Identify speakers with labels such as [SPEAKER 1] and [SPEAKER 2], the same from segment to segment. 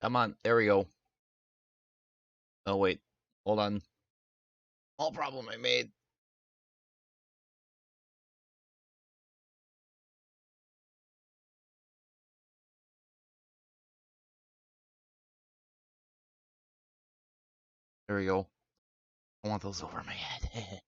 [SPEAKER 1] Come on, there we go. Oh, wait. Hold on. All problem I made. There we go. I want those over my head.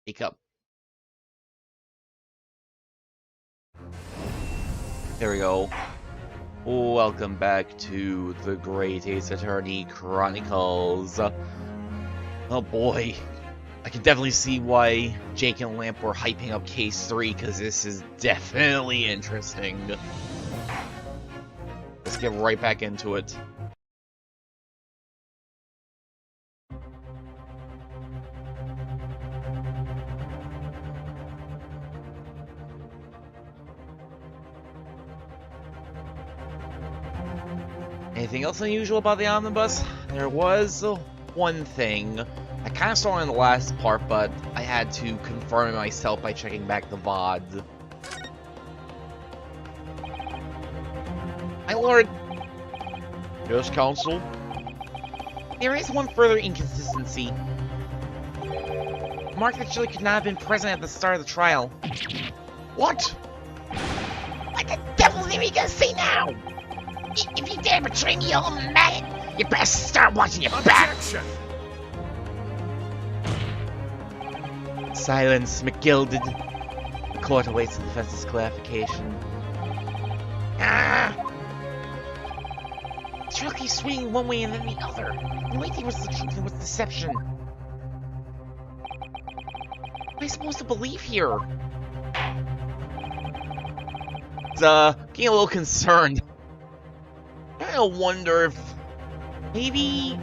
[SPEAKER 1] Wake up. There we go. Welcome back to the Great Ace Attorney Chronicles. Oh boy. I can definitely see why Jake and Lamp were hyping up Case 3, because this is definitely interesting. Let's get right back into it. Anything else unusual about the omnibus? There was one thing. I kind of saw it in the last part, but I had to confirm it myself by checking back the VOD. My lord. Yes, counsel? There is one further inconsistency. Mark that Chili could not have been present at the start of the trial. What? What the devil are you gonna say now? If you dare betray me, you'll mad. You best start watching your back. Silence, McGilded. The court awaits the defense's clarification. The trial keeps swinging one way and then the other. The only thing was the truth and was deception. What am I supposed to believe here? It's, getting a little concerned. I wonder if maybe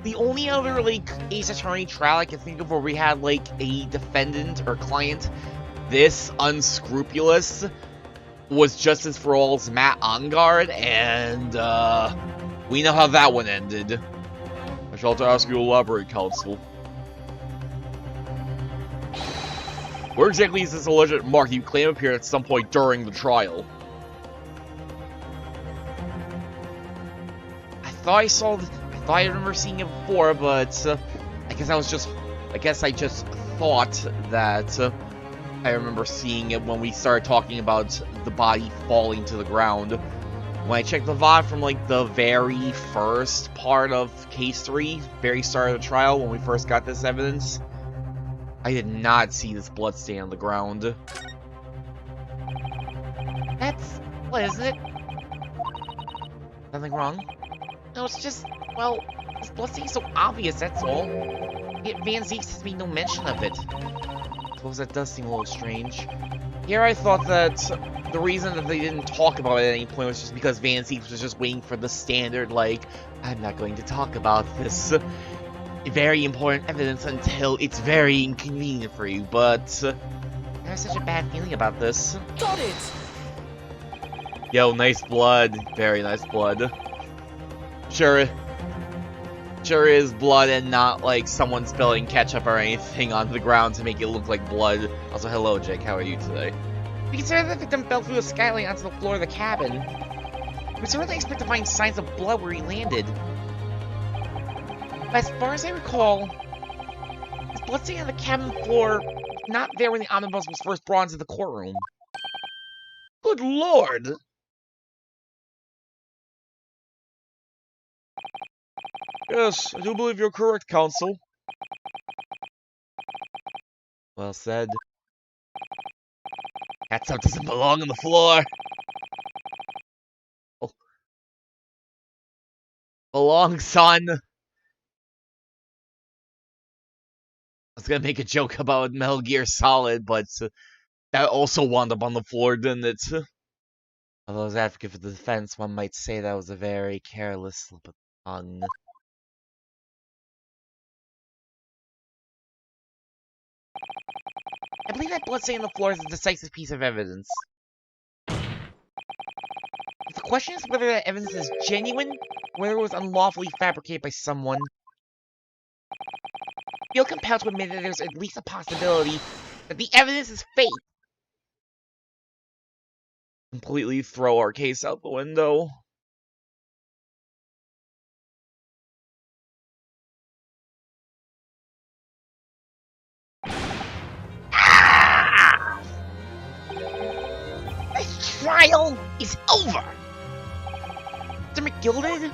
[SPEAKER 1] the only other, like, Ace Attorney trial I can think of where we had, like, a defendant or client this unscrupulous was Justice for All's Matt Ongard, and, we know how that one ended. I shall have to ask you to elaborate, counsel. Where exactly is this alleged mark you claim appeared at some point during the trial? I thought I remember seeing it before, but I guess I just thought that I remember seeing it when we started talking about the body falling to the ground. When I checked the VOD from, like, the very first part of Case 3, very start of the trial, when we first got this evidence, I did not see this blood stain on the ground. What is it? Nothing wrong? No, it's just, well, this bloodstain is so obvious, that's all. Yet Van Zieks has made no mention of it. I suppose that does seem a little strange. Here I thought that the reason that they didn't talk about it at any point was just because Van Zieks was just waiting for the standard, like, I'm not going to talk about this very important evidence until it's very inconvenient for you, but I have such a bad feeling about this.
[SPEAKER 2] Got it!
[SPEAKER 1] Yo, nice blood. Very nice blood. Sure is blood and not like someone spilling ketchup or anything onto the ground to make it look like blood. Also, hello, Jake. How are you today? We consider the victim fell through the skylight onto the floor of the cabin. We certainly expect to find signs of blood where he landed. But as far as I recall, his bloodstain on the cabin floor was not there when the omnibus was first brought into the courtroom. Good lord! Yes, I do believe you're correct, counsel. Well said. That stuff doesn't belong on the floor. Oh. Belong, son. I was gonna make a joke about Metal Gear Solid, but that also wound up on the floor, didn't it? Although as advocate for the defense, one might say that was a very careless slip of the tongue. I believe that bloodstain on the floor is a decisive piece of evidence. The question is whether that evidence is genuine, or whether it was unlawfully fabricated by someone. feel compelled to admit that there's at least a possibility that the evidence is fake. Completely throw our case out the window. Ah! This trial is over! Mr. McGilded?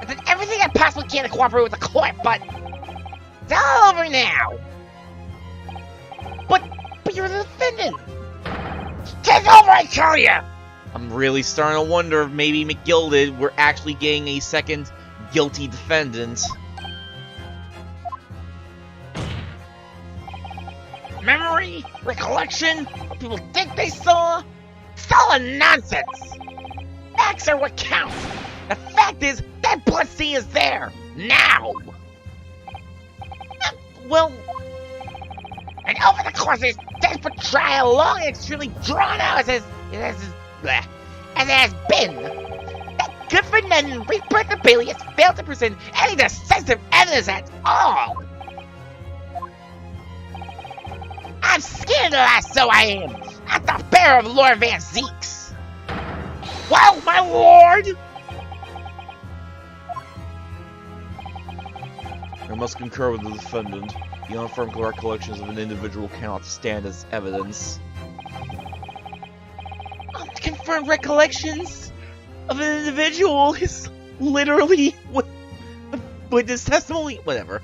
[SPEAKER 1] I did everything I possibly can to cooperate with the court, but it's all over now! But you're the defendant! Take over, I tell you! I'm really starting to wonder if maybe McGilded were actually getting a second guilty defendant. Memory? Recollection? What people think they saw? It's all nonsense! Facts are what counts! The fact is, that blood stain is there! Now! Well... And over the course of this desperate trial, long and extremely drawn out as it has been, that Good-for-Nothing Rebirth of Bailey has failed to present any decisive evidence at all! I'm scandalized, so I am, at the bearer of Lord Van Zeeks! Well, my lord! I must concur with the defendant. The unfirmed recollections of an individual cannot stand as evidence. Unconfirmed recollections of an individual is literally what witness testimony. Whatever.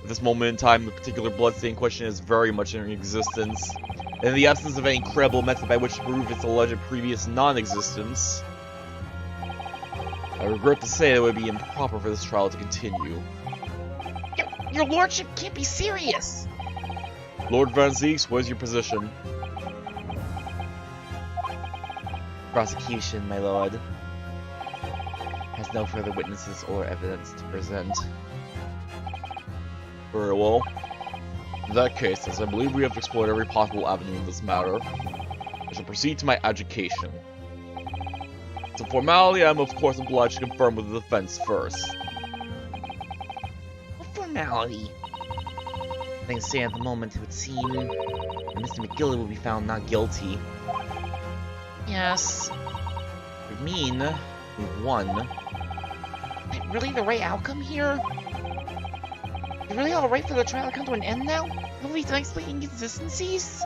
[SPEAKER 1] At this moment in time, the particular bloodstain question is very much in existence, and in the absence of any credible method by which to prove its alleged previous non-existence, I regret to say that it would be improper for this trial to continue. Your lordship can't be serious! Lord Van Zeeks, what is your position? Prosecution, my lord, has no further witnesses or evidence to present. Very well. In that case, as I believe we have explored every possible avenue in this matter, I shall proceed to my adjudication. As a formality, I am of course obliged to confirm with the defense first. Formality. I think say at the moment it would seem that Mr. McGilded will be found not guilty. Yes. It would mean we've won. Is that really the right outcome here? Is it really alright for the trial to come to an end now? Will these unexplained inconsistencies?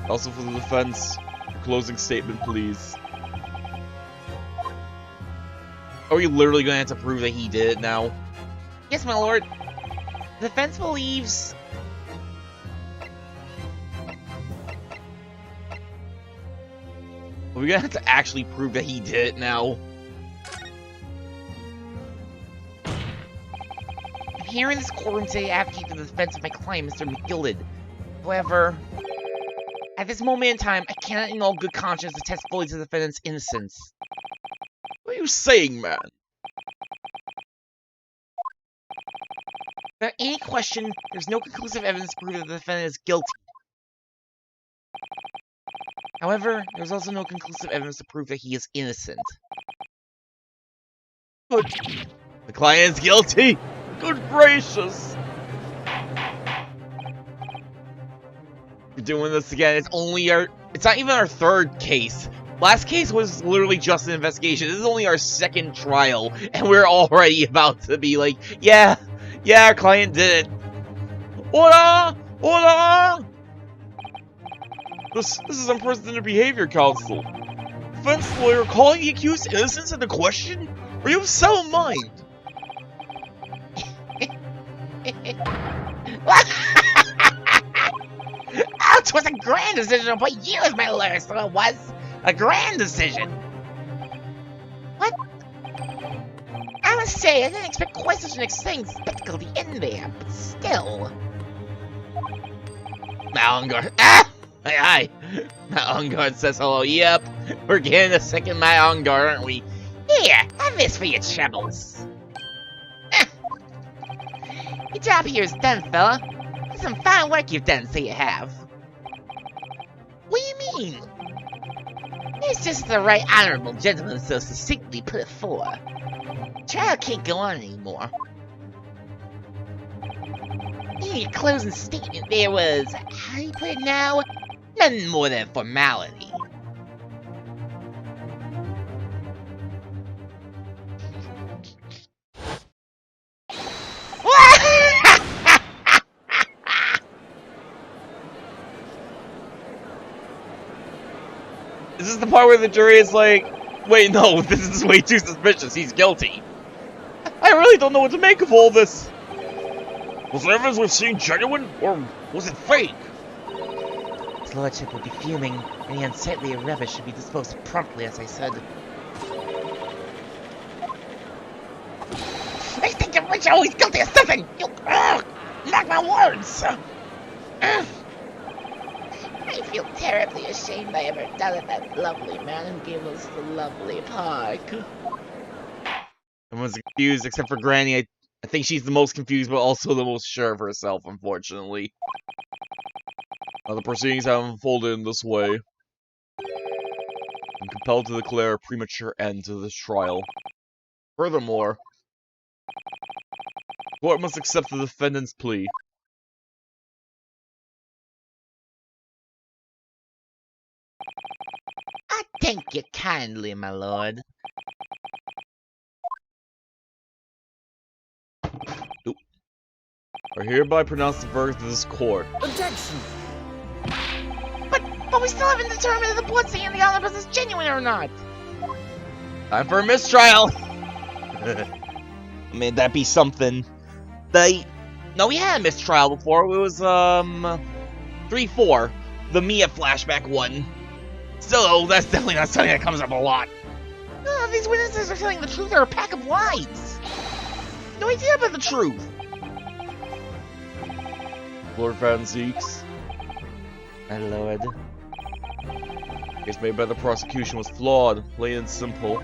[SPEAKER 1] Also for the defense, your closing statement, please. Are we literally gonna have to prove that he did it now? Yes, my lord. The defense believes... We're gonna have to actually prove that he did it now. I'm here in this courtroom today to advocate for the defense of my client, Mr. McGilded. However, at this moment in time, I cannot in all good conscience attest fully to the defendant's innocence. What are you saying, man? Without any question, there's no conclusive evidence to prove that the defendant is guilty. However, there's also no conclusive evidence to prove that he is innocent. But the client is guilty! Good gracious! We're doing this again. It's not even our third case. Last case was literally just an investigation. This is only our second trial, and we're already about to be like, yeah, our client did it. Hola! Hola! This is unprecedented behavior, counsel. Defense lawyer calling the accused innocent into question? Are you of sound mind? Oh, it was a grand decision to put you as my lawyer, so it was a grand decision. What? I must say, I didn't expect quite such an exciting spectacle to end there, but still. Malungard. Ah! Hi. Malungard says hello. Yep, we're getting a second Malungard, aren't we? Here, have this for your troubles. Your job here is done, fella. That's some fine work you've done, so you have. What do you mean? It's just the right honorable gentleman so succinctly put it forth. The trial can't go on anymore. Your closing statement there was, how do you put it now? Nothing more than formality. Is this the part where the jury is like, wait, no, this is way too suspicious, he's guilty? I really don't know what to make of all this. Was the evidence we've seen genuine, or was it fake? His lordship would be fuming, and the unsightly rubbish should be disposed of promptly, as I said. I think you're rich, always guilty of something! You, mark my words! I feel terribly ashamed I ever doubted that lovely man who gave us the lovely park. Everyone's confused except for Granny. I think she's the most confused, but also the most sure of herself, unfortunately. Now the proceedings have unfolded in this way. I'm compelled to declare a premature end to this trial. Furthermore, the court must accept the defendant's plea. I thank you kindly, my lord. Oop. I hereby pronounce the verdict of this court.
[SPEAKER 2] Objection!
[SPEAKER 1] But we still haven't determined if the blood stain in the omnibus is genuine or not. Time for a mistrial. May that be something. No, we had a mistrial before. It was 3-4, the Mia flashback one. So that's definitely not something that comes up a lot. These witnesses are telling the truth. They're a pack of lies. No idea about the truth. Lord Van Zeeks. My lord. The case made by the prosecution was flawed, plain and simple.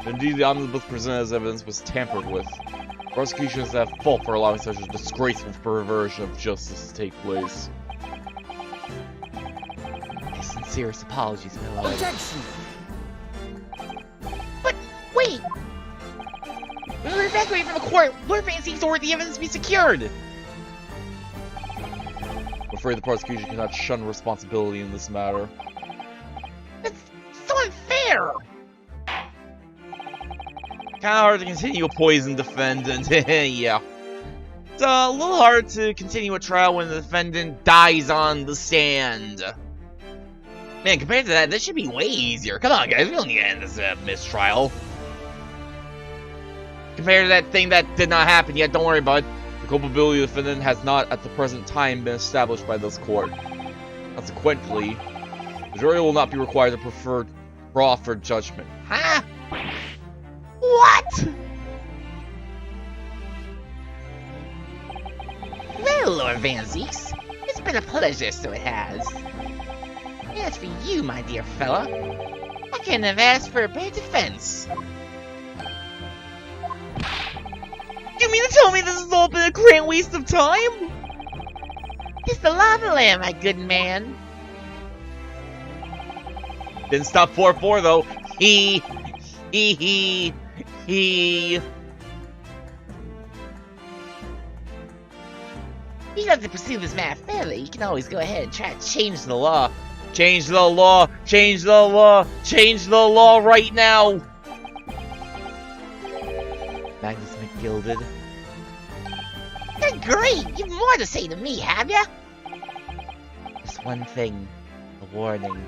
[SPEAKER 1] Indeed, the omnibus presented as evidence was tampered with. The prosecution is at fault for allowing such a disgraceful perversion of justice to take place. My sincerest apologies, my lord.
[SPEAKER 2] Objection!
[SPEAKER 1] But, wait! When we evacuate from the court, Lord Van Zeeks ordered the evidence be secured! I'm afraid the prosecution cannot shun responsibility in this matter. That's so unfair! Kinda hard to continue a poison defendant, yeah. It's a little hard to continue a trial when the defendant dies on the stand. Man, compared to that, this should be way easier. Come on, guys, we don't need to end this mistrial. Compared to that thing that did not happen yet, don't worry, bud. The culpability of the defendant has not, at the present time, been established by this court. Consequently, the jury will not be required to prefer proffered judgment. Huh? What? Well, Lord Van Zeeks, it's been a pleasure, so it has. As for you, my dear fella, I couldn't have asked for a better defense. You mean to tell me this has all been a grand waste of time? It's the law of the land, my good man. Didn't stop 4-4 though. He. You have to pursue this matter fairly. You can always go ahead and try to change the law. Change the law! Change the law! Change the law right now! Magnus McGilded. You're great! You've more to say to me, have ya? Just one thing. A warning.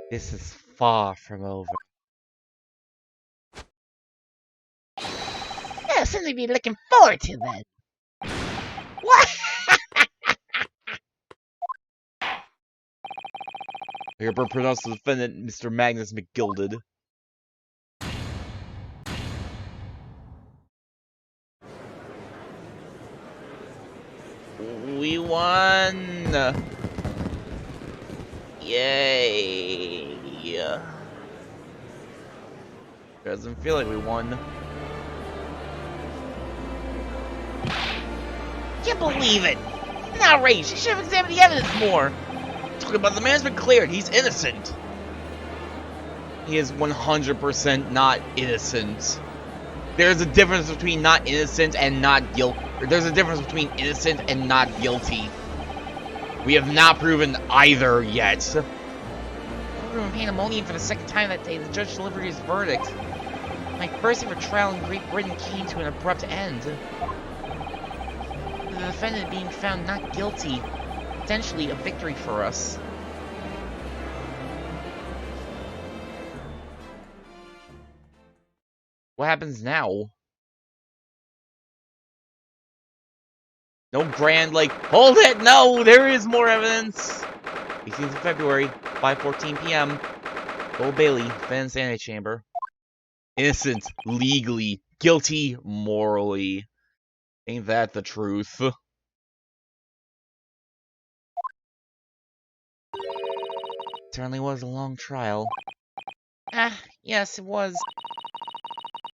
[SPEAKER 1] This is far from over. I'll certainly be looking forward to that. What? I hereby pronounce the defendant, Mr. Magnus McGilded. We won! Yay! Doesn't feel like we won. Can't believe it! It's an outrage! You should have examined the evidence more! Talking about the man's been cleared, he's innocent! He is 100% not innocent. There's a difference between not innocent and not guilty. There's a difference between innocent and not guilty. We have not proven either yet. We were in pandemonium for the second time that day. The judge delivered his verdict. My first ever trial in Great Britain came to an abrupt end. The defendant being found not guilty. Potentially a victory for us. What happens now? No grand, like, hold it! No! There is more evidence! 18th of February, 5:14 p.m. Old Bailey, defendant's antechamber. Innocent, legally. Guilty, morally. Ain't that the truth? Certainly was a long trial. Ah, yes, it was.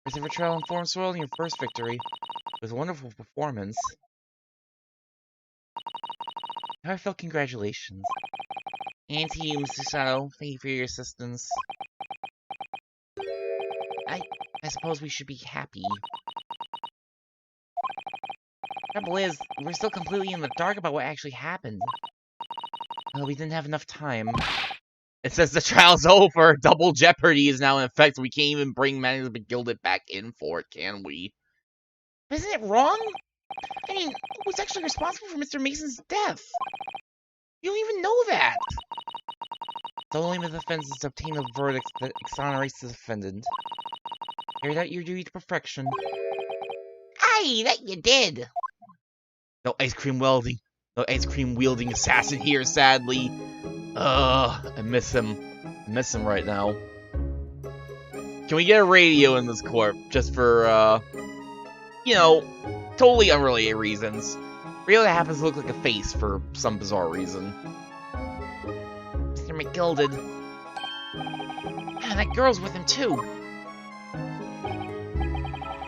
[SPEAKER 1] First ever trial in foreign soil and your first victory. It was a wonderful performance. Heartfelt congratulations. And to you, Mr. Shadow, thank you for your assistance. I suppose we should be happy. Trouble is, we're still completely in the dark about what actually happened. Well, we didn't have enough time. It says the trial's over. Double jeopardy is now in effect. We can't even bring Manji McGilded back in for it, can we? Isn't it wrong? I mean, who's actually responsible for Mr. Mason's death? You don't even know that! The only the defense is to obtain a verdict that exonerates the defendant. Carried out your duty to perfection. Aye, that you did! No ice cream wielding. No ice cream wielding assassin here, sadly. Ugh, I miss him. I miss him right now. Can we get a radio in this court? Just for, you know, totally unrelated reasons. Radio that happens to look like a face for some bizarre reason. Mr. McGilded. Ah, that girl's with him too.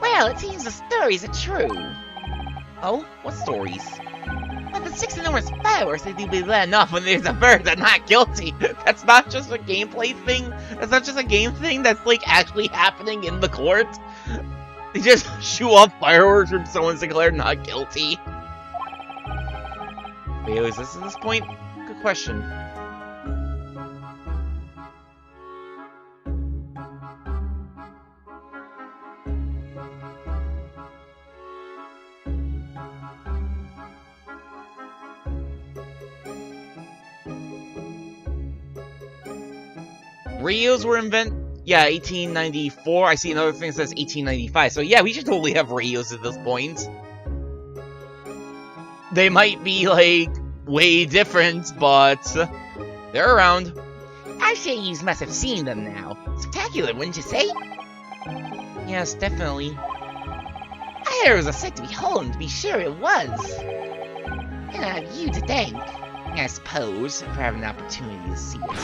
[SPEAKER 1] Well, it seems the stories are true. Oh? What stories? Well, the 6 numerous fireworks they do be letting off when there's a bird that's not guilty. That's not just a gameplay thing. That's not just a game thing. That's like actually happening in the court. They just shoot off fireworks when someone's declared not guilty. Wait, is this at this point? Good question. Radios were invented, yeah, 1894. I see another thing that says 1895. So yeah, we should totally have radios at this point. They might be, like, way different, but they're around. I'm sure you must have seen them now. Spectacular, wouldn't you say? Yes, definitely. I heard it was a sight to behold, and to be sure it was. And I have you to thank, I suppose, for having an opportunity to see it.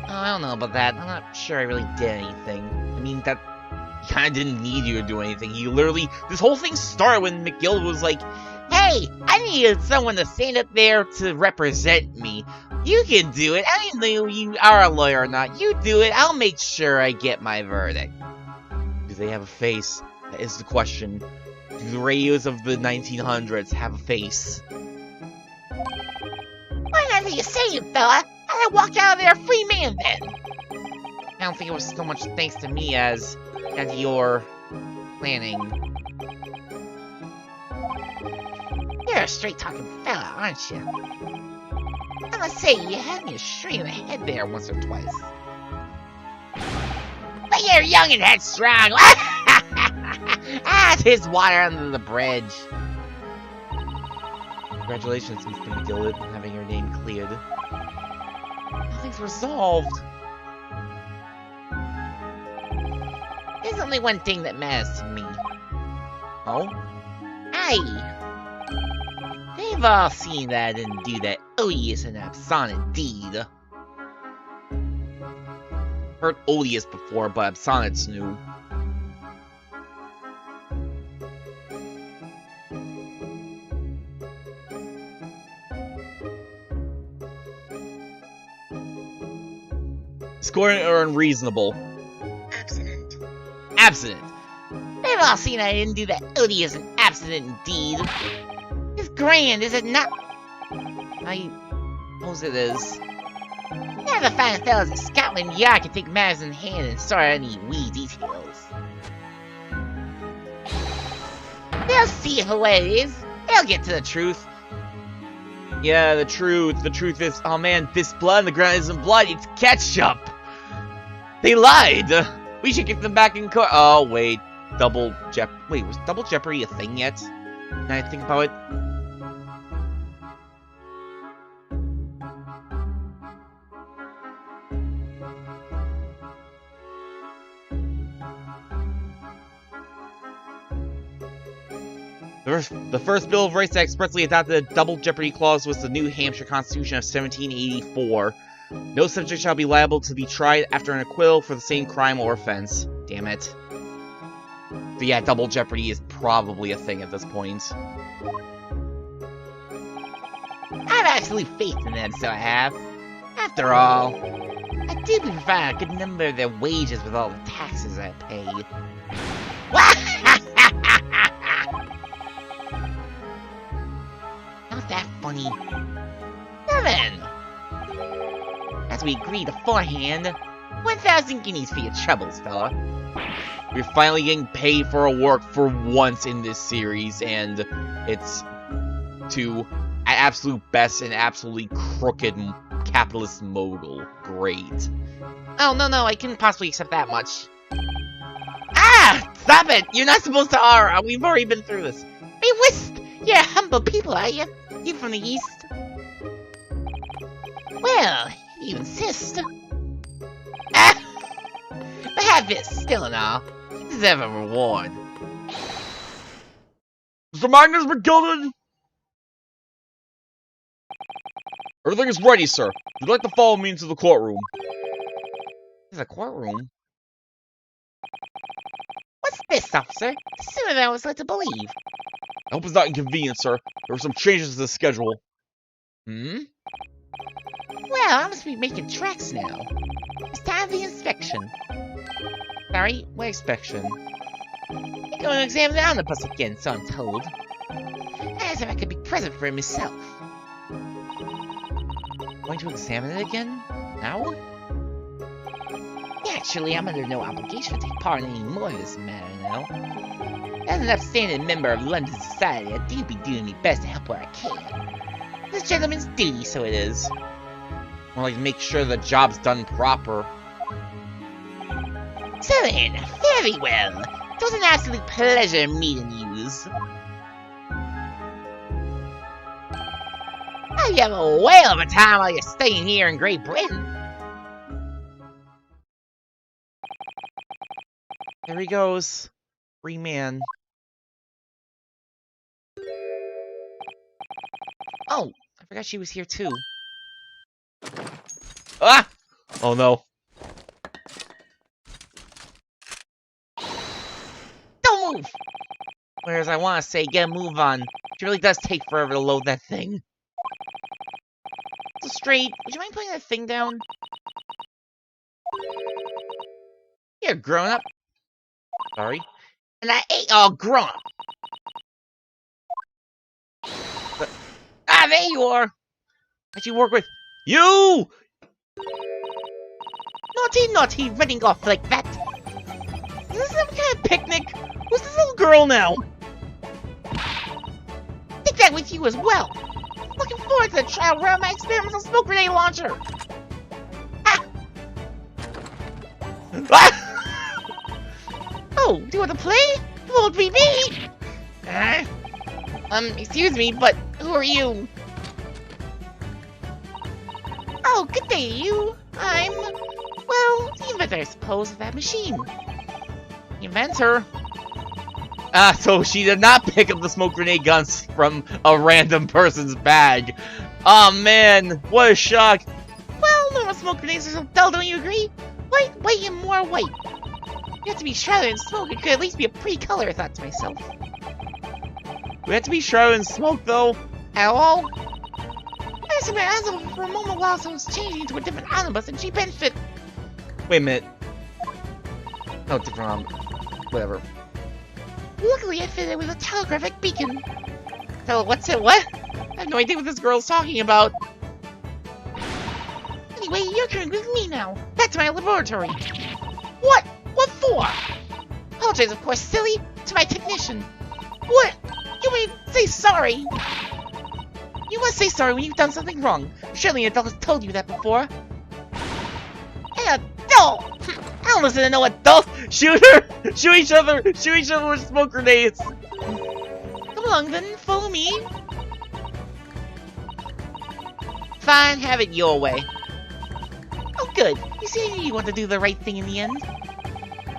[SPEAKER 1] Oh, I don't know about that. I'm not sure I really did anything. I mean, that he kind of didn't need you to do anything. He literally, this whole thing started when McGilded was like, hey, I needed someone to stand up there to represent me. You can do it. I don't know you are a lawyer or not. You do it. I'll make sure I get my verdict. Do they have a face? That is the question. Do the radios of the 1900s have a face? Why not do you say it, fella? I walk out of there a free man then. I don't think it was so much thanks to me as your planning. You're a straight-talking fella, aren't you? I must say, you had me straight in the head there once or twice. But you're young and headstrong. Ah, there's water under the bridge. Congratulations, Mr. McGilded, on having your name cleared. Nothing's resolved. There's only one thing that matters to me. Oh? Aye. They've all seen that I didn't do that odious and absonant deed. Heard odious before, but absonant's new. Discordant or unreasonable?
[SPEAKER 2] Abstinent.
[SPEAKER 1] Abstinent.
[SPEAKER 2] They've all seen I didn't do that odious and abstinent indeed. It's grand, is it not?
[SPEAKER 1] I suppose it is.
[SPEAKER 2] None of the fine fellas in Scotland Yard can take matters in hand and sort out any wee details. They'll see who it is. They'll get to the truth.
[SPEAKER 1] Yeah, the truth. The truth is, oh man, this blood in the ground isn't blood, it's ketchup! They lied! We should get them back in court. Oh, wait. Wait, was Double Jeopardy a thing yet? Now I think about it. The first Bill of Rights that expressly adopted the Double Jeopardy Clause was the New Hampshire Constitution of 1784. No subject shall be liable to be tried after an acquittal for the same crime or offense. Damn it. So yeah, Double Jeopardy is probably a thing at this point.
[SPEAKER 2] I've absolute faith in them, so I have. After all, I do provide a good number of their wages with all the taxes I pay. Not that funny. Now then, as we agreed beforehand, 1,000 guineas for your troubles, fella. We're finally getting paid for our work for once in this series, and it's to an absolute best and absolutely crooked capitalist mogul. Great. Oh, no, I couldn't possibly accept that much. Ah! Stop it! You're not supposed to We've already been through this. Hey, whist! You're humble people, are you? You from the east? Well, you insist. Ah! But have this, still and all. You deserve a reward.
[SPEAKER 1] Mr. Magnus McGilded! Everything is ready, sir. You'd like to follow me into the courtroom. There's a courtroom?
[SPEAKER 2] What's this, officer? Sooner than I was led to believe.
[SPEAKER 1] I hope it's not inconvenient, sir. There were some changes to the schedule.
[SPEAKER 2] Hmm? Well, I must be making tracks now. It's time for the inspection.
[SPEAKER 1] Sorry, what inspection?
[SPEAKER 2] You're going to examine the omnibus again, so I'm told. As if I could be present for it myself.
[SPEAKER 1] Going to examine it again? Now?
[SPEAKER 2] Naturally, I'm under no obligation to take part in any more of this matter now. As an upstanding member of London society, I do be doing my best to help where I can. This gentleman's duty, so it is.
[SPEAKER 1] More like make sure the job's done proper.
[SPEAKER 2] So then, very well. It was an absolute pleasure meeting yous. I have a whale of a time while you're staying here in Great Britain.
[SPEAKER 1] There he goes. Free man.
[SPEAKER 2] Oh, I forgot she was here too.
[SPEAKER 1] Ah! Oh no.
[SPEAKER 2] Don't move! Whereas I want to say, get a move on. It really does take forever to load that thing. So straight, would you mind putting that thing down? You're grown up.
[SPEAKER 1] Sorry?
[SPEAKER 2] And I ain't all grown up.
[SPEAKER 1] But,
[SPEAKER 2] there you are.
[SPEAKER 1] how'd you work with you?
[SPEAKER 2] Naughty, running off like that. Is this some kind of picnic? Who's this little girl now? Take that with you as well. Looking forward to the trial run of my experimental smoke grenade launcher. Ah! Oh, do you want to play? It won't be me! Excuse me, but who are you? Oh, good day, you. I'm, well, the inventor, I suppose, of that machine.
[SPEAKER 1] Inventor? Ah, so she did not pick up the smoke grenade guns from a random person's bag. Oh man, what a shock.
[SPEAKER 2] Well, normal smoke grenades are so dull, don't you agree? White, and more white. You have to be shrouded in smoke. It could at least be a pretty color, I thought to myself.
[SPEAKER 1] We have to be shrouded in smoke, though.
[SPEAKER 2] At all? I just been for a moment while I was changing into a different omnibus and cheap and fit.
[SPEAKER 1] Wait a minute. No, different, whatever.
[SPEAKER 2] Luckily, I fitted with a telegraphic beacon. What's it? What? I have no idea what this girl's talking about. Anyway, you're coming with me now. Back to my laboratory. What? What for? Apologize, of course, silly. To my technician. What? You may say sorry. You must say sorry when you've done something wrong. Surely an adult has told you that before. An adult? I don't listen to no adult.
[SPEAKER 1] Shoot her! Shoot each other! Shoot each other with smoke grenades!
[SPEAKER 2] Come along then, follow me. Fine, have it your way. Oh good, you see you want to do the right thing in the end.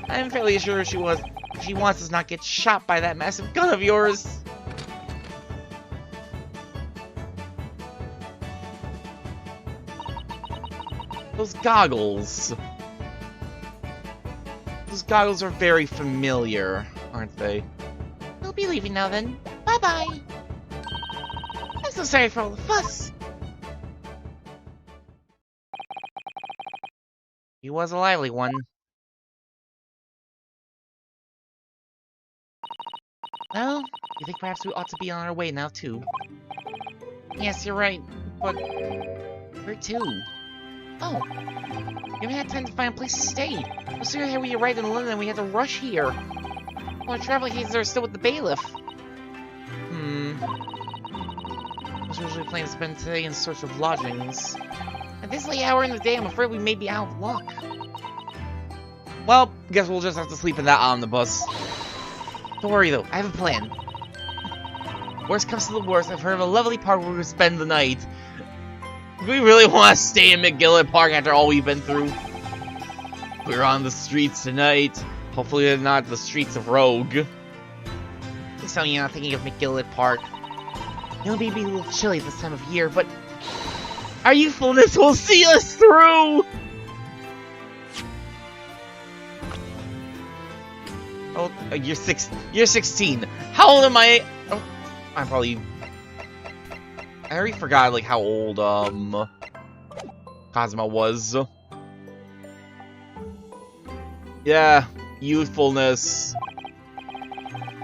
[SPEAKER 1] I'm fairly sure she wants us not get shot by that massive gun of yours. Those goggles. Those goggles are very familiar, aren't they?
[SPEAKER 2] We'll be leaving now then. Bye-bye. I'm so sorry for all the fuss.
[SPEAKER 1] He was a lively one.
[SPEAKER 2] Well, you think perhaps we ought to be on our way now too?
[SPEAKER 1] Yes, you're right, but where to?
[SPEAKER 2] Oh, we haven't had time to find a place to stay. No sooner had we arrived in London, we had to rush here. Well, our traveling cases are still with the bailiff.
[SPEAKER 1] I was originally planning to spend today in search of lodgings.
[SPEAKER 2] At this late hour in the day, I'm afraid we may be out of luck.
[SPEAKER 1] Well, guess we'll just have to sleep in that omnibus. Don't worry though, I have a plan. Worst comes to the worst, I've heard of a lovely park where we could spend the night. Do we really want to stay in McGilded Park after all we've been through? We're on the streets tonight. Hopefully they're not the streets of Rogue.
[SPEAKER 2] Please tell me you're not thinking of McGilded Park. It may be a little chilly this time of year, but
[SPEAKER 1] our youthfulness will see us through! Oh, you're 16. How old am I? Oh, I'm probably... I already forgot, like, how old, Cosmo was. Yeah, youthfulness.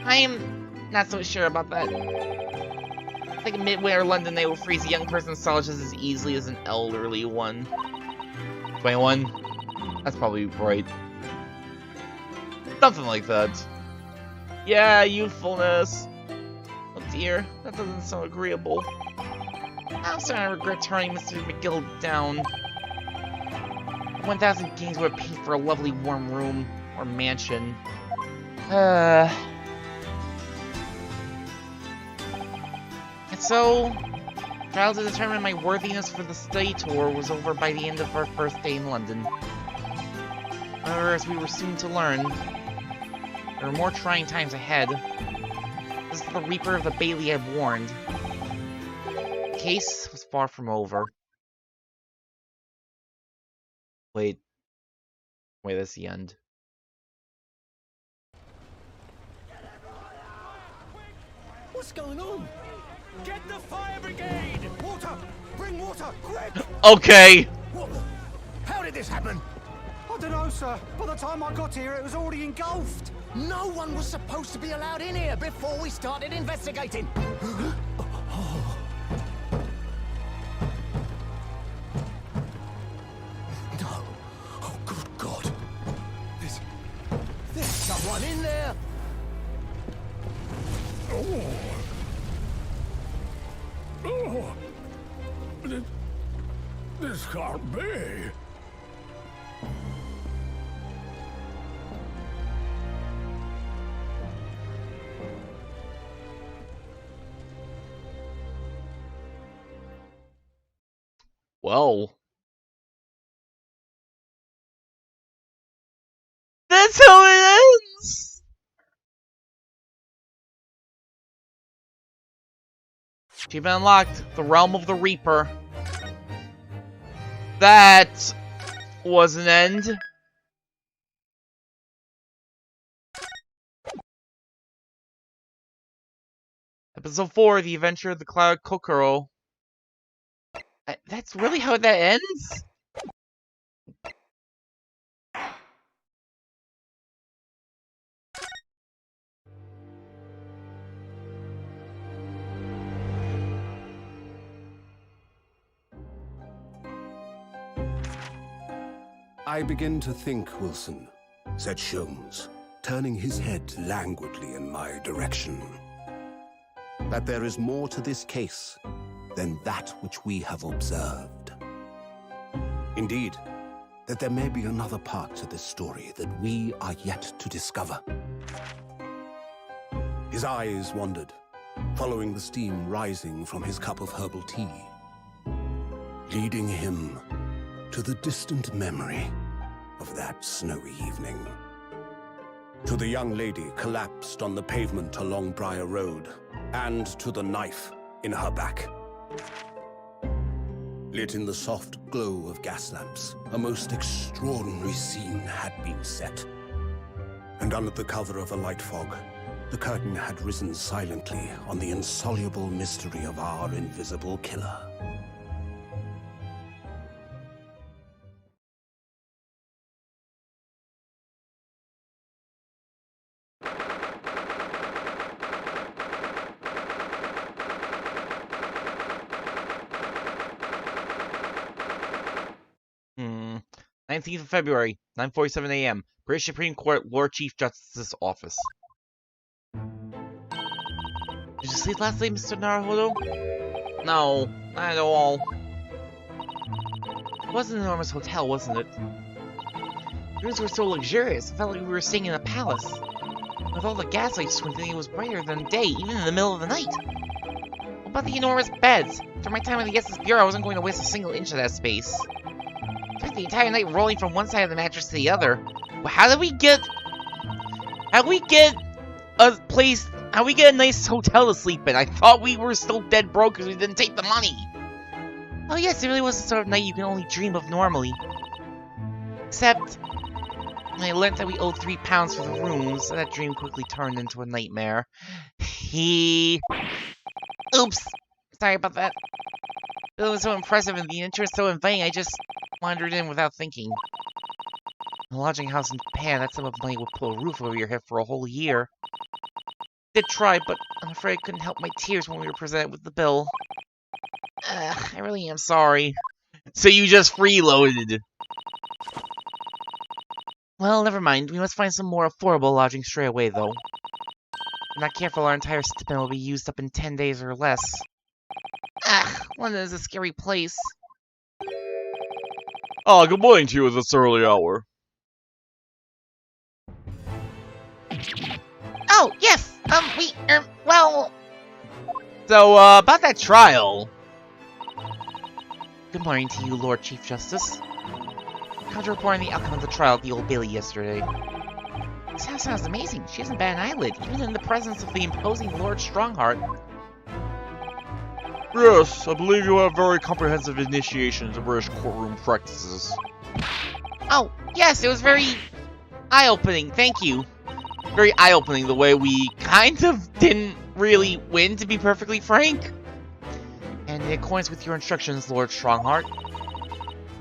[SPEAKER 2] I am not so sure about that. I think in midwinter London they will freeze a young person's soul just as easily as an elderly one.
[SPEAKER 1] 21? That's probably right. Something like that. Yeah, youthfulness. Oh dear, that doesn't sound agreeable.
[SPEAKER 2] I'm sorry, I regret turning Mr. McGilded down.
[SPEAKER 1] 1,000 guineas would pay for a lovely warm room or mansion.
[SPEAKER 2] And so, trial to determine my worthiness for the study tour was over by the end of our first day in London.
[SPEAKER 1] However, as we were soon to learn, there were more trying times ahead. This is the Reaper of the Bailey had warned. The case was far from over. Wait, that's the end.
[SPEAKER 3] What's going on? Get the fire brigade! Water! Bring water, quick!
[SPEAKER 1] Okay!
[SPEAKER 3] What? How did this happen? I don't know, sir. By the time I got here, it was already engulfed. No one was supposed to be allowed in here before we started investigating. No. Oh, good God. There's someone in there. Oh. Oh. This can't be.
[SPEAKER 1] Well. That's how it ends! Achievement unlocked. The Realm of the Reaper. That was an end. Episode 4, The Adventure of the Cloud Kokoro. That's really how that ends?
[SPEAKER 4] I begin to think, Wilson, said Sholmes, turning his head languidly in my direction, that there is more to this case than that which we have observed. Indeed, that there may be another part to this story that we are yet to discover. His eyes wandered, following the steam rising from his cup of herbal tea, leading him to the distant memory of that snowy evening. To the young lady collapsed on the pavement along Briar Road, and to the knife in her back. Lit in the soft glow of gas lamps, a most extraordinary scene had been set. And under the cover of a light fog, the curtain had risen silently on the insoluble mystery of our invisible killer.
[SPEAKER 1] Hmm. 19th of February, 9:47 a.m. British Supreme Court, Lord Chief Justice's office. Did you sleep last night, Mr. Naruhodo? No, not at all. It was an enormous hotel, wasn't it? The rooms were so luxurious, it felt like we were staying in a palace. With all the gaslights twinkling, it was brighter than day, even in the middle of the night. What about the enormous beds? During my time in the Guest's Bureau, I wasn't going to waste a single inch of that space. I spent the entire night rolling from one side of the mattress to the other. But how did we get a nice hotel to sleep in? I thought we were still dead broke because we didn't take the money. Oh yes, it really was the sort of night you can only dream of normally. Except, when I learned that we owed £3 for the rooms, that dream quickly turned into a nightmare. Oops! Sorry about that. It was so impressive and the interest so inviting, I just wandered in without thinking. A lodging house in Japan, that sum of money would pull a roof over your head for a whole year. Did try, but I'm afraid I couldn't help my tears when we were presented with the bill. I really am sorry. So you just freeloaded. Well, never mind. We must find some more affordable lodging straight away, though. If not careful, our entire stipend will be used up in 10 days or less. London is a scary place.
[SPEAKER 5] Ah, good morning to you at this early hour.
[SPEAKER 2] Oh, yes! Well...
[SPEAKER 1] So, about that trial. Good morning to you, Lord Chief Justice. I called to report on the outcome of the trial at the Old Bailey yesterday. This house sounds amazing. She hasn't bat an eyelid, even in the presence of the imposing Lord Strongheart.
[SPEAKER 5] Yes, I believe you have very comprehensive initiation into British courtroom practices.
[SPEAKER 1] Oh, yes, it was very eye-opening, thank you. Very eye-opening the way we kind of didn't really win, to be perfectly frank. And in accordance with your instructions, Lord Strongheart,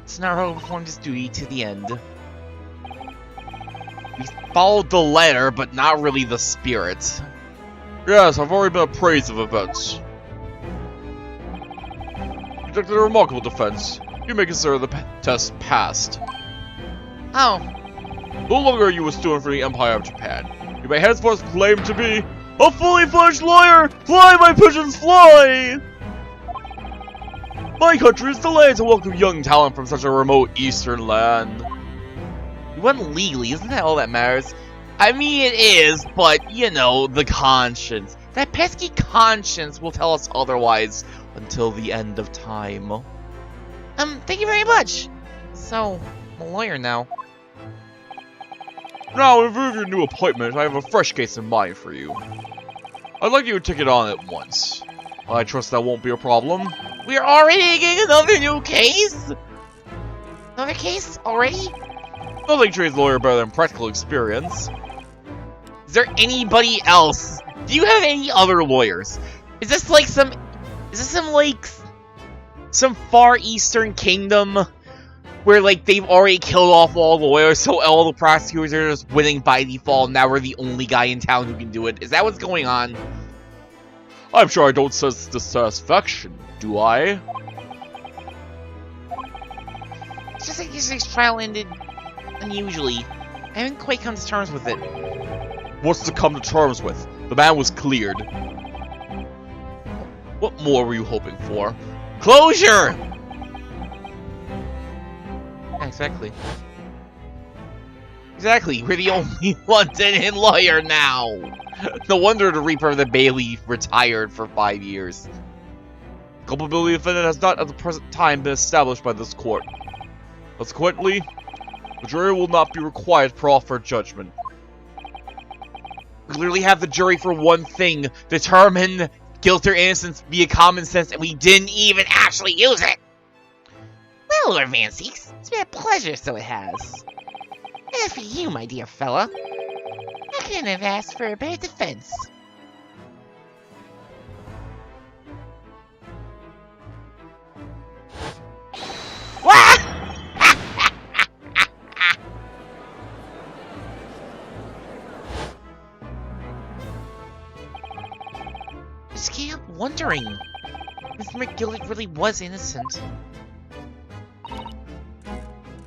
[SPEAKER 1] Naruhodo performed his duty to the end. We followed the letter, but not really the spirit.
[SPEAKER 5] Yes, I've already been appraised of events. You conducted a remarkable defense. You may consider the test passed.
[SPEAKER 1] Oh.
[SPEAKER 5] No longer are you a student for the Empire of Japan. You may henceforth claim to be a fully fledged lawyer! Fly, my pigeons, fly! My country is delighted to welcome young talent from such a remote eastern land.
[SPEAKER 1] We went legally, isn't that all that matters? I mean, it is, but, you know, the conscience. That pesky conscience will tell us otherwise until the end of time. Thank you very much. So, I'm a lawyer now.
[SPEAKER 5] Now, in view of your new appointment, I have a fresh case in mind for you. I'd like you to take it on at once. I trust that won't be a problem.
[SPEAKER 1] We're already getting another new case? Another case? Already?
[SPEAKER 5] Nothing trains a lawyer better than practical experience.
[SPEAKER 1] Is there anybody else? Do you have any other lawyers? Is this like some Far Eastern kingdom where like they've already killed off all the lawyers, so all the prosecutors are just winning by default, and now we're the only guy in town who can do it? Is that what's going on?
[SPEAKER 5] I'm sure I don't sense dissatisfaction, do I?
[SPEAKER 1] It's just like yesterday's trial ended unusually. I haven't quite come to terms with it.
[SPEAKER 5] What's to come to terms with? The man was cleared. What more were you hoping for?
[SPEAKER 1] Closure! Yeah, exactly. Exactly, we're the only ones in lawyer now! No wonder the Reaper of the Bailey retired for 5 years.
[SPEAKER 5] Culpability of the defendant has not at the present time been established by this court. Consequently, the jury will not be required to offer judgment.
[SPEAKER 1] We literally have the jury for one thing, determine guilt or innocence via common sense, and we didn't even actually use it! Well, Lord Van Seeks, it's been a pleasure, so it has. As for you, my dear fella, I couldn't have asked for a better defense. I just keep wondering, Mr. McGilded really was innocent.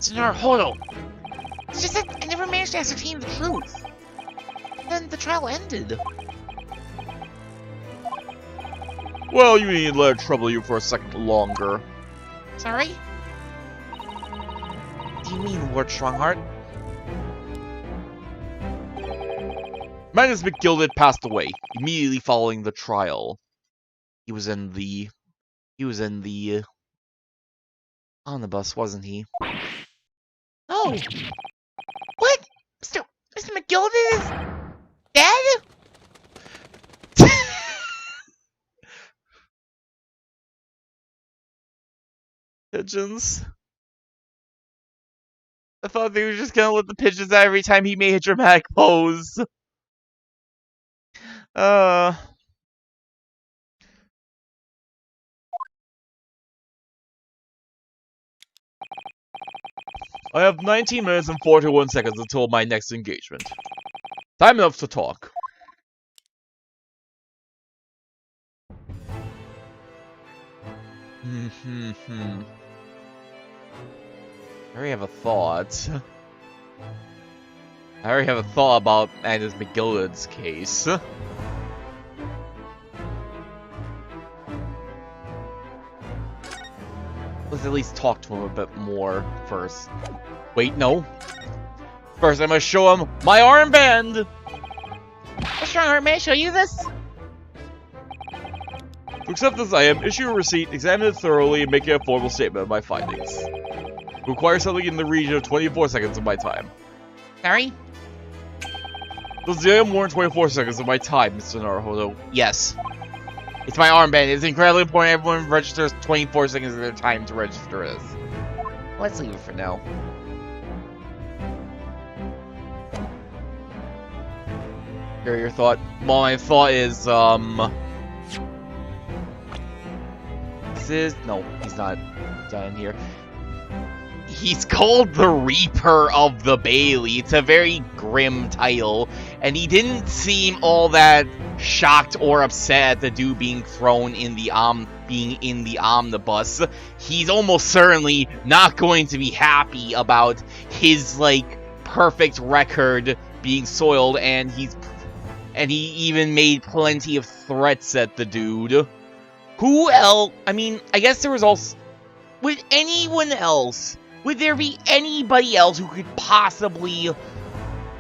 [SPEAKER 1] Naruhodo. It's just that I never managed to ascertain the truth. Then the trial ended.
[SPEAKER 5] Well, you need to let it trouble you for a second longer.
[SPEAKER 1] Sorry? Do you mean Lord Strongheart?
[SPEAKER 5] Magnus McGilded passed away immediately following the trial. He was in the omnibus, wasn't he?
[SPEAKER 1] Oh! What? Mr. McGilded is dead?
[SPEAKER 5] Pigeons. I thought they were just gonna let the pigeons out every time he made a dramatic pose. I have 19 minutes and 41 seconds until my next engagement. Time enough to talk.
[SPEAKER 1] I already have a thought. I already have a thought about Magnus McGilded's case. Let's at least talk to him a bit more first. Wait, no. First, I must show him my armband! Strongheart, may I show you this?
[SPEAKER 5] To accept this item, issue a receipt, examine it thoroughly, and make a formal statement of my findings. Require something in the region of 24 seconds of my time.
[SPEAKER 1] Sorry?
[SPEAKER 5] Does the item warrant 24 seconds of my time, Mr. Naruhodo?
[SPEAKER 1] Yes. It's my armband. It's incredibly important everyone registers 24 seconds of their time to register this. Let's leave it for now. Hear your thought? Well, my thought is, this is... No, he's not done here. He's called the Reaper of the Bailey. It's a very grim title, and he didn't seem all that shocked or upset at the dude being thrown in the omnibus. He's almost certainly not going to be happy about his perfect record being soiled, and he even made plenty of threats at the dude. Who else? I mean, I guess there was also... Would anyone else... Would there be anybody else who could possibly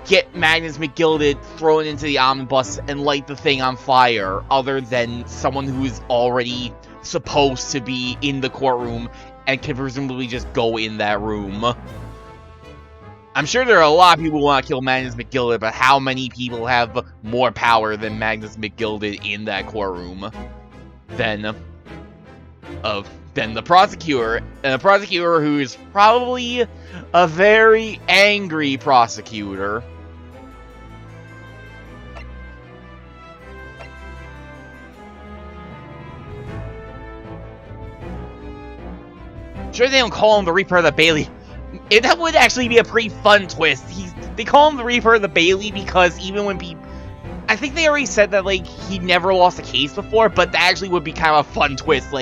[SPEAKER 1] get Magnus McGilded thrown into the omnibus and light the thing on fire other than someone who is already supposed to be in the courtroom and can presumably just go in that room? I'm sure there are a lot of people who want to kill Magnus McGilded, but how many people have more power than Magnus McGilded in that courtroom than the prosecutor, and the prosecutor who is probably a very angry prosecutor. Sure, they don't call him the Reaper of the Bailey. That would actually be a pretty fun twist. They call him the Reaper of the Bailey because even when people... I think they already said that, he never lost a case before, but that actually would be kind of a fun twist.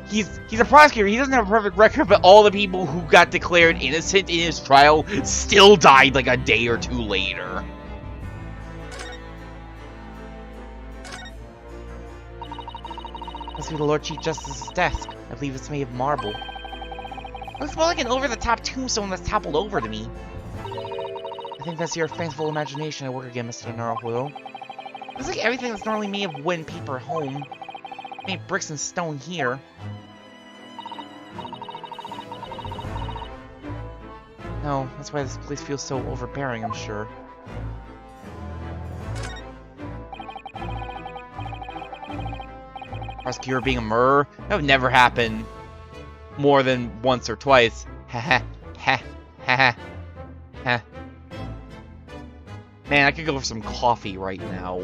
[SPEAKER 1] he's a prosecutor. He doesn't have a perfect record, but all the people who got declared innocent in his trial still died like a day or two later. Must be the Lord Chief Justice's desk. I believe it's made of marble. Looks more like an over-the-top tombstone that's toppled over to me. I think that's your fanciful imagination at work again, Mr. Naruto. Looks like everything that's normally made of wood and paper at home. Made bricks and stone here. No, that's why this place feels so overbearing, I'm sure. Prosecutor being a murderer? That would never happen more than once or twice. Ha ha ha ha ha. Man, I could go for some coffee right now.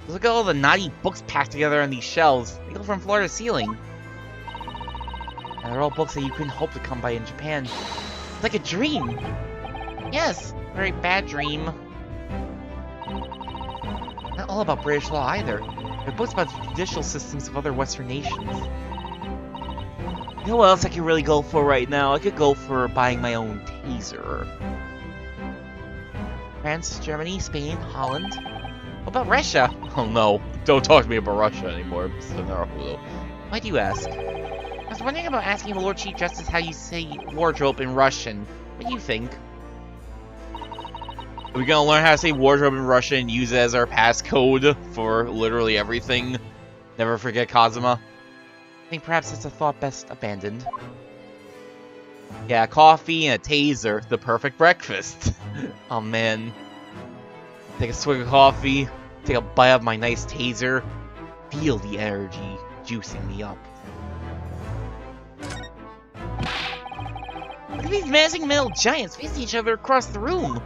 [SPEAKER 1] Look at all the naughty books packed together on these shelves. They go from floor to ceiling. And they're all books that you couldn't hope to come by in Japan. It's like a dream. Yes, very bad dream. Not all about British law either. They're books about the judicial systems of other Western nations. You know what else I could really go for right now? I could go for buying my own taser. France, Germany, Spain, Holland. What about Russia?
[SPEAKER 5] Oh no, don't talk to me about Russia anymore, Mr. Naruto.
[SPEAKER 1] Why do you ask? I was wondering about asking the Lord Chief Justice how you say wardrobe in Russian. What do you think?
[SPEAKER 5] Are we gonna learn how to say wardrobe in Russian and use it as our passcode for literally everything? Never forget Kazuma.
[SPEAKER 1] I think perhaps it's a thought best abandoned.
[SPEAKER 5] Yeah, coffee and a taser, the perfect breakfast.
[SPEAKER 1] Oh man. Take a swig of coffee, take a bite of my nice taser, feel the energy juicing me up. Look at these menacing metal giants facing each other across the room.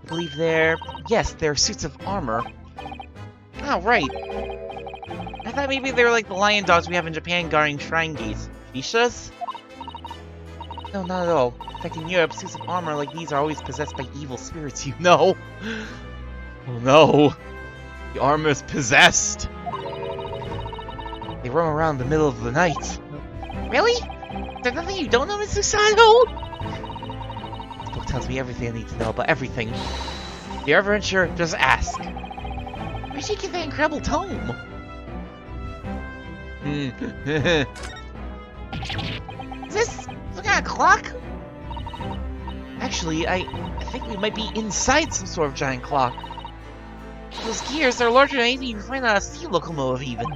[SPEAKER 1] I believe they're suits of armor. Oh, right. I thought maybe they were like the lion dogs we have in Japan guarding shrine gates. Geishas? No, not at all. In fact, in Europe, suits of armor like these are always possessed by evil spirits, you know.
[SPEAKER 5] Oh no. The armor is possessed.
[SPEAKER 1] They roam around the middle of the night. Really? Is there nothing you don't know, Mr. Sato? This book tells me everything I need to know about everything. If you're ever unsure, just ask. Where'd she get that incredible tome? Is this some kind of clock? Actually, I think we might be inside some sort of giant clock. Those gears are larger than anything you can find on a steam locomotive, even.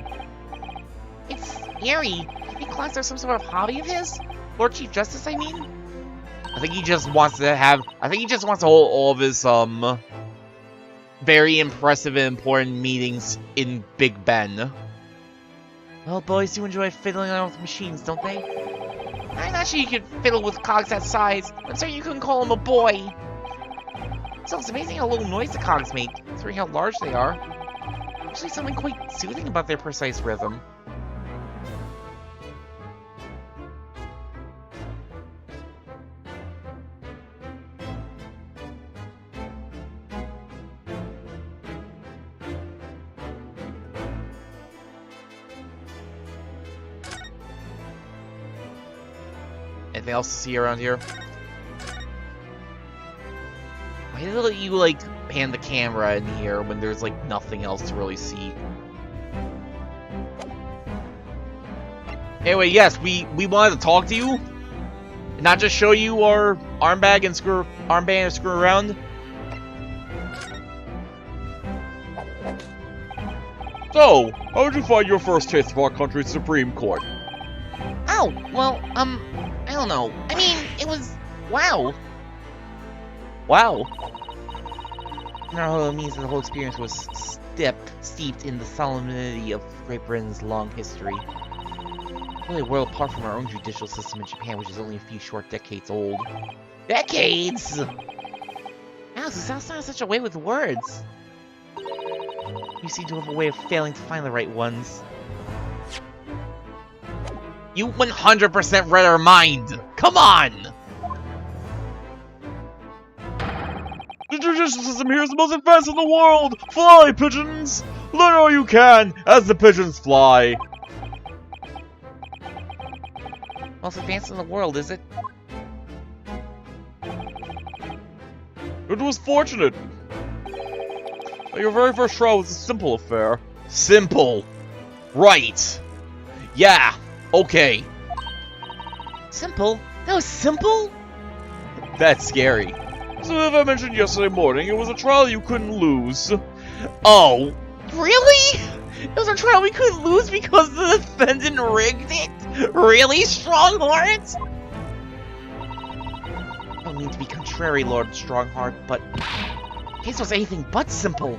[SPEAKER 1] It's scary. I think clocks are some sort of hobby of his? Lord Chief Justice, I mean?
[SPEAKER 5] I think he just wants to hold all of his, very impressive and important meetings in Big Ben.
[SPEAKER 1] Well, boys do enjoy fiddling around with machines, don't they? I'm not sure you could fiddle with cogs that size. I'm sorry you couldn't call him a boy. So it's amazing how little noise the cogs make, considering how large they are. Actually, something quite soothing about their precise rhythm. Anything else to see around here? Why did you, like, pan the camera in here when there's, like, nothing else to really see?
[SPEAKER 5] Anyway, yes, we wanted to talk to you. Not just show you our armband and screw around. So, how did you find your first taste of our country's Supreme Court?
[SPEAKER 1] Oh, well, I don't know. I mean, it was... wow.
[SPEAKER 5] Wow.
[SPEAKER 1] No, it means that the whole experience was steeped in the solemnity of Great Britain's long history. Really a world apart from our own judicial system in Japan, which is only a few short decades old. Decades! Wow, Susa's not such a way with words. You seem to have a way of failing to find the right ones. You 100% read our mind! Come on!
[SPEAKER 5] navigation system here is the most advanced in the world! Fly, pigeons! Learn all you can as the pigeons fly!
[SPEAKER 1] Most advanced in the world, is it?
[SPEAKER 5] It was fortunate. Your very first trial was a simple affair. Simple. Right. Yeah. Okay.
[SPEAKER 1] Simple? That was simple?
[SPEAKER 5] That's scary. So as I mentioned yesterday morning, it was a trial you couldn't lose. Oh.
[SPEAKER 1] Really? It was a trial we couldn't lose because the defendant rigged it? Really, Strongheart? I don't mean to be contrary, Lord Strongheart, but the case was anything but simple.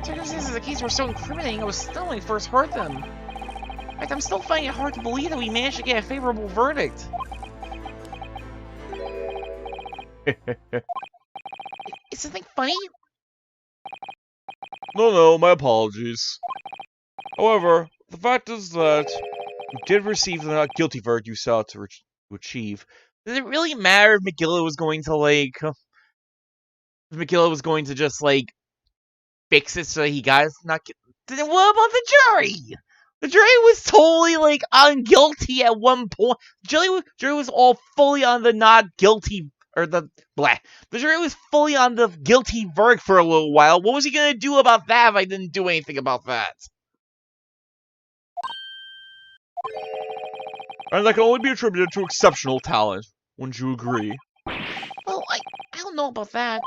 [SPEAKER 1] Circumstances of the case were so incriminating I was still when I first heard them. In fact, I'm still finding it hard to believe that we managed to get a favorable verdict. Is something funny?
[SPEAKER 5] No, my apologies. However, the fact is that you did receive the not guilty verdict you sought to achieve.
[SPEAKER 1] Does it really matter if McGilded was going to, like... If McGilded was going to just, like, fix it so he got not guilty? Then what about the jury? The jury was totally, like, on guilty at one point. The jury was all fully on the not guilty... Or the... Blah. The jury was fully on the guilty verdict for a little while. What was he gonna do about that if I didn't do anything about that?
[SPEAKER 5] And that can only be attributed to exceptional talent. Wouldn't you agree?
[SPEAKER 1] Well, I don't know about that.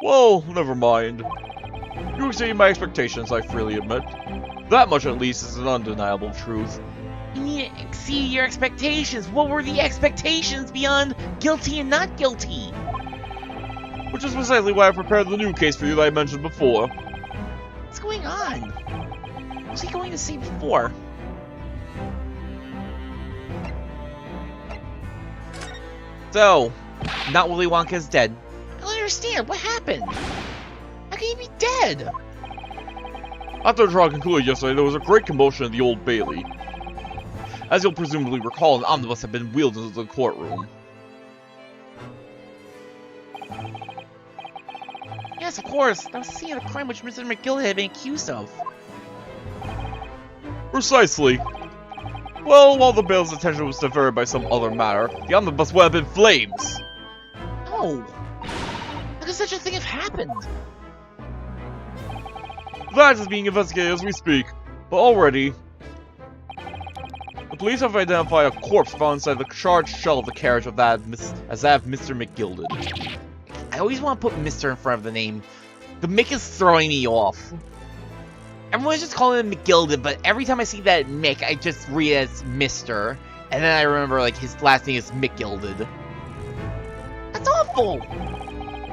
[SPEAKER 5] Well, never mind. You exceeded my expectations, I freely admit. That much at least is an undeniable truth.
[SPEAKER 1] You need to exceed your expectations. What were the expectations beyond guilty and not guilty?
[SPEAKER 5] Which is precisely why I prepared the new case for you that I mentioned before.
[SPEAKER 1] What's going on? What was he going to say before? So, not Willy Wonka is dead. I don't understand. What happened? How can he be dead?
[SPEAKER 5] After the trial concluded yesterday, there was a great commotion in the Old Bailey. As you'll presumably recall, an omnibus had been wheeled into the courtroom.
[SPEAKER 1] Yes, of course. That was the scene of the crime which Mr. McGilded had been accused of.
[SPEAKER 5] Precisely. Well, while the bailiff's attention was diverted by some other matter, the omnibus went up in flames.
[SPEAKER 1] No. How could such a thing have happened?
[SPEAKER 5] That is being investigated as we speak, but already... The police have identified a corpse found inside the charged shell of the carriage of that as that of Mr. McGilded.
[SPEAKER 1] I always want to put Mr. in front of the name. The Mick is throwing me off. Everyone's just calling him McGilded, but every time I see that Mick, I just read it as Mr. And then I remember, like, his last name is McGilded. That's awful!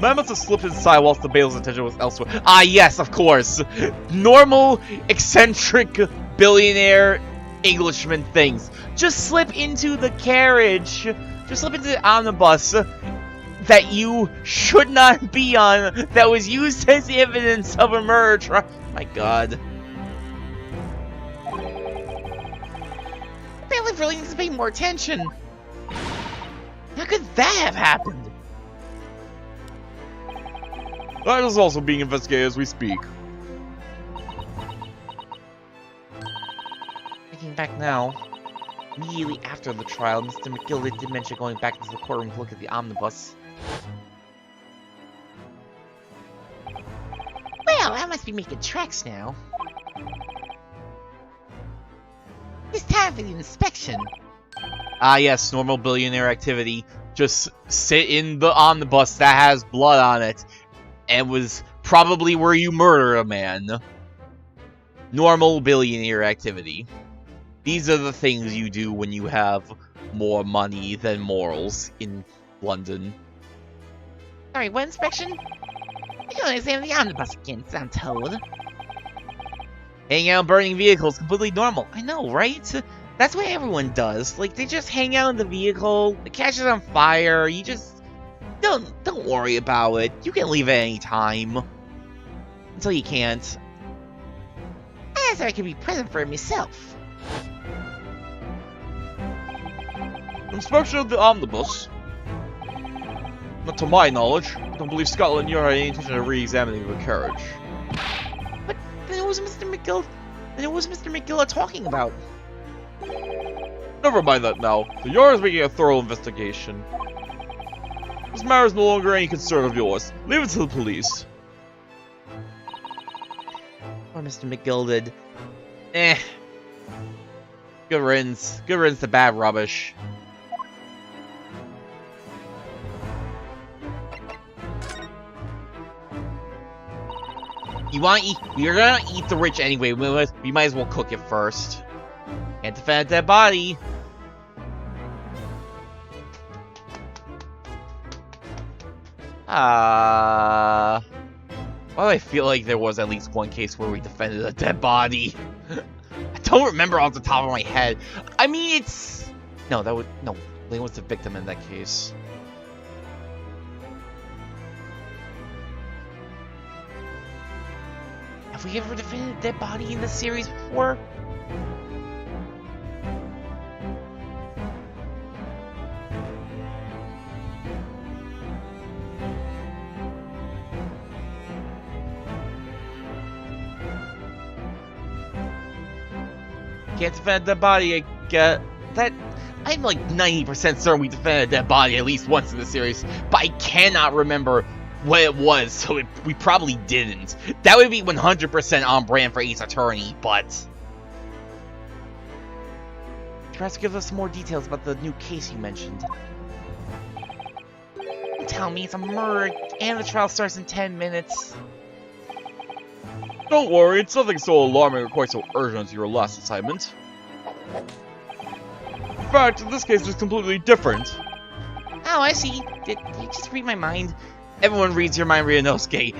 [SPEAKER 5] Man must have slipped inside whilst the bailiff's attention was elsewhere.
[SPEAKER 1] Ah, yes, of course. Normal, eccentric, billionaire Englishman things. Just slip into the carriage. Just slip into the omnibus that you should not be on, that was used as evidence of a murder trial. My god. The bailiff really needs to pay more attention. How could that have happened?
[SPEAKER 5] That is also being investigated as we speak.
[SPEAKER 1] Thinking back now, immediately after the trial, Mr. McGilded did mention going back into the courtroom to look at the omnibus. Well, I must be making tracks now. It's time for the inspection.
[SPEAKER 5] Ah yes, normal billionaire activity. Just sit in the omnibus that has blood on it, and was probably where you murder a man. Normal billionaire activity. These are the things you do when you have more money than morals in London.
[SPEAKER 1] Sorry, what inspection? You don't examine the omnibus again, I'm told. Hanging out burning vehicles, completely normal. I know, right? That's what everyone does. Like, they just hang out in the vehicle, it catches on fire, you just... Don't worry about it. You can leave at any time. Until you can't. I thought I could be present for it myself.
[SPEAKER 5] Inspection of the omnibus. Not to my knowledge. I don't believe Scotland Yard had any intention of re-examining the carriage.
[SPEAKER 1] But then it was Mr. McGilded. Then it was Mr. McGilded talking about.
[SPEAKER 5] Never mind that now. The Yard is making a thorough investigation. This matter is no longer any concern of yours. Leave it to the police.
[SPEAKER 1] Or Mr. McGilded. Eh. Good riddance. Good riddance to bad rubbish. You want to eat? We're gonna eat the rich anyway. We might as well cook it first. Can't defend a dead body. Why do I feel like there was at least one case where we defended a dead body? I don't remember off the top of my head. I mean, it's... No, that would... No, Lane was the victim in that case. Have we ever defended a dead body in this series before? Can't defend a dead body, I get that. I'm like 90% certain we defended a dead body at least once in the series, but I cannot remember what it was, so we probably didn't. That would be 100% on brand for Ace Attorney, but... Perhaps give us some more details about the new case you mentioned. Tell me it's a murder, and the trial starts in 10 minutes.
[SPEAKER 5] Don't worry, it's nothing so alarming or quite so urgent as your last assignment. In fact, in this case, it's completely different.
[SPEAKER 1] Oh, I see. Did you just read my mind? Everyone reads your mind, Ryunosuke.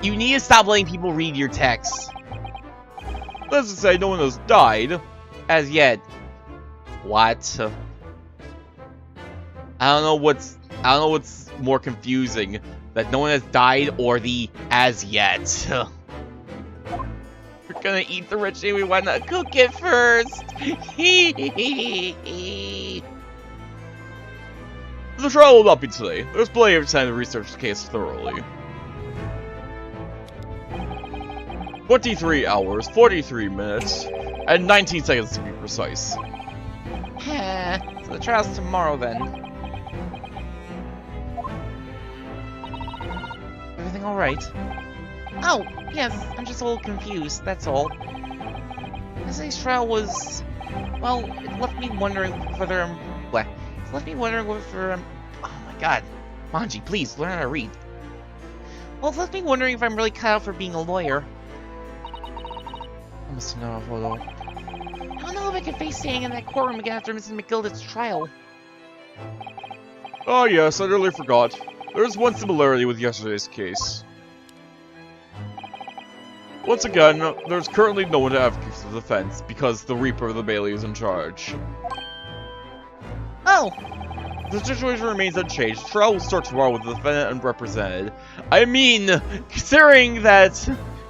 [SPEAKER 1] You need to stop letting people read your texts.
[SPEAKER 5] Let's just say no one has died.
[SPEAKER 1] As yet. What?
[SPEAKER 5] I don't know what's more confusing. That no one has died or the as yet.
[SPEAKER 1] We're gonna eat the rich and we wanna cook it first.
[SPEAKER 5] The trial will not be today. There's plenty of time to research the case thoroughly. 23 hours, 43 minutes, and 19 seconds to be precise.
[SPEAKER 1] So the trial's tomorrow then. Everything alright? Oh, yes, I'm just a little confused, that's all. This trial was... Well, it left me wondering whether I'm... What? It left me wondering whether I'm... Oh my god. Manji, please, learn how to read. Well, it left me wondering if I'm really cut out for being a lawyer. I must know a photo. I don't know if I can face staying in that courtroom again after Mrs. McGilded's trial.
[SPEAKER 5] Oh yes, I nearly forgot. There's one similarity with yesterday's case. Once again, there's currently no one to advocate for the defense, because the Reaper of the Bailey is in charge.
[SPEAKER 1] Oh!
[SPEAKER 5] The situation remains unchanged. The trial will start tomorrow with the defendant unrepresented. I mean, considering that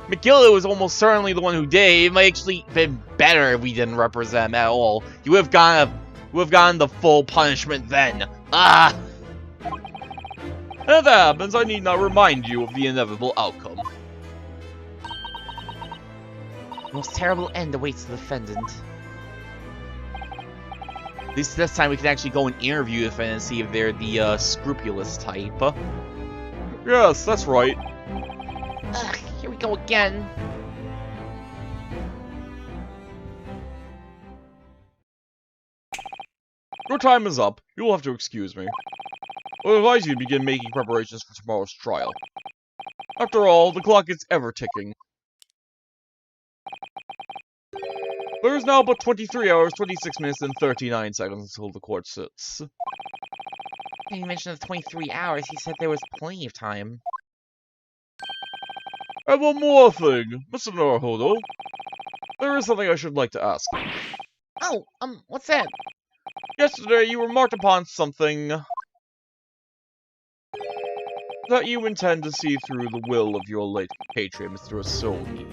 [SPEAKER 5] McGilded was almost certainly the one who did, it might actually been better if we didn't represent him at all. You would have gotten the full punishment then. Ah! And if that happens, I need not remind you of the inevitable outcome.
[SPEAKER 1] The most terrible end awaits the defendant. At least this time we can actually go and interview the defendant and see if they're the scrupulous type.
[SPEAKER 5] Yes, that's right.
[SPEAKER 1] Ugh, here we go again.
[SPEAKER 5] Your time is up. You will have to excuse me. I would advise you to begin making preparations for tomorrow's trial. After all, the clock is ever ticking. There is now but 23 hours, 26 minutes, and 39 seconds until the court sits.
[SPEAKER 1] When you mentioned the 23 hours, he said there was plenty of time.
[SPEAKER 5] And one more thing, Mr. Naruhodo. There is something I should like to ask.
[SPEAKER 1] Oh, what's that?
[SPEAKER 5] Yesterday, you remarked upon something that you intend to see through the will of your late patron, Mr. Asoli.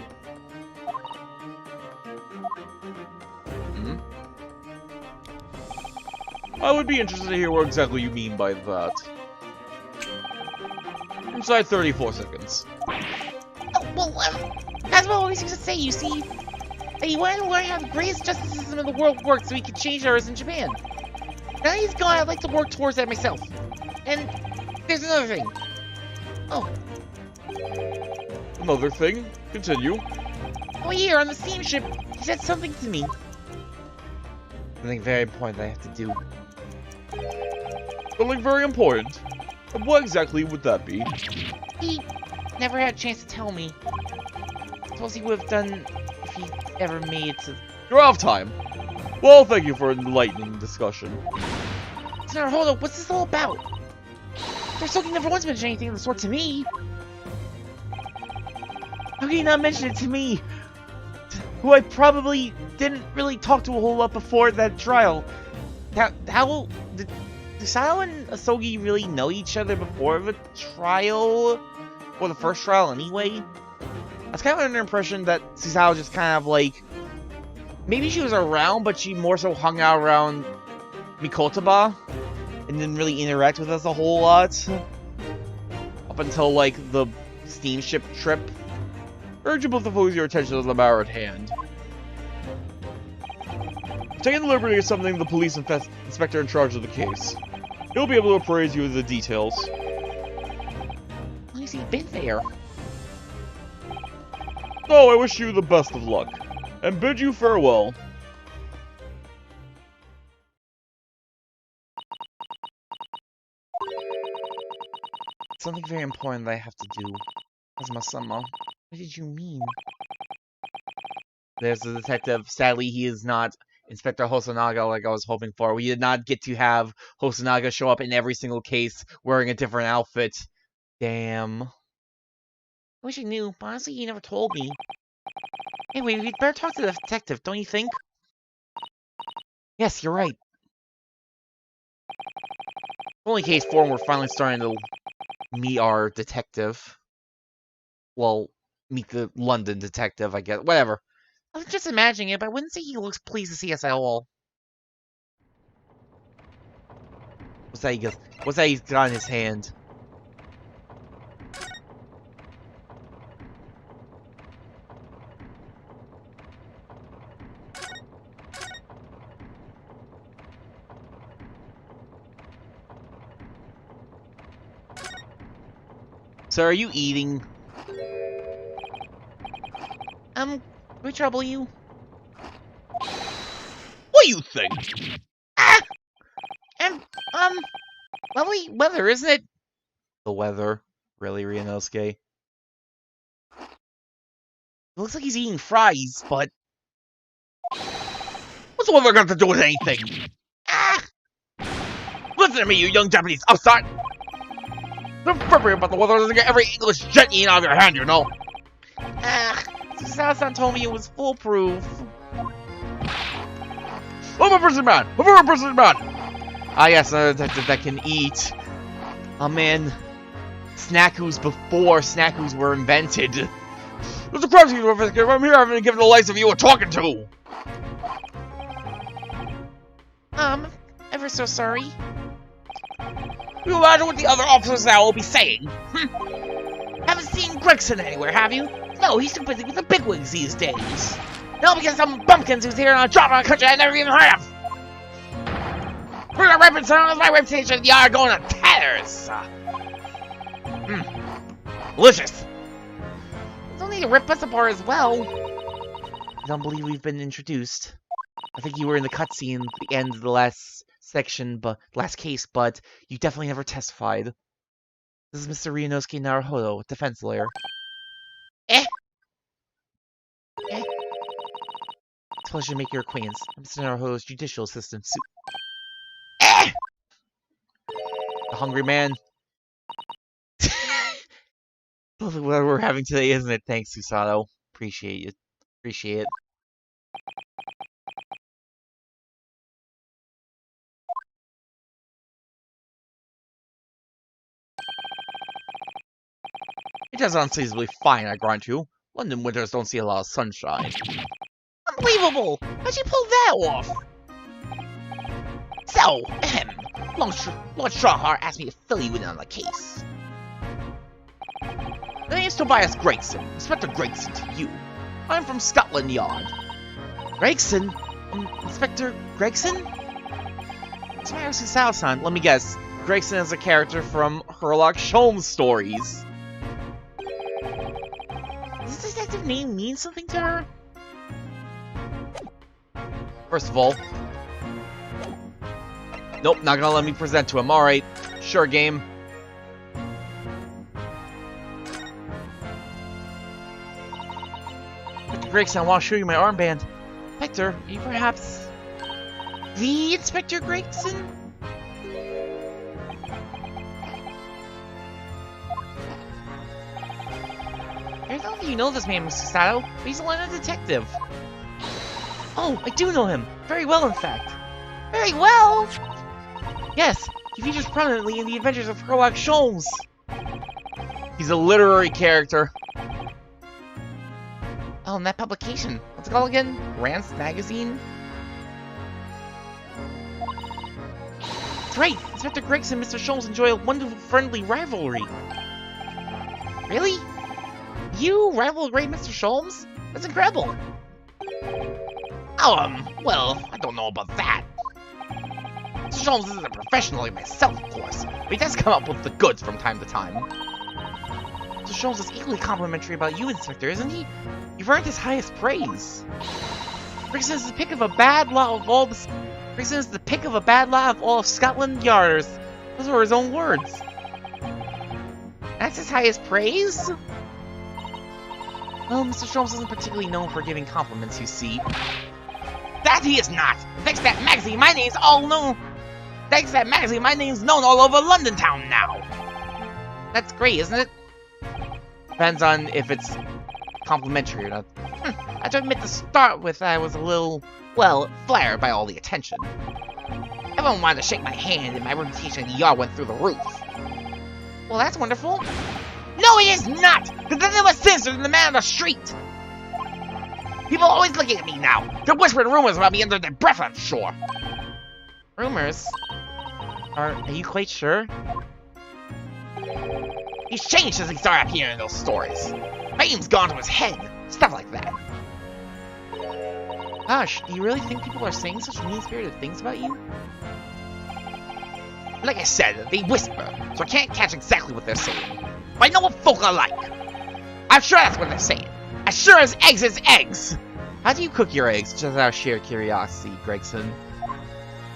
[SPEAKER 5] I would be interested to hear what exactly you mean by that. Inside 34 seconds.
[SPEAKER 2] Oh, well, that's what I always used to say, you see. That he wanted to learn how the greatest justice system in the world works so he could change ours in Japan. Now he's gone, I'd like to work towards that myself. And there's another thing. Oh.
[SPEAKER 5] Another thing? Continue.
[SPEAKER 2] Oh, here, on the steamship, he said something to me.
[SPEAKER 1] Something very important that I have to do.
[SPEAKER 5] Something very important? And what exactly would that be?
[SPEAKER 2] He never had a chance to tell me. Suppose he would have done if he ever made it to...
[SPEAKER 5] You're out of time. Well, thank you for an enlightening discussion.
[SPEAKER 2] Senator, hold up, what's this all about? There's something never once mentioned anything of the sort to me.
[SPEAKER 1] How can you not mention it to me? Who I probably didn't really talk to a whole lot before that trial. How did Susato and Asogi really know each other before the trial? Or the first trial anyway? I was kind of under the impression that Susato just kind of like... Maybe she was around, but she more so hung out around Mikotaba. And didn't really interact with us a whole lot. Up until like the steamship trip. Urge you both to focus your attention on the matter at hand. Taking the liberty is something the police inspector in charge of the case. He'll be able to appraise you with the details.
[SPEAKER 2] How long has he been there?
[SPEAKER 5] So I wish you the best of luck, and bid you farewell.
[SPEAKER 1] Something very important that I have to do. Azuma-sama, what did you mean? There's the detective. Sadly, he is not Inspector Hosonaga like I was hoping for. We did not get to have Hosonaga show up in every single case wearing a different outfit. Damn.
[SPEAKER 2] I wish I knew, but honestly, he never told me. Anyway, we'd better talk to the detective, don't you think?
[SPEAKER 1] Yes, you're right. Only case 4, and we're finally starting to meet our detective. Well, meet the London detective, I guess. Whatever.
[SPEAKER 2] I was just imagining it, but I wouldn't say he looks pleased to see us at all.
[SPEAKER 1] What's that he's got in his hand? So are you eating?
[SPEAKER 2] Can we trouble you?
[SPEAKER 5] What do you think?
[SPEAKER 2] Ah! And, lovely weather, isn't it?
[SPEAKER 1] The weather. Really, Ryunosuke?
[SPEAKER 2] It looks like he's eating fries, but...
[SPEAKER 5] What's the weather got to do with anything?
[SPEAKER 2] Ah!
[SPEAKER 5] Listen to me, you young Japanese upstart! Don't worry about the weather doesn't get every English jet eaten out of your hand, you know!
[SPEAKER 2] Ah! Susato-san told me it was foolproof.
[SPEAKER 5] I'm a prison man! I'm a prison man!
[SPEAKER 1] Ah yes, another detective that can eat. Oh man. Snackoos before Snackoos were invented.
[SPEAKER 5] There's a crime scene investigator. I'm here having to give the license of you were talking to!
[SPEAKER 2] Ever so sorry.
[SPEAKER 5] You imagine what the other officers now will be saying?
[SPEAKER 2] Haven't seen Gregson anywhere, have you? No, he's too busy with the bigwigs these days. No, because some bumpkins who's here on a job in a country I never even heard of. For your reference, my reputation, you are going to tatters. Delicious. Don't need to rip us apart as well.
[SPEAKER 1] I don't believe we've been introduced. I think you were in the cutscene at the end of the last section, but last case, but you definitely never testified. This is Mr. Ryunosuke Naruhodo, defense lawyer.
[SPEAKER 2] Eh?
[SPEAKER 1] It's a pleasure to make your acquaintance. I'm Mr. Naruhodo's judicial assistant.
[SPEAKER 2] Eh?
[SPEAKER 1] The hungry man. Lovely weather we're having today, isn't it? Thanks, Susato. Appreciate it. Appreciate it. It is unseasonably fine, I grant you. London winters don't see a lot of sunshine.
[SPEAKER 2] Unbelievable! How'd you pull that off? So, Lord Strawheart asked me to fill you in on the case. The name's Tobias Gregson, Inspector Gregson to you. I'm from Scotland Yard.
[SPEAKER 1] Gregson? Inspector Gregson? Tobias Susao-san, let me guess. Gregson is a character from Sherlock Holmes stories. Does this detective name mean something to her? First of all... Nope, not gonna let me present to him. Alright, sure game. Mr. Gregson, I want to show you my armband. Inspector, are you perhaps... the Inspector Gregson? I don't think you know this man, Mr. Sato, but he's a London detective. Oh, I do know him. Very well, in fact. Very well? Yes, he features prominently in the adventures of Sherlock Holmes. He's a literary character. Oh, and that publication. What's it called again? Rance Magazine? That's right! Inspector Gregson and Mr. Holmes enjoy a wonderful friendly rivalry. Really? You rival the great Mr. Holmes? That's incredible!
[SPEAKER 2] Oh, well, I don't know about that. Mr. Holmes isn't a professional like myself, of course, but he does come up with the goods from time to time.
[SPEAKER 1] Mr. Holmes is equally complimentary about you, Inspector, isn't he? You've earned his highest praise. Gregson is the pick of a bad lot of all the... Gregson is the pick of a bad lot of all of Scotland Yarders. Those were his own words.
[SPEAKER 2] That's his highest praise?
[SPEAKER 1] Well, Mr. Holmes isn't particularly known for giving compliments, you see.
[SPEAKER 2] That he is not! Thanks to that magazine, my name's all known! Thanks to that magazine, my name's known all over London town now!
[SPEAKER 1] That's great, isn't it? Depends on if it's complimentary or not.
[SPEAKER 2] I have to admit to start with, I was a little, well, flattered by all the attention. Everyone wanted to shake my hand, and my reputation in the yard went through the roof.
[SPEAKER 1] Well, that's wonderful.
[SPEAKER 2] No, it is not! Because nothing was sinister than the man on the street! People are always looking at me now. They're whispering rumors about me under their breath, I'm sure.
[SPEAKER 1] Rumors? Are you quite sure?
[SPEAKER 2] He's changed since he started appearing in those stories. Fame's gone to his head. Stuff like that.
[SPEAKER 1] Gosh, do you really think people are saying such mean-spirited things about you?
[SPEAKER 2] Like I said, they whisper, so I can't catch exactly what they're saying. But I know what folk are like. I'm sure that's what they're saying. As sure as eggs is eggs!
[SPEAKER 1] How do you cook your eggs, just out of sheer curiosity, Gregson?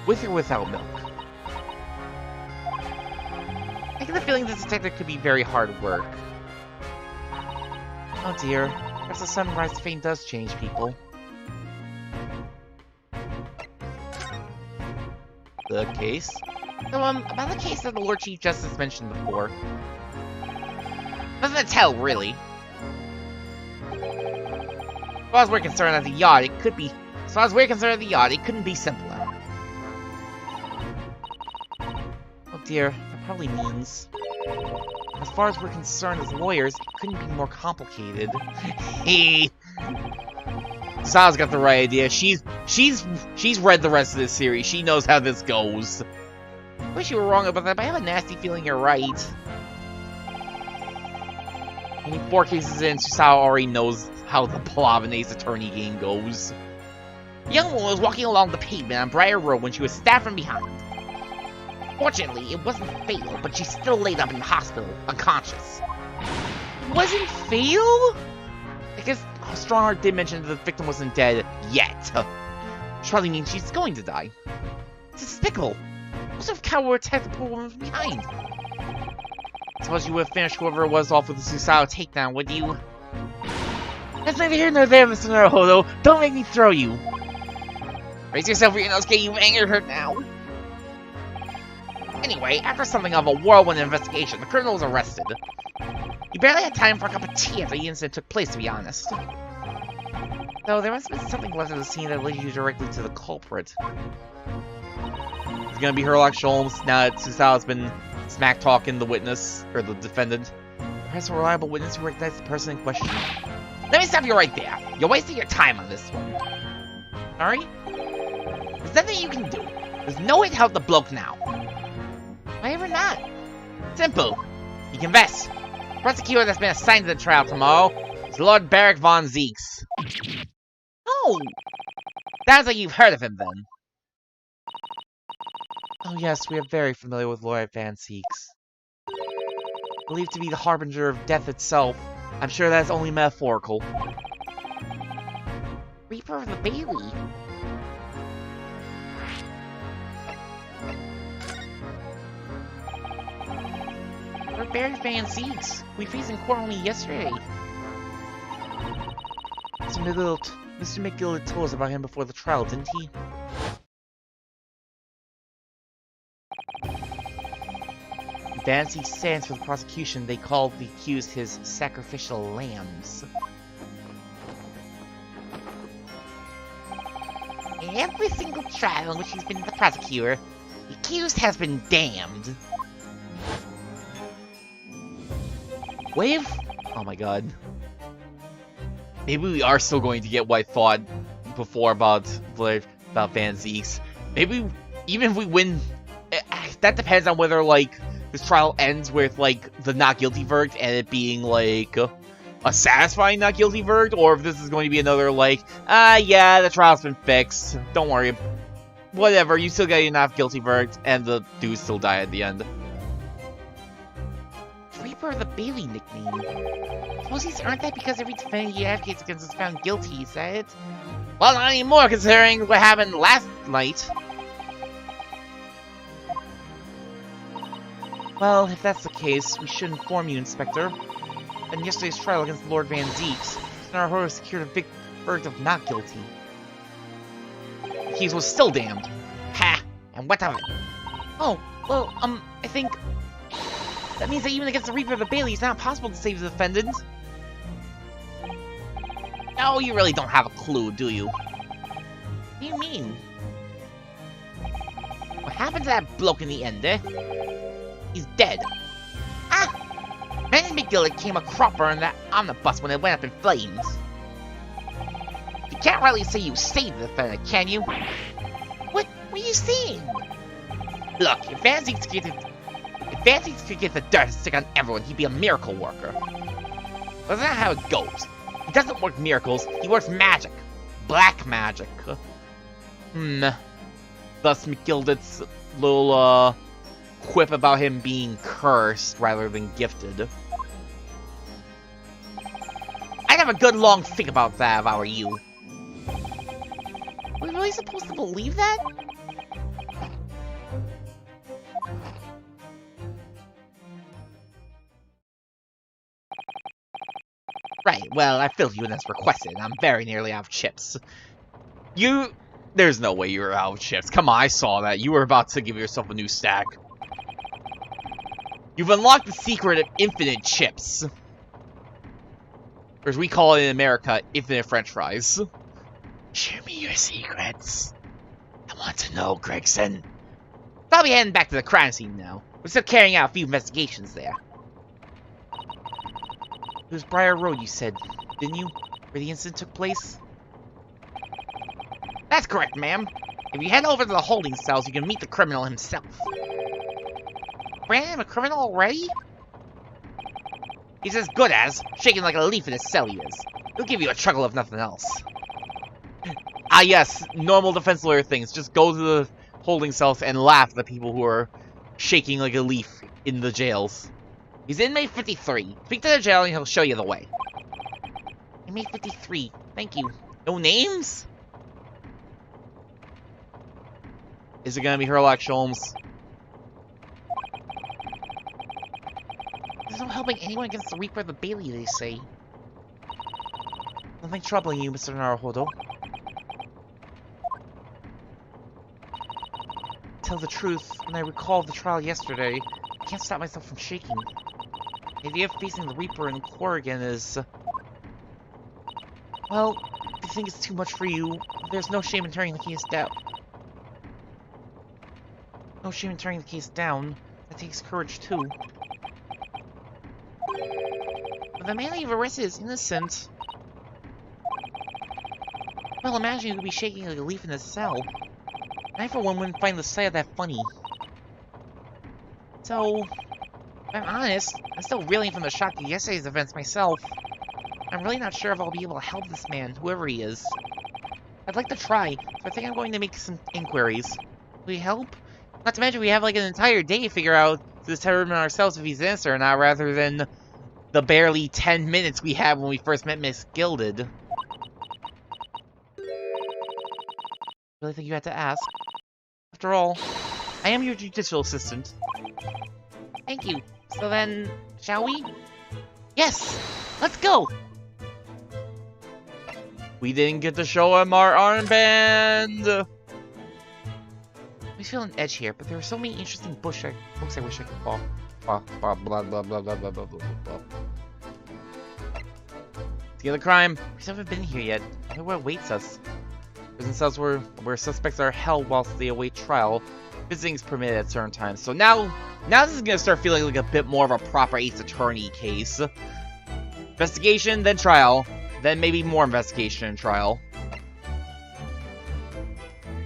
[SPEAKER 1] With or without milk? I get the feeling this detective could be very hard work. Oh dear, perhaps the sunrise fame does change people. The case?
[SPEAKER 2] So, about the case that the Lord Chief Justice mentioned before. Nothing to tell, really. As far as we're concerned at the yard, it couldn't be simpler.
[SPEAKER 1] Oh dear, that probably means... As far as we're concerned as lawyers, it couldn't be more complicated.
[SPEAKER 2] Hey!
[SPEAKER 1] Sal's got the right idea. She's read the rest of this series. She knows how this goes.
[SPEAKER 2] I wish you were wrong about that, but I have a nasty feeling you're right.
[SPEAKER 1] I mean, 4 cases in, Susao already knows how the plot of an Ace Attorney game goes.
[SPEAKER 2] The young woman was walking along the pavement on Briar Road when she was stabbed from behind. Fortunately, it wasn't fatal, but she's still laid up in the hospital, unconscious.
[SPEAKER 1] It wasn't fatal? I guess Strongheart did mention that the victim wasn't dead yet. Which probably means she's going to die. It's despicable. What sort of coward would attack the poor woman from behind? I suppose you would have finished whoever it was off with the Susao takedown, would you? That's neither here nor there, Mr. Naruhodo. Don't make me throw you.
[SPEAKER 2] Raise yourself, Ryunosuke, you've angered her now. Anyway, after something of a whirlwind investigation, the criminal was arrested. He barely had time for a cup of tea after the incident took place, to be honest.
[SPEAKER 1] Though there must have been something left of the scene that led you directly to the culprit. It's gonna be Sherlock Holmes now that Susao's been smack-talking the witness, or the defendant. Perhaps a reliable witness who recognized the person in question.
[SPEAKER 2] Let me stop you right there. You're wasting your time on this one.
[SPEAKER 1] Sorry?
[SPEAKER 2] There's nothing you can do. There's no way to help the bloke now. Why ever not? Simple. You confess. The prosecutor that's been assigned to the trial tomorrow is Lord Barrack von Zeeks. Oh! Sounds like you've heard of him, then.
[SPEAKER 1] Oh yes, we are very familiar with Lord Van Zeeks. Believed to be the harbinger of death itself, I'm sure that's only metaphorical.
[SPEAKER 2] Reaper of the Bailey. Lord Barrack Van Zeeks. We faced in court only yesterday.
[SPEAKER 1] Mr. McGilded told us about him before the trial, didn't he? Van Zeeks stands for the prosecution. They called the accused his sacrificial lambs.
[SPEAKER 2] In every single trial in which he's been the prosecutor, the accused has been damned.
[SPEAKER 1] Wave? Oh my god. Maybe we are still going to get what I thought before about Van Zeeks. Maybe, even if we win, that depends on whether, like, this trial ends with, like, the not guilty verdict and it being, like, a satisfying not guilty verdict, or if this is going to be another, like, yeah, the trial's been fixed, don't worry. Whatever, you still get your not guilty verdict, and the dudes still die at the end.
[SPEAKER 2] Reaper of the Bailey nickname. Suppose he's earned that because every defendant he advocates against is found guilty, is that it? Well, not anymore, considering what happened last night.
[SPEAKER 1] Well, if that's the case, we should inform you, Inspector. In yesterday's trial against Lord Van Zeeks, Sylvierchii secured a big verdict of not guilty.
[SPEAKER 2] He was still damned. Ha! And what of it?
[SPEAKER 1] Oh, well, I think... that means that even against the Reaper of the Bailey, it's not possible to save the defendant.
[SPEAKER 2] No, you really don't have a clue, do you? What do you mean? What happened to that bloke in the end, eh? He's dead. Ah! Manji McGilded came a cropper in that omnibus when it went up in flames. You can't really say you saved the defendant, can you? What are you saying? Look, if Van Zeeks could get the dirt to stick on everyone, he'd be a miracle worker. But that's not how it goes. He doesn't work miracles, he works magic. Black magic.
[SPEAKER 1] Thus McGilded's little, quip about him being cursed rather than gifted.
[SPEAKER 2] I'd have a good long think about that if I were you. Are we really supposed to believe that? Right, well, I filled you in as requested. I'm very nearly out of chips.
[SPEAKER 1] There's no way you were out of chips. Come on, I saw that. You were about to give yourself a new stack. You've unlocked the secret of infinite chips. Or as we call it in America, infinite french fries.
[SPEAKER 2] Show me your secrets. I want to know, Gregson. I'll be heading back to the crime scene now. We're still carrying out a few investigations there.
[SPEAKER 1] It was Briar Road, you said, didn't you? Where the incident took place?
[SPEAKER 2] That's correct, ma'am. If you head over to the holding cells, you can meet the criminal himself. Brand him a criminal already? He's as good as, shaking like a leaf in his cell he is. He'll give you a chuckle if nothing else.
[SPEAKER 1] Ah yes, normal defense lawyer things. Just go to the holding cells and laugh at the people who are shaking like a leaf in the jails.
[SPEAKER 2] He's inmate 53. Speak to the jail and he'll show you the way. Inmate 53. Thank you. No names?
[SPEAKER 1] Is it gonna be Sherlock Holmes?
[SPEAKER 2] There's no helping anyone against the Reaper of the Bailey, they say.
[SPEAKER 1] Nothing troubling you, Mr. Naruhodo. Tell the truth, when I recall the trial yesterday, I can't stop myself from shaking. The idea of facing the Reaper in court again is... well, if you think it's too much for you, there's no shame in turning the case down. No shame in turning the case down. That takes courage, too.
[SPEAKER 2] But the man you've arrested is innocent. Well, imagine you could be shaking like a leaf in a cell.
[SPEAKER 1] I, for one, wouldn't find the sight of that funny. So, if I'm honest, I'm still reeling from the shock of yesterday's events myself. I'm really not sure if I'll be able to help this man, whoever he is. I'd like to try, so I think I'm going to make some inquiries. Will you help? Not to mention we have like an entire day to figure out, to determine ourselves if he's innocent or not, rather than the barely 10 minutes we had when we first met McGilded. Really think you had to ask? After all, I am your judicial assistant. Thank you. So then, shall we? Yes! Let's go! We didn't get to show him our armband! I feel an edge here, but there are so many interesting books I wish I could follow. Blah, blah, blah, blah, blah, blah, blah, blah, blah, blah. To get a crime. We haven't been here yet. I wonder what awaits us. Prison cells where suspects are held whilst they await trial. Visiting is permitted at certain times. So now this is gonna start feeling like a bit more of a proper Ace Attorney case. Investigation, then trial, then maybe more investigation and trial.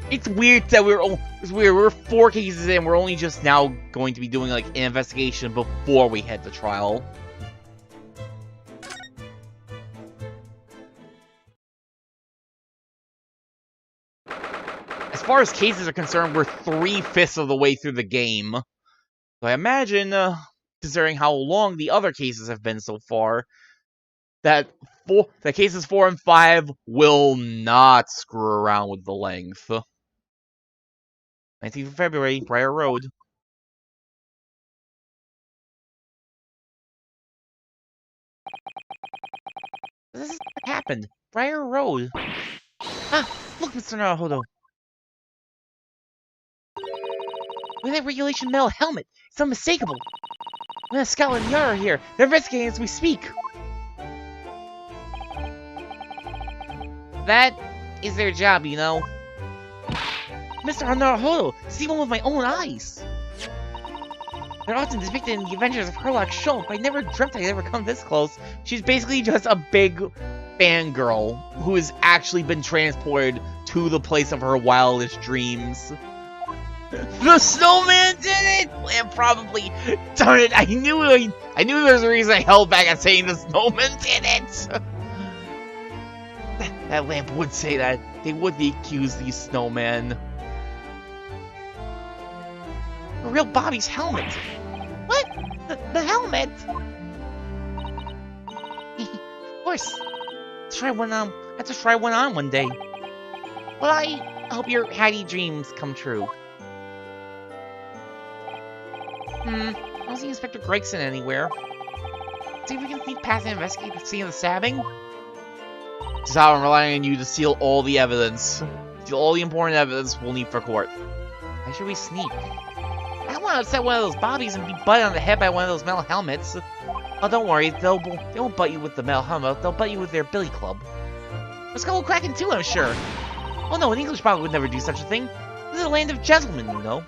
[SPEAKER 1] It's weird that we're 4 cases in, we're only just now going to be doing like an investigation before we head to trial. As far as cases are concerned, we're 3/5 of the way through the game. So I imagine, considering how long the other cases have been so far, that cases 4 and 5 will not screw around with the length. 19th of February, Briar Road. This is what happened. Briar Road. Ah, look, Mr. Naruhodo. With that regulation metal helmet, it's unmistakable. We have Scotland Yard here. They're investigating as we speak. That is their job, you know. Mr. Naruhodo, see one with my own eyes. They're often depicted in the Adventures of Herlock Sholmes, but I never dreamt I'd ever come this close. She's basically just a big fangirl who has actually been transported to the place of her wildest dreams. The snowman did it! And probably, darn it, I knew there was a reason I held back on saying the snowman did it! That lamp would say that. They would accuse these snowmen. A real Bobby's helmet. What? The helmet? Of course. Let's try one on. Have to try one on one day. Well, I hope your happy dreams come true. I don't see Inspector Gregson anywhere. See if we can sneak past and investigate the scene of the stabbing. This is how I'm relying on you to steal all the evidence. Steal all the important evidence we'll need for court. Why should we sneak? I don't want to upset one of those bobbies and be butted on the head by one of those metal helmets. Oh, don't worry, they won't butt you with the metal helmet, they'll butt you with their billy club. Let's go cracking too, I'm sure. Oh no, an English bobby would never do such a thing. This is a land of gentlemen, you know.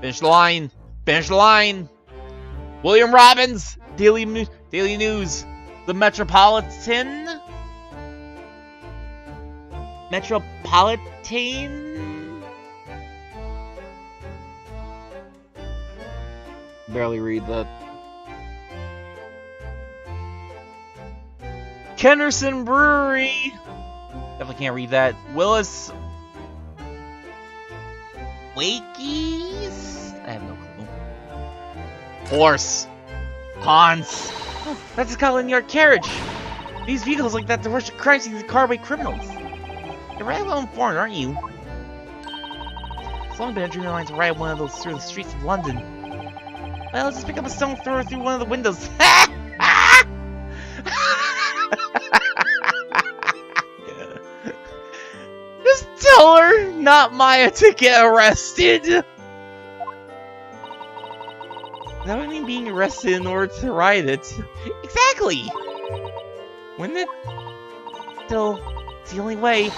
[SPEAKER 1] Finish the line! Finish the line! William Robbins! Daily News! The Metropolitan? Barely read that. Kennerson Brewery! Definitely can't read that. Willis... Wakeys? I have no clue. Horse. Hans. Oh, that's a Scotland Yard carriage. These vehicles like that to worship crime scenes and car by criminals. You're rather well informed, aren't you? It's long been a dream of mine to ride one of those through the streets of London. Well, let's just pick up a stone, throw it through one of the windows. Just tell her, not Maya, to get arrested. That would mean being arrested in order to ride it. Exactly! Wouldn't it? Still, it's the only way.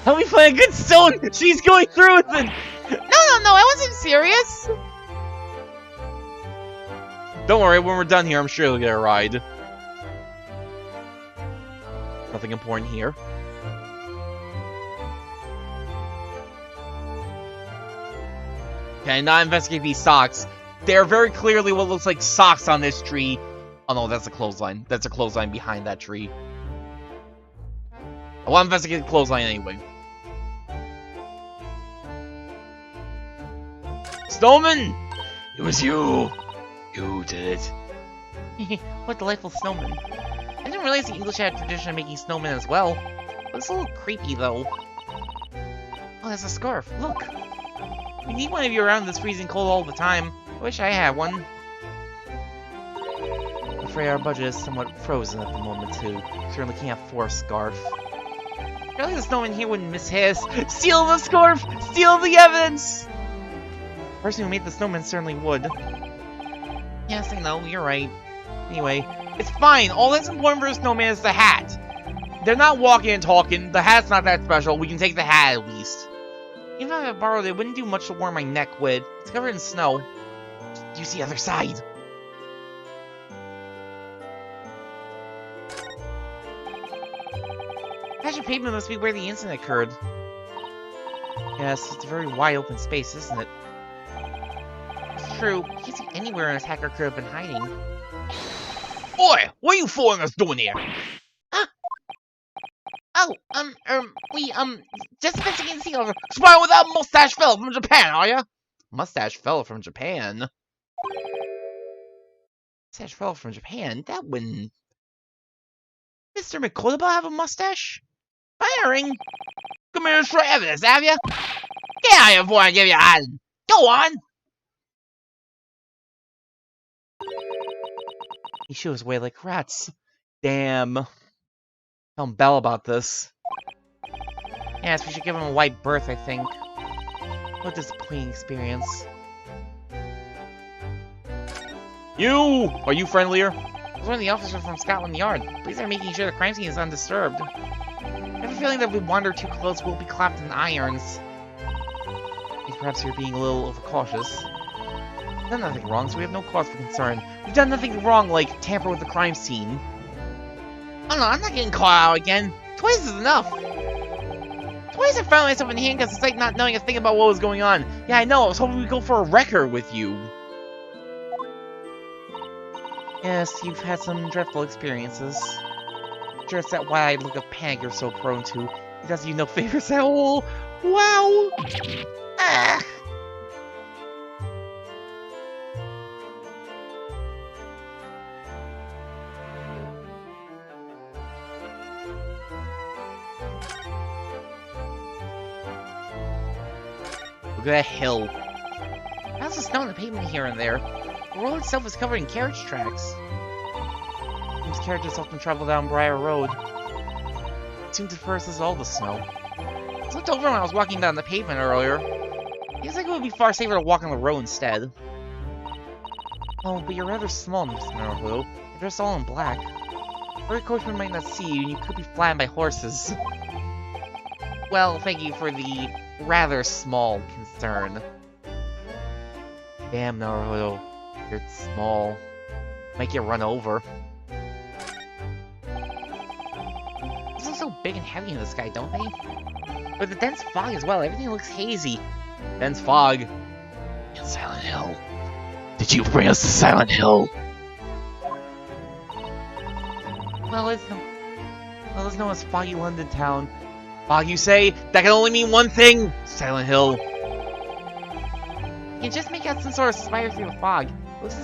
[SPEAKER 1] Help me find a good stone! She's going through with it! No, I wasn't serious! Don't worry, when we're done here, I'm sure you'll get a ride. Nothing important here.
[SPEAKER 5] Can I not investigate these socks? They're very clearly what looks like socks on this tree. Oh no, that's a clothesline. That's a clothesline behind that tree. I want to investigate the clothesline anyway. Snowman! It was you! You did it.
[SPEAKER 1] What delightful snowman. I didn't realize the English had a tradition of making snowmen as well. But it's a little creepy, though. Oh, there's a scarf. Look! We need one of you around this freezing cold all the time. I wish I had one. I'm afraid our budget is somewhat frozen at the moment, too. Certainly can't afford a scarf. Surely the snowman here wouldn't miss his. Steal the scarf! Steal the evidence! The person who made the snowman certainly would. Yes, I know, you're right. Anyway,
[SPEAKER 5] it's fine. All that's important for a snowman is the hat. They're not walking and talking. The hat's not that special. We can take the hat at least.
[SPEAKER 1] even if I borrowed it, it wouldn't do much to warm my neck with. It's covered in snow. Use the other side. Patch pavement must be where the incident occurred. Yes, it's a very wide open space, isn't it? It's true. You can't see anywhere an attacker could have been hiding.
[SPEAKER 5] Oi! What are you foreigners doing here?
[SPEAKER 1] Oh, just investigating the over.
[SPEAKER 5] Spying with that mustache fella from Japan, are ya?
[SPEAKER 1] Mustache fellow from Japan? Mustache fellow from Japan? That wouldn't... Mr. McGilded have a mustache? Firing!
[SPEAKER 5] Come here and destroy evidence, have ya? Get out of here before I give you a hand. Go on!
[SPEAKER 1] He shoo us away like rats. Damn. Tell Belle about this. Yes, we should give him a white berth, I think. What a disappointing experience.
[SPEAKER 5] You! Are you friendlier?
[SPEAKER 1] I was one of the officers from Scotland Yard. Police are making sure the crime scene is undisturbed. I have a feeling that if we wander too close, we'll be clapped in irons. I think perhaps you're being a little overcautious. We've done nothing wrong, so we have no cause for concern.
[SPEAKER 5] We've done nothing wrong, like tamper with the crime scene.
[SPEAKER 1] Oh no, I'm not getting caught out again. Twice is enough. Twice I found myself in handcuffs despite not knowing a thing about what was going on.
[SPEAKER 5] Yeah, I know. I was hoping we'd go for a record with you.
[SPEAKER 1] Yes, you've had some dreadful experiences. Sure, it's that wide look of panic you're so prone to. It does you no favors at all. Wow! Ah.
[SPEAKER 5] Look at that hill.
[SPEAKER 1] How's the snow on the pavement here and there? The road itself is covered in carriage tracks. These carriages often travel down Briar Road. It seems at first this is all the snow. I looked over when I was walking down the pavement earlier. Seems like it would be far safer to walk on the road instead. Oh, but you're rather small, Mr. Naruto. You're dressed all in black. Every coachman might not see you, and you could be flattened by horses. Well, thank you for the rather small concern. Damn, Naruto. You're small. Might get run over. These look so big and heavy in the sky, don't they? But the dense fog as well, everything looks hazy.
[SPEAKER 5] Dense fog.
[SPEAKER 2] In Silent Hill. Did you bring us to Silent Hill?
[SPEAKER 1] Well, it's known as Foggy London Town.
[SPEAKER 5] Fog, you say? That can only mean one thing! Silent Hill.
[SPEAKER 1] You can just make out some sort of spire through the fog. Looks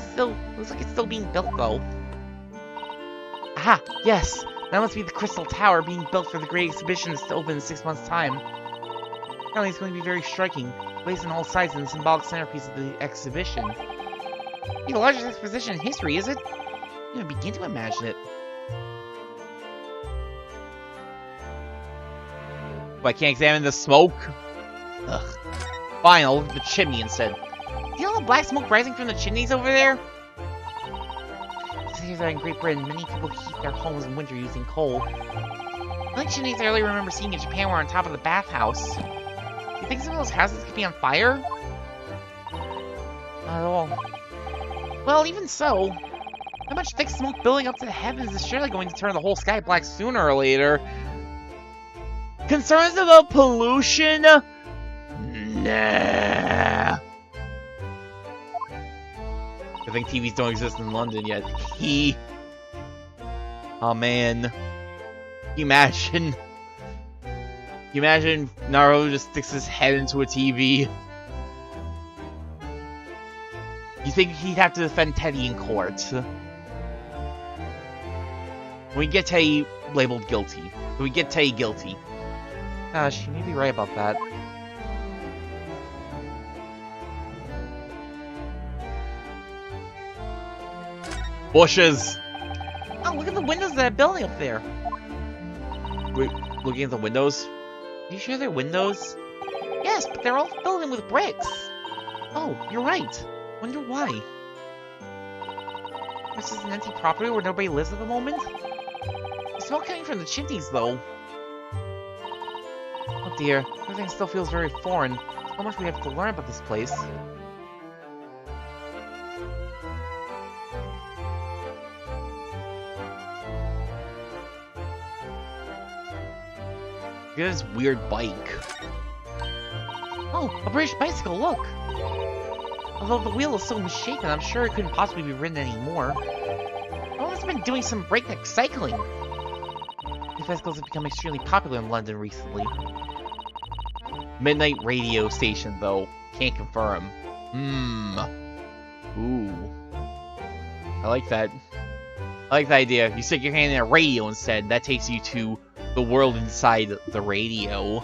[SPEAKER 1] like it's still being built, though. Aha! Yes! That must be the Crystal Tower being built for the Great Exhibition that's to open in 6 months' time. Apparently it's going to be very striking, placed on all sides in the symbolic centerpiece of the exhibition. It's the largest exposition in history, is it? I can't even begin to imagine it.
[SPEAKER 5] I can't examine the smoke? Ugh. Fine, I'll look at the chimney instead.
[SPEAKER 1] See all the black smoke rising from the chimneys over there? It says that in Great Britain, many people heat their homes in winter using coal. The only chimneys I really remember seeing in Japan were on top of the bathhouse. You think some of those houses could be on fire? Not at all. Well, even so, how much thick smoke building up to the heavens is surely going to turn the whole sky black sooner or later.
[SPEAKER 5] Concerns about pollution? Nah. I think TVs don't exist in London yet. Oh man. Can you imagine? Can you imagine Naruto just sticks his head into a TV? You think he'd have to defend Teddy in court? We get Teddy labeled guilty. We get Teddy guilty. She may be right about that. Bushes!
[SPEAKER 1] Oh, look at the windows of that building up there.
[SPEAKER 5] Wait, looking at the windows?
[SPEAKER 1] Are you sure they're windows? Yes, but they're all filled in with bricks. Oh, you're right. Wonder why. This is an empty property where nobody lives at the moment? The smoke coming from the chimneys, though. Oh dear, everything still feels very foreign. How much we have to learn about this place.
[SPEAKER 5] Look at this weird bike.
[SPEAKER 1] Oh, a British bicycle, look! Although the wheel is so misshapen, I'm sure it couldn't possibly be ridden anymore. No one's been doing some breakneck cycling. These bicycles have become extremely popular in London recently.
[SPEAKER 5] Midnight radio station, though. Can't confirm. Ooh. I like that. I like the idea. You stick your hand in a radio instead. That takes you to the world inside the radio.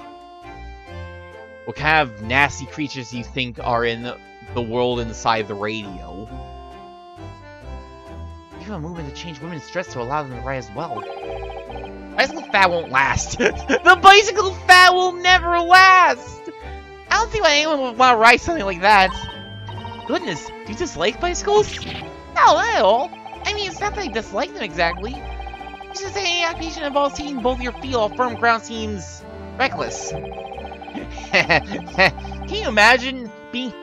[SPEAKER 5] What kind of nasty creatures do you think are in the world inside the radio?
[SPEAKER 1] We have a movement to change women's dress to allow them to ride as well. Bicycle fat won't last. The bicycle fat will never last! I don't see why anyone would want to ride something like that. Goodness, do you dislike bicycles? No, not at all. I mean, it's not that I dislike them exactly. It's just that any occupation involves seeing both your feet on firm ground seems reckless.
[SPEAKER 5] Can you imagine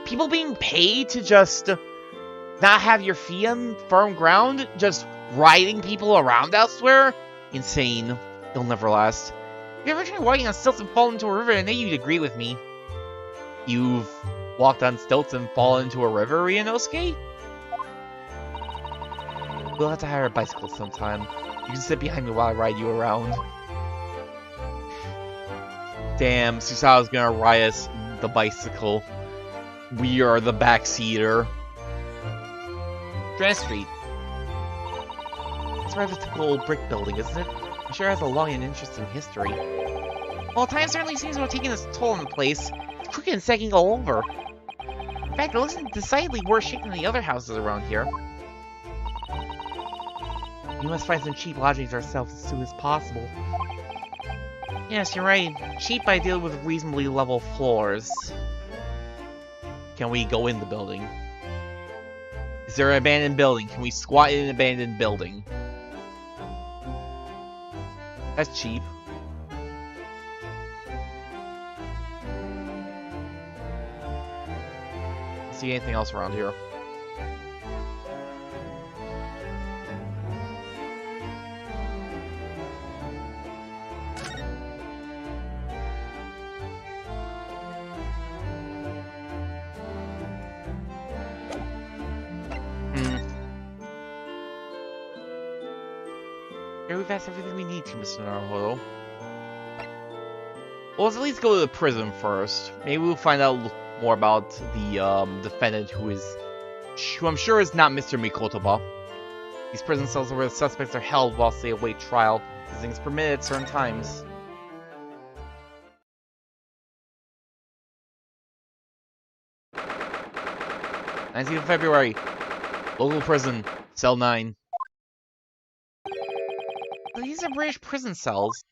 [SPEAKER 5] people being paid to just not have your feet on firm ground, just riding people around elsewhere? Insane. It'll never last.
[SPEAKER 1] If you ever tried walking on stilts and fallen into a river, I know you'd agree with me.
[SPEAKER 5] You've walked on stilts and fallen into a river, Ryunosuke?
[SPEAKER 1] We'll have to hire a bicycle sometime. You can sit behind me while I ride you around.
[SPEAKER 5] Damn, Susao's gonna ride us the bicycle. We are the backseater.
[SPEAKER 1] Dress Street. It's a rather typical old brick building, isn't it? It sure has a long and interesting history. Well, time certainly seems to have taken its toll on the place. It's crooked and sagging all over. In fact, it looks decidedly worse shape than the other houses around here. We must find some cheap lodgings ourselves as soon as possible. Yes, you're right. Cheap ideal with reasonably level floors.
[SPEAKER 5] Can we go in the building? Is there an abandoned building? Can we squat in an abandoned building?
[SPEAKER 1] That's cheap.
[SPEAKER 5] See anything else around here?
[SPEAKER 1] Here we've asked everything we need to, Mr. Naruhodo.
[SPEAKER 5] Well, let's at least go to the prison first. Maybe we'll find out more about the defendant who I'm sure is not Mr. Mikotoba. These prison cells are where the suspects are held whilst they await trial. Visiting is permitted at certain times. "19th of February. Local prison. Cell 9.
[SPEAKER 1] These are British prison cells.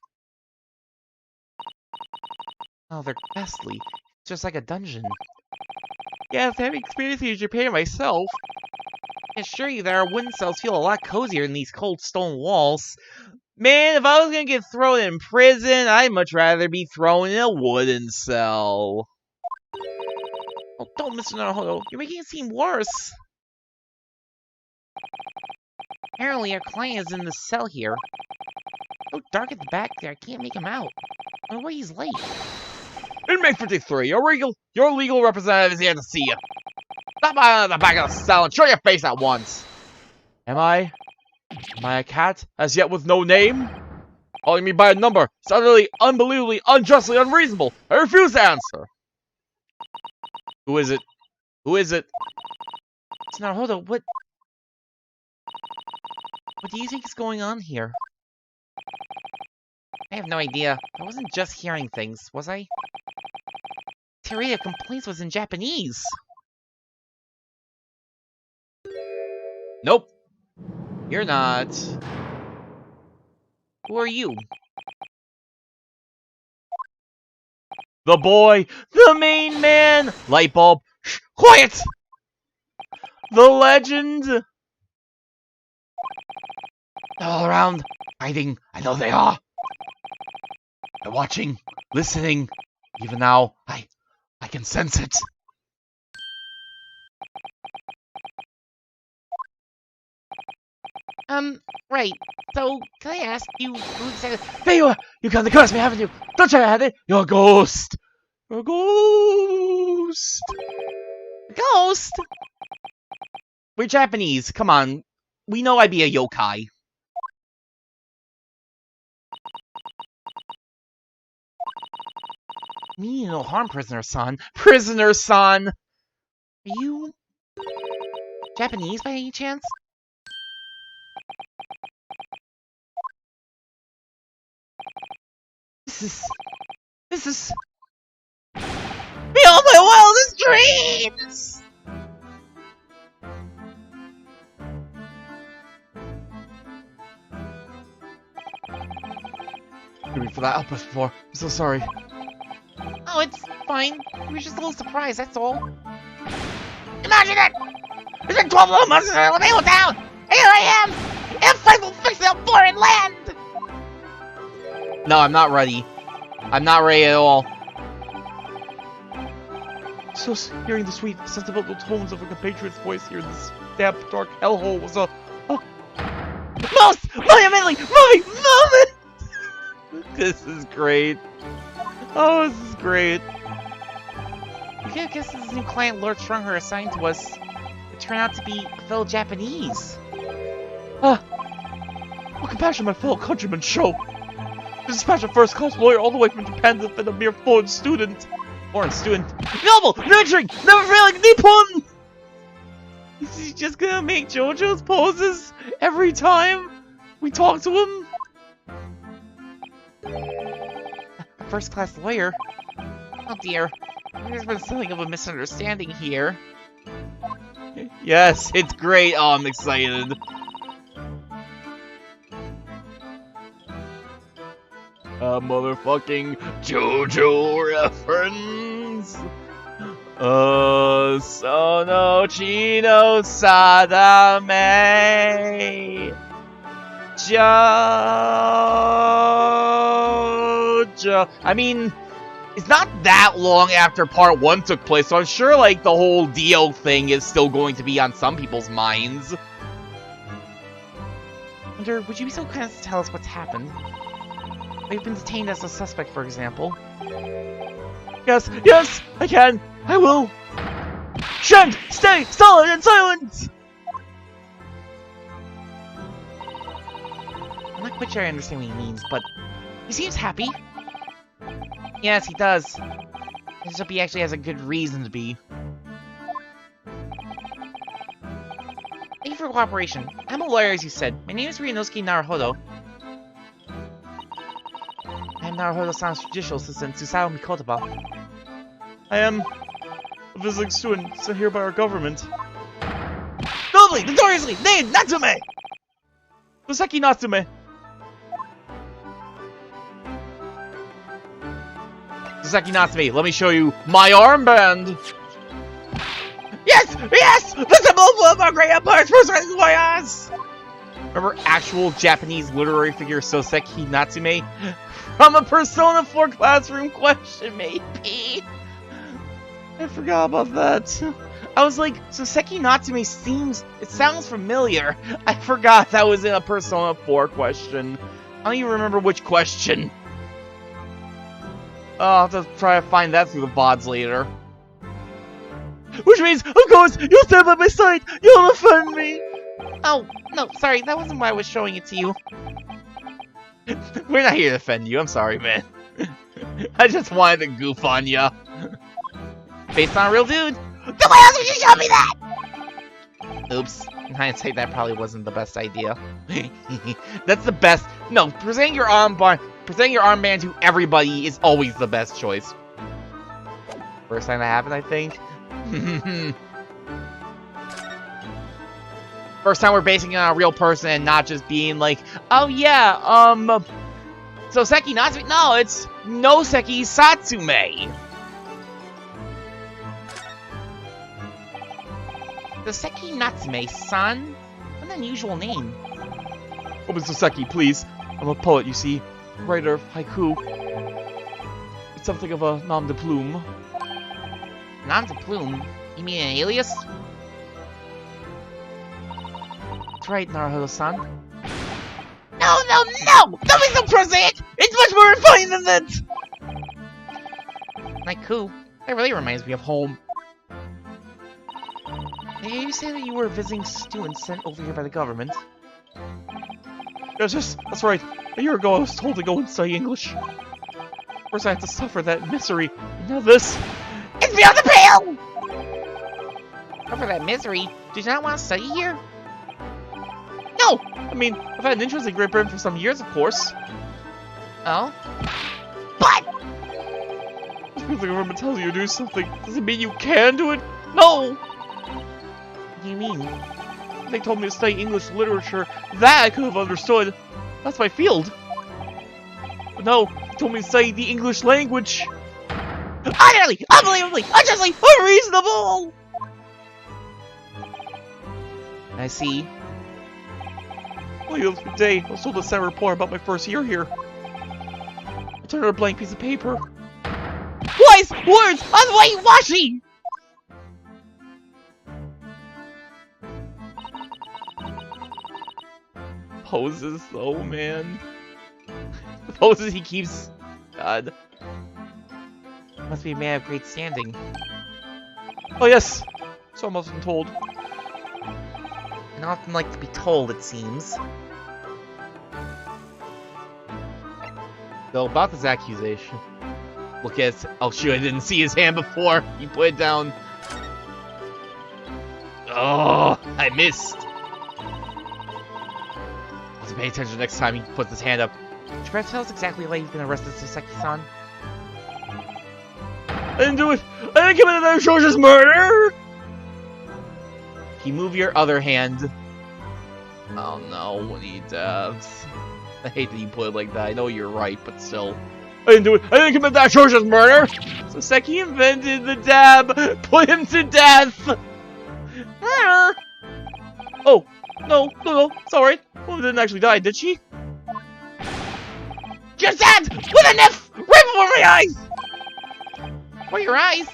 [SPEAKER 1] Oh, they're ghastly. Just like a dungeon.
[SPEAKER 5] Yes, I have experience in Japan myself.
[SPEAKER 1] I assure you that our wooden cells feel a lot cozier than these cold stone walls.
[SPEAKER 5] Man, if I was gonna get thrown in prison, I'd much rather be thrown in a wooden cell.
[SPEAKER 1] Oh, don't, Mr. Naruhodo. You're making it seem worse. Apparently, our client is in the cell here. So dark at the back there, I can't make him out. No way he's late.
[SPEAKER 5] Inmate 53, your legal representative is here to see you. Stop on the back of the cell and show your face at once! Am I a cat, as yet with no name? Calling me by a number is utterly, unbelievably, unjustly unreasonable. I refuse to answer. Who is it? Who is it?
[SPEAKER 1] It's Naruto. What do you think is going on here? I have no idea. I wasn't just hearing things, was I? Teruya complaints was in Japanese.
[SPEAKER 5] Nope. You're not.
[SPEAKER 1] Who are you?
[SPEAKER 5] The boy, the main man. Light bulb. Shh, quiet. The legend.
[SPEAKER 1] All around, hiding. I know they are.
[SPEAKER 5] They're watching, listening. Even now, I can sense it.
[SPEAKER 1] Right. So, can I ask you who exactly—
[SPEAKER 5] There you are! You come to curse me, haven't you? Don't try to hide it! You're a ghost! You're a ghost!
[SPEAKER 1] Ghost?
[SPEAKER 5] We're Japanese, come on. We know I'd be a yokai.
[SPEAKER 1] Me no harm, prisoner-san.
[SPEAKER 5] Prisoner-san!
[SPEAKER 1] Are you Japanese by any chance?
[SPEAKER 5] This is beyond my wildest dreams! Forgive me for that outburst before. I'm so sorry.
[SPEAKER 1] Oh, it's fine. We were just a little surprised, that's all. Imagine it! It's been 12 little months since I left Able Town! Here I am! And fight will fix a foreign land!
[SPEAKER 5] No, I'm not ready. I'm not ready at all. So hearing the sweet, sentimental tones of a compatriot's voice here in this damp, dark hellhole was a most monumentally moving moment! This is great. Oh, this is great.
[SPEAKER 1] Okay, I guess this new client Lord Strunger assigned to us would turn out to be a fellow Japanese.
[SPEAKER 5] What compassion my fellow countrymen show! To dispatch a first-class lawyer all the way from Japan to defend a mere foreign student! Noble! Nurturing! Never failing Nippon! Is he just gonna make JoJo's poses every time we talk to him?
[SPEAKER 1] A first-class lawyer? Oh dear. There's been something of a misunderstanding here.
[SPEAKER 5] Yes, it's great. Oh, I'm excited. A motherfucking JoJo reference. Sono Chino Sadame. JoJo. I mean, it's not that long after part 1 took place, so I'm sure, like, the whole Dio thing is still going to be on some people's minds.
[SPEAKER 1] Wonder, would you be so kind as to tell us what's happened? We've been detained as a suspect, for example.
[SPEAKER 5] Yes, I can! I will! Shend! Stay solid and silent!
[SPEAKER 1] I'm not quite sure I understand what he means, but he seems happy. Yes, he does. I just hope he actually has a good reason to be. Thank you for cooperation. I'm a lawyer, as you said. My name is Ryunosuke Naruhodo. I am Naruhodo-san's judicial assistant, Susato Mikotaba.
[SPEAKER 5] I am a visiting student sent here by our government. Nobly, notoriously named Natsume! Soseki Natsume. Soseki Natsume, let me show you my armband! Yes! The symbol of our great empire's first rising warriors! Remember actual Japanese literary figure Soseki Natsume? From a Persona 4 classroom question, maybe? I forgot about that. I was like, Soseki Natsume sounds familiar. I forgot that was in a Persona 4 question. I don't even remember which question. Oh, I'll have to try to find that through the VODs later. Which means, of course, you'll stand by my side. You'll defend me.
[SPEAKER 1] Oh, no, sorry, that wasn't why I was showing it to you.
[SPEAKER 5] We're not here to defend you. I'm sorry, man. I just wanted to goof on ya.
[SPEAKER 1] Based on a real dude.
[SPEAKER 2] Then why else would you show me that?
[SPEAKER 1] Oops. In hindsight, that probably wasn't the best idea. That's the best. No, presenting your armband to everybody is always the best choice. First time that happened, I think. First time we're basing it on a real person and not just being like, oh yeah, Soseki Natsume. No, it's Noseki Satsume. Soseki Natsume-san? What an unusual name.
[SPEAKER 5] Oh, Mr. Soseki, please. I'm a poet, you see. Writer of haiku. It's something of a nom de plume.
[SPEAKER 1] Nom de plume? You mean an alias? That's right, Naruto-san.
[SPEAKER 2] No! Don't be so prosaic! It's much more refined than that!
[SPEAKER 1] Haiku? That really reminds me of home. Did you say that you were a visiting student sent over here by the government?
[SPEAKER 5] Yes, that's right. A year ago I was told to go and study English. First I had to suffer that misery, and now this.
[SPEAKER 2] It's beyond the pale!
[SPEAKER 1] Over that misery, did you not want to study here?
[SPEAKER 5] No! I mean, I've had an interest in Great Britain for some years, of course.
[SPEAKER 1] Oh?
[SPEAKER 2] But!
[SPEAKER 5] Just because the government tells you to do something, doesn't mean you can do it. No!
[SPEAKER 1] What do you mean?
[SPEAKER 5] They told me to study English literature. That I could have understood. That's my field. But no, they told me to study the English language.
[SPEAKER 2] Utterly, unbelievably, unjustly unreasonable!
[SPEAKER 1] I see.
[SPEAKER 5] Well, the other day, I was told to send a report about my first year here. I turned out a blank piece of paper.
[SPEAKER 2] Wise words on whitewashing!
[SPEAKER 5] Poses, though, man. The poses he keeps. God.
[SPEAKER 1] Must be a man of great standing.
[SPEAKER 5] Oh, yes. So I must have been told.
[SPEAKER 1] And I often like to be told, it seems. So, about this accusation. Look at. Oh, shoot, I didn't see his hand before. He put it down. Oh, I missed. I'll pay attention next time he puts his hand up. Could you perhaps tell us exactly why you've been arrested, Soseki-san?
[SPEAKER 5] I didn't do it! I didn't commit that atrocious murder!
[SPEAKER 1] Can you move your other hand? Oh no, what he does. I hate that you put it like that. I know you're right, but still.
[SPEAKER 5] I didn't do it! I didn't commit that atrocious murder! Soseki invented the dab! Put him to death! Murder! Oh, no, it's alright. Woman didn't actually die, did she?
[SPEAKER 2] Just that! With a knife! Right before my eyes!
[SPEAKER 1] What, your eyes?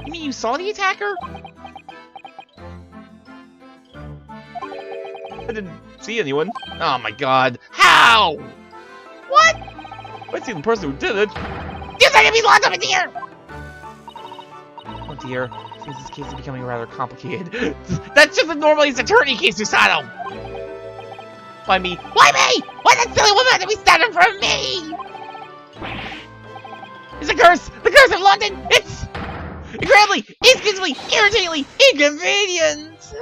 [SPEAKER 1] You mean you saw the attacker?
[SPEAKER 5] I didn't see anyone.
[SPEAKER 1] Oh my god. How?
[SPEAKER 2] What?
[SPEAKER 5] I see the person who did it.
[SPEAKER 2] You think he's locked up in here?
[SPEAKER 1] Oh dear. Seems this case is becoming rather complicated. That's just a normal Ace Attorney case, Susato! Why me?
[SPEAKER 2] Why me? Why that silly woman had to be standing in front of me?
[SPEAKER 1] It's a curse! The curse of London! It's incredibly, instantly, irritatingly inconvenient!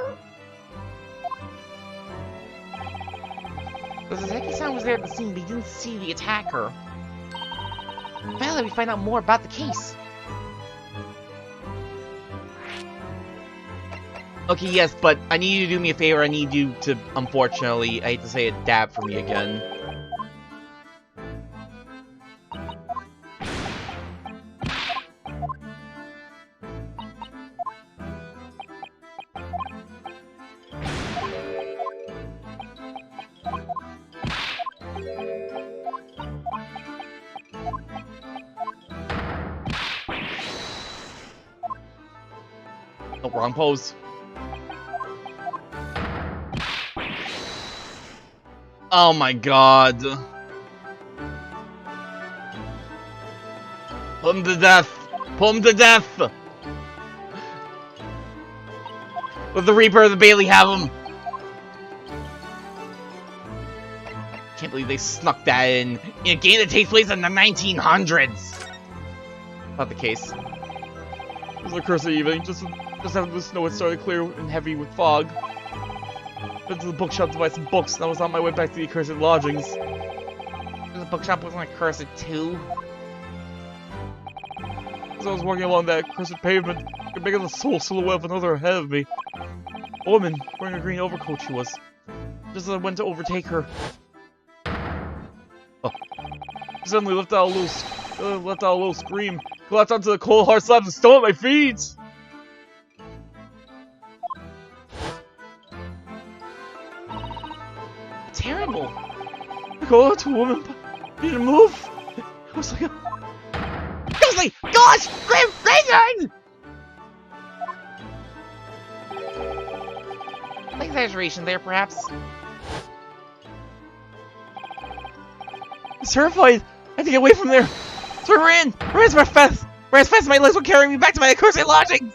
[SPEAKER 1] The Soseki-san was there at the scene, but he didn't see the attacker. Finally, we find out more about the case. Okay, yes, but I need you to do me a favor. I need you to, unfortunately, I hate to say it, dab for me again. Oh, wrong pose. Oh my god. Put him to death! Put him to death!
[SPEAKER 5] Let the Reaper of the Bailey have him! Can't believe they snuck that in a game that takes place in the 1900s! Not the case. It was a cursed evening, just after the snow had started clear and heavy with fog. Went to the bookshop to buy some books, and I was on my way back to the accursed lodgings.
[SPEAKER 1] The bookshop wasn't accursed too.
[SPEAKER 5] As I was walking along that accursed pavement, I could make out the sole silhouette of another ahead of me. A woman, wearing a green overcoat she was. Just as I went to overtake her. Oh. She suddenly let out a little scream, collapsed onto the cold hard slabs of stone at my feet!
[SPEAKER 1] Terrible.
[SPEAKER 5] I called out to a woman, but she didn't move. It was like a...
[SPEAKER 1] Ghostly! Gosh! Graveyard! Exaggeration there, perhaps.
[SPEAKER 5] I was terrified. I had to get away from there. So I ran as fast as my legs would carry me back to my accursed lodgings.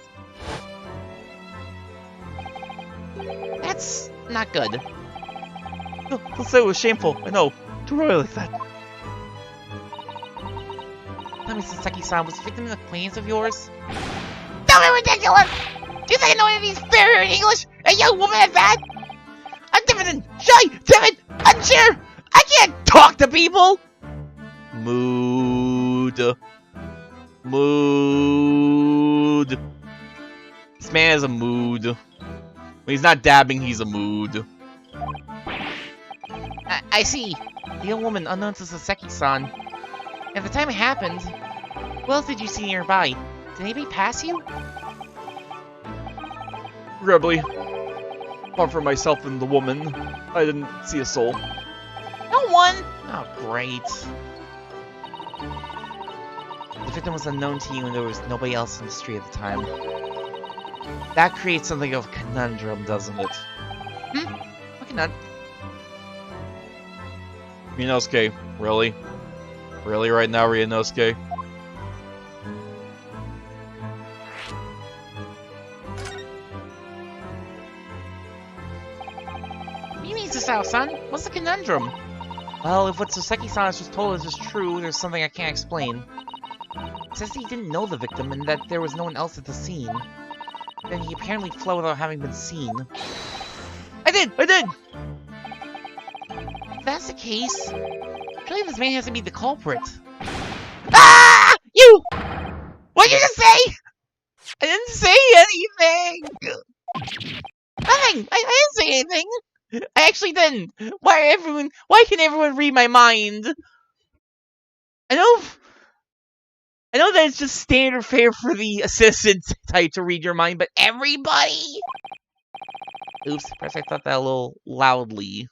[SPEAKER 1] That's not good.
[SPEAKER 5] Don't say it was shameful. I know. Too early like that.
[SPEAKER 1] Tell me, Sylvierchii-san, was the victim in the plans of yours? Don't be ridiculous! Do you think I know any of these fair in English? A young woman at that? I'm diffident, shy, timid, unsure! I can't talk to people!
[SPEAKER 5] Mood. This man has a mood. When he's not dabbing, he's a mood.
[SPEAKER 1] I see. The young woman, unknown to Sylvierchii-san. At the time it happened, who else did you see nearby? Did anybody pass you?
[SPEAKER 5] Regrettably, apart from myself and the woman, I didn't see a soul.
[SPEAKER 1] No one? Oh, great. The victim was unknown to you and there was nobody else in the street at the time. That creates something of a conundrum, doesn't it? What conundrum?
[SPEAKER 5] Ryunosuke, really? Really right now, Ryunosuke?
[SPEAKER 1] What do you mean, Sasao-san? What's the conundrum? Well, if what Soseki-san has just told us is true, there's something I can't explain. It says he didn't know the victim and that there was no one else at the scene. Then he apparently fled without having been seen.
[SPEAKER 5] I did!
[SPEAKER 1] If that's the case, surely this man has to be the culprit. Ah! You! What'd you just say?
[SPEAKER 5] I didn't say anything!
[SPEAKER 1] Nothing! I didn't say anything! I actually didn't! Why can everyone read my mind?
[SPEAKER 5] I know that it's just standard fare for the assistant type to read your mind, but
[SPEAKER 1] Everybody! Oops, perhaps I thought that a little loudly.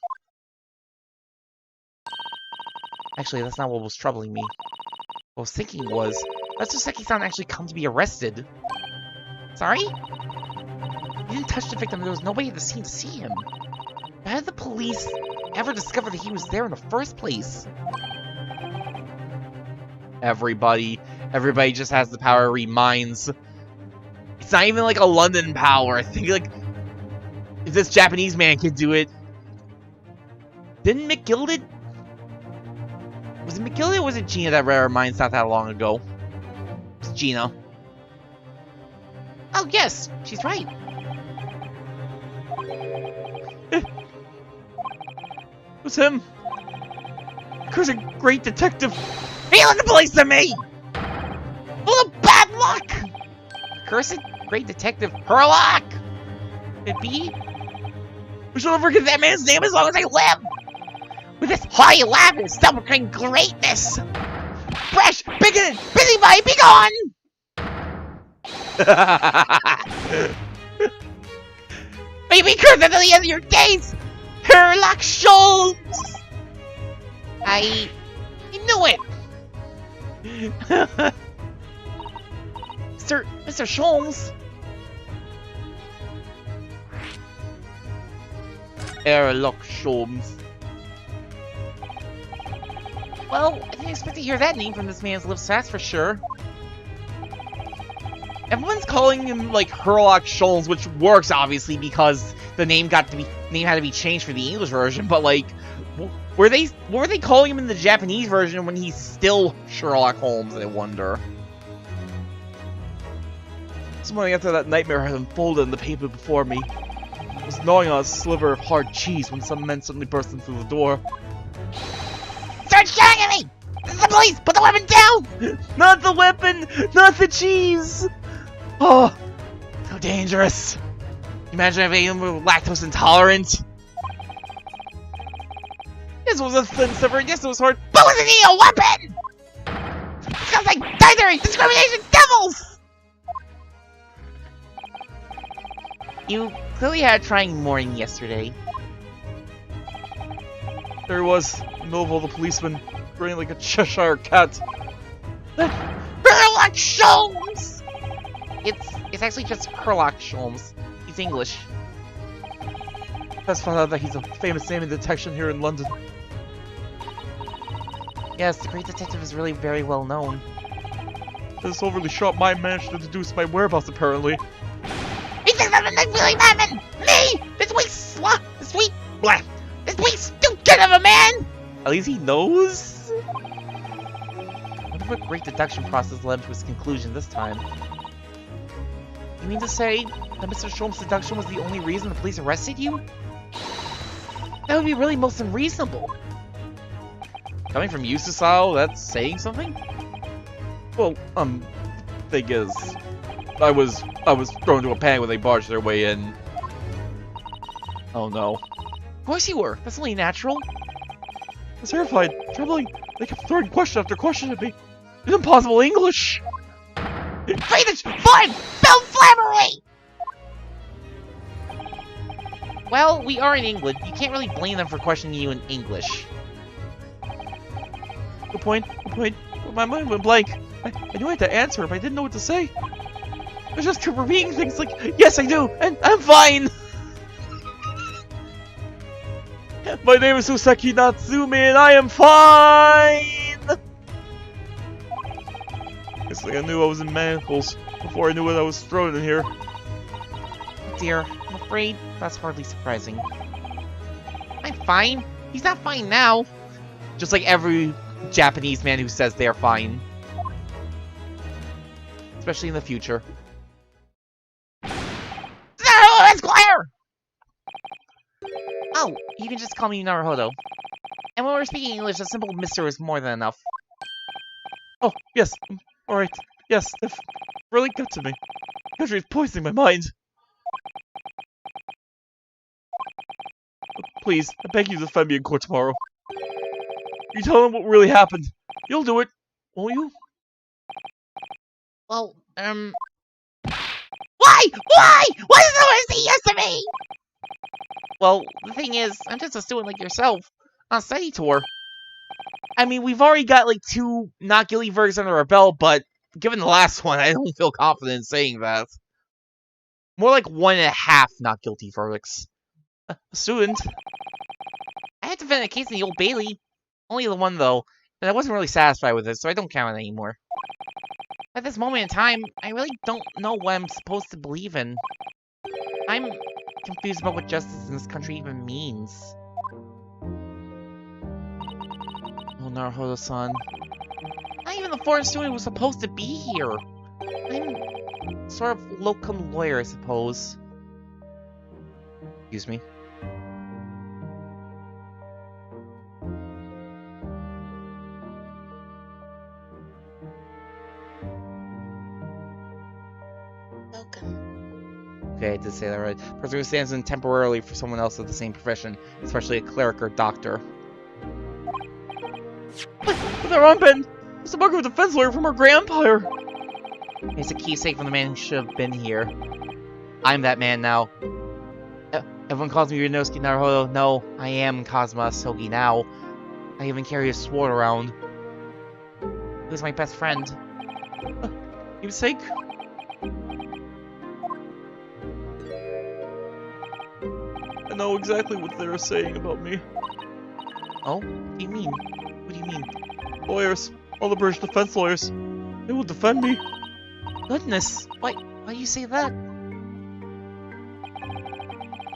[SPEAKER 1] Actually, that's not what was troubling me. What I was thinking was, let's Soseki-san actually come to be arrested. Sorry? He didn't touch the victim, there was nobody at the scene to see him. How did the police ever discover that he was there in the first place?
[SPEAKER 5] everybody just has the power to read minds. It's not even like a London power. I think like if this Japanese man could do it. Didn't McGilded? Was it McGilded or was it Gina that read our minds not that long ago? It was Gina.
[SPEAKER 1] Oh yes, she's right.
[SPEAKER 5] It was him. Cursed great detective.
[SPEAKER 1] Feeling the police to me! Full of bad luck! Cursed great detective Herlock! Could it be?
[SPEAKER 5] We shall never forget that man's name as long as I live!
[SPEAKER 1] With this haughty laugh and self-proclaimed greatness! Fresh, bigoted, busybody, be gone! May you be cursed until the end of your days! Herlock Sholmes! I knew it! Mr. Sholmes!
[SPEAKER 5] Herlock Sholmes.
[SPEAKER 1] Well, I didn't expect to hear that name from this man's lips, that's for sure.
[SPEAKER 5] Everyone's calling him like Herlock Sholmes, which works obviously because the name had to be changed for the English version. But like, what were they calling him in the Japanese version when he's still Sherlock Holmes? I wonder. This morning after that nightmare had unfolded in the paper before me, I was gnawing on a sliver of hard cheese when some men suddenly burst in through the door.
[SPEAKER 2] Start shouting at me! This is the police! Put the weapon down!
[SPEAKER 5] Not the weapon! Not the cheese! Oh, so dangerous. Imagine if anyone were lactose intolerant. This was a thin sliver, yes it was hard.
[SPEAKER 2] But was it a weapon? It sounds like dithering, discrimination, devils!
[SPEAKER 1] You clearly had trying more than yesterday.
[SPEAKER 5] There he was, in the middle of all the policemen, grinning like a Cheshire cat.
[SPEAKER 2] Sherlock Sholmes!
[SPEAKER 1] It's actually just Herlock Sholmes. He's English.
[SPEAKER 5] Just found out that he's a famous name in detection here in London.
[SPEAKER 1] Yes, the great detective is really very well known.
[SPEAKER 5] This overly sharp mind managed to deduce my whereabouts, apparently.
[SPEAKER 2] He thinks I'm a really madman! Me! This weak stupid of a man!
[SPEAKER 5] At least he knows?
[SPEAKER 1] I wonder what great deduction process led to his conclusion this time. You mean to say that Mr. Sholmes' deduction was the only reason the police arrested you? That would be really most unreasonable.
[SPEAKER 5] Coming from you, Susao, that's saying something? Well, thing is, I was thrown into a panic when they barged their way in. Oh no.
[SPEAKER 1] Of course you were. That's only natural.
[SPEAKER 5] I was terrified, trembling. They kept throwing question after question at me in impossible English.
[SPEAKER 2] Freedom! Fine! Bill Flammery!
[SPEAKER 1] Well, we are in England. You can't really blame them for questioning you in English.
[SPEAKER 5] Good point, good point. But my mind went blank. I knew I had to answer, but I didn't know what to say. I just kept repeating things like, yes I do, and I'm fine! My name is Useki Natsume, and I am fine! It's like I knew I was in manacles before I knew what I was thrown in here.
[SPEAKER 1] Dear, I'm afraid that's hardly surprising. I'm fine. He's not fine now.
[SPEAKER 5] Just like every Japanese man who says they're fine.
[SPEAKER 1] Especially in the future.
[SPEAKER 2] No, Esquire!
[SPEAKER 1] Oh, you can just call me Naruhodo. And when we're speaking English, a simple Mr. is more than enough.
[SPEAKER 5] Oh, yes. Alright. Yes, that really got to me. Country is poisoning my mind. Please, I beg you to defend me in court tomorrow. You tell them what really happened. You'll do it, won't you?
[SPEAKER 1] Well,
[SPEAKER 2] Why? Why? Why does no one say yes to me?
[SPEAKER 1] well, the thing is, I'm just a student like yourself on a study tour. I mean, we've already got like 2 not guilty verdicts under our belt, but given the last one, I don't feel confident in saying that. More like 1.5 not guilty verdicts. A student. I had to defend a case in the Old Bailey. Only the one, though, and I wasn't really satisfied with it, so I don't count it anymore. At this moment in time, I really don't know what I'm supposed to believe in. I'm confused about what justice in this country even means. Oh, Naruhodo-san. Not even the foreign student was supposed to be here. I'm sort of locum lawyer, I suppose. Excuse me. Okay, I did say that right. Person who stands in temporarily for someone else of the same profession, especially a cleric or doctor.
[SPEAKER 5] But their armband! It's a bugger with a defense lawyer from our Grand Empire!
[SPEAKER 1] It's a keepsake from the man who should have been here. I'm that man now. Everyone calls me Ryunosuke Naruhodo. No, I am Kazuma Sogi now. I even carry a sword around. He was my best friend.
[SPEAKER 5] Keepsake? I know exactly what they're saying about me.
[SPEAKER 1] Oh? What do you mean? What do you mean?
[SPEAKER 5] Lawyers. All the British defense lawyers. They will defend me.
[SPEAKER 1] Goodness, why do you say that?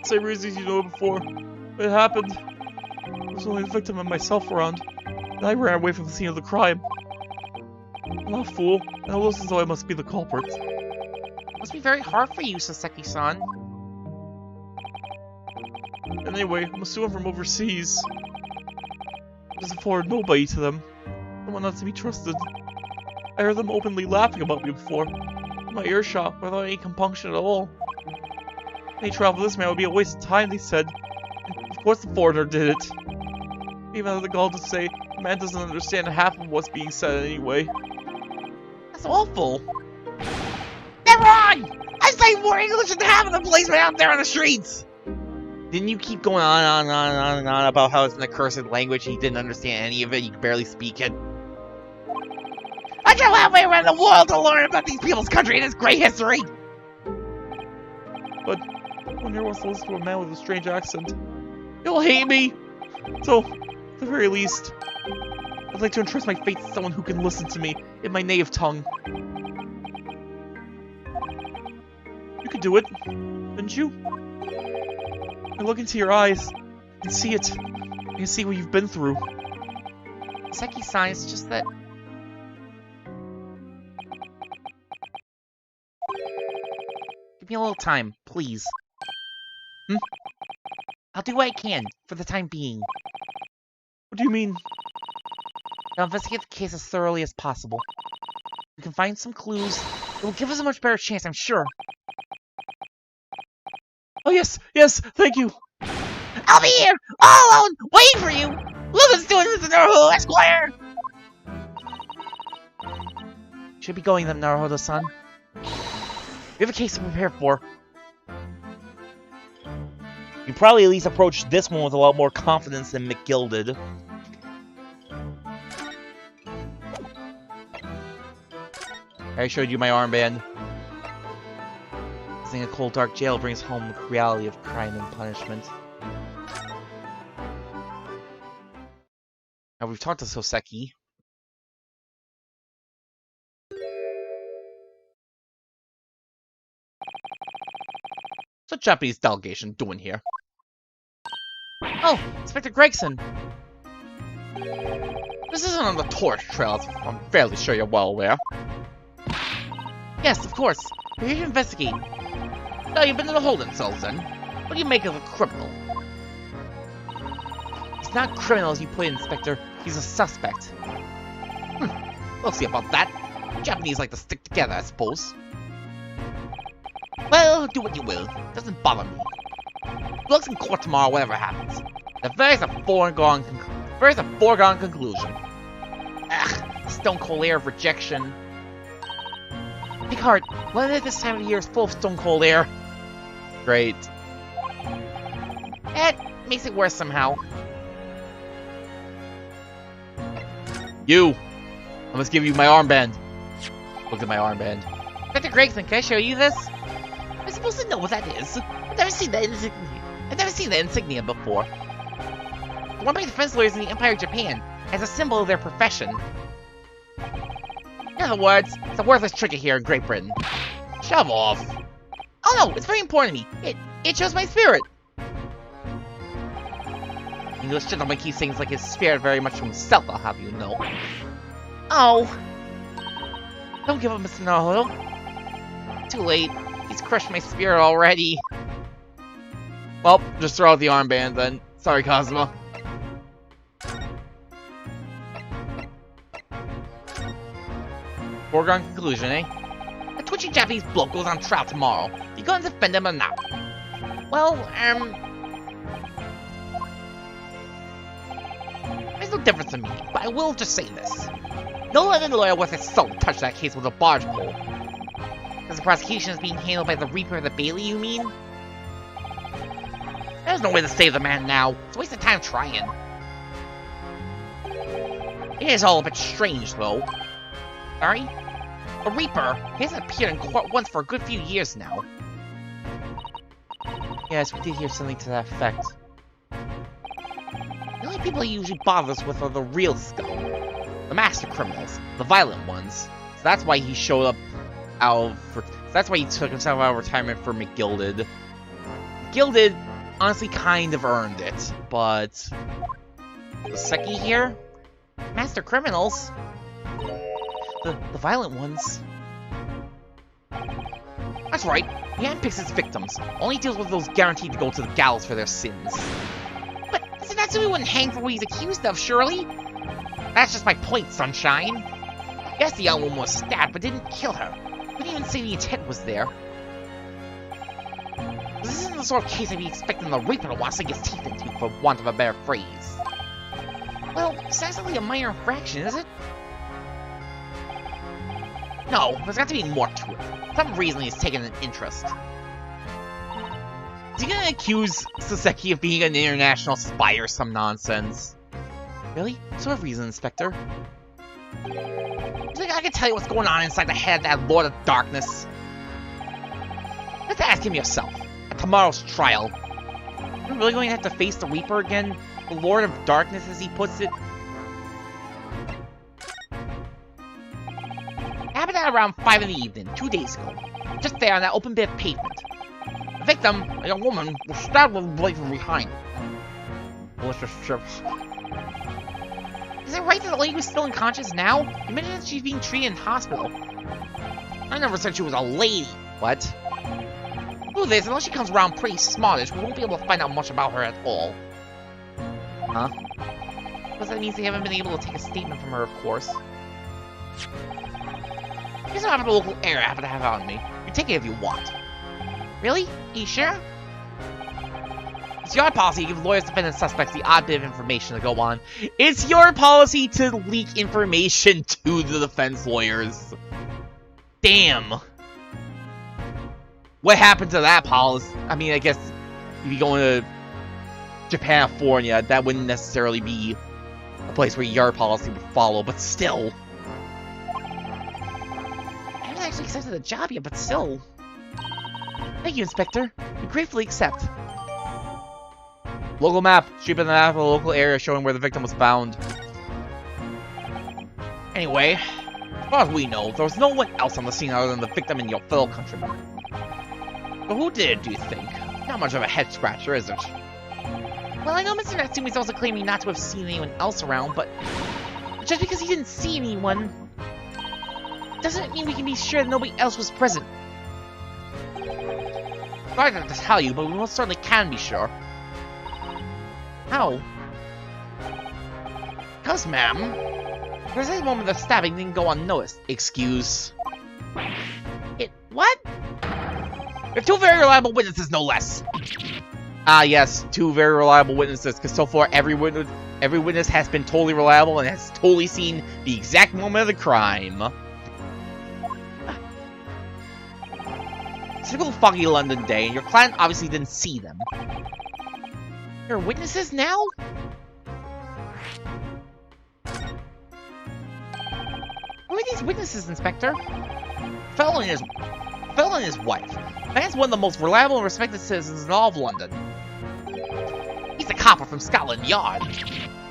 [SPEAKER 5] Same reasons you know before. It happened. I was only the victim and myself around. And I ran away from the scene of the crime. I'm not a fool, and it looks as though I must be the culprit.
[SPEAKER 1] It must be very hard for you, Soseki-san.
[SPEAKER 5] Anyway, I'm a student from overseas. I was afford nobody to them. Someone not to be trusted. I heard them openly laughing about me before. In my earshot, without any compunction at all. Any travel this man would be a waste of time, they said. And of course the foreigner did it. Even had the gall to say, the man doesn't understand half of what's being said anyway.
[SPEAKER 1] That's awful. Never mind! I say more English than half of the policemen out there on the streets! Didn't you keep going on about how it's an accursed language and you didn't understand any of it, you could barely speak it? I travel halfway around the world to learn about these people's country and its great history!
[SPEAKER 5] But one here wants to listen to a man with a strange accent. He'll hate me! So, at the very least, I'd like to entrust my fate to someone who can listen to me in my native tongue. You could do it, couldn't you? I look into your eyes and see it. I can see what you've been through.
[SPEAKER 1] Seki-san, it's just that... Give me a little time, please. I'll do what I can, for the time being.
[SPEAKER 5] What do you mean?
[SPEAKER 1] I'll investigate the case as thoroughly as possible. We can find some clues. It will give us a much better chance, I'm sure.
[SPEAKER 5] Oh yes, thank you!
[SPEAKER 1] I'll be here, all alone, waiting for you! Logan's doing this to Naruto, Esquire! Should be going then, Naruto-san. We have a case to prepare for. You probably at least approach this one with a lot more confidence than McGilded. I showed you my armband. Visiting a cold, dark jail brings home the reality of crime and punishment. Now we've talked to Soseki. What's the Japanese delegation doing here? Oh, Inspector Gregson. This isn't on the tourist trail, I'm fairly sure you're well aware. Yes, of course. We're here to investigate. Now you've been to the holding cells then. What do you make of a criminal? He's not a criminal as you put it, Inspector. He's a suspect. We'll see about that. Japanese like to stick together, I suppose. Well, do what you will. Doesn't bother me. Looks in court tomorrow, whatever happens. The verdict is a foregone conclusion. Ugh, stone cold air of rejection. Big heart, weather this time of year is full of stone cold air. Great. It makes it worse somehow.
[SPEAKER 5] You! I must give you my armband. Look at my armband.
[SPEAKER 1] Dr. Gregson, can I show you this? I'm supposed to know what that is. I've never seen that insignia before. The one by defense lawyers in the Empire of Japan as a symbol of their profession. In other words, it's a worthless trinket here in Great Britain. Shove off. Oh no, it's very important to me. It shows my spirit. English gentleman keeps things like his spirit very much to himself, I'll have you know. Oh. Don't give up, Mr. Naruto. Too late. He's crushed my spirit already.
[SPEAKER 5] Well, just throw out the armband then. Sorry, Cosmo.
[SPEAKER 1] Foregone conclusion, eh? The twitchy Japanese bloke goes on trial tomorrow. You gonna defend him or not? Well, there's no difference to me, but I will just say this. No other lawyer worth his salt touched that case with a barge pole. Because the prosecution is being handled by the Reaper of the Bailey, you mean? There's no way to save the man now. It's a waste of time trying. It is all a bit strange, though. Sorry? The Reaper, he hasn't appeared in court once for a good few years now. Yes, we did hear something to that effect. The only people he usually bothers with are the real scum. The master criminals, the violent ones. So that's why he showed up
[SPEAKER 5] that's why he took himself out of retirement for McGilded. McGilded honestly kind of earned it, but the Seki here? Master criminals? The violent ones. That's right, he handpicks his victims, only deals with those guaranteed to go to the gallows for their sins. But that's who he wouldn't hang for what he's accused of, surely? That's just my point, Sunshine. Yes, the young woman was stabbed, but didn't kill her. Couldn't even say the intent was there. This isn't the sort of case I'd be expecting the Reaper to want to sink his teeth into, for want of a better phrase. Well, it's actually a minor infraction, is it? No, there's got to be more to it. For some reason he's taken an interest. Is he gonna accuse Soseki of being an international spy or some nonsense? Really? What sort of reason, Inspector? You think I can tell you what's going on inside the head of that Lord of Darkness? You have to ask him yourself. At tomorrow's trial. Are we really going to have to face the Reaper again? The Lord of Darkness, as he puts it? Happened at around 5 in the evening, 2 days ago. Just there on that open bit of pavement. The victim, a young woman, was stabbed with a blade from behind. Malicious strips. Is it right that the lady was still unconscious now? You mentioned that she's being treated in hospital. I never said she was a lady. What? Who this? Unless she comes around pretty smartish, we won't be able to find out much about her at all. Huh? Because that means they haven't been able to take a statement from her, of course. Here's what the local area I happen to have on me. You take it if you want. Really? Are you sure? It's your policy to give lawyers, defendants, suspects the odd bit of information to go on. It's your policy to leak information to the defense lawyers. Damn. What happened to that policy? I mean, I guess if you go into Japan-California, that wouldn't necessarily be a place where your policy would follow, but still. I haven't actually accepted the job yet, but still. Thank you, Inspector. We gratefully accept. Local map. Street on the map of the local area showing where the victim was found. Anyway, as far as we know, there was no one else on the scene other than the victim and your fellow countrymen. But who did it, do you think? Not much of a head-scratcher, is it? Well, I know Mr. Natsumi's also claiming not to have seen anyone else around, but just because he didn't see anyone doesn't mean we can be sure that nobody else was present. Sorry to have to tell you, but we most certainly can be sure. How? Because, ma'am, there's any moment the stabbing didn't go unnoticed. Excuse. What? We have 2 very reliable witnesses, no less. Ah, yes, 2 very reliable witnesses, because so far every witness has been totally reliable and has totally seen the exact moment of the crime. Typical foggy London day, and your client obviously didn't see them. You're witnesses now? Who are these witnesses, Inspector? Fellow and his wife. Man's one of the most reliable and respected citizens in all of London. He's a copper from Scotland Yard.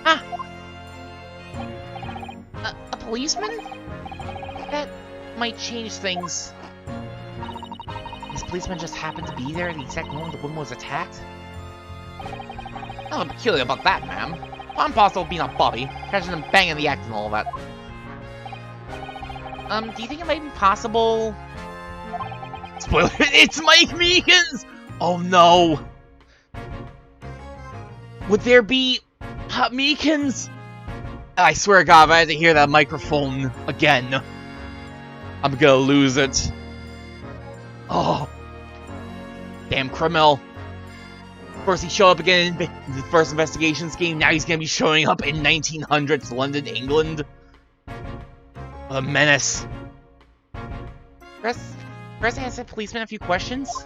[SPEAKER 5] Ah! A policeman? That might change things. This policeman just happened to be there at the exact moment the woman was attacked? Nothing peculiar about that, ma'am. I'm possible being a Bobby, catching them banging the act and all that. Do you think it might be possible? Spoiler, it's Mike Meekins! Oh no! Would there be Meekins? I swear to God, if I had to hear that microphone again, I'm gonna lose it. Oh. Damn criminal. First he showed up again in the first investigation scheme, now he's gonna be showing up in 1900s London, England. What a menace. Press ask the policeman a few questions.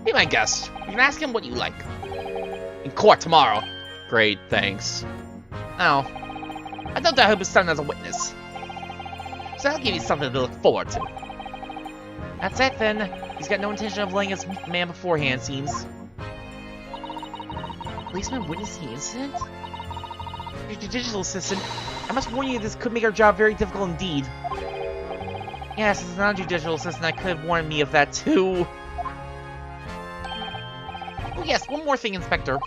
[SPEAKER 5] Be my guest. You can ask him what you like. In court tomorrow. Great, thanks. Oh. I doubt that he'll be sent as a witness. So I'll give you something to look forward to. That's it then. He's got no intention of laying his man beforehand, seems. Policeman witnessed the incident? Your digital assistant, I must warn you this could make our job very difficult indeed.
[SPEAKER 1] Yes, as a non-judicial assistant, I could have warned me of that too. Oh yes, one more thing, Inspector.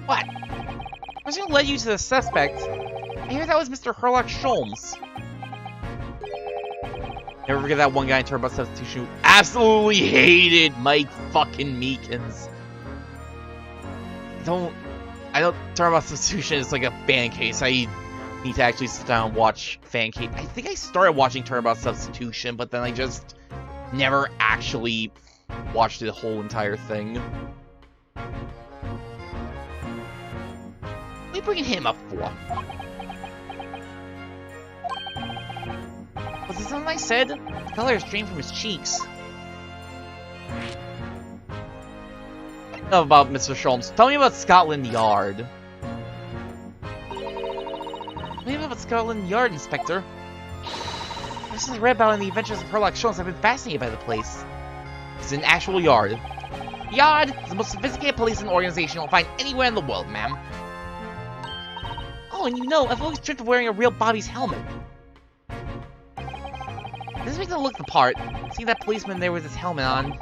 [SPEAKER 1] What? I was gonna lead you to the suspect. I hear that was Mr. Herlock Sholmes. Never forget that one guy in Turbo Substitution who absolutely hated Mike fucking Meekins. I know Turbo Substitution is like a fan case. I need to actually sit down and watch fan case. I think I started watching Turbo Substitution, but then I just never actually watched the whole entire thing. What are you bringing him up for? Was this something I said? The color is drained from his cheeks. Enough about Mr. Sholmes. Tell me about Scotland Yard. Tell me about Scotland Yard, Inspector. Ever since I read about in the Adventures of Herlock Sholmes, I've been fascinated by the place. It's an actual yard. Yard is the most sophisticated policing organization you'll find anywhere in the world, ma'am. Oh, and you know, I've always dreamt of wearing a real Bobby's helmet. This makes him look the part. See that policeman there with his helmet on?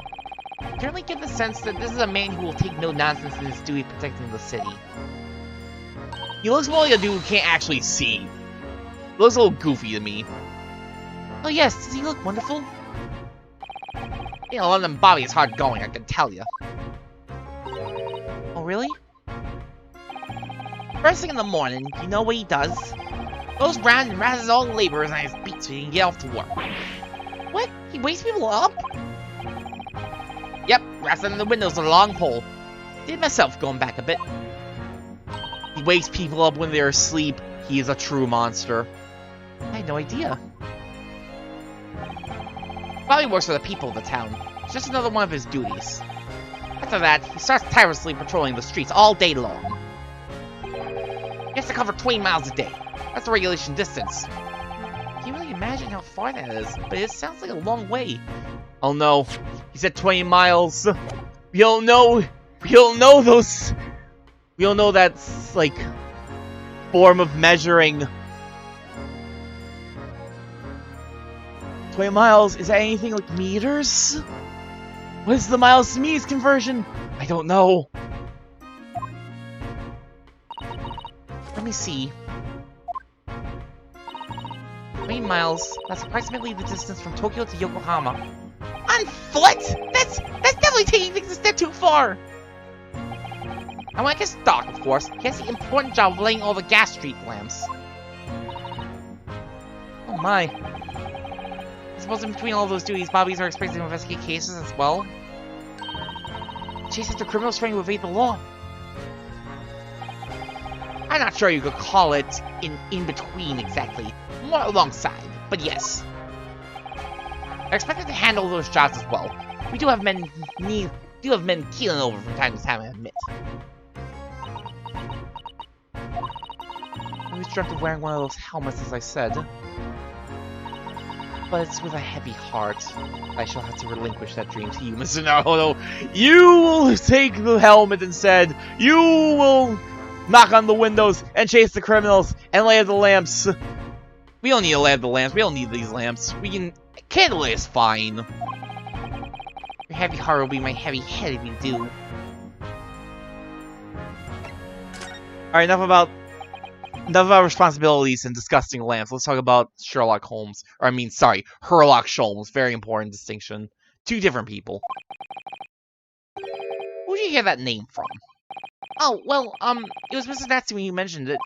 [SPEAKER 1] I generally get the sense that this is a man who will take no nonsense in his duty of protecting the city. He looks more like a dude who can't actually see. He looks a little goofy to me. Oh yes, does he look wonderful? You know, London Bobby is hard going, I can tell you. Oh really? First thing in the morning, you know what he does? Goes round and razzes all the laborers on his beat so he can get off to work. What? He wakes people up? Yep, rattling the windows with a long pole. Did myself going back a bit. He wakes people up when they're asleep. He is a true monster. I had no idea. Bobby works for the people of the town. It's just another one of his duties. After that, he starts tirelessly patrolling the streets all day long. He has to cover 20 miles a day. That's the regulation distance. Can't really imagine how far that is, but it sounds like a long way. Oh no, he said 20 miles. We don't know that's like form of measuring. 20 miles, is that anything like meters? What is the miles to meters conversion? I don't know. Let me see. 20 miles, that's approximately the distance from Tokyo to Yokohama. On foot? That's definitely taking things a step too far. I want his stock, of course. He has the important job of laying all the gas street lamps. Oh my. I suppose in between all those duties, Bobbies are expected to investigate cases as well. Chase after criminals trying to evade the law. I'm not sure you could call it in between exactly. More alongside, but yes. I expected to handle those jobs as well. We do have men keeling over from time to time, I admit. I always dreamt of wearing one of those helmets, as I said. But it's with a heavy heart. I shall have to relinquish that dream to you, Mr. Naruto. You will take the helmet instead. You will knock on the windows and chase the criminals and lay the lamps. We don't need to lay the lamps. We don't need these lamps. We can... Candle is fine. Your heavy heart will be my heavy head if you do. Alright, enough about responsibilities and disgusting lamps. Let's talk about Sherlock Holmes. Or, I mean, sorry, Herlock Sholmes. Very important distinction. Two different people. Who did you hear that name from? Oh, well, it was Mr. Natsu when you mentioned it.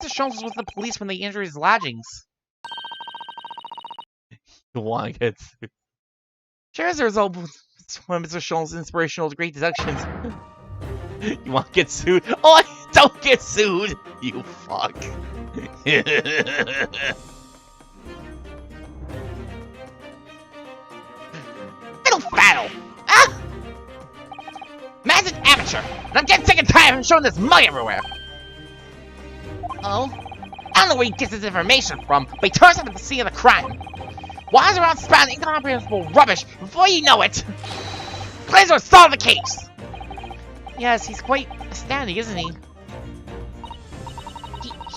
[SPEAKER 1] Mr. Sholmes was with the police when they entered his lodgings. You want to get sued. Sure, as a result, one of Mr. Sholmes' inspirational great deductions. You want to get sued? Oh, don't get sued! You fuck. Fiddle faddle! Ah! Man's an amateur, and I'm getting sick and tired of him showing this mug everywhere. Oh? I don't know where he gets his information from, but he turns up at the scene of the crime. Wires around spouting incomprehensible rubbish before you know it. Please don't solve the case. Yes, he's quite astounding, isn't he?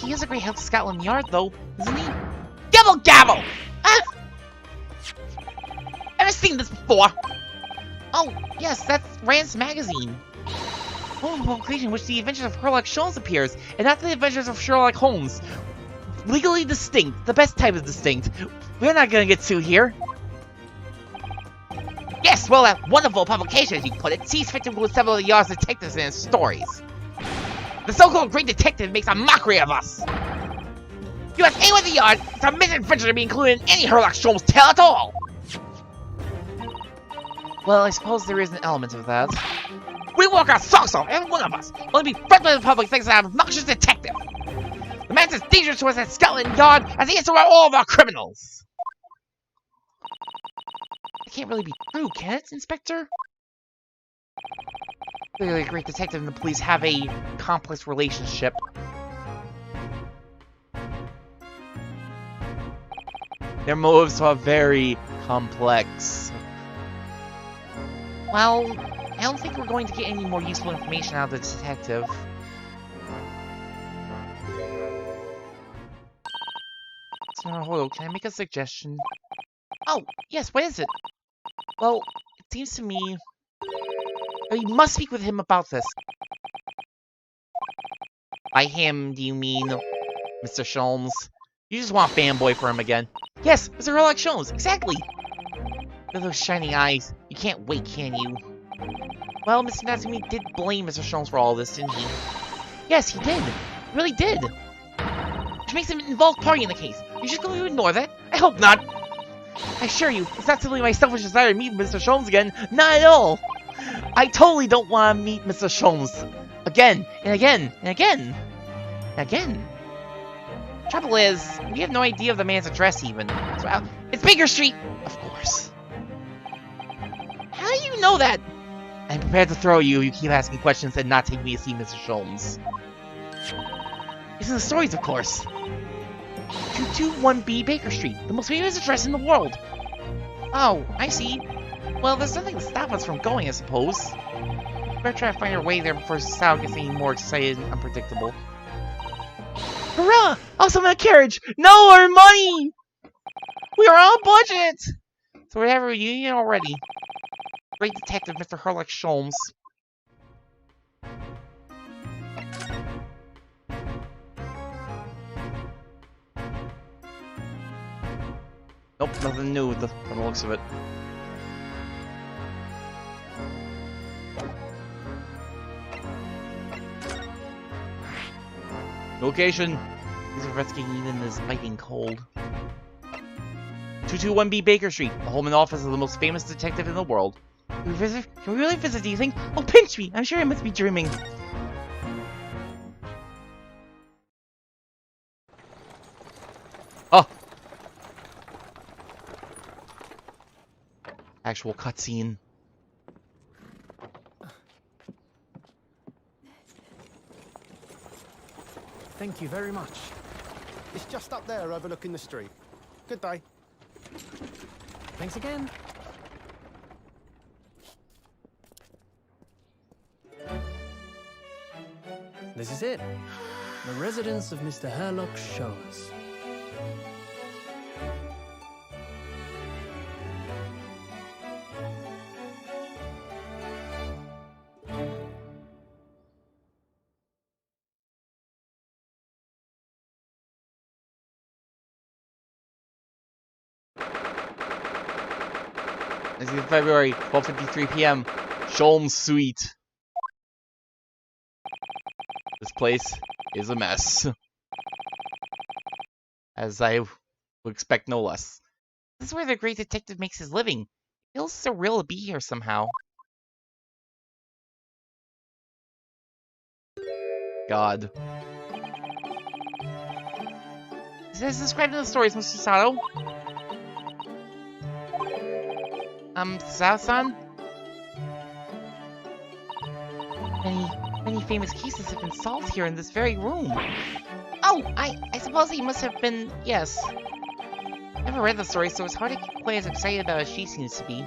[SPEAKER 1] He is a great help to Scotland Yard, though, isn't he? Double gabble! Ah!
[SPEAKER 2] Ever seen this before? Oh, yes, that's Rand's magazine. Oh, publication in which the adventures of Sherlock Holmes appears, and not the adventures of Sherlock Holmes. Legally distinct, the best type of distinct. We're not gonna get sued here. Yes, well, that wonderful publication, as you put it, sees fit to include several of the Yard's detectives in its stories. The so-called Great Detective makes a mockery of us. You ask anyone at the Yard, it's a misadventure to be included in any Sherlock Holmes tale at all.
[SPEAKER 1] Well, I suppose there is an element of that.
[SPEAKER 2] We work our socks off, every one of us. Only be friends with the public thanks to that obnoxious detective. The man's as dangerous to us at Scotland Yard as he is to all of our criminals.
[SPEAKER 1] It can't really be true, can it, Inspector? Clearly, a great detective and the police have a complex relationship. Their motives are very complex. Well, I don't think we're going to get any more useful information out of the detective. So, hold on, can I make a suggestion? Oh, yes, what is it? Well, it seems to me... we must speak with him about this. By him, do you mean Mr. Sholmes? You just want fanboy for him again. Yes, Mr. Sherlock Holmes, exactly! With those shining eyes, you can't wait, can you? Well, Mr. Natsumi did blame Mr. Sholmes for all this, didn't he? Yes, he did. He really did. Which makes him an involved party in the case. You just going to ignore that? I hope not. I assure you, it's not simply my selfish desire to meet Mr. Sholmes again. Not at all. I totally don't want to meet Mr. Sholmes again, and again, and again, and again. Trouble is, we have no idea of the man's address even. So, it's Baker Street! Of course. How do you know that? I'm prepared to throw you if you keep asking questions and not take me to see Mr. Sholmes. It's in the stories, of course. 221B Baker Street, the most famous address in the world. Oh, I see. Well, there's nothing to stop us from going, I suppose. We better try to find our way there before Sal gets any more excited and unpredictable. Hurrah! Also my carriage! No, our money! We are on budget! So we have a reunion already. Great Detective Mr. Sherlock Holmes. Nope, nothing new with from the looks of it. Location. These investigating in this biting cold. 221B Baker Street, the home and office of the most famous detective in the world. Can we visit? Can we really visit, do you think? Oh, pinch me! I'm sure I must be dreaming. Oh! Actual cutscene.
[SPEAKER 3] Thank you very much. It's just up there overlooking the street. Good day. Thanks again. This is it. The residence of Mr. Sherlock Holmes.
[SPEAKER 1] This is February, 12:53 p.m. Sholmes Suite. This place is a mess. As I would expect no less. This is where the great detective makes his living. It feels surreal to be here somehow. God. Is this described in the stories, Mr. Sato? Sao-san? Many famous cases have been solved here in this very room. Oh, I suppose he must have been, yes. Never read the story, so it's hard to get quite as excited about it as she seems to be.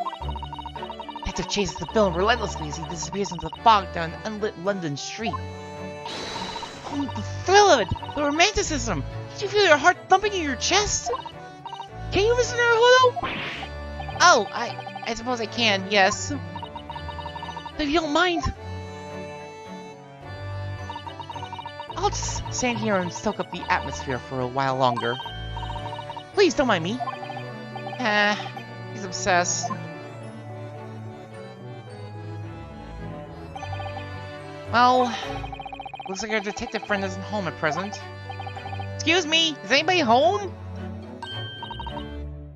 [SPEAKER 1] Detective chases the villain relentlessly as he disappears into the fog down an unlit London street. Oh, the thrill of it! The romanticism! Did you feel your heart thumping in your chest? Can you, Mr. Naruhodo? Oh, I suppose I can, yes. But if you don't mind, I'll just stand here and soak up the atmosphere for a while longer. Please don't mind me. He's obsessed. Well, looks like our detective friend isn't home at present. Excuse me, is anybody home?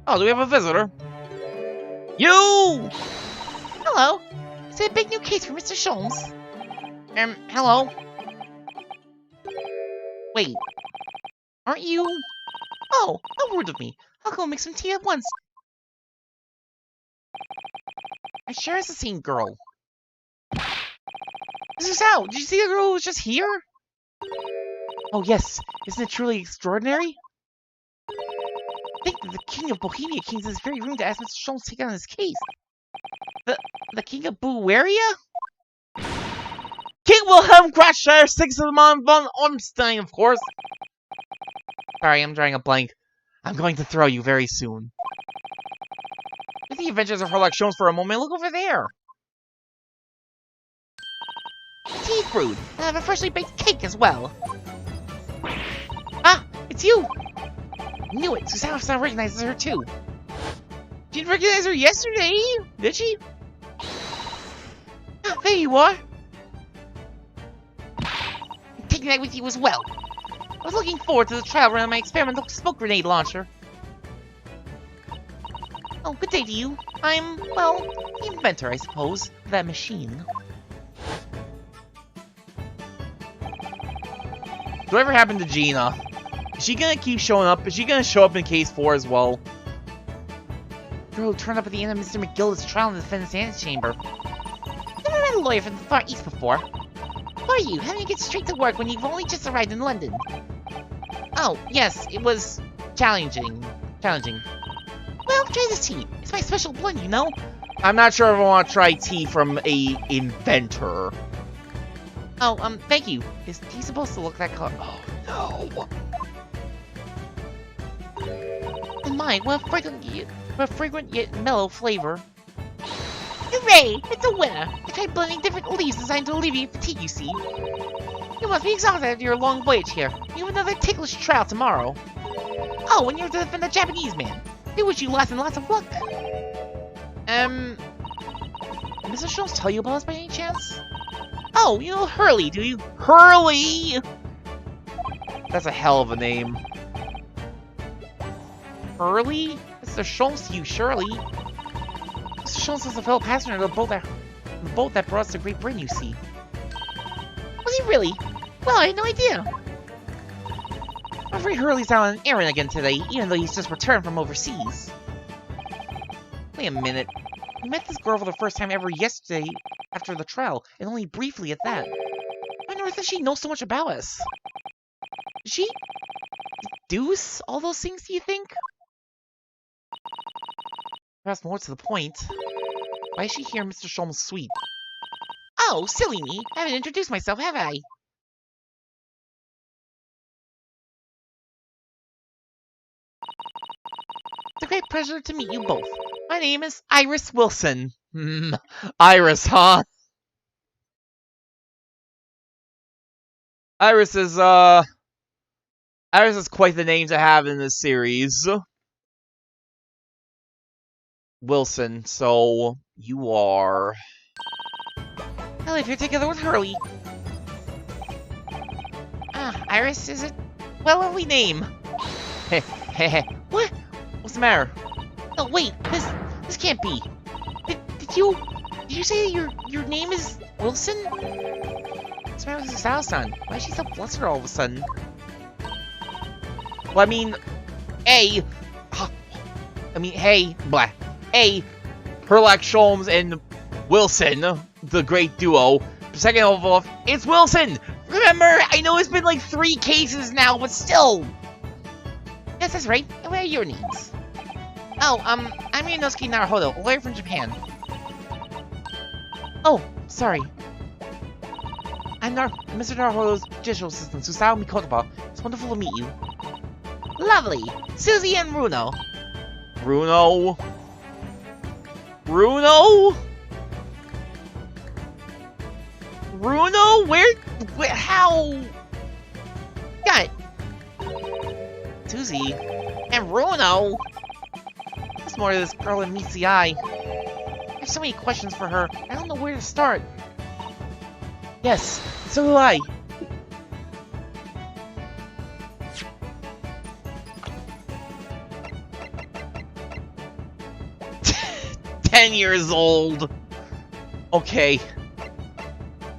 [SPEAKER 1] Oh, do we have a visitor? You! Hello. Is it a big new case for Mr. Sholmes? Hello? Wait. Aren't you? Oh, how rude of me. I'll go make some tea at once. I sure is the same girl. Mr. Sao, did you see the girl who was just here? Oh yes, isn't it truly extraordinary? I think that the King of Bohemia came to this very room to ask Mr. Sholmes to take on his case. The King of Bulgaria? King Wilhelm Crashshire, 6th of von Ormstein, of course. Sorry, I'm drawing a blank. I'm going to throw you very soon. With the adventures of Herlock Sholmes for a moment, look over there. Tea fruit, and I have a freshly baked cake as well. Ah, it's you! Knew it, Susanna recognizes her too. She didn't recognize her yesterday, did she? Ah, there you are. I'm taking that with you as well. I was looking forward to the trial run of my experimental smoke grenade launcher. Oh, good day to you. I'm, well, the inventor, I suppose, of that machine.
[SPEAKER 5] Whatever happened to Gina? Is she gonna keep showing up? Is she gonna show up in case 4 as well?
[SPEAKER 1] Girl who turned up at the end of Mr. McGilded's trial in the defendant's antechamber. Never met a lawyer from the Far East before. Who are you? Having to get straight to work when you've only just arrived in London? Oh, yes, it was challenging. Well, try this tea. It's my special blend, you know?
[SPEAKER 5] I'm not sure if I want to try tea from a inventor.
[SPEAKER 1] Oh, thank you. Is tea supposed to look that color? Oh, no. Oh my, what a fragrant yet mellow flavor. Hooray! It's a winner! I tried blending different leaves designed to alleviate fatigue, you see. You must be exhausted after your long voyage here. You have another ticklish trial tomorrow. Oh, and you're to defend the Japanese man. We wish you lots and lots of luck. Did Mr. Sholmes tell you about us by any chance? Oh, you know Hurley, do you?
[SPEAKER 5] Hurley! That's a hell of a name.
[SPEAKER 1] Hurley? Mr. Sholmes to you, surely. Mr. Sholmes was a fellow passenger of the boat that brought us to Great Britain, you see. Was he really? Well, I had no idea. I'm afraid Hurley's out on an errand again today, even though he's just returned from overseas. Wait a minute. We met this girl for the first time ever yesterday after the trial, and only briefly at that. I wonder if she knows so much about us. Did she deduce all those things, do you think? Perhaps more to the point, why is she here in Mr. Sholmes' suite? Oh, silly me. I haven't introduced myself, have I? It's a great pleasure to meet you both. My name is Iris Wilson.
[SPEAKER 5] Iris, huh? Iris is quite the name to have in this series. Wilson, so you are...
[SPEAKER 1] I live here together with Hurley. Ah, Iris, is it? Well, lovely name. What? What's the matter? Oh, wait, this can't be. Did you say your name is Wilson? What's the matter with this Al-san? Why is she so flustered all of a sudden?
[SPEAKER 5] Well, I mean, hey, Herlock Sholmes and Wilson, the great duo. Second of all, it's Wilson!
[SPEAKER 1] Remember, I know it's been like 3 cases now, but still! Yes, that's right. And what are your names? Oh, I'm Ryunosuke Naruhodo, a lawyer from Japan. Oh, sorry. I'm Mr. Naruhodo's digital assistant, Susao Mikotoba. It's wonderful to meet you. Lovely! Susie and Runo.
[SPEAKER 5] Bruno? Bruno? Bruno? Where how?
[SPEAKER 1] Got it. Susie and Bruno. There's more to this girl than meets the eye. I have so many questions for her. I don't know where to start. Yes, so do I.
[SPEAKER 5] Years old. Okay.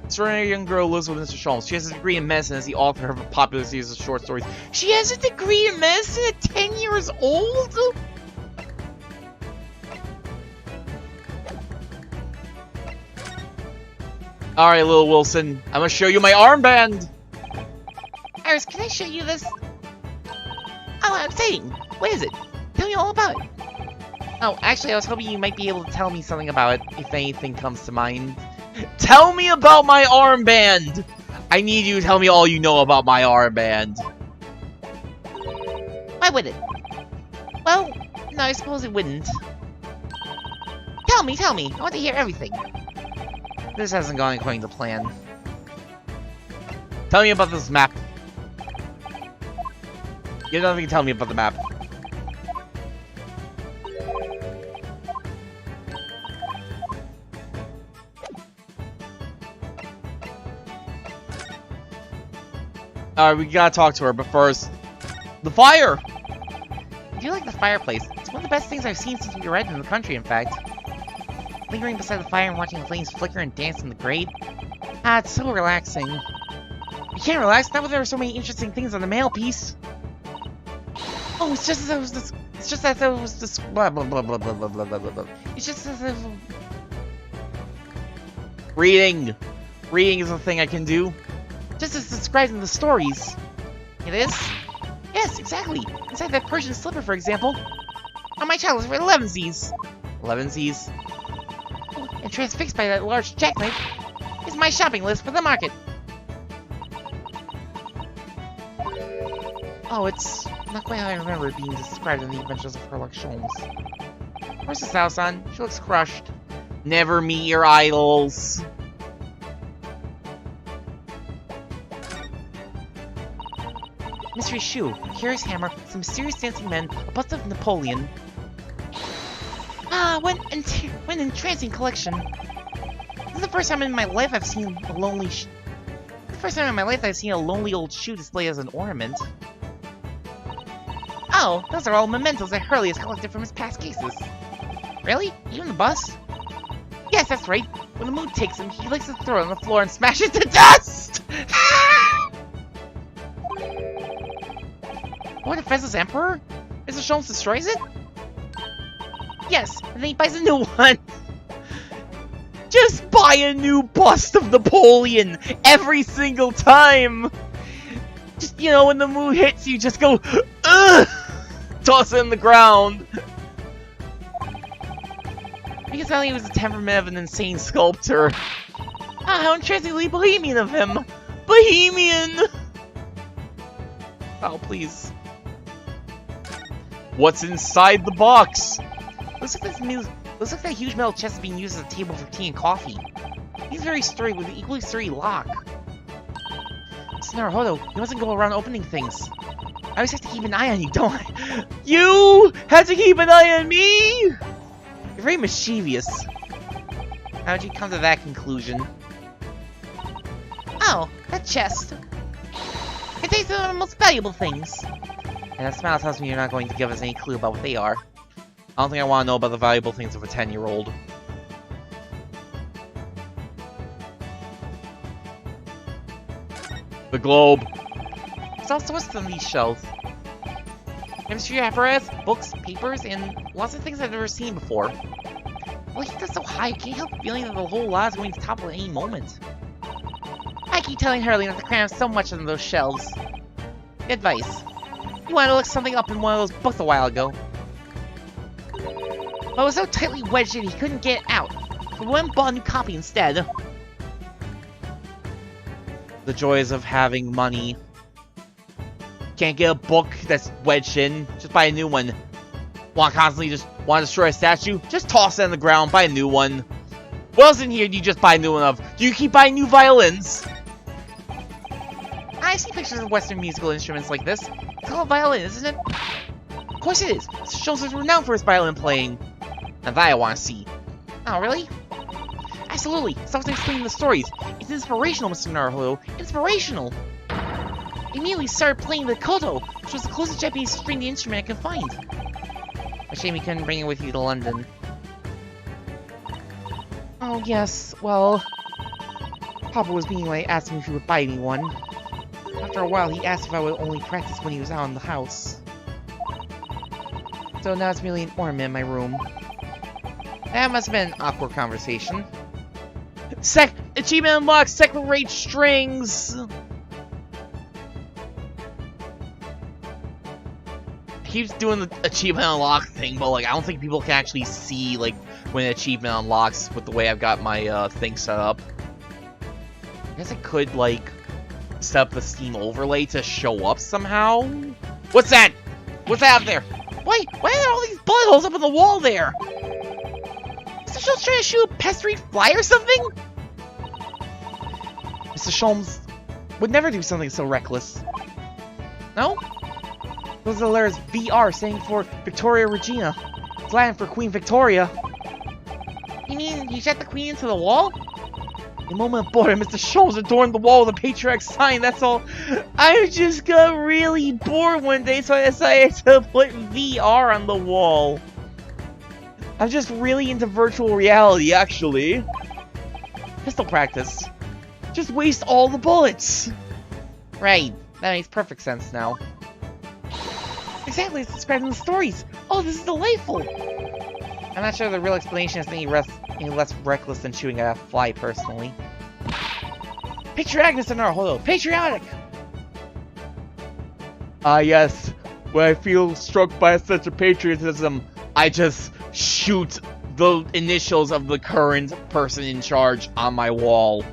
[SPEAKER 5] Extraordinary young girl lives with Mr. Sholmes. She has a degree in medicine as the author of a popular series of short stories.
[SPEAKER 1] She has a degree in medicine at 10 years old?
[SPEAKER 5] Alright, little Wilson. I'm gonna show you my armband.
[SPEAKER 1] Iris, can I show you this? Oh, exciting. What is it? Tell me all about it. Oh, actually, I was hoping you might be able to tell me something about it, if anything comes to mind.
[SPEAKER 5] Tell me about my armband! I need you to tell me all you know about my armband.
[SPEAKER 1] Why would it? Well, no, I suppose it wouldn't. Tell me, I want to hear everything.
[SPEAKER 5] This hasn't gone according to plan. Tell me about this map. You have nothing to tell me about the map. Alright, we gotta talk to her, but first... The fire!
[SPEAKER 1] I do like the fireplace. It's one of the best things I've seen since we arrived in the country, in fact. Lingering beside the fire and watching the flames flicker and dance in the grate. Ah, it's so relaxing. You can't relax, not when there are so many interesting things on the mailpiece. Oh, it's just as I was blah blah blah blah blah blah blah blah blah. It's just as if...
[SPEAKER 5] Reading! Reading is a thing I can do.
[SPEAKER 1] Just as described in the stories. It is? Yes, exactly. Inside that Persian slipper, for example. On my travels for 11sies.
[SPEAKER 5] 11sies?
[SPEAKER 1] And transfixed by that large jackknife is my shopping list for the market. Oh, it's not quite how I remember it being described in the Adventures of Sherlock Holmes. Where's the Salsan? She looks crushed.
[SPEAKER 5] Never meet your idols.
[SPEAKER 1] Mystery shoe, a curious hammer, some mysterious dancing men, a bust of Napoleon. Ah, what an entrancing collection. This is the first time in my life I've seen a lonely old shoe displayed as an ornament. Oh, those are all mementos that Hurley has collected from his past cases. Really? Even the bus? Yes, that's right. When the mood takes him, he likes to throw it on the floor and smash it to dust! What, if Fez's Emperor? Mr. Sholmes destroys it? Yes, and then he buys a new one!
[SPEAKER 5] Just buy a new bust of Napoleon every single time! Just, you know, when the mood hits you, just go, ugh! Toss it in the ground!
[SPEAKER 1] You can tell he was the temperament of an insane sculptor. Ah, how interestingly bohemian of him!
[SPEAKER 5] Bohemian!
[SPEAKER 1] Oh, please.
[SPEAKER 5] What's inside the box?
[SPEAKER 1] Looks like that huge metal chest is being used as a table for tea and coffee. He's very sturdy with an equally sturdy lock. It's Naruhodo. He doesn't go around opening things. I always have to keep an eye on you, don't I?
[SPEAKER 5] You had to keep an eye on me?
[SPEAKER 1] You're very mischievous. How'd you come to that conclusion? Oh, that chest. Contains some of the most valuable things. And that smile tells me you're not going to give us any clue about what they are.
[SPEAKER 5] I don't think I want to know about the valuable things of a 10-year-old. The globe.
[SPEAKER 1] There's all sorts on these shelves. Chemistry apparatus, books, papers, and lots of things I've never seen before. Well, he does so high, I can't help feeling that the whole lot is going to topple at any moment. I keep telling Hurley not to cram so much on those shelves. Advice. You wanted to look something up in one of those books a while ago. But it was so tightly wedged in he couldn't get it out. So we went and bought a new copy instead.
[SPEAKER 5] The joys of having money. Can't get a book that's wedged in, just buy a new one. Want to destroy a statue? Just toss it on the ground, buy a new one. What else in here do you just buy a new one of? Do you keep buying new violins?
[SPEAKER 1] I see pictures of Western musical instruments like this. It's called violin, isn't it?
[SPEAKER 5] Of course it is. Mr. Sholmes is renowned for his violin playing. Now that I want to see.
[SPEAKER 1] Oh, really?
[SPEAKER 5] Absolutely. Stop explaining the stories. It's inspirational, Mr. Naruhodo. Inspirational.
[SPEAKER 1] He immediately started playing the koto, which was the closest Japanese stringed instrument I could find. A shame you couldn't bring it with you to London. Oh, yes, well... Papa was being like asking if he would buy me one. After a while, he asked if I would only practice when he was out in the house. So now it's merely an ornament in my room. That must have been an awkward conversation.
[SPEAKER 5] Achievement unlocked, second rate strings! Keeps doing the achievement unlock thing, but like I don't think people can actually see like when an achievement unlocks with the way I've got my thing set up. I guess I could like set up the Steam overlay to show up somehow. What's that? What's that up there?
[SPEAKER 1] Wait, why are there all these bullet holes up in the wall there?
[SPEAKER 5] Mr. Sholmes trying to shoot a pestering fly or something?
[SPEAKER 1] Mr. Sholmes would never do something so reckless. No? Those are the letters VR, standing for Victoria Regina. It's Latin for Queen Victoria.
[SPEAKER 5] You mean you shot the queen into the wall?
[SPEAKER 1] In a moment of boredom, Mr. Sholmes adorned the wall with a patriarch sign, that's all. I just got really bored one day, so I decided to put VR on the wall. I'm just really into virtual reality, actually. Pistol practice. Just waste all the bullets.
[SPEAKER 5] Right, that makes perfect sense now.
[SPEAKER 1] Exactly, it's described in the stories. Oh, this is delightful. I'm not sure the real explanation is any less reckless than shooting at a fly, personally. Patriotic, Mr. Naruhodo! Patriotic!
[SPEAKER 5] Ah, yes. When I feel struck by such a patriotism, I just shoot the initials of the current person in charge on my wall.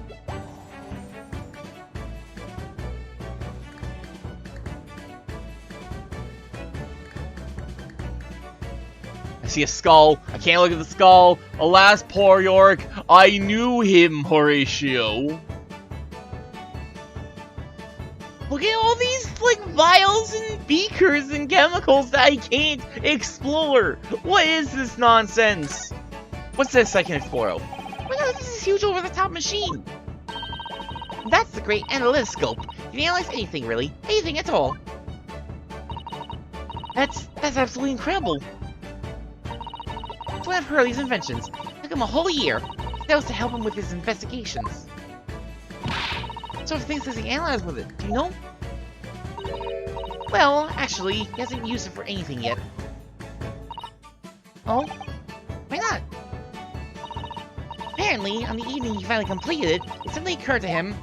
[SPEAKER 5] See a skull. I can't look at the skull. Alas, poor Yorick. I knew him, Horatio.
[SPEAKER 1] Look at all these, like, vials and beakers and chemicals that I can't explore. What is this nonsense?
[SPEAKER 5] What's this I can explore?
[SPEAKER 1] Oh my god, this is a huge over-the-top machine.
[SPEAKER 5] That's the great analytoscope. You can analyze anything, really. Anything at all.
[SPEAKER 1] That's absolutely incredible.
[SPEAKER 5] It's one of Hurley's inventions. It took him a whole year. That was to help him with his investigations.
[SPEAKER 1] What sort of things does he analyze with it? Do you know?
[SPEAKER 5] Well, actually, he hasn't used it for anything yet.
[SPEAKER 1] Oh?
[SPEAKER 5] Why not? Apparently, on the evening he finally completed it, it suddenly occurred to him,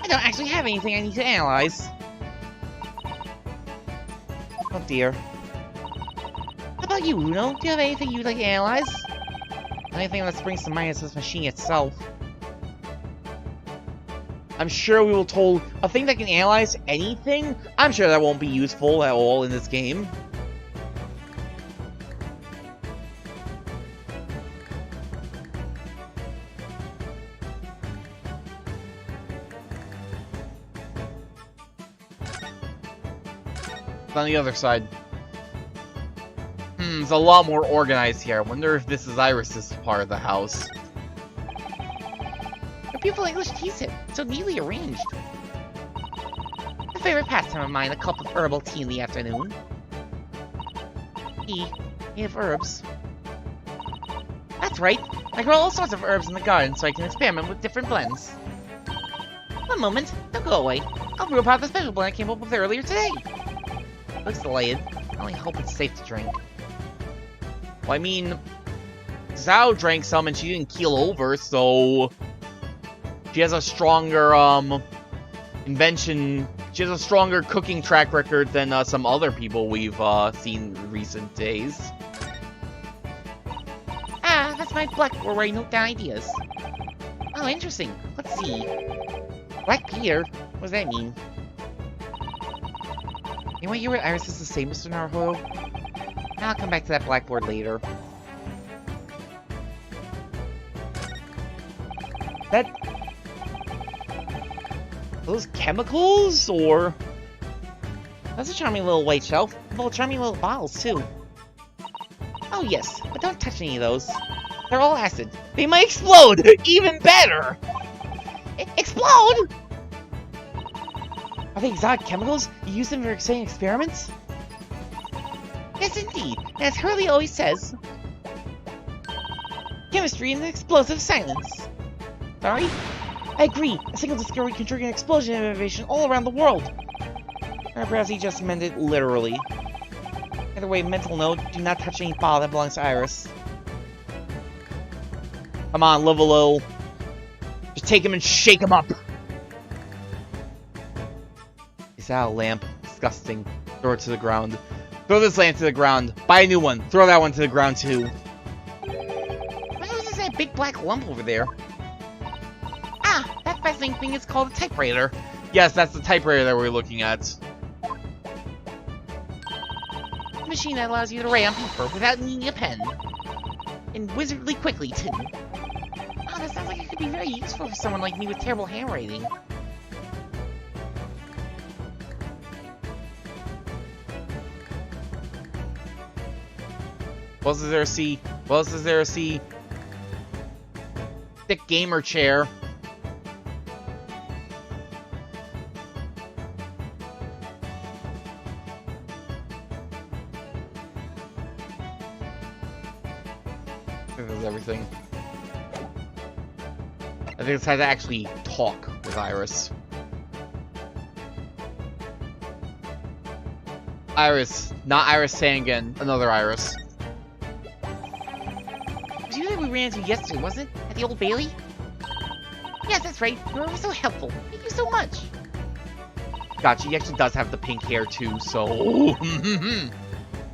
[SPEAKER 5] I don't actually have anything I need to analyze.
[SPEAKER 1] Oh dear.
[SPEAKER 5] How about you, Uno? Do you have anything you'd like to analyze?
[SPEAKER 1] The only thing that springs to mind is this machine itself. I'm sure we will told a thing that can analyze anything. I'm sure that won't be useful at all in this game.
[SPEAKER 5] On the other side. It's a lot more organized here. I wonder if this is Iris's part of the house.
[SPEAKER 1] A beautiful English tea set, so neatly arranged. A favorite pastime of mine, a cup of herbal tea in the afternoon. Tea, made of herbs. That's right, I grow all sorts of herbs in the garden so I can experiment with different blends. One moment, don't go away. I'll brew apart the special blend I came up with earlier today. Looks delighted. I only hope it's safe to drink.
[SPEAKER 5] Well, I mean, Zhao drank some and she didn't keel over, so she has a stronger invention. She has a stronger cooking track record than some other people we've seen in recent days.
[SPEAKER 1] Ah, that's my blackboard where I note down ideas. Oh, interesting. Let's see. Black Peter? What does that mean? You want to hear what Iris is to say, Mr. Naruhodo? I'll come back to that blackboard later. That... Those chemicals, or... That's a charming little white shelf. Well, charming little bottles, too. Oh, yes, but don't touch any of those. They're all acid. They might explode! Even better! Explode?! Are they exotic chemicals? You use them for exciting experiments? Yes, indeed. And as Hurley always says, chemistry in explosive silence. Sorry? I agree. A single discovery can trigger an explosion of innovation all around the world. Or perhaps he just meant it literally. Either way, mental note, do not touch any bottle that belongs to Iris. Come on, level low. Just take him and shake him up. Is that a lamp? Disgusting. Throw it to the ground. Throw this lamp to the ground. Buy a new one. Throw that one to the ground too. What is that big black lump over there? Ah, that fascinating thing is called a typewriter. Yes, that's the typewriter that we're looking at. A machine that allows you to write on paper without needing a pen. And wizardly quickly, too. Oh, that sounds like it could be very useful for someone like me with terrible handwriting. What else is there to see? What else is there to see? Thick gamer chair. This is everything. I think it's had to actually talk with Iris. Iris, not Iris Sangan, another Iris. Was you that we ran into yesterday, wasn't it? At the Old Bailey? Yes, that's right. You were so helpful. Thank you so much. Gotcha, he actually does have the pink hair too, so... Oh,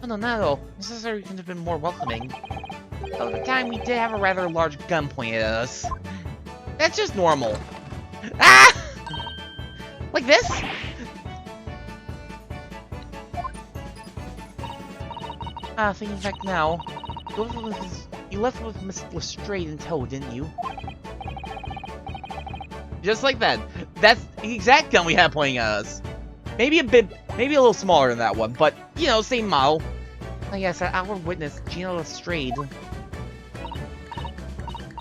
[SPEAKER 1] no, not at all. Necessary couldn't have been more welcoming. Though at the time, we did have a rather large gun pointed at us. That's just normal. Ah! Like this? Thinking back now, you left with Miss Lestrade in tow, didn't you? Just like that. That's the exact gun we had pointing at us. Maybe a little smaller than that one, but, you know, same model. Oh yes, our witness, Gina Lestrade.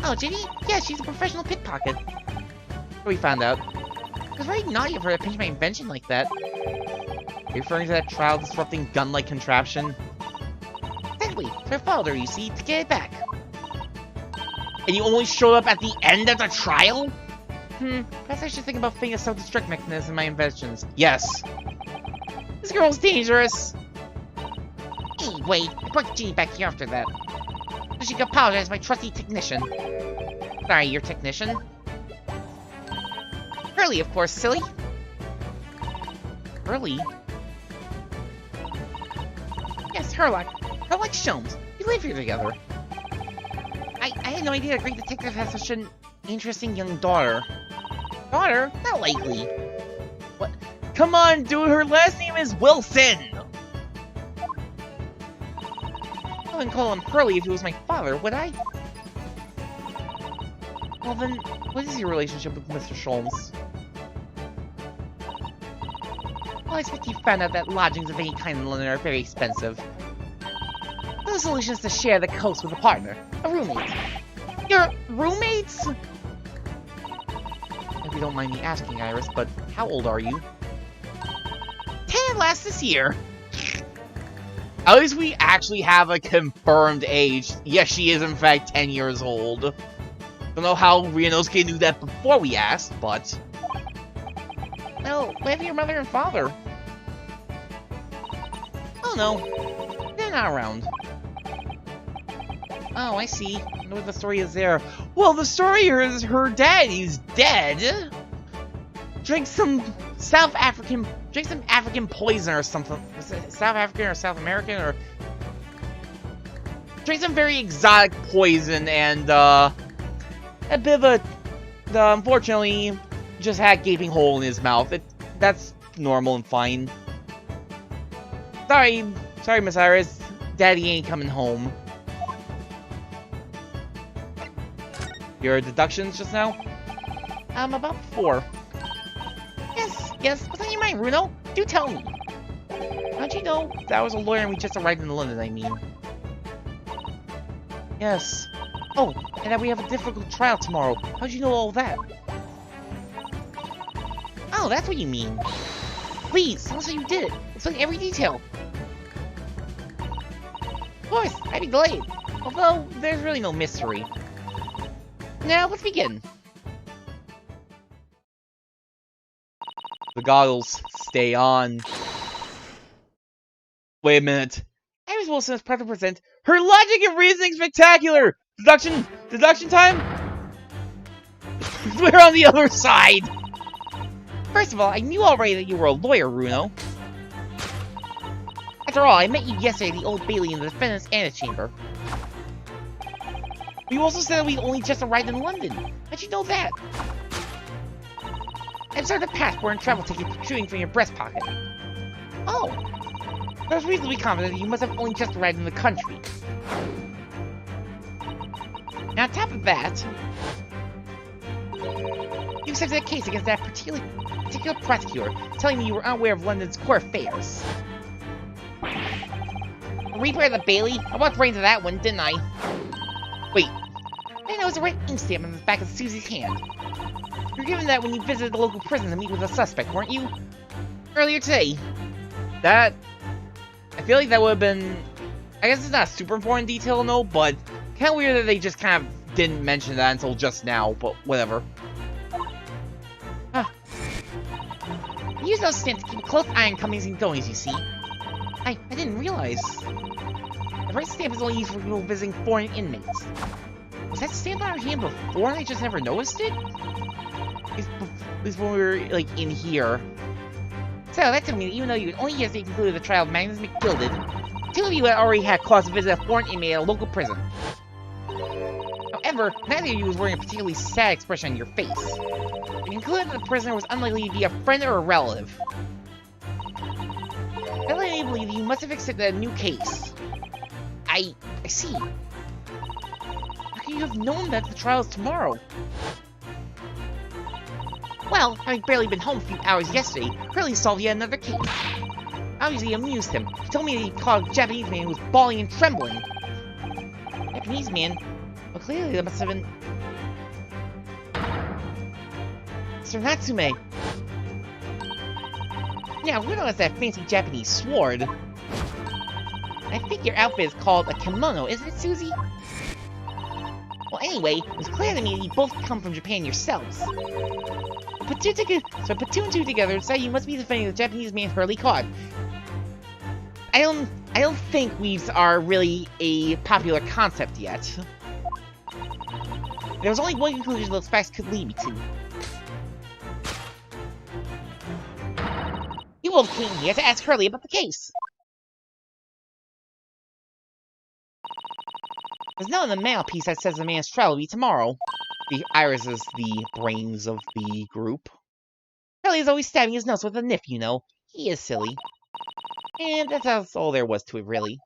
[SPEAKER 1] Oh, Ginny? Yeah, she's a professional pickpocket. We found out. It was very naughty of her to pinch my invention like that. Are you referring to that trial-disrupting gun-like contraption? Exactly. So I followed her, you see, to get it back. And you only showed up at the end of the trial? Perhaps I should think about fitting a self-destruct mechanism in my inventions. Yes. This girl's dangerous. Hey, wait. I brought Ginny back here after that. So she could apologize to my trusty technician. Sorry, your technician. Hurley, of course, silly. Hurley? Yes, Herlock. Herlock Sholmes. We live here together. I had no idea a great detective has such an interesting young daughter. Daughter? Not likely. What? Come on, dude, her last name is Wilson! I wouldn't call him Hurley if he was my father, would I? Well then, what is your relationship with Mr. Sholmes? Well, I expect you found out that lodgings of any kind in London are very expensive. The solution is to share the coast with a partner, a roommate. Your roommates? If you don't mind me asking, Iris, but how old are you? 10 last this year. At least we actually have a confirmed age. Yes, she is in fact 10 years old. Don't know how Ryunosuke knew that before we asked, but... Well, maybe your mother and father. Oh no, they're not around. Oh, I see. I know what the story is there. Well, the story here is her daddy's dead. Drank some African poison or something. Was it South African or South American or? Drank some very exotic poison and a bit of a, unfortunately, just had a gaping hole in his mouth. That's normal and fine. Sorry, Miss Iris. Daddy ain't coming home. Your deductions just now? About 4. Yes, what's on your mind, Runo? Do tell me. How'd you know that I was a lawyer and we just arrived in London, I mean? Yes. Oh, and that we have a difficult trial tomorrow. How'd you know all that? Oh, that's what you mean. Please, tell us how you did it. Explain every detail. Of course, I'd be delayed. Although, there's really no mystery. Now, let's begin. The goggles stay on. Wait a minute. Iris Wilson is proud to present her Logic and Reasoning Spectacular! Deduction time? We're on the other side! First of all, I knew already that you were a lawyer, Runo. After all, I met you yesterday at the Old Bailey in the defendant's antechamber. You also said that we only just arrived in London. How'd you know that? I observed a passport and travel ticket protruding from your breast pocket. Oh. I was reasonably confident that you must have only just arrived in the country. Now, on top of that, you accepted a case against that particular prosecutor, telling me you were unaware of London's court affairs. Replay of the Bailey? I walked right into that one, didn't I? Wait, I know it's a red ink stamp on the back of Susie's hand. You were given that when you visited the local prison to meet with a suspect, weren't you? Earlier today. That... I feel like that would have been... I guess it's not a super important detail to know, but kind of weird that they just kind of didn't mention that until just now, but whatever. Huh. I use those stamps to keep a close eye on comings and goings, you see. I didn't realize. The red stamp is only used for people visiting foreign inmates. Was that stamp on our hand before and I just never noticed it? At least when we were, like, in here. So, that told me that even though you had only yesterday concluded the trial of Magnus McGilded, 2 of you had already had cause to visit a foreign inmate at a local prison. However, neither of you was wearing a particularly sad expression on your face. You concluded that the prisoner was unlikely to be a friend or a relative. That led me to believe you must have accepted a new case. I see. How can you have known that the trial is tomorrow? Well, having barely been home a few hours yesterday, Curly solved yet another case. Obviously amused him. He told me that he caught a Japanese man who was bawling and trembling. Japanese man? Well, clearly that must have been... Sir Natsume. Now, Runo has that fancy Japanese sword. I think your outfit is called a kimono, isn't it, Susie? Well, anyway, it was clear to me that you both come from Japan yourselves. So I put 2 and 2 together and said you must be defending the Japanese man Hurley caught. I don't think weaves are really a popular concept yet. There was only one conclusion those facts could lead me to. You both came here to ask Hurley about the case. There's no in the mail piece that says the man's trial will be tomorrow. Iris is the brains of the group. Hurley is always stabbing his nose with a nip, you know. He is silly. And that's all there was to it, really.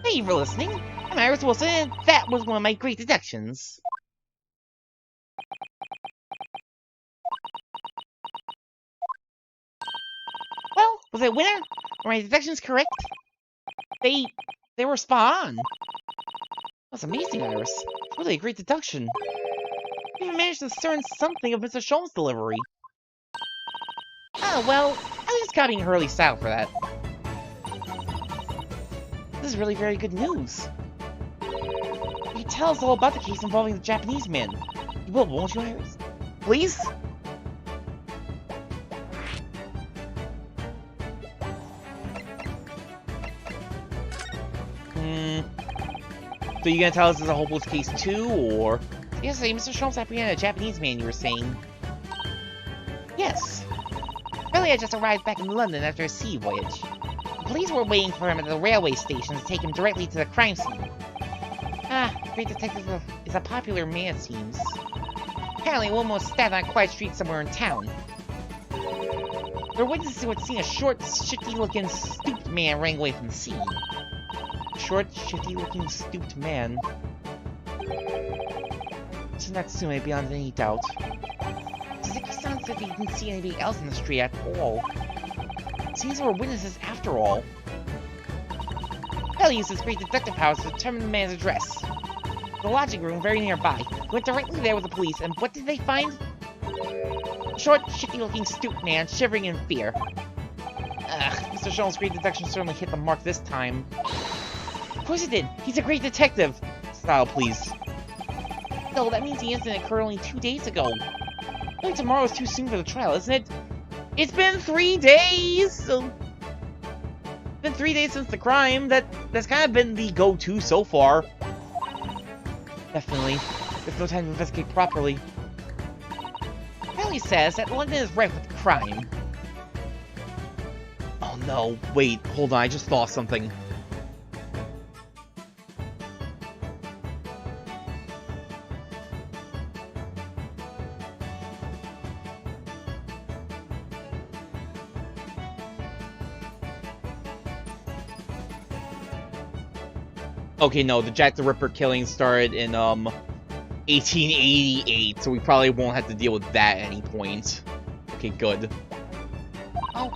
[SPEAKER 1] Thank you for listening. I'm Iris Wilson, and that was one of my great deductions. Well, was I a winner? Were my deductions correct? They were spot on. That's amazing, Iris. It's really a great deduction. You even managed to discern something of Mr. Sholmes' delivery. Oh, well, I was just copying Hurley's style for that. This is really very good news. You can tell us all about the case involving the Japanese man. You will, won't you, Iris? Please? So you gonna tell us this is a hopeless case too, or? Yesterday, Mr. Sholmes apprehended a Japanese man, you were saying. Yes. Really, I just arrived back in London after a sea voyage. The police were waiting for him at the railway station to take him directly to the crime scene. Great Detective is a popular man, it seems. Apparently, one was stabbed on a quiet street somewhere in town. There were witnesses who had seen a short, shifty-looking, stooped man running away from the scene. short, shifty-looking, stooped man. So Natsume beyond any doubt. Suzuki-san said he didn't see anybody else in the street at all. Seems there were witnesses after all. Hell used his great detective powers to determine the man's address. The lodging room very nearby. Went directly there with the police, and what did they find? A short, shifty-looking, stooped man, shivering in fear. Ugh, Mr. Sholm's great detection certainly hit the mark this time. Of course it did! He's a great detective! Style, please. No, that means the incident occurred only 2 days ago. Maybe tomorrow is too soon for the trial, isn't it? It's been 3 days! It's been 3 days since the crime. That's kind of been the go-to so far. Definitely. There's no time to investigate properly. Kelly says that London is rife with crime. Oh no, wait, hold on, I just thought something. Okay, no, the Jack the Ripper killing started in, 1888, so we probably won't have to deal with that at any point. Okay, good. Oh,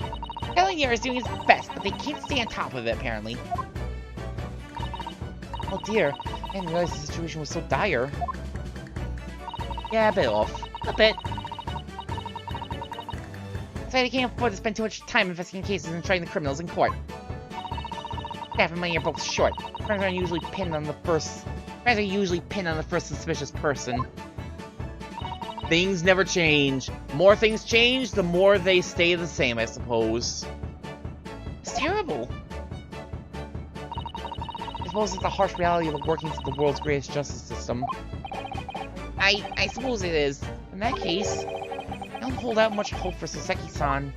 [SPEAKER 1] Kelly here is doing his best, but they can't stay on top of it, apparently. Oh dear, I didn't realize the situation was so dire. Yeah, a bit off. A bit. So they can't afford to spend too much time investigating cases and trying the criminals in court. Staff and money are both short. Crimes are usually pinned on the first suspicious person. Things never change. The more things change, the more they stay the same, I suppose. It's terrible. I suppose it's the harsh reality of the workings of the world's greatest justice system. I suppose it is. In that case, I don't hold out much hope for Soseki-san.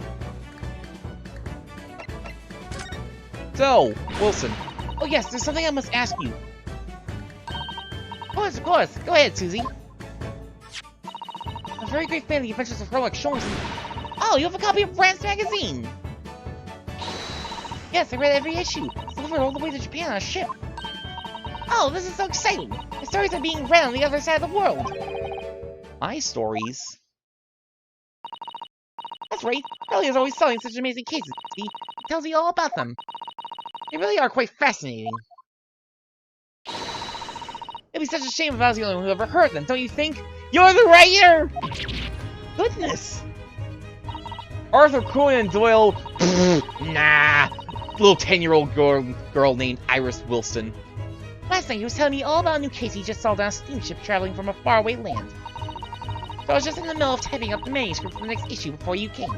[SPEAKER 1] So, Wilson. Oh yes, there's something I must ask you. Of course. Go ahead, Susie. I'm a very great fan of the adventures of Sherlock Holmes. Oh, you have a copy of Brand's magazine! Yes, I read every issue. It's delivered all the way to Japan on a ship. Oh, this is so exciting! My stories are being read on the other side of the world. My stories? That's right. Ellie is always selling such amazing cases. See, it tells you all about them. They really are quite fascinating. It'd be such a shame if I was the only one who ever heard them, don't you think? You're the writer! Goodness! Arthur Conan Doyle... nah! Little 10-year-old girl named Iris Wilson. Last night he was telling me all about a new case he just saw down a steamship traveling from a faraway land. So I was just in the middle of typing up the manuscript for the next issue before you came.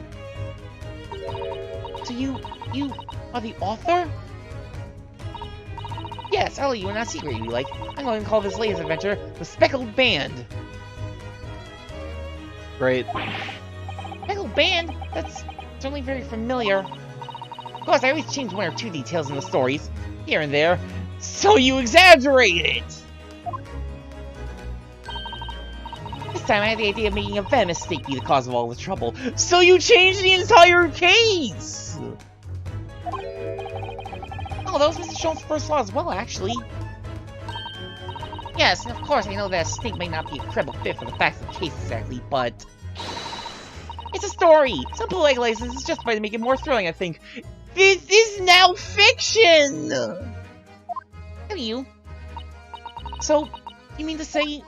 [SPEAKER 1] So you are the author? Yes, I'll let you in that secret if you like. I'm going to call this latest adventure The Speckled Band. Great. Speckled Band? That's certainly very familiar. Of course, I always change one or two details in the stories, here and there. So you exaggerate it! This time I had the idea of making a venomous snake be the cause of all the trouble. So you changed the entire case! Oh, that was Mr. Sholm's first law as well, actually. Yes, and of course I know that a snake may not be a credible fit for the facts of the case exactly, but... it's a story! Some poetic license is justified to make it more thrilling, I think. This is now fiction! Have you? So, you mean to say...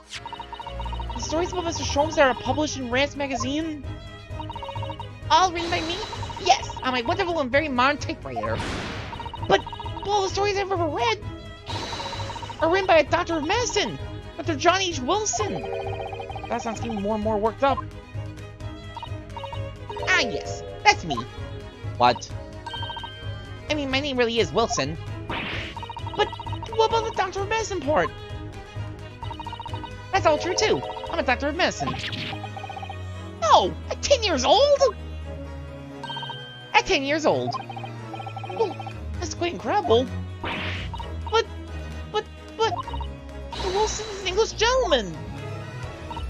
[SPEAKER 1] the stories about Mr. Sholmes that are published in Rant's magazine? All written by me? Yes, on my wonderful and very modern typewriter. But all the stories I've ever read are written by a doctor of medicine, Dr. John H. Wilson. That sounds getting more and more worked up. Ah, yes, that's me. What? I mean, my name really is Wilson. But what about the doctor of medicine part? That's all true too. I'm a doctor of medicine. No, at 10 years old? At 10 years old. Well, that's quite incredible. But Wilson's an English gentleman.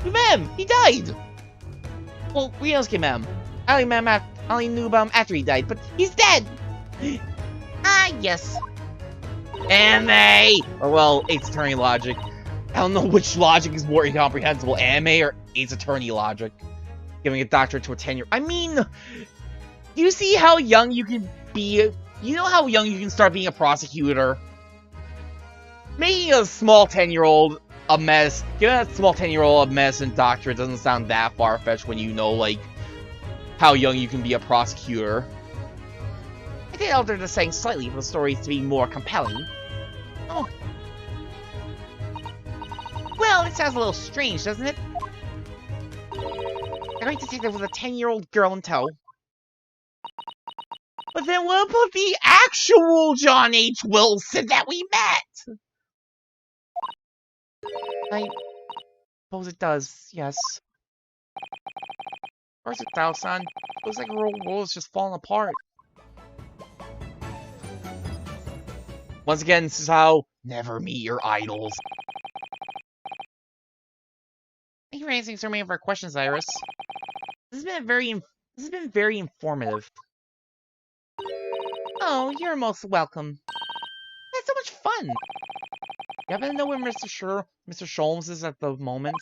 [SPEAKER 1] Ma'am, he died. Well, we know him, ma'am. I only knew about him after he died, but he's dead. Ah, yes. Anime! Or, well, Ace Attorney logic. I don't know which logic is more incomprehensible, anime or Ace Attorney logic. Giving a doctorate to a 10-year... I mean, you see how young you can be? You know how young you can start being a prosecutor? Making a small 10-year-old a mess, giving a small 10-year-old a mess and doctorate doesn't sound that far-fetched when you know, like, how young you can be a prosecutor. I did alter the setting slightly for the stories to be more compelling. Oh. Well, it sounds a little strange, doesn't it? A great detective with a 10-year-old girl in tow. But then what about the actual John H. Wilson that we met? I suppose it does, yes. Of course it does, son. Looks like our world is just falling apart. Once again, this is how never meet your idols. Thank you for answering so many of our questions, Iris. This has been very informative. Oh, you're most welcome. That's so much fun. You happen to know where Mr. Sholmes is at the moment?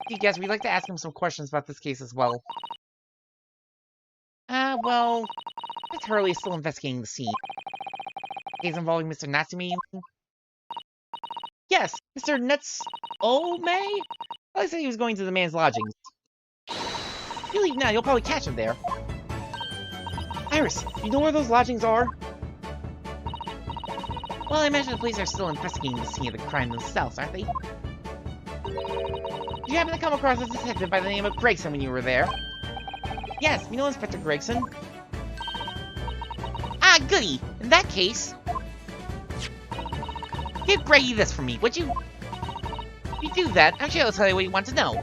[SPEAKER 1] You guys, we'd like to ask him some questions about this case as well. Well, Miss Hurley is still investigating the scene. Case involving Mr. Natsume? Yes, Mr. Nutsome? I said he was going to the man's lodgings. If you leave now, you'll probably catch him there. Iris, you know where those lodgings are? Well, I imagine the police are still investigating the scene of the crime themselves, aren't they? Did you happen to come across a detective by the name of Gregson when you were there? Yes, we know Inspector Gregson. Ah, goody! In that case... Give Greggy this for me, would you? If you do that, I'm sure I'll tell you what you want to know.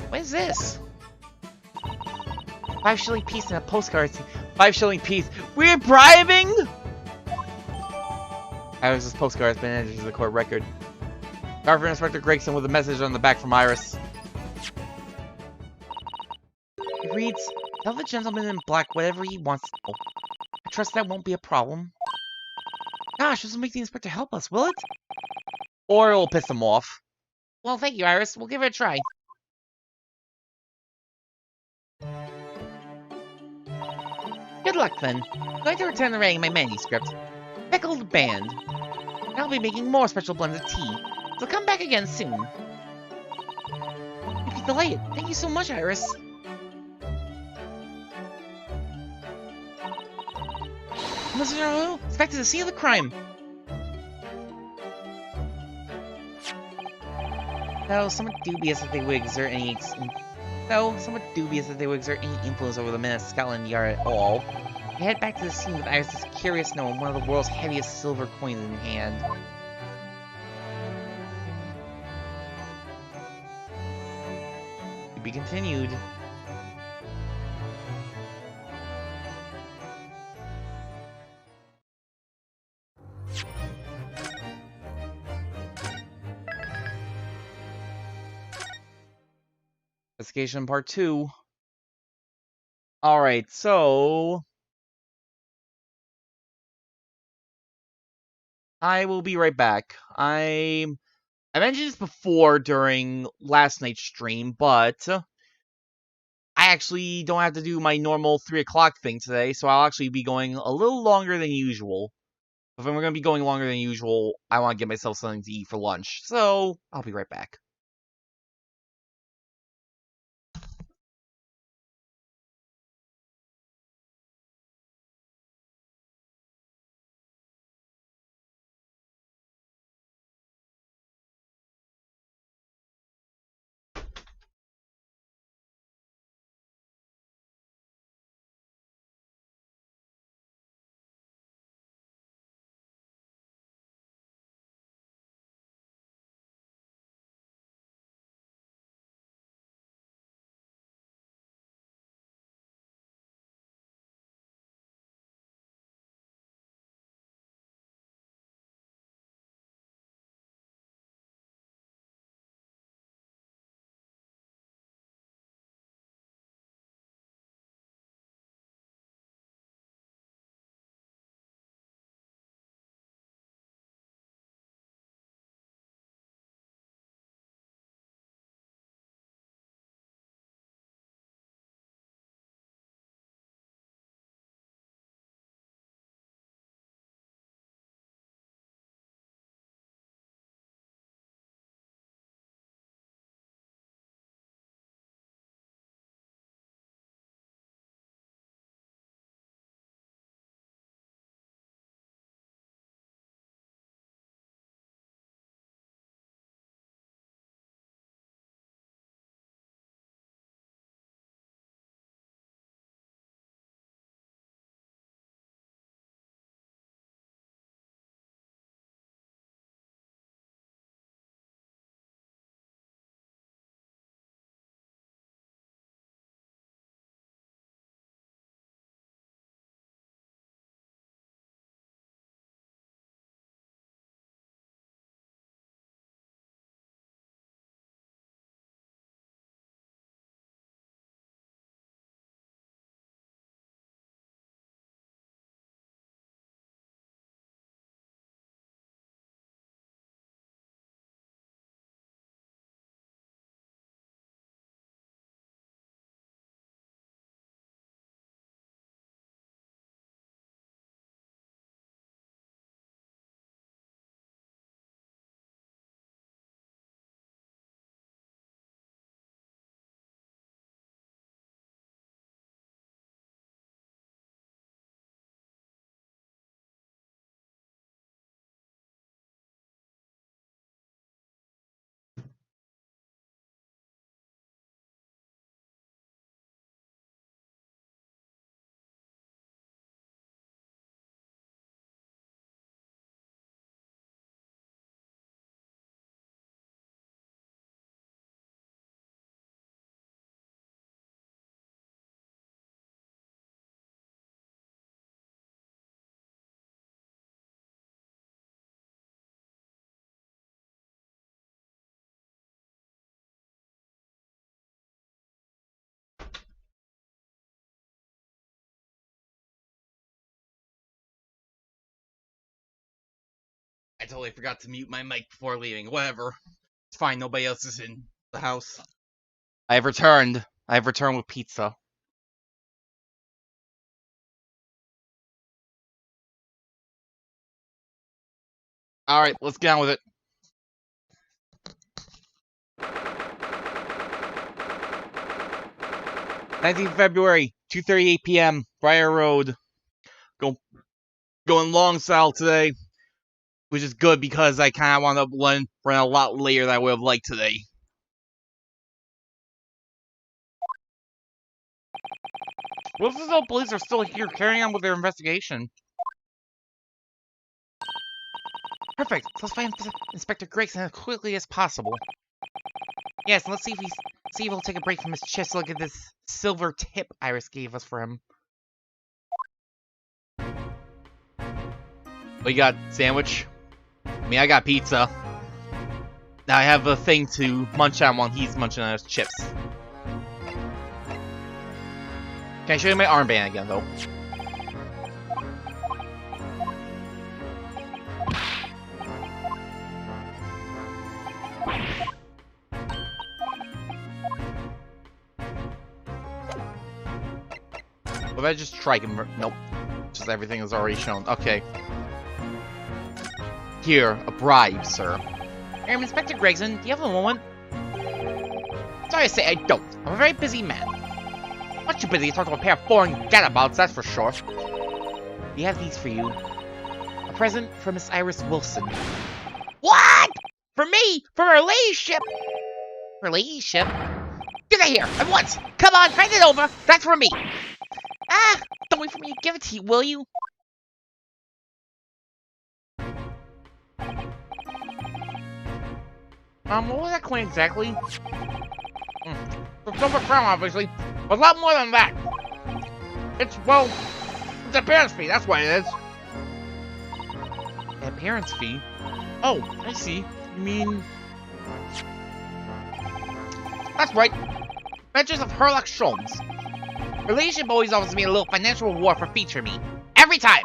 [SPEAKER 1] What is this? 5 shilling piece and a postcard. 5 shilling piece. We're bribing?! Iris' postcard has been entered to the court record. Guard for Inspector Gregson with a message on the back from Iris. It reads, tell the gentleman in black whatever he wants to know. I trust that won't be a problem. Gosh, this will make the inspector help us, will it? Or it'll piss him off. Well, thank you, Iris. We'll give it a try. Good luck, then. I'd like to return to writing my manuscript. McGilded Band. And I'll be making more special blends of tea, so come back again soon. You'd be delighted. Thank you so much, Iris. Mr. Naru, expected to see the crime. Though somewhat dubious that they would exert any influence over the men of Scotland Yard at all. We head back to the scene with Iris' curious note and one of the world's heaviest silver coins in hand. To be continued. Investigation Part 2. Alright, so... I will be right back. I mentioned this before during last night's stream, but... I actually don't have to do my normal 3 o'clock thing today, so I'll actually be going a little longer than usual. If I'm going to be going longer than usual, I want to get myself something to eat for lunch, so I'll be right back.
[SPEAKER 5] totally forgot to mute my mic before leaving. Whatever. It's fine, nobody else is in the house. I have returned. I have returned with pizza. Alright, let's get on with it. 19th February, 2:38 p.m., Briar Road. Going long style today, which is good because I kind of wound up running a lot later than I would have liked today. Looks as though police are still here carrying on with their investigation. Perfect. So let's find Inspector Gregson as quickly as possible. Yes, and let's see if he'll take a break from his chest to look at this silver tip Iris gave us for him. What you got? Sandwich? I mean, I got pizza. Now I have a thing to munch on while he's munching on his chips. Can I show you my armband again, though? What if I just try convert? Nope. Just everything is already shown. Okay. Here, a bribe, sir. Inspector Gregson, do you have a moment? Sorry to say I don't. I'm a very busy man. Much too busy to talk to a pair of foreign gadabouts, that's for sure. We have these for you. A present from Miss Iris Wilson. What? For me? From her ladyship? Her ladyship? Get out here, at once! Come on, hand it over! That's for me! Ah! Don't wait for me to give it to you, will you? What was that coin exactly? The silver crown, obviously. But a lot more than that. It's, well, it's an appearance fee, that's what it is. An appearance fee? Oh, I see. You mean... That's right. Adventures of Herlock Sholmes. Her ladyship always offers me a little financial reward for featuring me. Every time!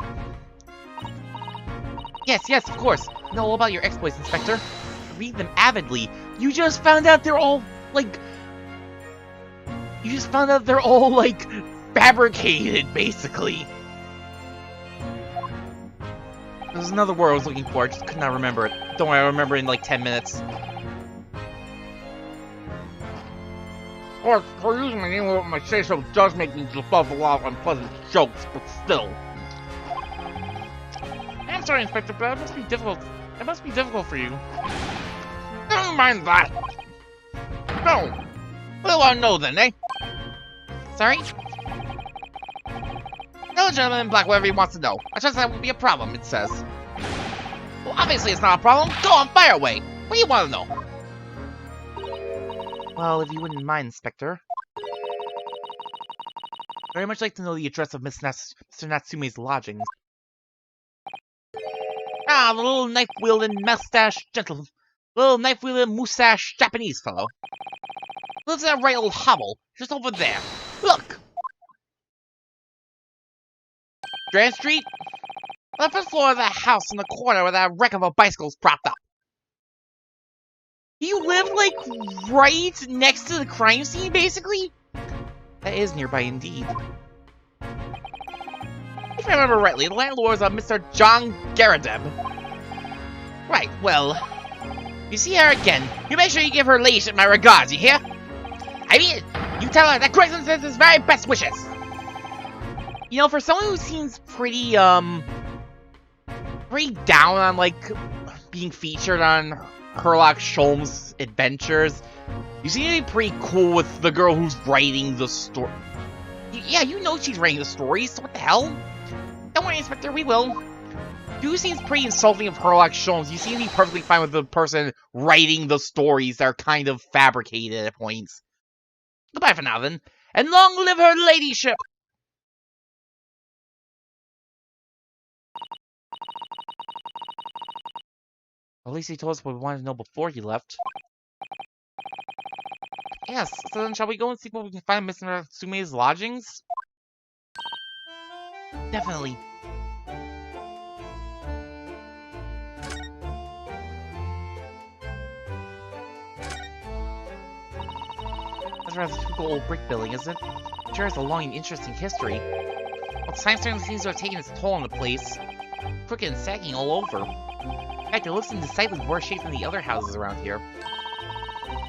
[SPEAKER 5] Yes, of course. Know all about your exploits, Inspector. Read them avidly. You just found out they're all, like... fabricated, basically. There's another word I was looking for, I just could not remember it. Don't worry, I'll remember it in like 10 minutes. Or using my name without my say-so does make me above a lot of unpleasant jokes, but still. I'm sorry, Inspector, but that must be difficult. That must be difficult for you. Never mind that. No. What do I know then, eh? Sorry? Tell the gentleman in black whatever he wants to know. I trust that won't be a problem, it says. Well, obviously it's not a problem. Go on, fire away. What do you want to know? Well, if you wouldn't mind, Inspector. Very much like to know the address of Mr. Natsume's lodgings. Ah, the little knife-wielding mustache Japanese fellow. Lives in that right old hovel, just over there. Look! Strand Street? On the first floor of that house in the corner where that wreck of a bicycle's propped up. You live, like, right next to the crime scene, basically? That is nearby indeed. If I remember rightly, the landlord is Mr. John Garadeb. Right, well... You see her again. You make sure you give her ladyship my regards, you hear? I mean, you tell her that Gregson sends his very best wishes. You know, for someone who seems pretty down on, like, being featured on Herlock Sholmes' adventures, you seem to be pretty cool with the girl who's writing the story. Yeah, you know she's writing the stories, so what the hell? Don't worry, Inspector, we will. Dude seems pretty insulting of Herlock Sholmes. You seem to be perfectly fine with the person writing the stories that are kind of fabricated at points. Goodbye for now, then. And long live her ladyship! At least he told us what we wanted to know before he left. Yes, so then shall we go and see what we can find Mr. Natsume's lodgings? Definitely.
[SPEAKER 1] a rather typical old brick building, isn't it? It sure has a long and interesting history. Well, time certainly seems to have taken its toll on the place. Crooked and sagging all over. In fact, it looks in decidedly worse shape than the other houses around here.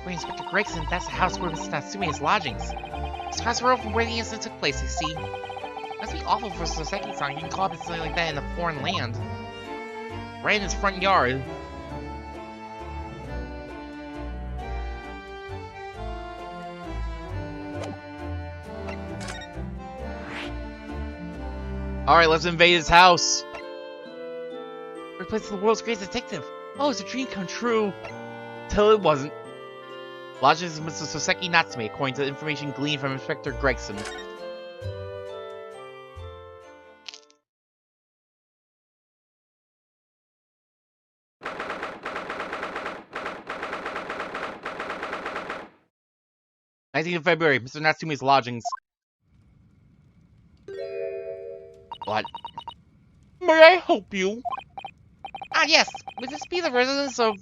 [SPEAKER 1] Wait, Inspector Gregson, that's the house where Mrs. Natsume is lodgings. It's across the road from where the incident took place, you see. It must be awful for Soseki-san getting caught up in something like that in a foreign land. Right in his front yard.
[SPEAKER 5] Alright, let's invade his house.
[SPEAKER 1] Replace the world's greatest detective. Oh, it's a dream come true.
[SPEAKER 5] Till it wasn't.
[SPEAKER 1] Lodgings of Mr. Soseki Natsume, according to the information gleaned from Inspector Gregson.
[SPEAKER 5] February, Mr. Natsume's lodgings.
[SPEAKER 1] What?
[SPEAKER 5] May I help you?
[SPEAKER 1] Ah, yes. Would this be the residence of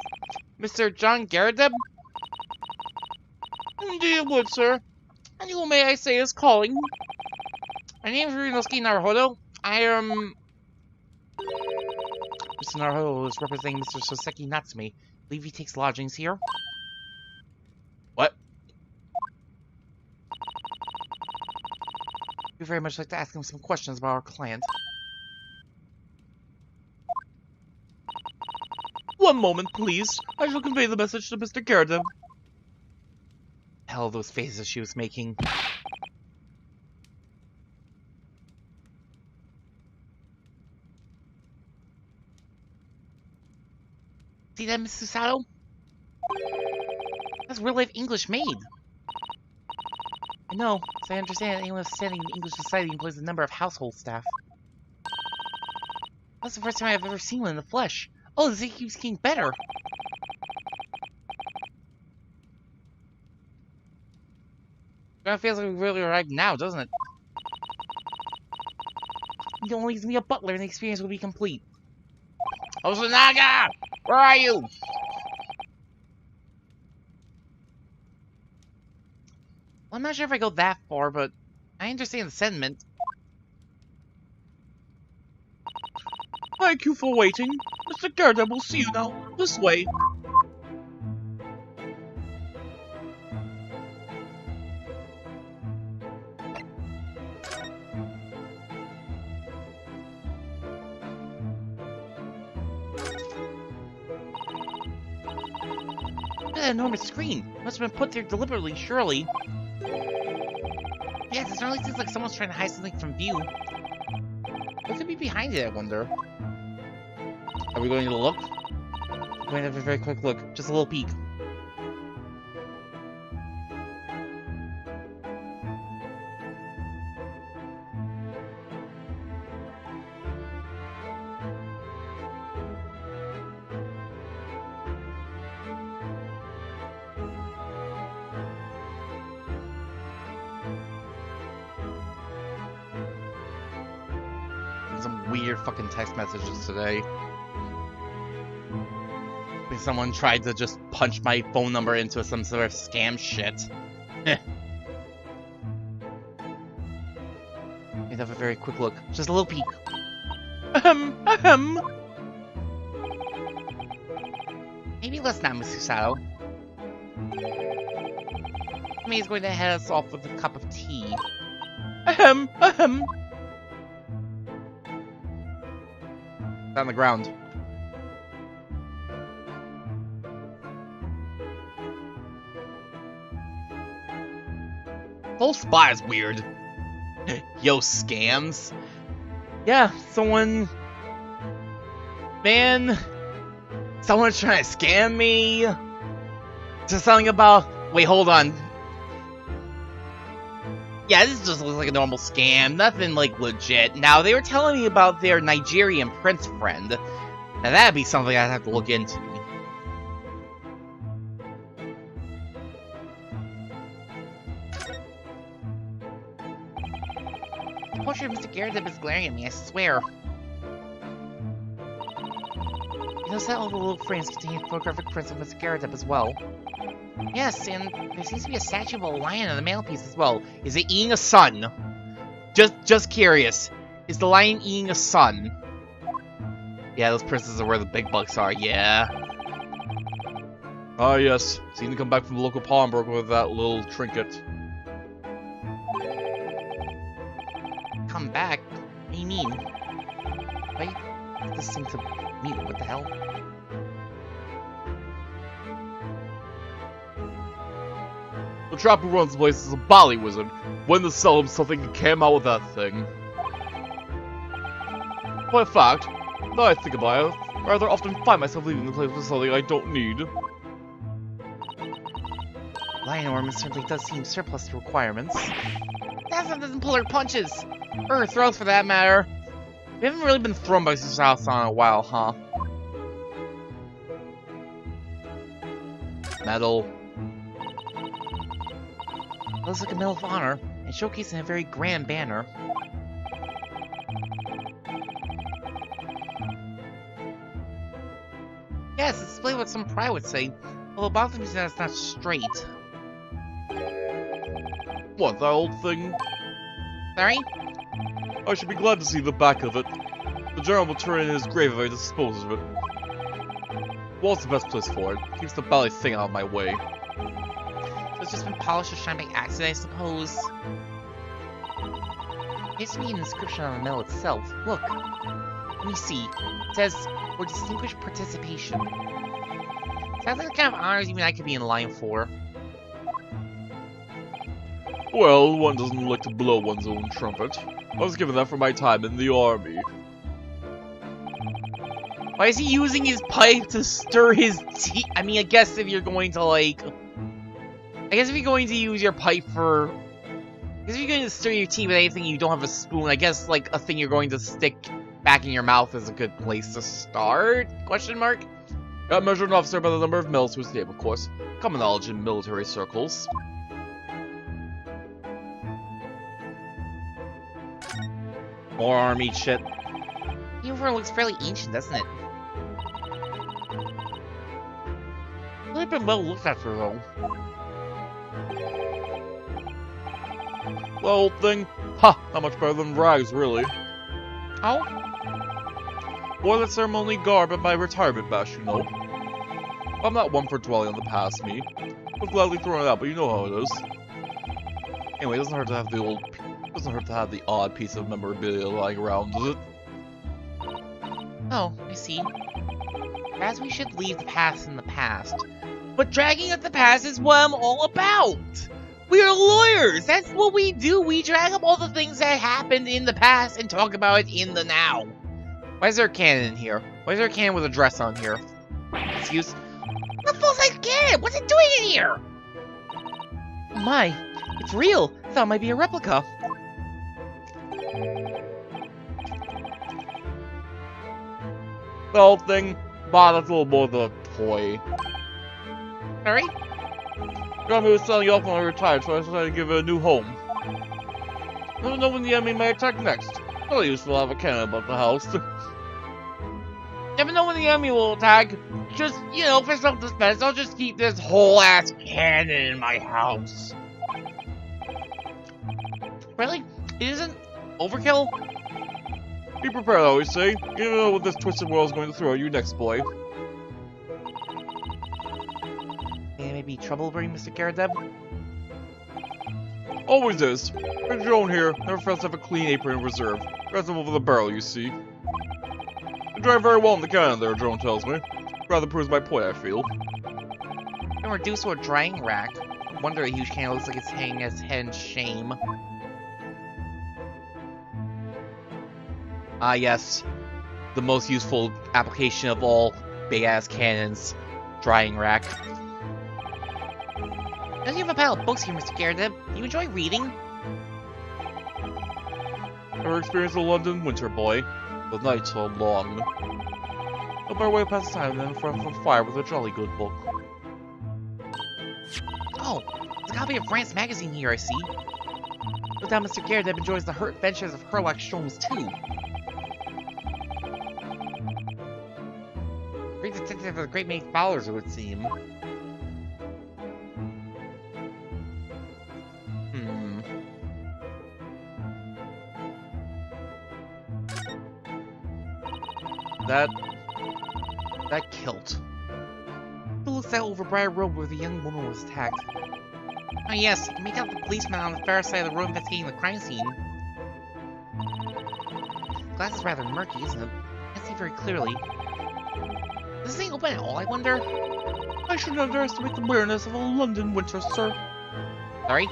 [SPEAKER 1] Mr. John Garrideb?
[SPEAKER 5] Indeed it would, sir. And who may I say is calling?
[SPEAKER 1] My name is Ryunosuke Naruhodo. I am... Mr. Naruhodo is representing Mr. Soseki Natsume. I believe he takes lodgings here.
[SPEAKER 5] What?
[SPEAKER 1] We'd very much like to ask him some questions about our client.
[SPEAKER 5] One moment, please. I shall convey the message to Mr. Garrideb.
[SPEAKER 1] Hell, those faces she was making. See that, Miss Susato? That's real-life English maid. I know, as I understand, anyone standing in English society employs a number of household staff. That's the first time I've ever seen one in the flesh. Oh, this keeps getting better. It feels like we really arrived now, doesn't it? It only leaves me a butler and the experience will be complete. Osanaga! Where are you? Well, I'm not sure if I go that far, but I understand the sentiment.
[SPEAKER 5] Thank you for waiting. Mr. Garrideb will see you now. This way.
[SPEAKER 1] Look at that enormous screen. Must have been put there deliberately, surely. Yes, it certainly seems like someone's trying to hide something from view. What could be behind it, I wonder?
[SPEAKER 5] Are we going to look?
[SPEAKER 1] I'm going to have a very quick look. Just a little peek. Some weird fucking text messages today. Someone tried to just punch my phone number into some sort of scam shit. Let's have a very quick look. Just a little peek. Maybe let's not, Miss Susato. May's going to head us off with a cup of tea. On the ground.
[SPEAKER 5] Whole spot is weird.
[SPEAKER 1] Yo, scams.
[SPEAKER 5] Yeah, someone... Man...
[SPEAKER 1] Someone's trying to scam me. Just something about... Wait, hold on. Yeah, this just looks like a normal scam. Nothing, like, legit. Now, they were telling me about their Nigerian prince friend. Now, that'd be something I'd have to look into. The portrait of Mr. Garrideb is glaring at me, I swear. You notice that all the little frames contain photographic prints of Mr. Gingerbread as well? Yes, and there seems to be a statue of a lion on the mantelpiece as well.
[SPEAKER 5] Is it eating a sun? Just curious. Is the lion eating a sun? Yeah, those princesses are where the big bucks are, yeah. Ah, yes. Seem to come back from the local pawnbroker with that little trinket.
[SPEAKER 1] Come back? What do you mean? Wait, this seems to me, what the hell?
[SPEAKER 5] The trap who runs the place is a bally wizard. When to sell him something, he came out with that thing. By fact, now I think about it, I rather often find myself leaving the place with something I don't need.
[SPEAKER 1] Lion ornament certainly does seem surplus to requirements. That stuff doesn't pull her punches! Or her throat, for that matter. We haven't really been thrown by this house in a while, huh?
[SPEAKER 5] Medal.
[SPEAKER 1] Looks like a medal of honor, and showcased in a very grand banner. Yes, it's displayed what some pride would say, although about them that it's not straight.
[SPEAKER 5] What, that old thing?
[SPEAKER 1] Sorry?
[SPEAKER 5] I should be glad to see the back of it. The general will turn in his grave if I dispose of it. Wall's the best place for it. Keeps the bally thing out of my way.
[SPEAKER 1] So it's just been polished or shined by accident, I suppose. There used to be an inscription on the medal itself. Look. Let me see. It says, for distinguished participation. Sounds like the kind of honors even I could be in line for.
[SPEAKER 5] Well, one doesn't like to blow one's own trumpet. I was given that for my time in the army.
[SPEAKER 1] Why is he using his pipe to stir his tea? I mean, I guess if you're going to, like... I guess if you're going to use your pipe for... I guess if you're going to stir your tea with anything you don't have a spoon, I guess, like, a thing you're going to stick back in your mouth is a good place to start? Question mark?
[SPEAKER 5] Got measured an officer by the number of mills to his name, of course. Common knowledge in military circles.
[SPEAKER 1] More army shit. The uniform looks fairly ancient, doesn't it? Really been well looked after, though.
[SPEAKER 5] Well, old thing. Ha! Not much better than rags, really.
[SPEAKER 1] Oh?
[SPEAKER 5] Wore that ceremonially garb at my retirement bash, you know. I'm not one for dwelling on the past, me. I'll gladly throw it out, but you know how it is. Anyway, it doesn't hurt to have the odd piece of memorabilia lying around, does it?
[SPEAKER 1] Oh, I see. Perhaps we should leave the past in the past. But dragging up the past is what I'm all about! We're lawyers! That's what we do! We drag up all the things that happened in the past and talk about it in the now. Why is there a cannon in here? Why is there a cannon with a dress on here? Excuse? A full-size cannon! What's it doing in here? Oh my, it's real! I thought it might be a replica.
[SPEAKER 5] The old thing? Bah, that's a little more of a toy.
[SPEAKER 1] Sorry?
[SPEAKER 5] Grandma was selling it off when I retired, so I decided to give it a new home. I don't know when the enemy may attack next. Really useful to have a cannon about the house.
[SPEAKER 1] Never know when the enemy will attack. Just, you know, for self-defense, I'll just keep this whole-ass cannon in my house. Really? It isn't overkill?
[SPEAKER 5] Be prepared, I always say. You never know what this twisted world is going to throw at you next, boy.
[SPEAKER 1] Maybe trouble bring Mr. Gingerbread?
[SPEAKER 5] Always is. Bring your own here. Never fails to have a clean apron in reserve. Rest them over the barrel, you see. You drive very well in the cannon there, Drone tells me. Rather proves my point, I feel.
[SPEAKER 1] And reduced to a drying rack. No wonder a huge cannon looks like it's hanging its head in shame.
[SPEAKER 5] Ah, yes. The most useful application of all big-ass cannons. Drying rack.
[SPEAKER 1] Don't you have a pile of books here, Mr. Gingerbread? Do you enjoy reading?
[SPEAKER 5] Ever experienced a London winter, boy? The nights are long. No better way to pass the time than in front of a fire with a jolly good book.
[SPEAKER 1] Oh, there's a copy of France magazine here, I see. No doubt Mr. Gingerbread enjoys the adventures of Sherlock Holmes too. protected by the Great many followers, it would seem.
[SPEAKER 5] That kilt.
[SPEAKER 1] It looks that overbright road where the young woman was attacked. Oh yes, you can make out the policeman on the far side of the road investigating the crime scene. The glass is rather murky, isn't it? I can't see very clearly. Does this thing open at all, I wonder?
[SPEAKER 5] I shouldn't underestimate the awareness of a London winter, sir.
[SPEAKER 1] Sorry?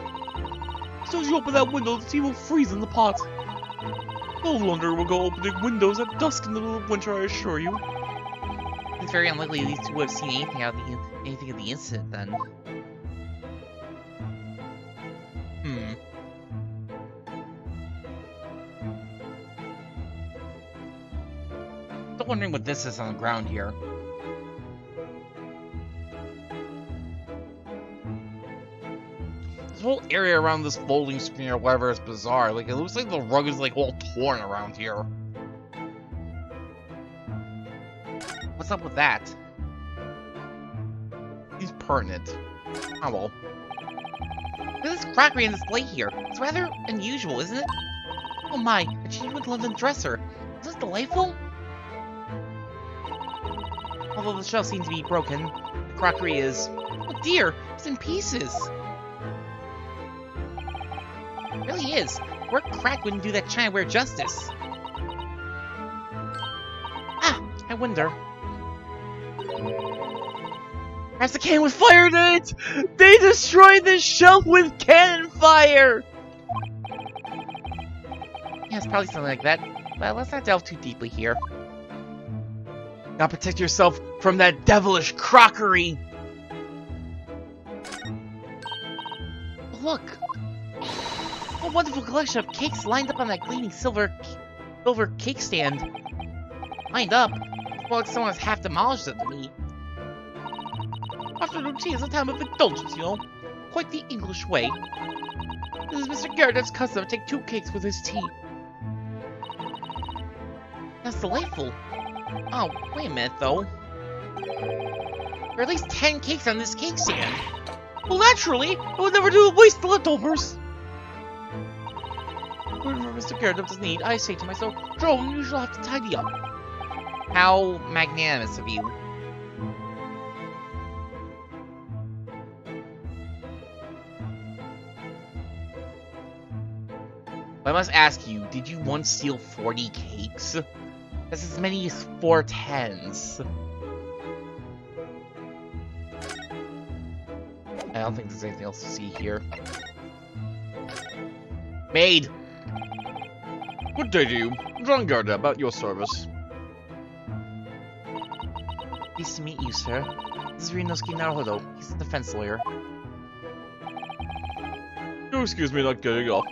[SPEAKER 5] As soon as you open that window, the tea will freeze in the pot. No Londoner will go opening windows at dusk in the middle of winter, I assure you.
[SPEAKER 1] It's very unlikely these two would have seen anything of the incident then. Still wondering what this is on the ground here. This whole area around this folding screen or whatever is bizarre. Like, it looks like the rug is like all torn around here. What's up with that? He's pertinent. Oh well. Look at this crockery on display here. It's rather unusual, isn't it? Oh my, a genuine London dresser. Is this delightful? Although the shelf seems to be broken, the crockery is... Oh dear, it's in pieces. It really is. Where crack wouldn't do that chinaware justice. Ah, I wonder.
[SPEAKER 5] Perhaps the cannon was fired in it! They destroyed this shelf with cannon fire!
[SPEAKER 1] Yeah, it's probably something like that. But let's not delve too deeply here.
[SPEAKER 5] Now protect yourself from that devilish crockery!
[SPEAKER 1] Look! What a wonderful collection of cakes lined up on that gleaming silver cake stand. Lined up? It's more like someone has half demolished it to me. Afternoon tea is a time of indulgence, you know. Quite the English way. This is Mr. Garrett's custom to take 2 cakes with his tea. That's delightful. Oh, wait a minute, though. There are at least 10 cakes on this cake stand. Well, naturally, I would never do waste the leftovers. Whenever Mr. Garrett does need, I say to myself, Jerome, you shall have to tidy up. How magnanimous of you. I must ask you, did you once steal 40 cakes? That's as many as 4 10s. I don't think there's anything else to see here. Maid!
[SPEAKER 5] Good day to you. John Garda, about your service.
[SPEAKER 1] Pleased to meet you, sir. This is Rinosuke Naruhodo. He's a defense lawyer.
[SPEAKER 5] You'll excuse me not getting up.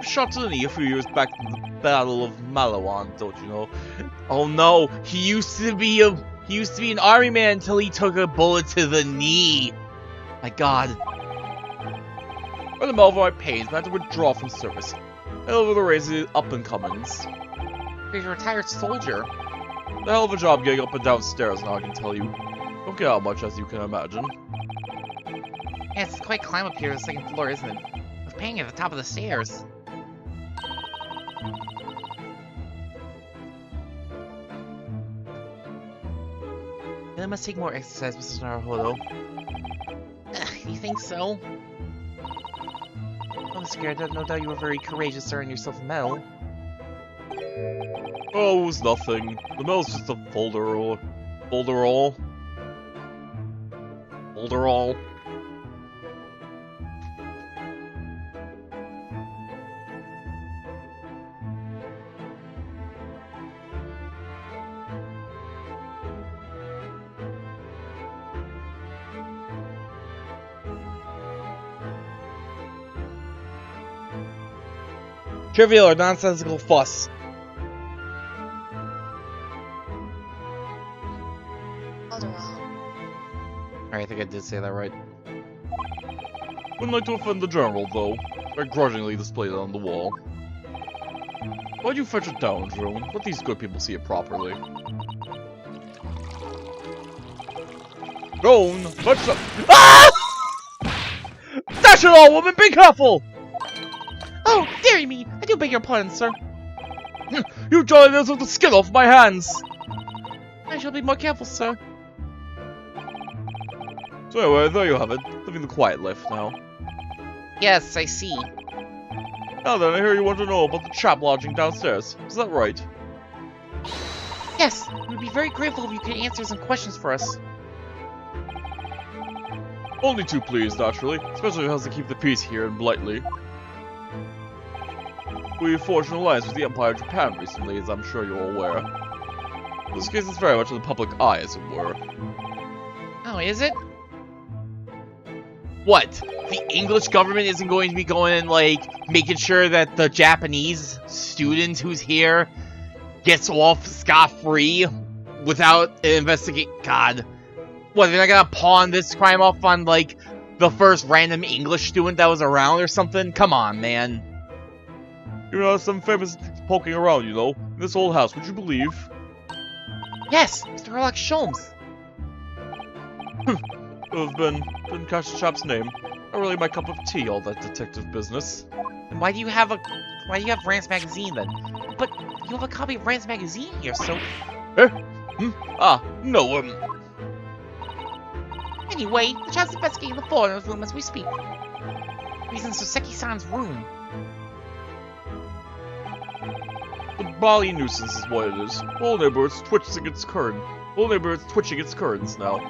[SPEAKER 5] Shot to the knee a few years back in the Battle of Malawan, don't you know?
[SPEAKER 1] Oh no, he used to be an army man until he took a bullet to the knee. My god.
[SPEAKER 5] When the Malvoy pains, I had to withdraw from service. Hell over the race is up and comings.
[SPEAKER 1] He's a retired soldier.
[SPEAKER 5] A hell of a job getting up and down stairs now, I can tell you. Don't get out much, as you can imagine.
[SPEAKER 1] Yeah, it's quite a climb up here to the 2nd floor, isn't it? With paying at the top of the stairs. I must take more exercise, Mrs. Naruhodo. You think so? Oh, Mr. Garrett, no doubt you were very courageous, sir, and yourself a medal.
[SPEAKER 5] Oh, it was nothing. The medal's just a folderol. Folderol.
[SPEAKER 1] Trivial or nonsensical fuss. Alright, I think I did say that right.
[SPEAKER 5] Wouldn't like to offend the general, though. I grudgingly displayed it on the wall. Why'd you fetch it down, Jerome? Let these good people see it properly. Don't touch the— Ah! Dash it all, woman! Be careful!
[SPEAKER 1] Oh, dear me! I do beg your pardon, sir.
[SPEAKER 5] You jolly little the skin off my hands!
[SPEAKER 1] I shall be more careful, sir.
[SPEAKER 5] So anyway, there you have it. Living the quiet life now.
[SPEAKER 1] Yes, I see.
[SPEAKER 5] Now then, I hear you want to know about the chap lodging downstairs. Is that right?
[SPEAKER 1] Yes, we'd be very grateful if you could answer some questions for us.
[SPEAKER 5] Only too pleased, naturally. Especially if it has to keep the peace here in Blightly. We forged an alliance with the Empire of Japan recently, as I'm sure you're aware. This case is very much in the public eye, as it were.
[SPEAKER 1] Oh, is it?
[SPEAKER 5] What? The English government isn't going to be going and, like, making sure that the Japanese student who's here gets off scot-free without investigate— God. What, they're not gonna pawn this crime off on, like, the first random English student that was around or something? Come on, man. You know, some famous poking around, you know? In this old house, would you believe?
[SPEAKER 1] Yes, Mr. Herlock Sholmes.
[SPEAKER 5] Have been didn't catch the chap's name. Not really my cup of tea, all that detective business.
[SPEAKER 1] And why do you have Rand's magazine then? But you have a copy of Rand's magazine here, so...
[SPEAKER 5] Eh? Ah, no,
[SPEAKER 1] Anyway, the chap's investigating the foreigner's room as we speak. Reasons for Seki-san's room.
[SPEAKER 5] The bally nuisance is what it is. Whole neighborhood's twitching its curtain. Whole neighborhood's twitching its curtains now.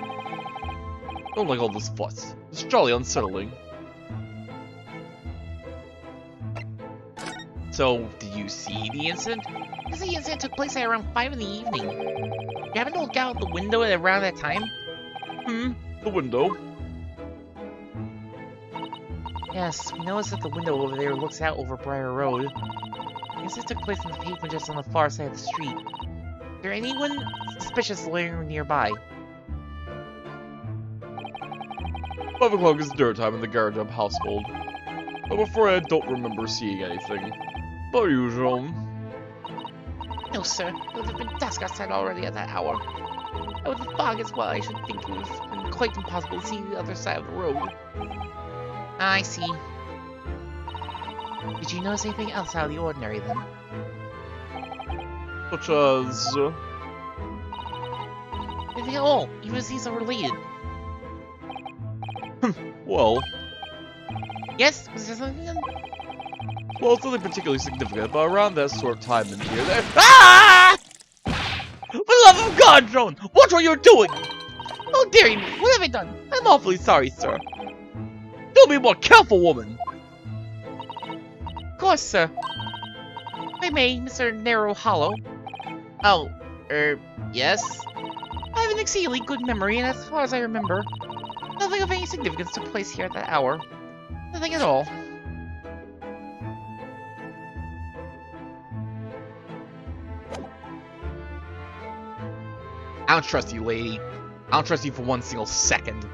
[SPEAKER 5] Don't like all this fuss. It's jolly unsettling.
[SPEAKER 1] So, did you see the incident? Yes, the incident took place at around 5 in the evening. You happen to look out the window at around that time?
[SPEAKER 5] The window.
[SPEAKER 1] Yes, we noticed that the window over there looks out over Briar Road. The incident took place on the pavement just on the far side of the street. Is there anyone suspicious lurking nearby?
[SPEAKER 5] 5 o'clock is dinner time in the Garajump household. But before I don't remember seeing anything. Per usual.
[SPEAKER 1] No, sir. It would have been dusk outside already at that hour. And with the fog as well, I should think it would have been quite impossible to see the other side of the road. I see. Did you notice anything else out of the ordinary, then?
[SPEAKER 5] Such as...
[SPEAKER 1] Anything at all, even if these are related.
[SPEAKER 5] well...
[SPEAKER 1] Yes? Was there something then?
[SPEAKER 5] Well, it's nothing particularly significant, but around that sort of time in here, there— Ah! For the love of God, Joan! Watch what you're doing!
[SPEAKER 1] Oh, dearie me, what have I done?
[SPEAKER 5] I'm awfully sorry, sir. Do be more careful, woman!
[SPEAKER 1] Of course, sir. If I may, Mr. Narrow Hollow. Oh, yes? I have an exceedingly good memory, and as far as I remember, nothing of any significance took place here at that hour. Nothing at all.
[SPEAKER 5] I don't trust you, lady. I don't trust you for one single second.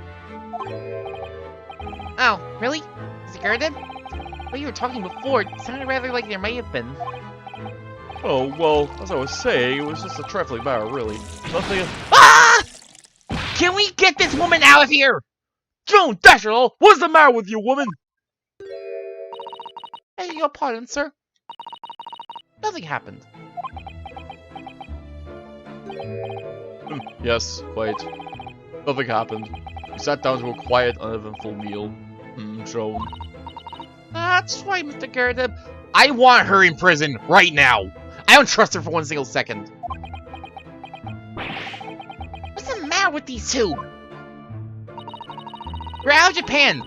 [SPEAKER 1] Oh, really? Is it Garden? What you were talking before, it sounded rather like there may have been.
[SPEAKER 5] Oh, well, as I was saying, it was just a trifling matter, really. Nothing—
[SPEAKER 1] Ah! Can we get this woman out of here?
[SPEAKER 5] Joan Dashiell, what's the matter with you, woman?
[SPEAKER 1] Beg your pardon, sir. Nothing happened.
[SPEAKER 5] Yes, quite. Nothing happened. We sat down to a quiet, uneventful meal. Joan.
[SPEAKER 1] That's right, Mr. Garden. I want her in prison right now. I don't trust her for one single second. What's the matter with these two? We're out of Japan.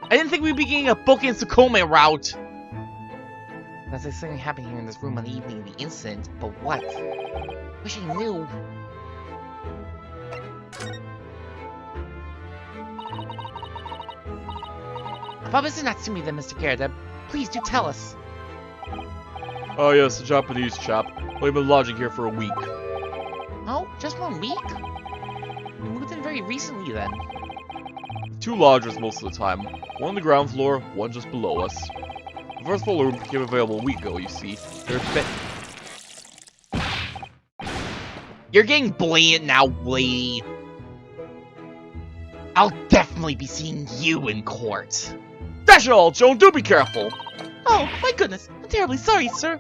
[SPEAKER 1] I didn't think we'd be getting a book in Sakome route. That's something happened here in this room on the evening of the incident, but what? Wish I knew. Promise not to me then, Mr. Garden. Please do tell us.
[SPEAKER 5] Oh yes, the Japanese chap. We've been lodging here for a week.
[SPEAKER 1] Oh, just 1 week? We moved in very recently then.
[SPEAKER 5] 2 lodgers most of the time. One on the ground floor, one just below us. The first floor room became available a week ago, you see.
[SPEAKER 1] You're getting blatant now, lady. I'll definitely be seeing you in court.
[SPEAKER 5] Dash it all, Joan, do be careful!
[SPEAKER 2] Oh, my goodness. I'm terribly sorry, sir.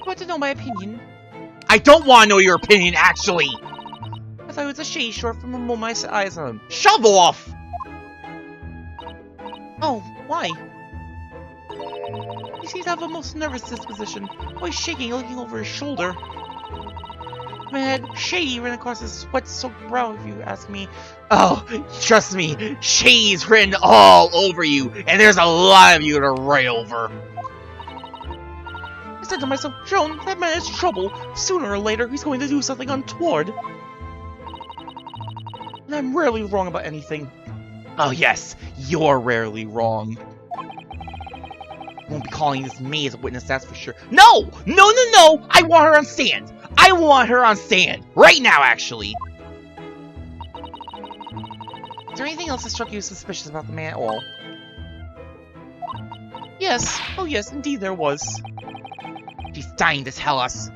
[SPEAKER 2] Want to know my opinion?
[SPEAKER 1] I don't want to know your opinion, actually!
[SPEAKER 2] I thought it was a shade short from the moment I set eyes on him.
[SPEAKER 1] Shove off!
[SPEAKER 2] Oh, why? He seems to have a most nervous disposition, always shaking and looking over his shoulder. My head shady ran across his sweat-soaked brow, if you ask me.
[SPEAKER 1] Oh, trust me, shady's written all over you, and there's a lot of you to write over.
[SPEAKER 2] I said to myself, Joan, that man is trouble. Sooner or later, he's going to do something untoward. And I'm rarely wrong about anything.
[SPEAKER 1] Oh yes, you're rarely wrong. Won't be calling this May as a witness, that's for sure. No! No, no, no! I want her on stand! I want her on stand! Right now, actually!
[SPEAKER 2] Is there anything else that struck you as suspicious about the man at all? Yes. Oh yes, indeed there was.
[SPEAKER 1] She's dying to tell us.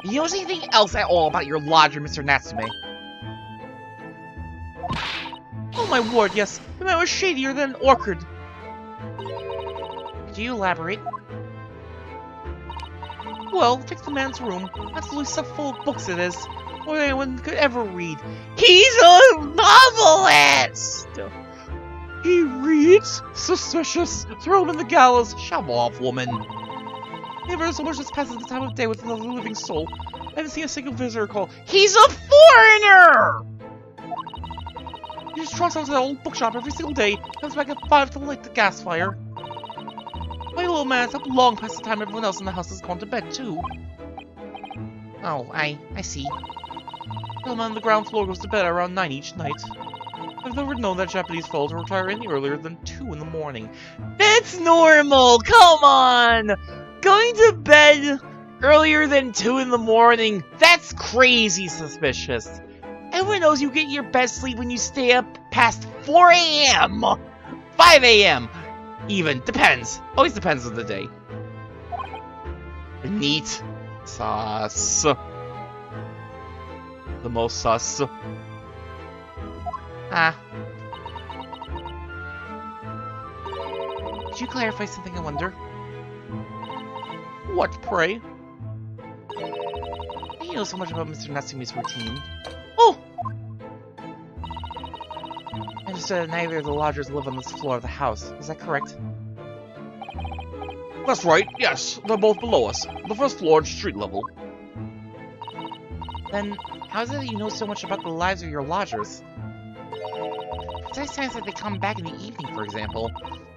[SPEAKER 1] You notice anything else at all about your lodger, Mr. Natsume?
[SPEAKER 2] Oh my word, yes. The man was shadier than an orchid.
[SPEAKER 1] Could you elaborate?
[SPEAKER 2] Well, take the man's room. Absolutely stuffed full of books it is. More than anyone could ever read. He's a novelist! He reads? Suspicious. Throw him in the gallows.
[SPEAKER 1] Shove off, woman.
[SPEAKER 2] Never so much as passes the time of day with another living soul. I haven't seen a single visitor call, "He's a foreigner!" He just trots out to that old bookshop every single day, comes back at 5 to light the gas fire. My little man's up long past the time everyone else in the house has gone to bed, too.
[SPEAKER 1] Oh, I see.
[SPEAKER 2] The man on the ground floor goes to bed around 9 each night. I've never known that Japanese fellow to retire any earlier than 2 in the morning.
[SPEAKER 1] That's normal! Come on! Going to bed earlier than 2 in the morning, that's crazy suspicious. Everyone knows you get your best sleep when you stay up past 4 a.m. 5 a.m. even. Depends. Always depends on the day. Neat. Sus. The most sus.
[SPEAKER 2] Ah. Could you clarify something, I wonder? What, pray? You know so much about Mr. Natsume's routine. Oh! I understood that neither of the lodgers live on this floor of the house. Is that correct?
[SPEAKER 5] That's right, yes. They're both below us. The first floor and street level.
[SPEAKER 2] Then, how is it that you know so much about the lives of your lodgers? Sometimes that they come back in the evening, for example.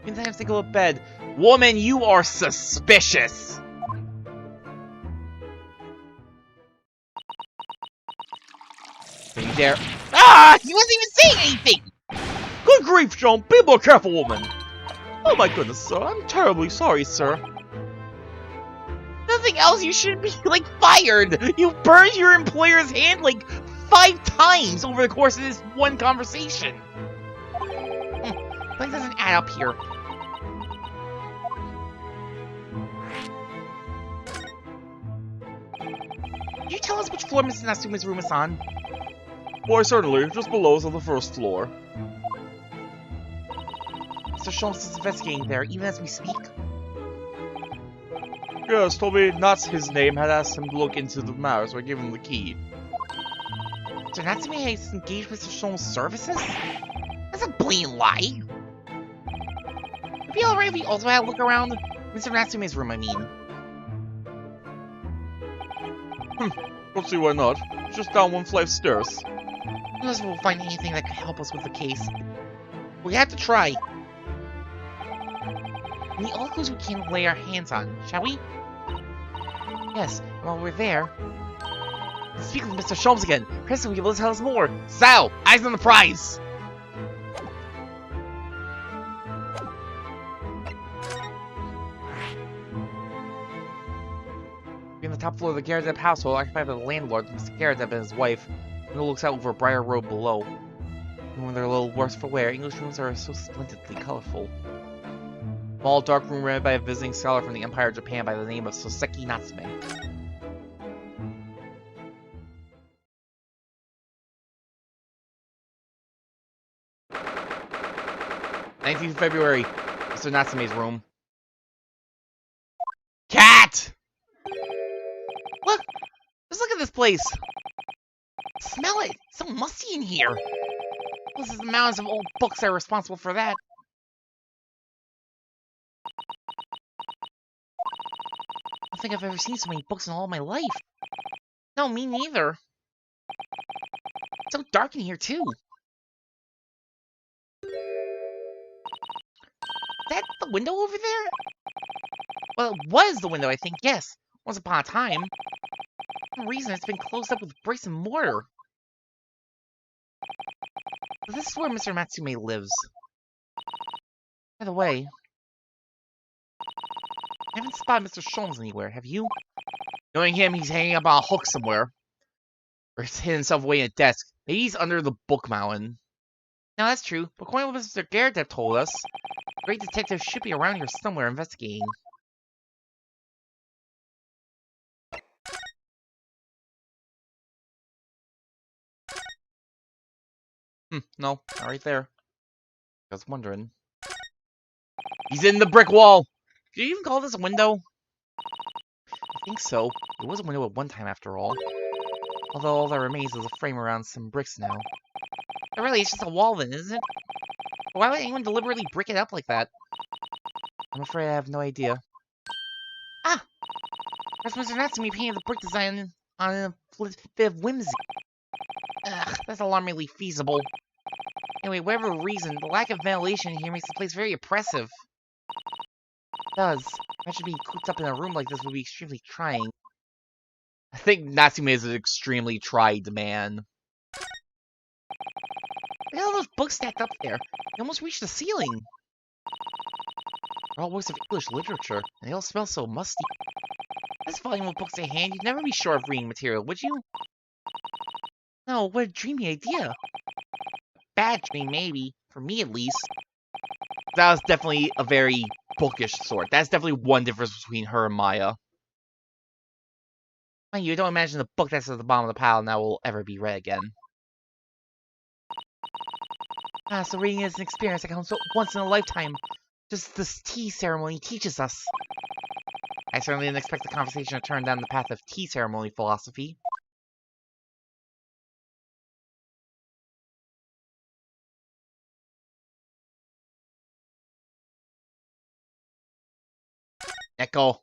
[SPEAKER 2] Sometimes they go to bed.
[SPEAKER 1] Woman, you are suspicious! Don't you dare. Ah! He wasn't even saying anything!
[SPEAKER 5] Good grief, Joan! Be more careful, woman! Oh my goodness, sir. I'm terribly sorry, sir.
[SPEAKER 1] Nothing else, you should be, like, fired! You burned your employer's hand, like, 5 times over the course of this one conversation!
[SPEAKER 2] That doesn't add up here. Could you tell us which floor Mr. Natsume's room is on?
[SPEAKER 5] Why, certainly. Just below us on the first floor.
[SPEAKER 2] Mr. Sholmes is investigating there, even as we speak.
[SPEAKER 5] Yes, told me not his name had asked him to look into the matter, so I gave him the key.
[SPEAKER 2] Mr. Natsume has engaged Mr. Sholmes' services? That's a blatant lie. Would it be alright if we also had a look around? Mr. Natsume's room, I mean.
[SPEAKER 5] Don't see why not. It's just down 1 flight of stairs.
[SPEAKER 2] Unless we'll find anything that could help us with the case. We have to try. We need all the clues we can lay our hands on, shall we? Yes, and while we're there... Let's speak with Mr. Sholmes again. Chris will be able to tell us more.
[SPEAKER 1] Sal, eyes on the prize!
[SPEAKER 2] We're on the top floor of the Garrett household, occupied by the landlord, Mr. Garrett and his wife. Window looks out over Briar Road below. And when they're a little worse for wear, English rooms are so splendidly colorful.
[SPEAKER 5] Small dark room rented by a visiting scholar from the Empire of Japan by the name of Soseki Natsume. 19th February, Mr. Natsume's room. Cat! Look! Just look at this place! Smell it! It's so musty in here! This is the mountains of old books that are responsible for that. I don't think I've ever seen so many books in all my life. No, me neither. It's so dark in here, too. Is that the window over there? Well, it was the window, I think, yes. Once upon a time. For some reason, it's been closed up with bricks and mortar. This is where Mr. Natsume lives. By the way, I haven't spotted Mr. Sholmes anywhere, have you? Knowing him, he's hanging up on a hook somewhere. Or he's hidden himself away in a desk. Maybe he's under the book mountain. No, that's true. But according to what Mr. Garrett told us, the great detective should be around here somewhere investigating. No, not right there. I was wondering. He's in the brick wall! Did you even call this a window? I think so. It was a window at one time, after all. Although all that remains is a frame around some bricks now. But really, it's just a wall then, isn't it? Why would anyone deliberately brick it up like that? I'm afraid I have no idea. Ah! That's Mr. Natsume painted the brick design on a bit of whimsy. Ugh, that's alarmingly feasible. Anyway, whatever reason, the lack of ventilation here makes the place very oppressive. It does. Imagine being cooped up in a room like this would be extremely trying. I think Natsume is an extremely tried man. Look at all those books stacked up there. They almost reached the ceiling. They're all works of English literature, and they all smell so musty. This volume of books in hand, you'd never be sure of reading material, would you? No, what a dreamy idea. Bad dream, maybe. For me, at least. That was definitely a very bookish sort. That's definitely one difference between her and Maya. Mind you, don't imagine the book that's at the bottom of the pile now will ever be read again. Ah, so reading is an experience that comes once in a lifetime. Just this tea ceremony teaches us. I certainly didn't expect the conversation to turn down the path of tea ceremony philosophy. Echo.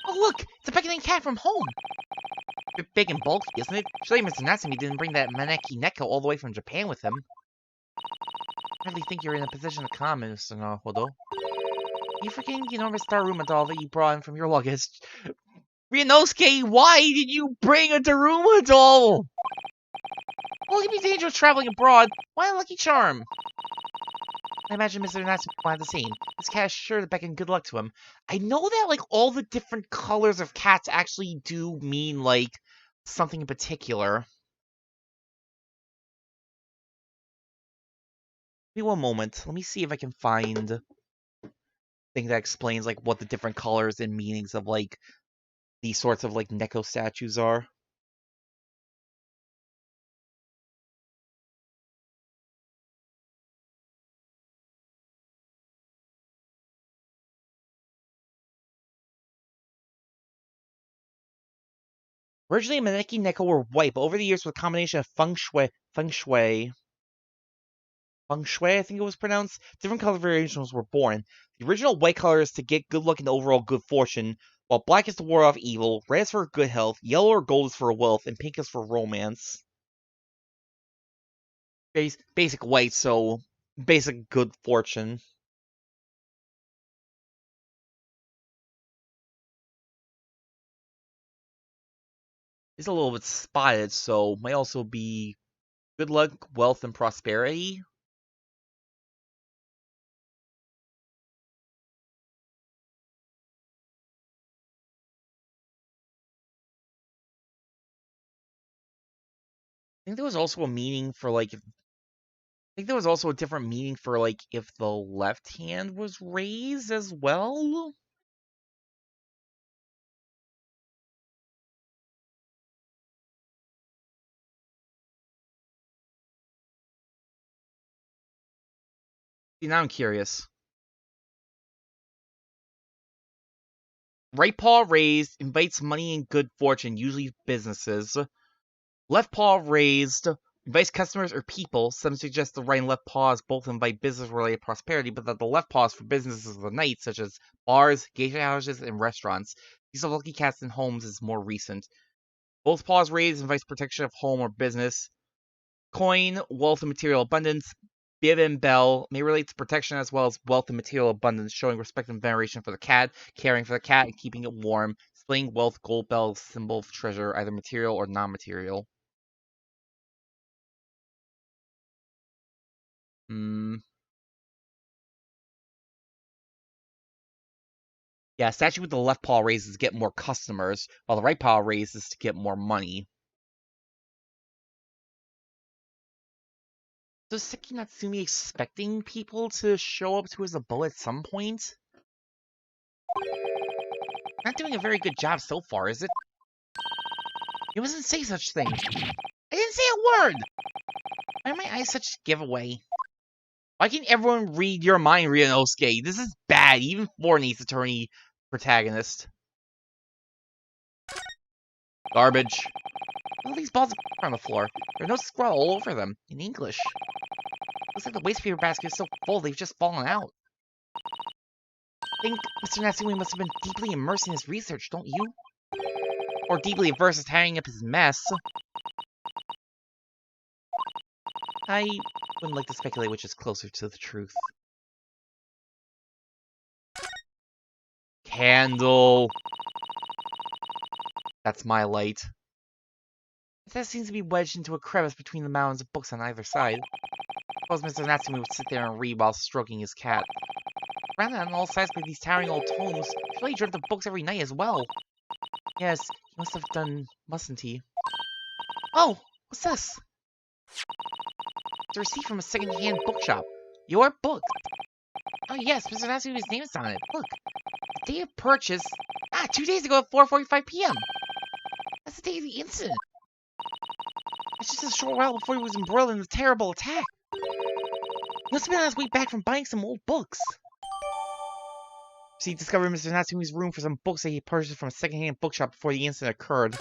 [SPEAKER 5] Oh look! It's a beckoning cat from home! A bit big and bulky, isn't it? Surely Mr. Natsume didn't bring that Maneki Neko all the way from Japan with him. I hardly think you're in a position to comment, Mr. Naruhodo. Are you forgetting the enormous Daruma doll that you brought in from your luggage? Ryunosuke, why did you bring a Daruma doll? Well, it can be dangerous traveling abroad. Why a lucky charm? I imagine Mr. Natsume will have the same. This cat is sure to beckon good luck to him. I know that, like, all the different colors of cats actually do mean, like, something in particular. Give me one moment. Let me see if I can find a thing that explains, like, what the different colors and meanings of, like, these sorts of, like, Neko statues are. Originally, Maneki Neko were white, but over the years, with a combination of feng shui, I think it was pronounced, different color variations were born. The original white color is to get good luck and overall good fortune, while black is to ward off evil, red is for good health, yellow or gold is for wealth, and pink is for romance. Basic white, so basic good fortune. It's a little bit spotted, so might also be good luck, wealth, and prosperity. I think there was also a meaning for, like,
[SPEAKER 1] think there was also a different meaning for, like, if the left hand was raised as well? See, now I'm curious. Right paw raised invites money and good fortune, usually businesses. Left paw raised invites customers or people. Some suggest the right and left paws both invite business-related prosperity, but that the left paw is for businesses of the night, such as bars, geisha houses, and restaurants. Use of lucky cats in homes is more recent. Both paws raised invites protection of home or business. Coin, wealth and material abundance. Bib and bell may relate to protection as well as wealth and material abundance, showing respect and veneration for the cat, caring for the cat, and keeping it warm. Displaying wealth, gold bell, symbol of treasure, either material or non-material. Yeah, statue with the left paw raised is to get more customers, while the right paw raised is to get more money. So is Seki Natsumi expecting people to show up to his abode at some point? Not doing a very good job so far, is it? You mustn't say such thing. I didn't say a word! Why are my eyes such a giveaway? Why can't everyone read your mind, Ryunosuke? This is bad, even for an Ace Attorney protagonist. Garbage. All these balls are on the floor. There's no scroll all over them, in English. Looks like the waste paper basket is so full they've just fallen out. I think Mr. Natsumi must have been deeply immersed in his research, don't you? Or deeply averse to tidying up his mess. I wouldn't like to speculate which is closer to the truth. Candle. That's my light. That seems to be wedged into a crevice between the mounds of books on either side. I suppose Mr. Natsumi would sit there and read while stroking his cat. Surrounded on all sides by these towering old tomes, surely he dreamt of books every night as well. Yes, he must have done, mustn't he? Oh, what's this? It's a receipt from a second-hand bookshop. Your book. Oh yes, Mr. Natsumi's name is on it. Look. The day of purchase. 2 days ago at 4:45 p.m. That's the day of the incident. It's just a short while before he was embroiled in a terrible attack. He must have been on his way back from buying some old books. So he discovered Mr. Natsumi's room for some books that he purchased from a second-hand bookshop before the incident occurred.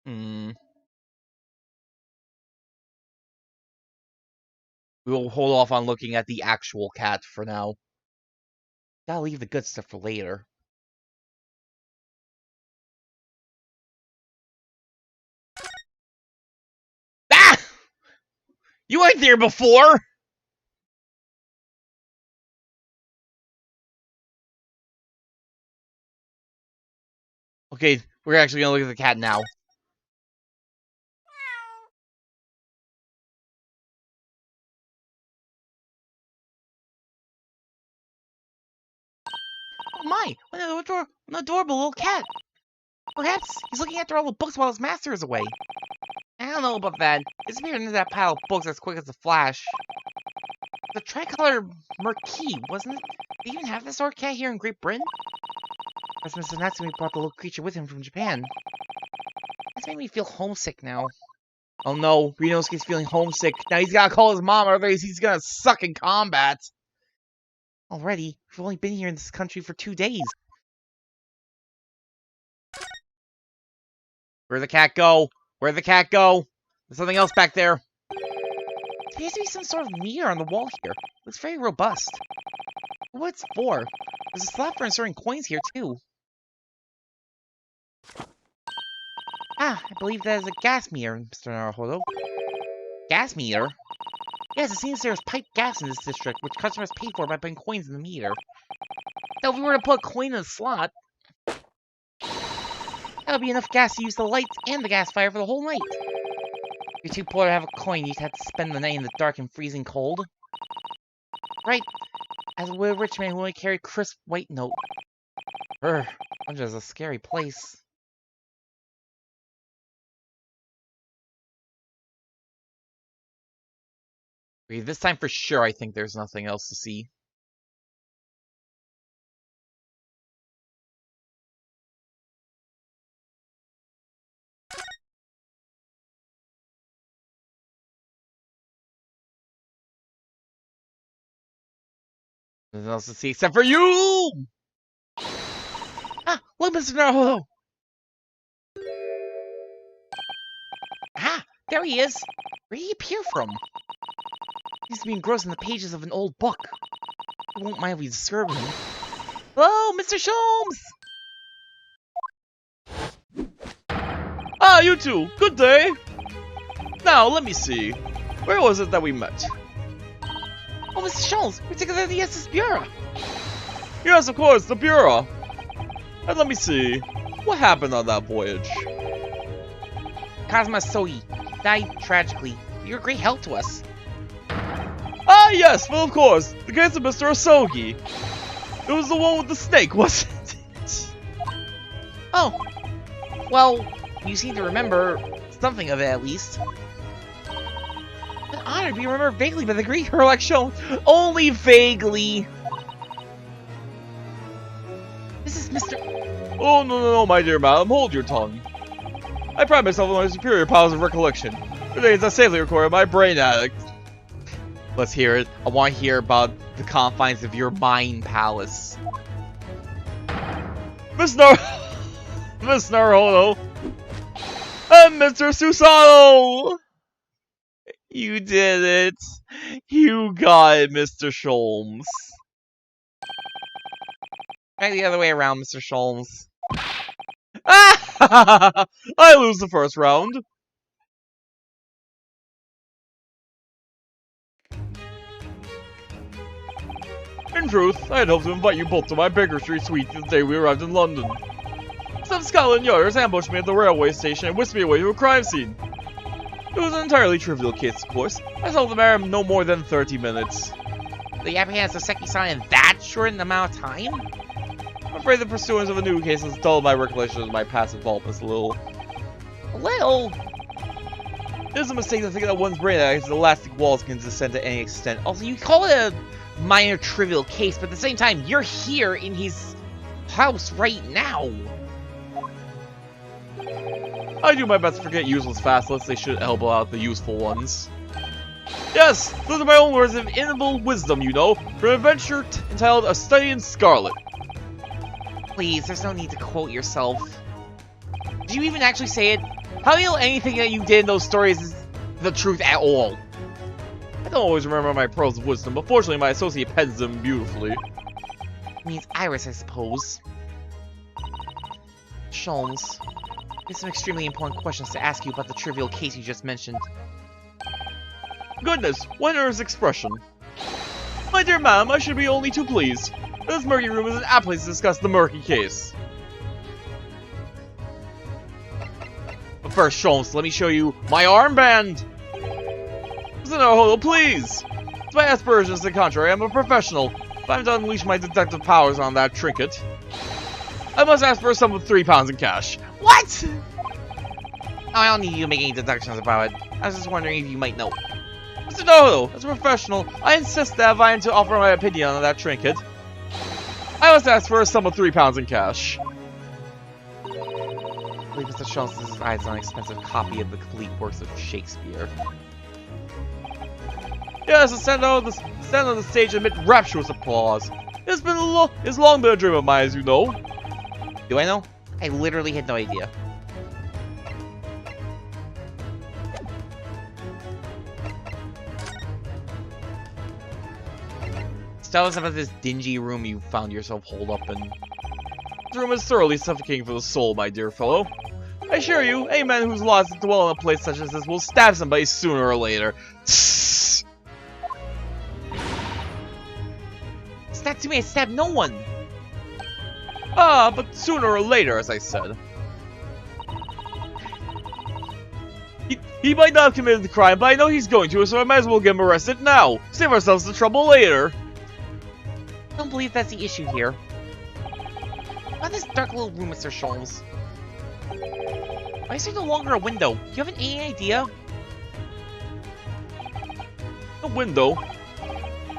[SPEAKER 1] We will hold off on looking at the actual cat for now. Gotta leave the good stuff for later. Ah! You weren't there before! Okay, we're actually gonna look at the cat now. Oh my, what an adorable little cat. Perhaps he's looking after all the books while his master is away. I don't know about that. It disappeared into that pile of books as quick as a flash. The tricolor Merkey, wasn't it? Do you even have this sort of cat here in Great Britain? As Mr. Natsumi brought the little creature with him from Japan. That's made me feel homesick now. Oh no, Ryunosuke's feeling homesick. Now he's gotta call his mom, otherwise he's gonna suck in combat. Already, we've only been here in this country for 2 days. Where'd the cat go? Where'd the cat go? There's something else back there. There appears to be some sort of meter on the wall here. Looks very robust. What it's for? There's a slot for inserting coins here, too. I believe that is a gas meter, Mr. Naruhodo. Gas meter? Yes, it seems there's piped gas in this district, which customers pay for by putting coins in the meter. Now, if we were to put a coin in the slot, that would be enough gas to use the lights and the gas fire for the whole night. If you're too poor to have a coin, you'd have to spend the night in the dark and freezing cold. Right, as a rich man who only carried crisp white note. Bunch is a scary place.
[SPEAKER 5] Okay, this time for sure I think there's nothing else to see. Nothing else to see except for you! Ah, look, Mr. Naruto!
[SPEAKER 1] Ah, there he is. Where did he appear from? He's being engrossed in the pages of an old book. I won't mind if we disturb him. Hello, Mr. Sholmes!
[SPEAKER 5] Ah, you two! Good day! Now, let me see. Where was it that we met?
[SPEAKER 1] Oh, Mr. Sholmes, we're together at the SS Bureau.
[SPEAKER 5] Yes, of course, the Bureau! And let me see. What happened on that voyage?
[SPEAKER 1] Kazuma Sogi died tragically. You're a great help to us.
[SPEAKER 5] Ah, yes, well, of course. The case of Mr. Asogi. It was the one with the snake, wasn't it?
[SPEAKER 1] Oh. Well, you seem to remember something of it, at least. An honor to be remembered vaguely by the great heroic show.
[SPEAKER 5] Only vaguely.
[SPEAKER 1] This is Mr.
[SPEAKER 5] Oh, no, my dear madam, hold your tongue. I pride myself on my superior powers of recollection. For days I safely recorded my brain addict.
[SPEAKER 1] Let's hear it. I want to hear about the confines of your mind palace.
[SPEAKER 5] Miss Naruto, and Mr. Susanoo! You did it. You got it, Mr. Sholmes.
[SPEAKER 1] Try the other way around, Mr. Sholmes.
[SPEAKER 5] Ah! I lose the first round. In truth, I had hoped to invite you both to my Baker Street suite the day we arrived in London. Some Scotland Yarders ambushed me at the railway station and whisked me away to a crime scene. It was an entirely trivial case, of course. I told the madam no more than 30 minutes.
[SPEAKER 1] The apprehension of Seki-san in that short an amount of time?
[SPEAKER 5] I'm afraid the pursuance of a new case has dulled my recollection of my past involvements a little.
[SPEAKER 1] A little?
[SPEAKER 5] It is a mistake to think that one's brain as elastic walls can descend to any extent.
[SPEAKER 1] Also, you call it a minor trivial case, but at the same time, you're here in his house right now.
[SPEAKER 5] I do my best to forget useless facets. They should elbow out the useful ones. Yes, those are my own words of ineffable wisdom, you know, from an adventure entitled A Study in Scarlet.
[SPEAKER 1] Please, there's no need to quote yourself. Did you even actually say it? How do you know anything that you did in those stories is the truth at all?
[SPEAKER 5] I don't always remember my pearls of wisdom, but fortunately my associate pens them beautifully.
[SPEAKER 1] It means Iris, I suppose. Sholmes, there's some extremely important questions to ask you about the trivial case you just mentioned.
[SPEAKER 5] Goodness, what an earnest expression. My dear ma'am, I should be only too pleased. This murky room is an apt place to discuss the murky case.
[SPEAKER 1] But first, Sholmes, let me show you my armband!
[SPEAKER 5] Mr. Naruto, please! To my aspirations to the contrary, I'm a professional. If I'm to unleash my detective powers on that trinket, I must ask for a sum of £3 in cash.
[SPEAKER 1] What?! Oh, I don't need you to make any deductions about it. I was just wondering if you might know.
[SPEAKER 5] Mr. Naruto, as a professional, I insist that if I am to offer my opinion on that trinket, I must ask for a sum of £3 in cash.
[SPEAKER 1] I believe Mr. Sholmes has his eyes on an expensive copy of the complete works of Shakespeare.
[SPEAKER 5] Yes, stand on the stage amid rapturous applause. It's long been a dream of mine, as you know.
[SPEAKER 1] Do I know? I literally had no idea. So tell us about this dingy room you found yourself holed up in.
[SPEAKER 5] This room is thoroughly suffocating for the soul, my dear fellow. I assure you, any man who's lost to dwell in a place such as this will stab somebody sooner or later.
[SPEAKER 1] Natsumi, I stabbed no one!
[SPEAKER 5] Ah, but sooner or later, as I said. He might not have committed the crime, but I know he's going to, so I might as well get him arrested now. Save ourselves the trouble later.
[SPEAKER 1] I don't believe that's the issue here. Why this dark little room, Mr. Sholmes? Why is there no longer a window? Do you have any idea?
[SPEAKER 5] A window?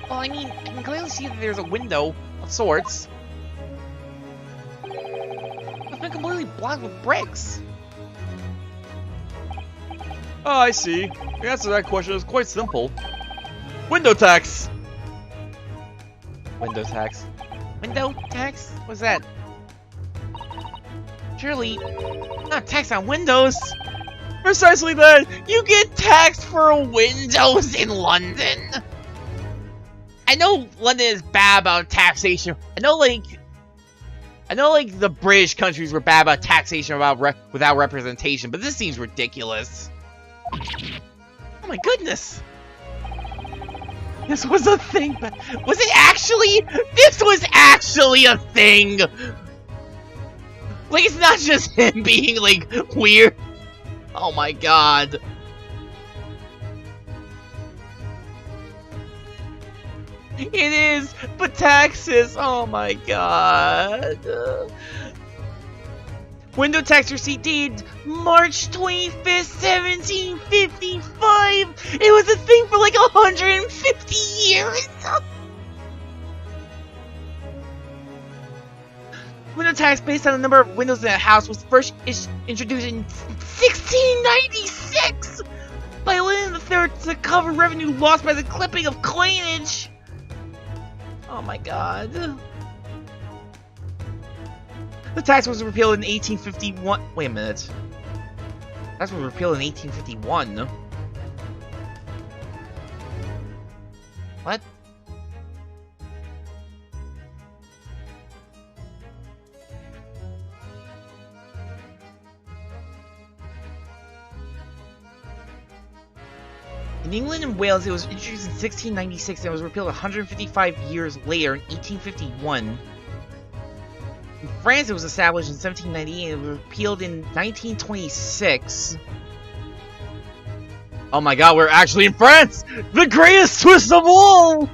[SPEAKER 1] Well, I mean, I can clearly see that there's a window of sorts. It's been completely blocked with bricks.
[SPEAKER 5] Oh, I see. The answer to that question is quite simple. Window tax!
[SPEAKER 1] Window tax. Window tax? What's that? Surely, not tax on windows.
[SPEAKER 5] Precisely that! You get taxed for
[SPEAKER 1] Windows in London. I know London is bad about taxation. I know like the British countries were bad about taxation without representation, but this seems ridiculous. Oh my goodness! This was a thing, but was it actually? This was actually a thing! Like, it's not just him being, like, weird. Oh my god. It is, but taxes, oh my god. Window tax receipt dated March 25th, 1755. It was a thing for like 150 years. Window tax based on the number of windows in a house was first introduced in 1696 by William III to cover revenue lost by the clipping of coinage. Oh my god. The tax was repealed in 1851. Wait a minute. Tax was repealed in 1851. What? In England and Wales, it was introduced in 1696 and was repealed 155 years later in 1851. In France, it was established in 1798 and was repealed in 1926. Oh my god, we're actually in France! The greatest twist of all!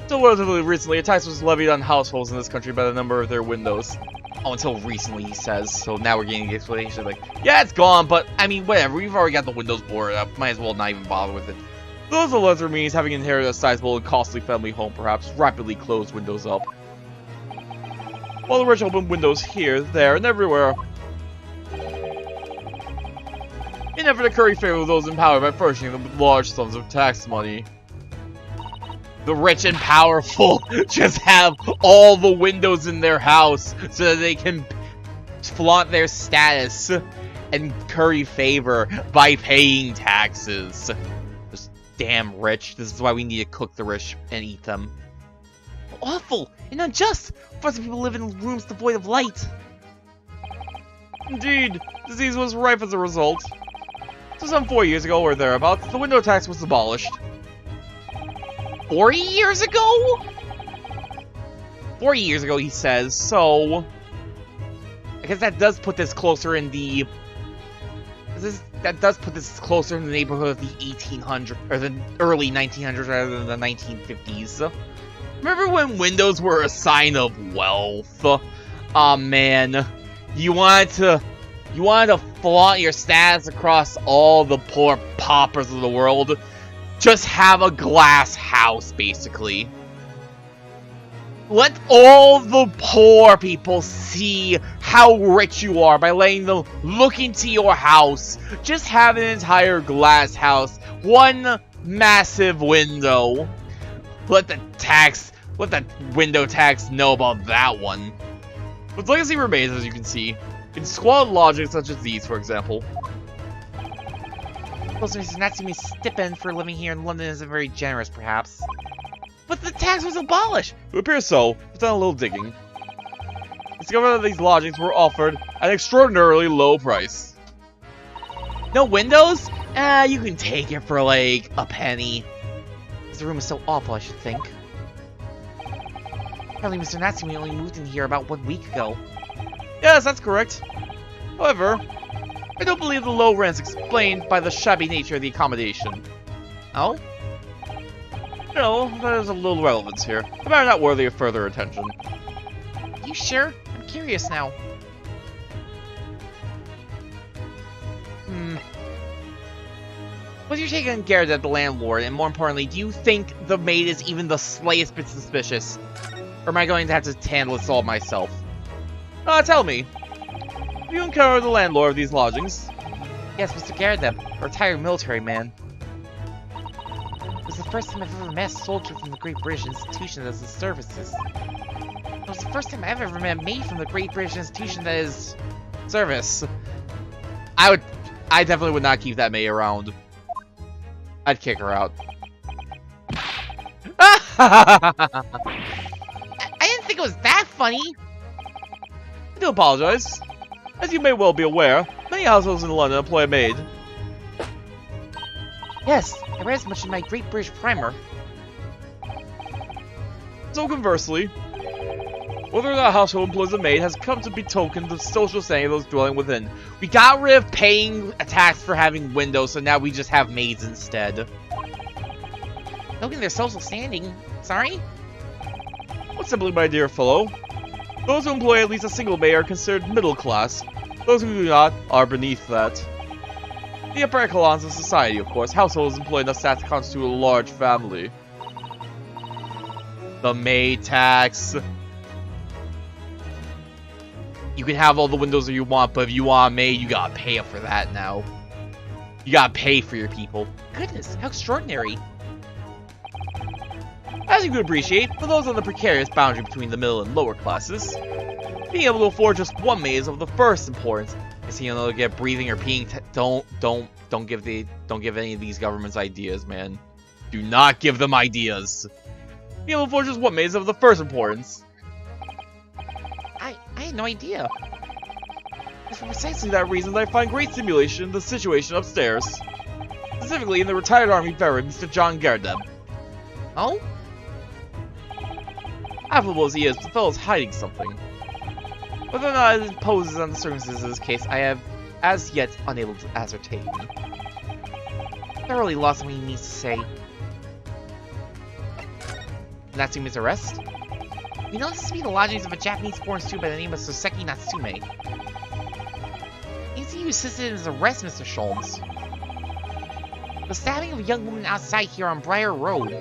[SPEAKER 1] Until relatively recently, a tax was levied on households in this country by the number of their windows. Oh, until recently, he says. So now we're getting the explanation like, yeah, it's gone, but I mean, whatever. We've already got the windows boarded up. Might as well not even bother with it. Those are lesser means, having inherited a sizable and costly family home, perhaps rapidly closed windows up. While the rich open windows here, there, and everywhere. In effort to curry favor with those in power by furnishing them with large sums of tax money. The rich and powerful just have all the windows in their house so that they can flaunt their status and curry favor by paying taxes. Just damn rich. This is why we need to cook the rich and eat them. Awful and unjust for us people live in rooms devoid of light. Indeed, disease was rife as a result. So some 4 years ago or thereabouts, the window tax was abolished. 40 years ago? 40 years ago, he says, so I guess that does put this closer in the... That does put this closer in the neighborhood of the 1800s, or the early 1900s rather than the 1950s. Remember when windows were a sign of wealth? Aw, man. You wanted to flaunt your status across all the poor paupers of the world. Just have a glass house, basically. Let all the poor people see how rich you are by letting them look into your house. Just have an entire glass house. One massive window. Let the window tax know about that one. But legacy remains, as you can see, in squalid logic such as these, for example. Most of not seem stipend for living here in London isn't very generous, perhaps. But the tax was abolished!
[SPEAKER 5] It appears so. We've done a little digging. Discovered that these lodgings were offered at an extraordinarily low price.
[SPEAKER 1] No windows? You can take it for like a penny. This room is so awful, I should think. Apparently Mr. Natsumi only moved in here about 1 week ago.
[SPEAKER 5] Yes, that's correct. However, I don't believe the low rent's explained by the shabby nature of the accommodation.
[SPEAKER 1] Oh?
[SPEAKER 5] No, there's a little relevance here. A matter not worthy of further attention.
[SPEAKER 1] You sure? I'm curious now.
[SPEAKER 5] What's your take on Gingerbread, the landlord, and more importantly, do you think the maid is even the slightest bit suspicious? Or am I going to have to handle this all myself? Tell me. Have you encountered the landlord of these lodgings?
[SPEAKER 1] Yes, Mr. Gingerbread, a retired military man. It was the first time I've ever met a soldier from the Great British Institution that is the services. It was the first time I've ever met a maid from the Great British Institution that is service.
[SPEAKER 5] I definitely would not keep that maid around. I'd kick her out.
[SPEAKER 1] I didn't think it was that funny.
[SPEAKER 5] I do apologize. As you may well be aware, many households in London employ a maid.
[SPEAKER 1] Yes, I read as much in my Great British Primer.
[SPEAKER 5] So conversely, whether or not a household employs a maid has come to betoken the social standing of those dwelling within. We got rid of paying a tax for having windows, so now we just have maids instead.
[SPEAKER 1] Looking at their social standing. Sorry?
[SPEAKER 5] Well, simply, my dear fellow, those who employ at least a single maid are considered middle class. Those who do not are beneath that. The upper echelons of society, of course, households employ enough staff to constitute a large family. The maid tax. You can have all the windows that you want, but if you want a maid, you gotta pay up for that now. You gotta pay for your people.
[SPEAKER 1] Goodness, how extraordinary.
[SPEAKER 5] As you could appreciate, for those on the precarious boundary between the middle and lower classes, being able to afford just one maid is of the first importance. Is he able to get breathing or peeing? Don't give any of these governments ideas, man. Do not give them ideas. Being able to afford just one maid is of the first importance.
[SPEAKER 1] I had no idea.
[SPEAKER 5] It's for precisely that reason that I find great stimulation in the situation upstairs. Specifically in the retired army veteran, Mr. John Gingerbread.
[SPEAKER 1] Oh?
[SPEAKER 5] Affable as he is, the fellow's hiding something. Whether or not it imposes on the circumstances of this case, I have as yet unable to ascertain.
[SPEAKER 1] Thoroughly lost what he needs to say. Natsume's arrest? We know this to be the lodgings of a Japanese-born student by the name of Soseki Natsume. Is you assisted in his arrest, Mr. Sholmes? The stabbing of a young woman outside here on Briar Road.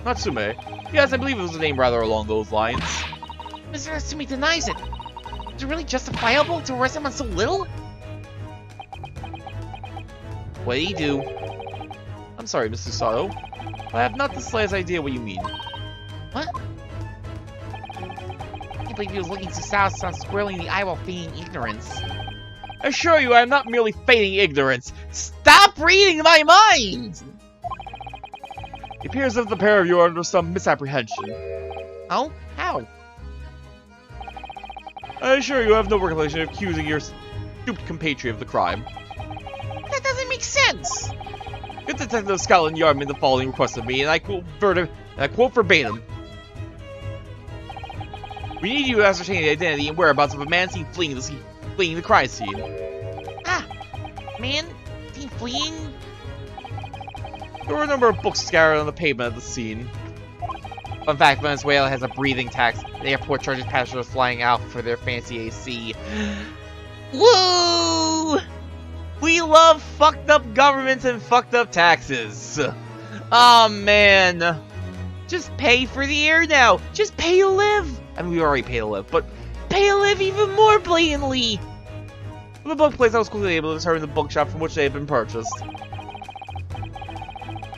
[SPEAKER 5] Natsume. Yes, I believe it was a name rather along those lines.
[SPEAKER 1] Mr. Natsume denies it. Is it really justifiable to arrest him on so little?
[SPEAKER 5] What did he do? I'm sorry, Mr. Sato. I have not the slightest idea what you mean.
[SPEAKER 1] What? I can't believe he was looking so south on squarely in the eye while feigning ignorance.
[SPEAKER 5] I assure you, I am not merely feigning ignorance. Stop reading my mind! It appears that the pair of you are under some misapprehension.
[SPEAKER 1] Oh? How?
[SPEAKER 5] I assure you, I have no recollection of accusing your stupid compatriot of the crime.
[SPEAKER 1] That doesn't make sense!
[SPEAKER 5] Good Detective Scotland Yard made the following request of me, and I quote verbatim. We need you to ascertain the identity and whereabouts of a man seen fleeing the crime scene.
[SPEAKER 1] Ah! Man? Seen fleeing?
[SPEAKER 5] There were a number of books scattered on the pavement of the scene. Fun fact, Venezuela has a breathing tax. The airport charges passengers flying out for their fancy AC. Woo! We love fucked up governments and fucked up taxes. Oh man. Just pay for the air now. Just pay to live. I mean, we already pay to live, but pay to live even more blatantly. From the book place, I was quickly able to determine the bookshop from which they had been purchased.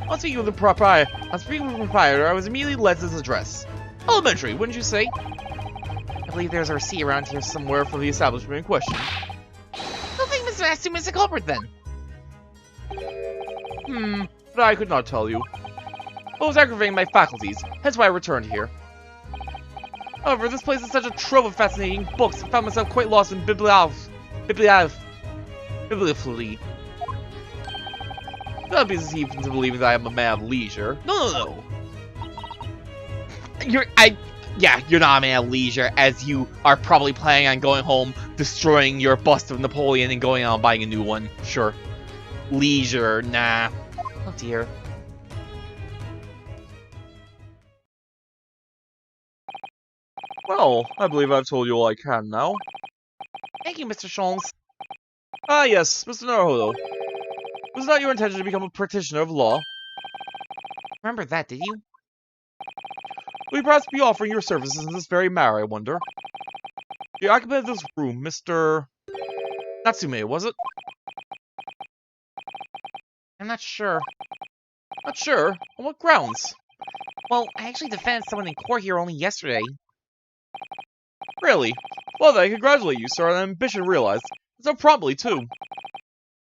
[SPEAKER 5] On speaking with the proprietor, I was immediately led to his address. Elementary, wouldn't you say?
[SPEAKER 1] I believe there's a receipt around here
[SPEAKER 5] Somewhere from the establishment in question.
[SPEAKER 1] I think Mr. Natsume is the culprit then.
[SPEAKER 5] But I could not tell you. I was aggravating my faculties, hence why I returned here. However, this place is such a trove of fascinating books, I found myself quite lost in bibliophily. Not be deceived into believing that I am a man of leisure. No. You're not a man of leisure, as you are probably planning on going home, destroying your bust of Napoleon, and going out and buying a new one. Sure. Leisure, nah.
[SPEAKER 1] Oh dear.
[SPEAKER 5] Well, I believe I've told you all I can now.
[SPEAKER 1] Thank you, Mr. Sholmes.
[SPEAKER 5] Ah yes, Mr. Naruhodo. It was not your intention to become a practitioner of law.
[SPEAKER 1] Remember that, did you?
[SPEAKER 5] Will you perhaps be offering your services in this very matter, I wonder? The occupant of this room, Mr. Natsume, was it?
[SPEAKER 1] I'm not sure.
[SPEAKER 5] Not sure? On what grounds?
[SPEAKER 1] Well, I actually defended someone in court here only yesterday.
[SPEAKER 5] Really? Well then, I congratulate you, sir, on an ambition realized. So promptly, too.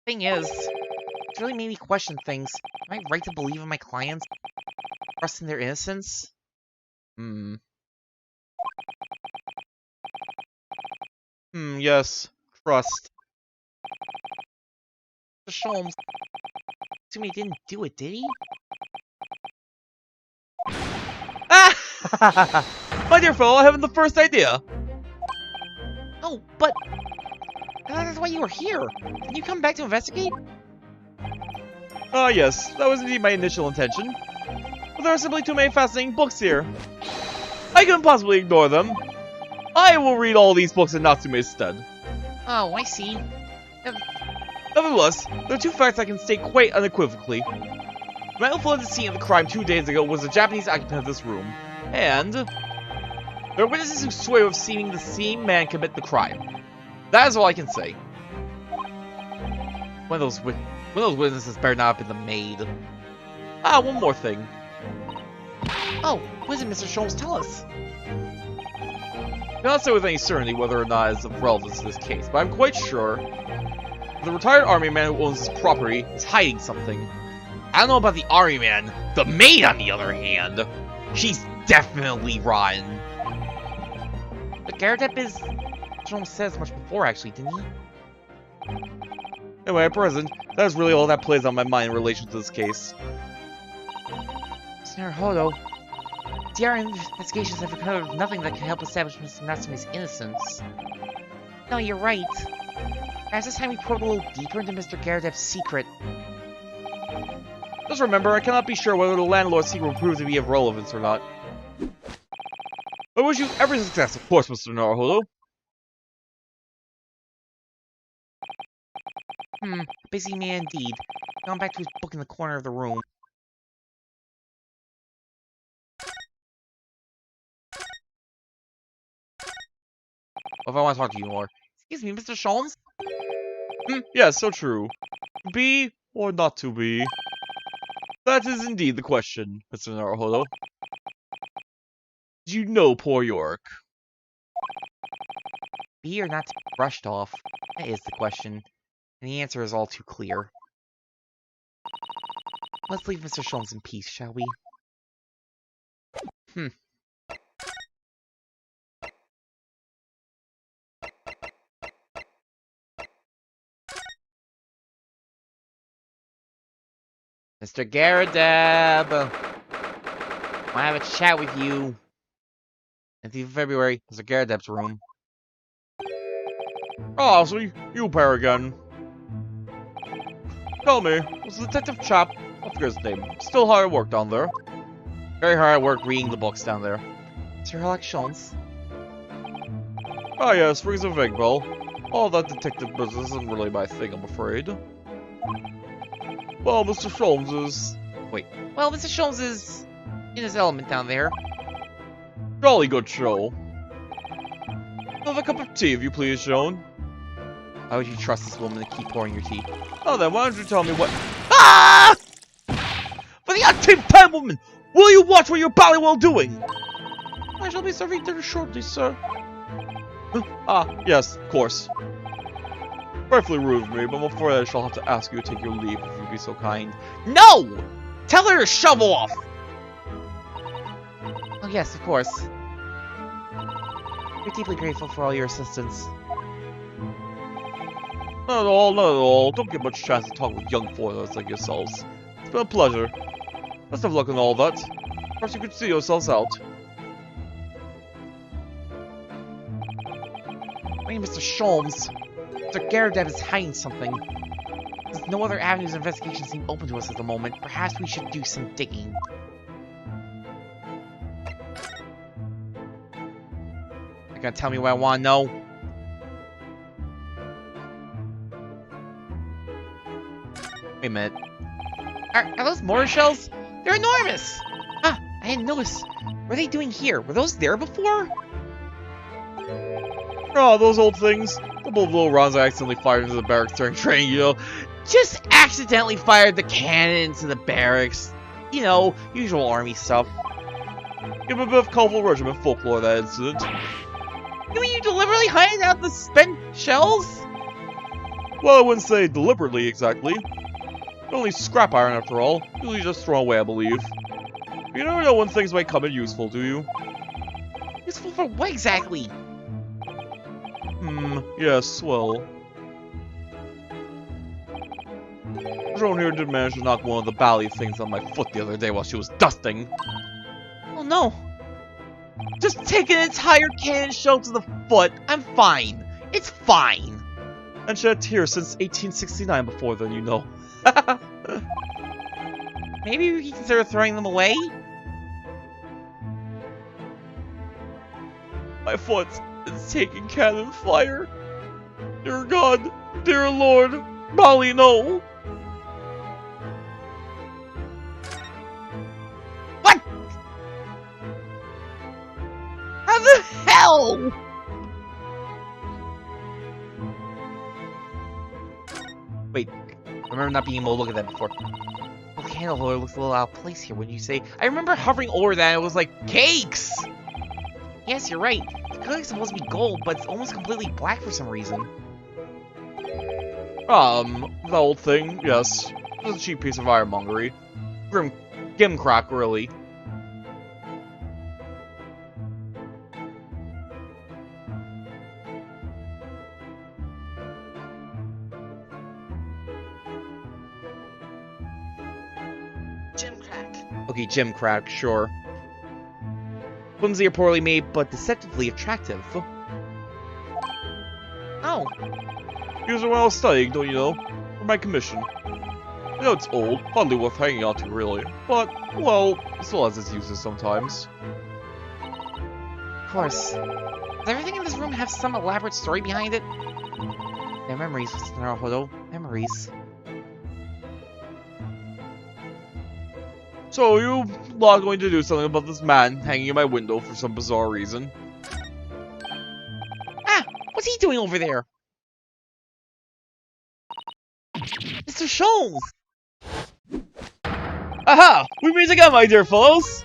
[SPEAKER 1] Thing is, it's really made me question things. Am I right to believe in my clients? Trust in their innocence?
[SPEAKER 5] Yes. Trust.
[SPEAKER 1] Mr. Sholmes, Natsume didn't do it, did he?
[SPEAKER 5] Ah! My dear fellow, I haven't the first idea.
[SPEAKER 1] Oh, but I thought that's why you were here. Didn't you come back to investigate?
[SPEAKER 5] Ah, yes, that was indeed my initial intention. But there are simply too many fascinating books here. I couldn't possibly ignore them. I will read all these books in Natsume's stead.
[SPEAKER 1] Oh, I see.
[SPEAKER 5] Nevertheless, there are two facts I can state quite unequivocally. The man who fled the scene of the crime 2 days ago was a Japanese occupant of this room, and there are witnesses who swear to have seen the same man commit the crime. That is all I can say.
[SPEAKER 1] One of those witnesses better not have been the maid.
[SPEAKER 5] Ah, one more thing.
[SPEAKER 1] Oh, what did Mr. Sholmes tell us?
[SPEAKER 5] I cannot say with any certainty whether or not it is of relevance to this case, but I'm quite sure the retired army man who owns this property is hiding something.
[SPEAKER 1] I don't know about the army man. The maid, on the other hand, she's definitely rotten. But Garrett is... Sholmes says much before, actually, didn't he?
[SPEAKER 5] Anyway, at present, that is really all that plays on my mind in relation to this case.
[SPEAKER 1] Naruhodo, DR investigations have recovered nothing that can help establish Mr. Natsume's innocence. No, you're right. Perhaps this time we probe a little deeper into Mr. Garrett's secret.
[SPEAKER 5] Just remember, I cannot be sure whether the landlord's secret will prove to be of relevance or not. I wish you every success, of course, Mr. Naruhodo.
[SPEAKER 1] Busy man indeed. Gone back to his book in the corner of the room.
[SPEAKER 5] If I want to talk to you more.
[SPEAKER 1] Excuse me, Mr. Sholmes?
[SPEAKER 5] Yes, so true. To be or not to be? That is indeed the question, Mr. Naruhodo. Did you know poor York?
[SPEAKER 1] Be or not to be brushed off? That is the question. And the answer is all too clear. Let's leave Mr. Sholmes in peace, shall we? Mr. Garredab! I want to have a chat with you. 19th of February, Mr. Garredab's room.
[SPEAKER 5] Ah, so you pair again. Tell me, was the detective chap, I forget his name, still hard at work down there?
[SPEAKER 1] Very hard at work reading the books down there. Sir Herlock Sholmes?
[SPEAKER 5] Ah yes, rings a vague bell. All that detective business isn't really my thing, I'm afraid. Well, Mr. Sholmes is...
[SPEAKER 1] Well, Mr. Sholmes is in his element down there.
[SPEAKER 5] Jolly good show. Another cup of tea, if you please, Joan.
[SPEAKER 1] Why would you trust this woman to keep pouring your tea?
[SPEAKER 5] Oh then, why don't you tell me what— Ah! For the untaped time, woman! Will you watch what you're bally well doing? I shall be serving dinner shortly, sir. Ah, yes, of course. Frightfully rude of me, but before that I shall have to ask you to take your leave if you'd be so kind.
[SPEAKER 1] No! Tell her to shovel off! Oh yes, of course. We're deeply grateful for all your assistance.
[SPEAKER 5] Not at all, not at all. Don't get much chance to talk with young foreigners like yourselves. It's been a pleasure. Best of luck in all that. Perhaps you could see yourselves out.
[SPEAKER 1] Wait, Mr. Sholmes. Mr. Garredab is hiding something. Since no other avenues of investigation seem open to us at the moment, perhaps we should do some digging. You're gonna tell me what I want to know?
[SPEAKER 5] Wait a minute.
[SPEAKER 1] Are those mortar shells? They're enormous! Ah, I didn't notice. What are they doing here? Were those there before?
[SPEAKER 5] Oh, those old things. A couple of little rounds I accidentally fired into the barracks during training, you know.
[SPEAKER 1] Just accidentally fired the cannon into the barracks. You know, usual army stuff.
[SPEAKER 5] Give a bit of colorful regiment folklore, that incident.
[SPEAKER 1] You mean you deliberately hiding out the spent shells?
[SPEAKER 5] Well, I wouldn't say deliberately, exactly. Only scrap iron, after all. Usually just thrown away, I believe. You never know when things might come in useful, do you?
[SPEAKER 1] Useful for what exactly?
[SPEAKER 5] Yes, well... Joan here did manage to knock one of the bally things on my foot the other day while she was dusting.
[SPEAKER 1] Oh no. Just take an entire cannon shell to the foot. I'm fine. It's fine.
[SPEAKER 5] And she had tears since 1869 before then, you know.
[SPEAKER 1] Maybe we can consider throwing them away?
[SPEAKER 5] My foot is taking cannon fire. Dear God, dear Lord, Bali, no.
[SPEAKER 1] What? How the hell? Wait, I remember not being able to look at that before. The candle holder looks a little out of place here, wouldn't you say? I remember hovering over that and it was like, cakes! Yes, you're right. The color's supposed to be gold, but it's almost completely black for some reason.
[SPEAKER 5] The old thing, yes. It's a cheap piece of ironmongery. Gimcrack, really.
[SPEAKER 1] Okay, Gimcrack, sure. Flimsy or poorly made, but deceptively attractive. Oh.
[SPEAKER 5] Here's when I was studying, don't you know? For my commission. I know it's old, hardly worth hanging on to, really. But, well, it still has its uses sometimes.
[SPEAKER 1] Of course. Does everything in this room have some elaborate story behind it? Yeah, memories, Mr. Naruhodo. Memories.
[SPEAKER 5] So, you are going to do something about this man hanging in my window for some bizarre reason.
[SPEAKER 1] Ah! What's he doing over there? Mr. Sholmes!
[SPEAKER 5] Aha! We meet again, my dear fellows!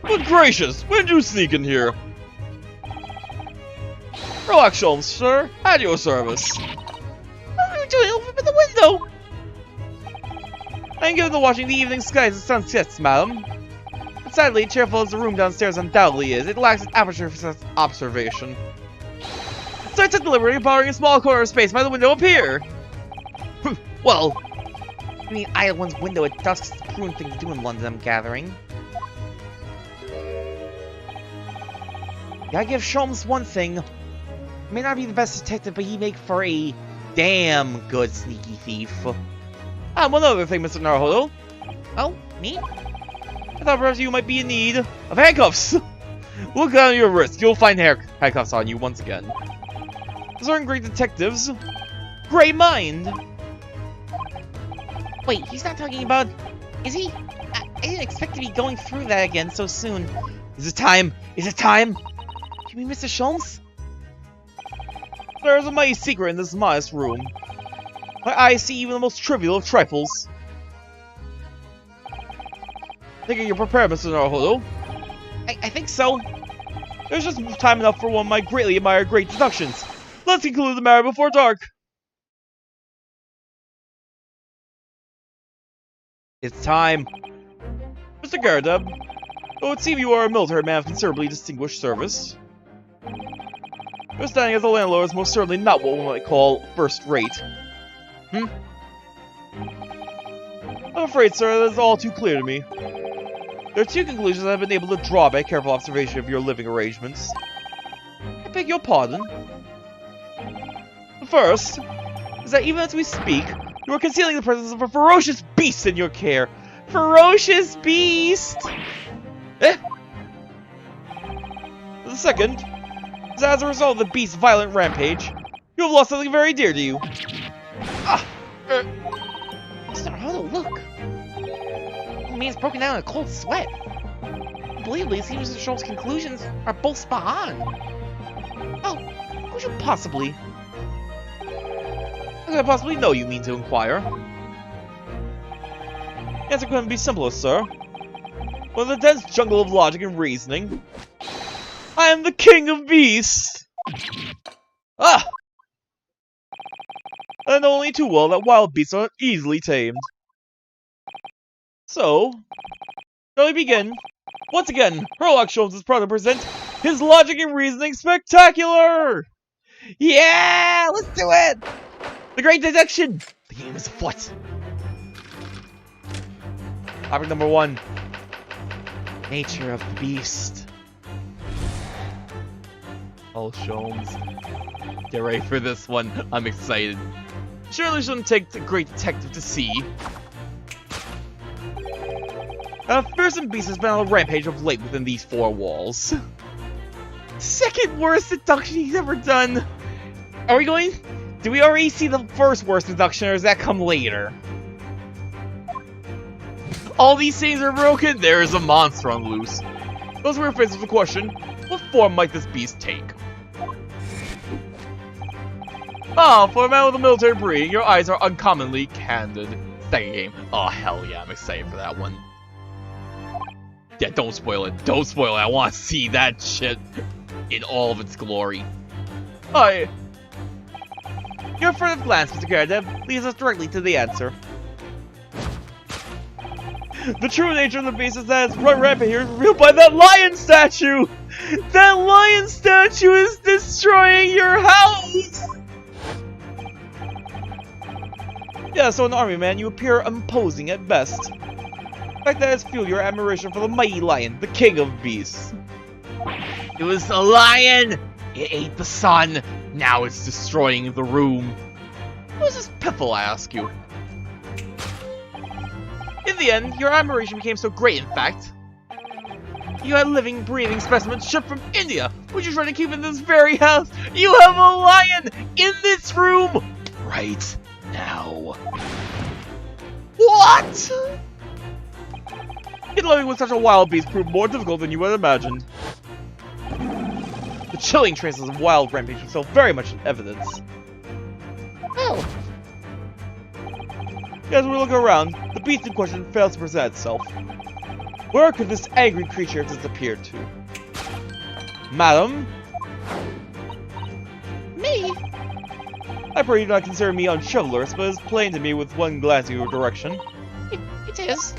[SPEAKER 5] Good gracious, when did you sneak in here? Relax, Sholmes, sir. At your service.
[SPEAKER 1] What are you doing over by the window?
[SPEAKER 5] I'm given to watching the evening skies and sunsets, madam. But sadly, cheerful as the room downstairs undoubtedly is, it lacks its aperture for such observation. So I took the liberty of borrowing a small corner of space by the window up here.
[SPEAKER 1] Well, I mean, eye at one's window at dusk is the prudent thing to do in London, I'm gathering. Gotta give Sholmes one thing. He may not be the best detective, but he'd make for a damn good sneaky thief.
[SPEAKER 5] And one other thing, Mr. Naruhodo.
[SPEAKER 1] Oh, me?
[SPEAKER 5] I thought perhaps you might be in need of handcuffs. Look down your wrist. You'll find handcuffs on you once again. Certain great detectives. Great mind.
[SPEAKER 1] Wait, he's not talking about... Is he? I didn't expect to be going through that again so soon. Is it time? Is it time? You mean Mr. Sholmes?
[SPEAKER 5] There is a mighty secret in this modest room. My eyes see even the most trivial of trifles. Thinking you're prepared, Mr. Naruhodo?
[SPEAKER 1] I think so.
[SPEAKER 5] There's just time enough for one of my greatly admired great deductions. Let's conclude the matter before dark. It's time. Mr. Garadeb, though it would seem you are a military man of considerably distinguished service. Your standing as a landlord is most certainly not what one might call first-rate. I'm afraid, sir, that is all too clear to me. There are two conclusions I've been able to draw by careful observation of your living arrangements. I beg your pardon. The first is that even as we speak, you are concealing the presence of a ferocious beast in your care. Ferocious beast! Eh? The second is that as a result of the beast's violent rampage, you have lost something very dear to you.
[SPEAKER 1] Oh, look! The man's broken down in a cold sweat. Unbelievably, it seems the show's conclusions are both spot on. Oh, who should possibly?
[SPEAKER 5] How could I possibly know, you mean to inquire? The answer couldn't be simpler, sir. With the dense jungle of logic and reasoning, I am the king of beasts! Ah! I know only too well that wild beasts are easily tamed. So, shall we begin? Once again, Herlock Sholmes is proud to present his Logic and Reasoning Spectacular!
[SPEAKER 1] Yeah! Let's do it!
[SPEAKER 5] The Great Deduction! The game is afoot! Topic number 1.
[SPEAKER 1] Nature of the beast.
[SPEAKER 5] Oh, Sholmes. Get ready for this one. I'm excited. Surely shouldn't take the great detective to see. Fearsome Beast has been on a rampage of late within these 4 walls. Second worst deduction he's ever done.
[SPEAKER 1] Are we going? Do we already see the first worst deduction, or does that come later?
[SPEAKER 5] All these things are broken, there is a monster on loose. Thus we're faced with the question, what form might this beast take? Ah, for a man with a military breeding, your eyes are uncommonly candid. Second game. Oh, hell yeah, I'm excited for that one. Yeah, don't spoil it. Don't spoil it. I want to see that shit in all of its glory. Hi. Your furtive glance, Mr. Gardev, leads us directly to the answer. The true nature of the beast is that its rampant here is revealed by that lion statue! That lion statue is destroying your house! Yeah, so in the army, man, you appear imposing at best. The fact that has fueled your admiration for the mighty lion, the king of beasts.
[SPEAKER 1] It was the lion! It ate the sun! Now it's destroying the room.
[SPEAKER 5] Who's this piffle, I ask you? In the end, your admiration became so great, in fact. You had living, breathing specimens shipped from India, which you're trying to keep in this very house. You have a lion in this room right now. What? Living with such a wild beast proved more difficult than you had imagined. The chilling traces of wild rampage were still very much in evidence.
[SPEAKER 1] Oh.
[SPEAKER 5] As we look around, the beast in question fails to present itself. Where could this angry creature have disappeared to? Madam?
[SPEAKER 1] Me?
[SPEAKER 5] I pray you do not consider me unchivalrous, but it's plain to me with one glance in your direction.
[SPEAKER 1] It is.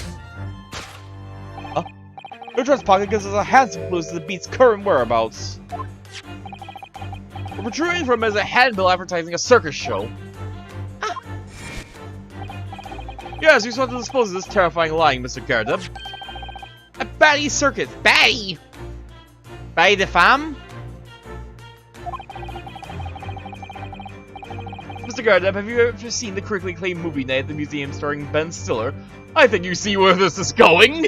[SPEAKER 5] Your dress pocket gives us a handsome clue to the beast's current whereabouts. Protruding from it is a handbill advertising a circus show.
[SPEAKER 1] Ah.
[SPEAKER 5] Yes, you just want to dispose of this terrifying lying, Mr. Gardev.
[SPEAKER 1] A Batty circus. Batty! Batty the femme?
[SPEAKER 5] Mr. Gardev, have you ever seen the critically acclaimed movie Night at the Museum starring Ben Stiller? I think you see where this is going!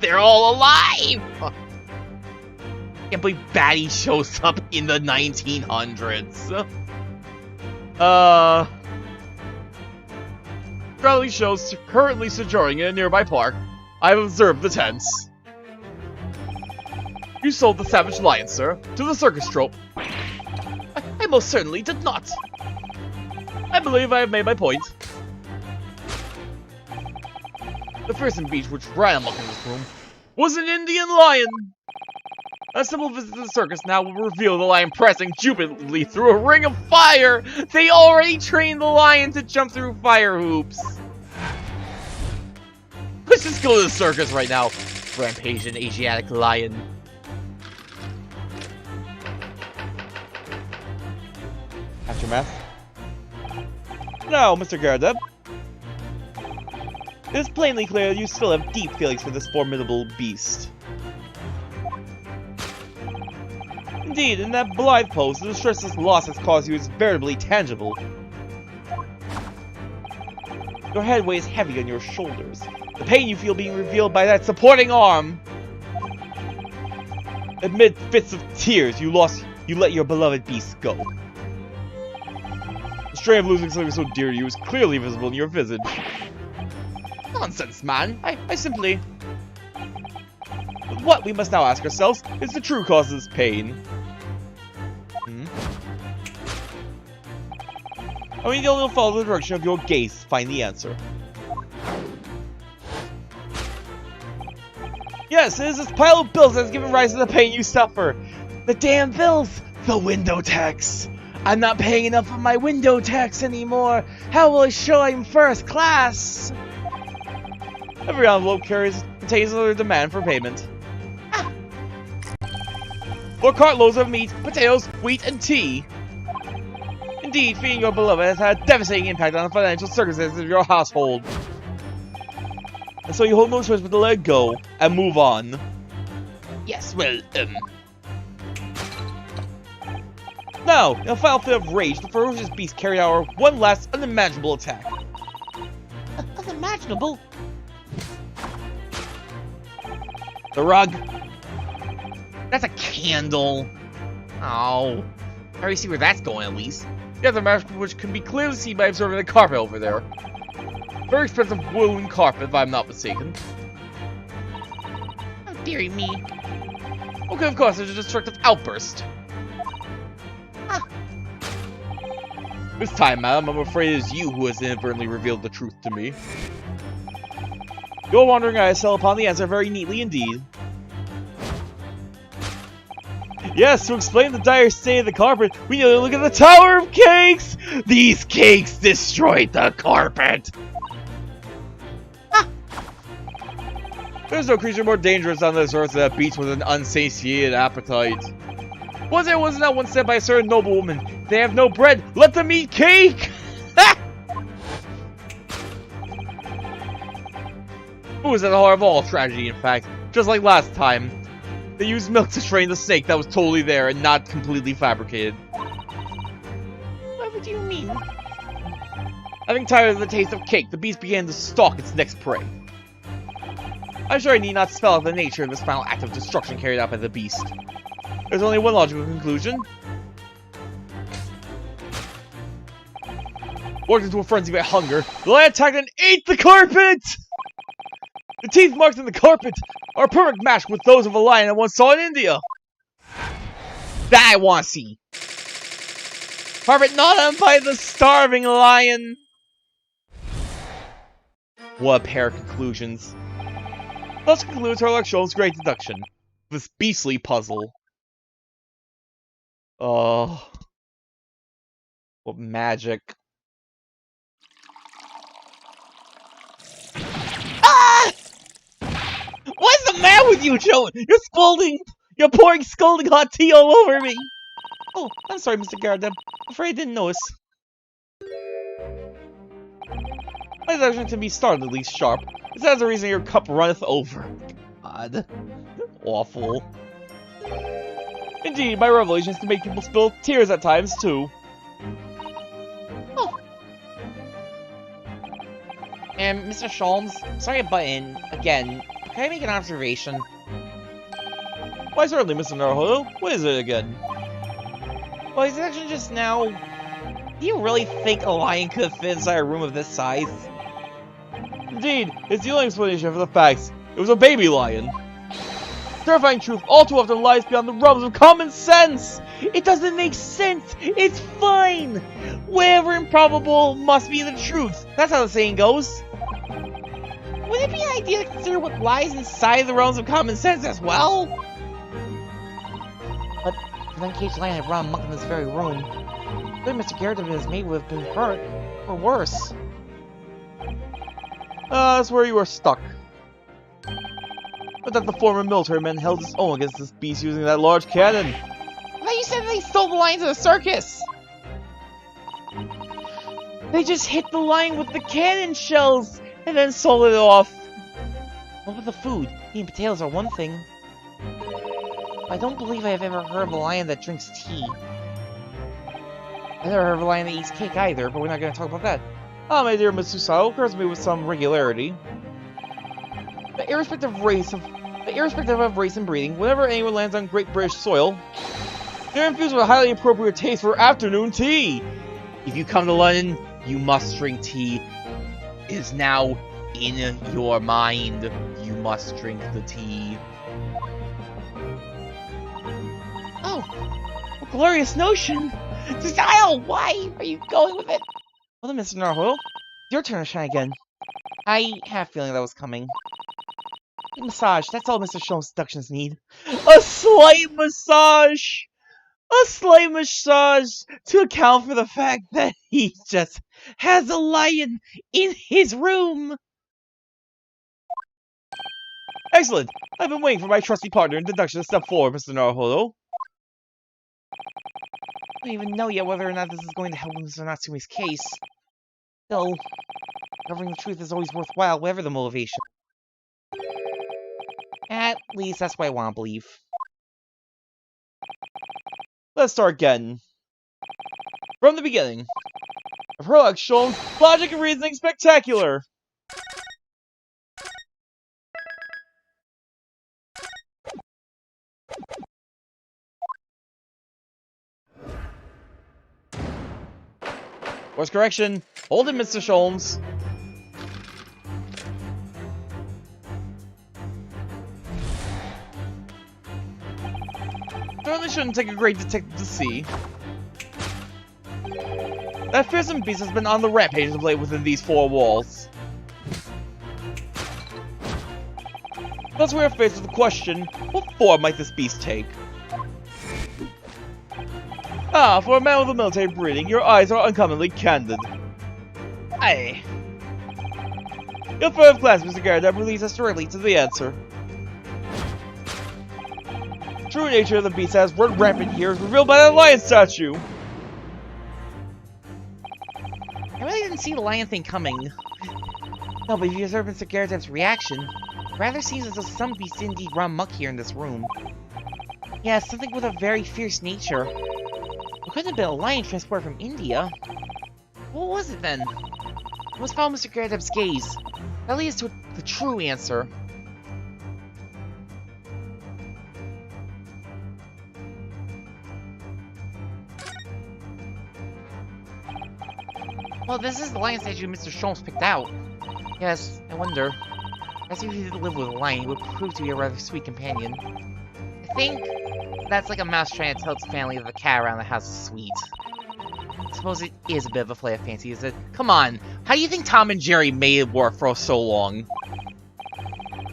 [SPEAKER 1] They're all alive! I can't believe Batty shows up in the 1900s.
[SPEAKER 5] Charlie shows currently sojourning in a nearby park. I've observed the tents. You sold the savage lion, sir, to the circus troupe.
[SPEAKER 1] I most certainly did not.
[SPEAKER 5] I believe I have made my point. The fearsome beast which ran amok in this room was an Indian lion! A simple visit to the circus now will reveal the lion pressing jubilantly through a ring of fire! They already trained the lion to jump through fire hoops!
[SPEAKER 1] Let's just go to the circus right now. Rampaging Asiatic lion.
[SPEAKER 5] Aftermath. Now, Mr. Gardev. It is plainly clear that you still have deep feelings for this formidable beast. Indeed, in that blithe pose, the distress this loss has caused you is veritably tangible. Your head weighs heavy on your shoulders. The pain you feel being revealed by that supporting arm. Amid fits of tears, you let your beloved beast go. The strain of losing something so dear to you is clearly visible in your visage. Nonsense, man. I simply... What we must now ask ourselves is the true cause of this pain. I mean, you'll follow the direction of your gaze to find the answer. Yes, it is this pile of bills that's given rise to the pain you suffer. The damn bills! The window tax! I'm not paying enough of my window tax anymore! How will I show I'm first class? Every envelope contains another demand for payment. 4 cartloads of meat, potatoes, wheat, and tea. Indeed, feeding your beloved has had a devastating impact on the financial circumstances of your household. And so you hold no choice but to let it go and move on. Yes, well, Now, in a final fit of rage, the ferocious beast carried out one last unimaginable attack. Unimaginable? The rug. That's a candle. Oh. I already see where that's going, at least. The other match, which can be clearly seen by observing the carpet over there. Very expensive woolen carpet, if I'm not mistaken. Oh, dearie me. Okay, of course, there's a destructive outburst. Huh. This time, madam, I'm afraid it is you who has inadvertently revealed the truth to me. Your wandering eyes fell upon the answer very neatly indeed. Yes, to explain the dire state of the carpet, we need to look at the Tower of Cakes! These cakes destroyed the carpet! Ah. There's no creature more dangerous on this earth than a beast with an unsatiated appetite. Was not once said by a certain noblewoman, if they have no bread, let them eat cake! Who was at the heart of all tragedy, in fact, just like last time. They used milk to train the snake that was totally there and not completely fabricated. What do you mean? Having tired of the taste of cake, the beast began to stalk its next prey. I'm sure I need not spell out the nature of this final act of destruction carried out by the beast. There's only one logical conclusion. Worked into a frenzy by hunger, the lion attacked and ate the carpet! The teeth marked in the carpet are a perfect match with those of a lion I once saw in India. That I want to see. Carpet gnawed on by the starving lion. What a pair of conclusions. Thus concludes Herlock Sholmes' great deduction. This beastly puzzle. Oh. What magic. What's the matter with you, Joe? You're pouring scalding hot tea all over me! Oh, I'm sorry, Mr. Garden. I'm afraid I didn't notice. My deduction can be startlingly sharp. It stands the reason your cup runneth over. God. Awful. Indeed, my revelations can make people spill tears at times, too. Oh.
[SPEAKER 1] And Mr. Sholmes, sorry to butt in again. Can I make an observation?
[SPEAKER 5] Why, certainly, Mr. Naruhodo. What is it again?
[SPEAKER 1] Well, his action just now... Do you really think a lion could fit inside a room of this size?
[SPEAKER 5] Indeed, it's the only explanation for the facts. It was a baby lion. Terrifying truth all too often lies beyond the realms of common sense! It doesn't make sense! It's fine! Whatever improbable must be the truth. That's how the saying goes.
[SPEAKER 1] Would it be an idea to consider what lies inside the realms of common sense as well? But if an uncaged lion had run amok in this very room, then Mr. Garrett and his mate would have been hurt, or worse.
[SPEAKER 5] That's where you are stuck. But that the former military man held his own against this beast using that large cannon.
[SPEAKER 1] I thought you said they stole the lion to the circus!
[SPEAKER 5] They just hit the lion with the cannon shells! And then sold it off.
[SPEAKER 1] What with the food? Eating potatoes are one thing. I don't believe I have ever heard of a lion that drinks tea. I've never heard of a lion that eats cake either, but we're not going to talk about that.
[SPEAKER 5] Ah, my dear Miss Susao, occurs to me with some regularity. But irrespective of race and breeding, whenever anyone lands on Great British soil, they're infused with a highly appropriate taste for afternoon tea.
[SPEAKER 1] If you come to London, you must drink tea. It is now
[SPEAKER 5] In your mind, you must drink the tea.
[SPEAKER 2] Oh, a glorious notion! Style, why are you going with it? Well then, Mr. Naruto, your turn to shine again. I have a feeling that was coming. A massage, that's all Mr. Sholmes' seductions need.
[SPEAKER 5] A slight massage! A slight massage to account for the fact that he just has a lion in his room! Excellent! I've been waiting for my trusty partner in deduction to step forward, Mr. Naruto.
[SPEAKER 2] I don't even know yet whether or not this is going to help Mr. Natsume's case. Still, covering the truth is always worthwhile, whatever the motivation. At least that's what I want to believe.
[SPEAKER 5] Let's start again. From the beginning. Herlock Sholmes, logic and reasoning spectacular! Course correction. Hold it, Mr. Sholmes. Certainly shouldn't take a great detective to see. That fearsome beast has been on the rampage of late within these four walls. Thus we are faced with the question, what form might this beast take? Ah, for a man with a military breeding, your eyes are uncommonly candid. Aye. Your first class, Mr. Garrett, leads us directly to the answer. True nature of the beast has run rampant here is revealed by that lion statue.
[SPEAKER 2] I really didn't see the lion thing coming. No, but if you observe Mr. Garrett's reaction, it rather seems as though some beast indeed run amok here in this room. Yeah, something with a very fierce nature. It couldn't have been a lion transported from India. What was it then? We must follow Mr. Garrett's gaze. That leads to the true answer. Well, this is the lion statue Mr. Sholmes picked out. Yes, I wonder. As if he did live with a lion, he would prove to be a rather sweet companion. I think that's like a mouse trying to tell its family that the cat around the house is sweet. I suppose it is a bit of a play of fancy, is it? Come on, how do you think Tom and Jerry made it work for so long?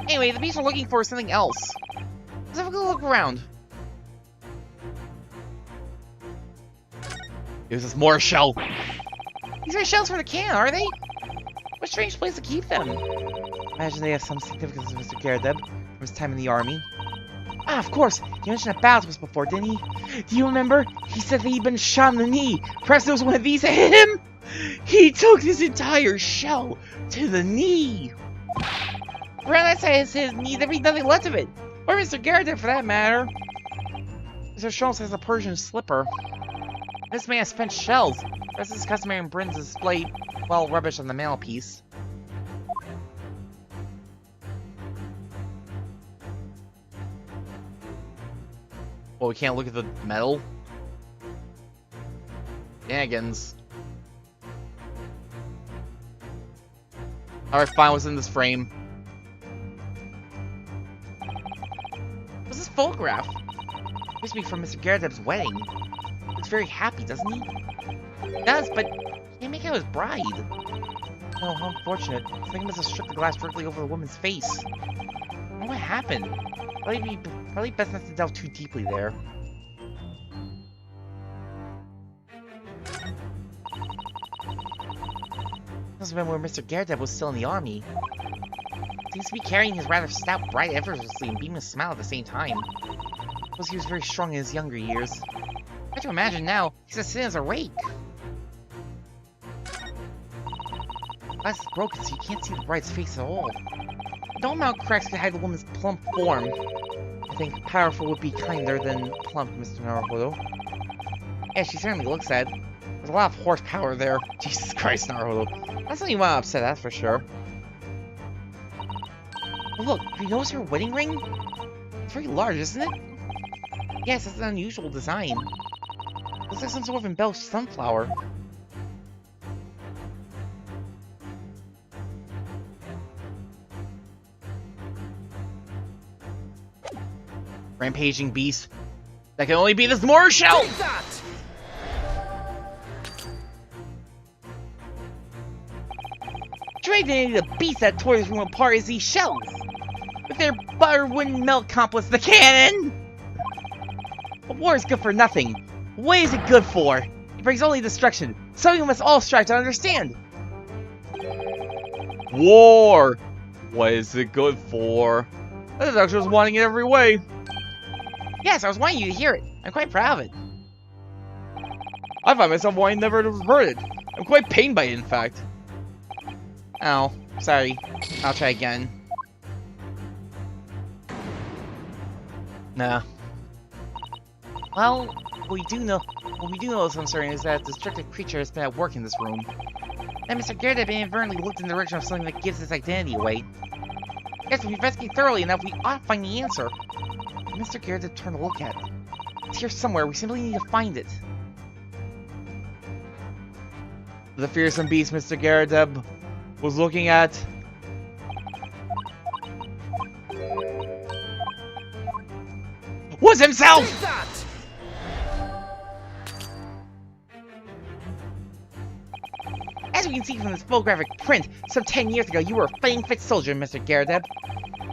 [SPEAKER 2] Anyway, the beasts are looking for something else. Let's have a good look around.
[SPEAKER 5] Here's this more shell.
[SPEAKER 2] These are shells for the can, are they? What strange place to keep them. Imagine they have some significance to Mr. Garrett from his time in the army. Ah, of course! He mentioned a battle to us before, didn't he? Do you remember? He said that he'd been shot in the knee. Perhaps there was one of these that hit him? He took this entire shell to the knee. Around that side of his knee, there'd be nothing left of it. Or Mr. Garrett for that matter. Mr. Sholmes has a Persian slipper. This man has spent shells. This is customary in Britain's display, well, rubbish on the mantelpiece.
[SPEAKER 5] Well, we can't look at the metal? Shenanigans. Alright, fine, what's in this frame?
[SPEAKER 2] What's this photograph? It used to be from Mr. Garrett's wedding. Looks very happy, doesn't he? He does, but he can't make out his bride. Oh, how unfortunate. I think he must have struck the glass directly over the woman's face. What happened? Probably best not to delve too deeply there. Must have been where Mr. Garrett was still in the army. Seems to be carrying his rather stout bride effortlessly and beaming a smile at the same time. Suppose he was very strong in his younger years. I have to imagine now, he's as thin as a rake. Glass is broken, so you can't see the bride's face at all. No amount of cracks could hide the woman's plump form. I think powerful would be kinder than plump, Mr. Naruto. Yeah, she certainly looks it. There's a lot of horsepower there. Jesus Christ, Naruto. That's something you want to upset, that's for sure. Oh, look, have you noticed her wedding ring? It's very large, isn't it? Yes, it's an unusual design. Looks like some sort of embellished sunflower.
[SPEAKER 5] Rampaging beast. That can only be this mortar shell!
[SPEAKER 3] Take that!
[SPEAKER 2] Dragoning the beast that tore this room apart is these shells. If their butter wouldn't melt accomplice the cannon! But war is good for nothing. What is it good for? It brings only destruction. Something we must all strive to understand.
[SPEAKER 5] War! What is it good for? The doctor was wanting it every way.
[SPEAKER 2] Yes, I was wanting you to hear it. I'm quite proud of it.
[SPEAKER 5] I find myself wanting never to have heard it. I'm quite pained by it, in fact.
[SPEAKER 2] Oh, sorry. I'll try again. Nah. Well, what we do know is uncertain is that the destructive creature has been at work in this room. And Mr. Gingerbread inadvertently looked in the direction of something that gives its identity away. Yes, if we investigate thoroughly enough, we ought to find the answer. Mr. Gingerbread turned to look at it. It's here somewhere, we simply need to find it.
[SPEAKER 5] The fearsome beast Mr. Gingerbread was looking at was himself!
[SPEAKER 3] Take that!
[SPEAKER 2] As we can see from this photographic print, some 10 years ago you were a fighting fit soldier, Mr. Gingerbread.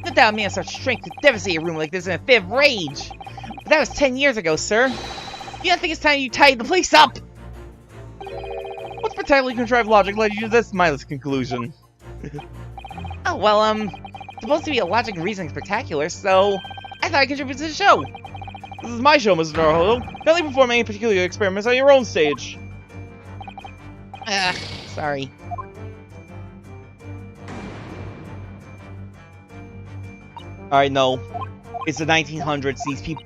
[SPEAKER 2] No doubt a man of such strength could devastate a room like this in a fit of rage. But that was 10 years ago, sir. You don't think it's time you tied the place up?
[SPEAKER 5] What particularly contrived logic led you to this mindless conclusion?
[SPEAKER 2] Oh, well, it's supposed to be a logic and reasoning spectacular, so I thought I'd contribute to the show.
[SPEAKER 5] This is my show, Mr. Naruhodo. Don't perform any particular experiments on your own stage.
[SPEAKER 2] Sorry.
[SPEAKER 5] I know. It's the 1900s. These people,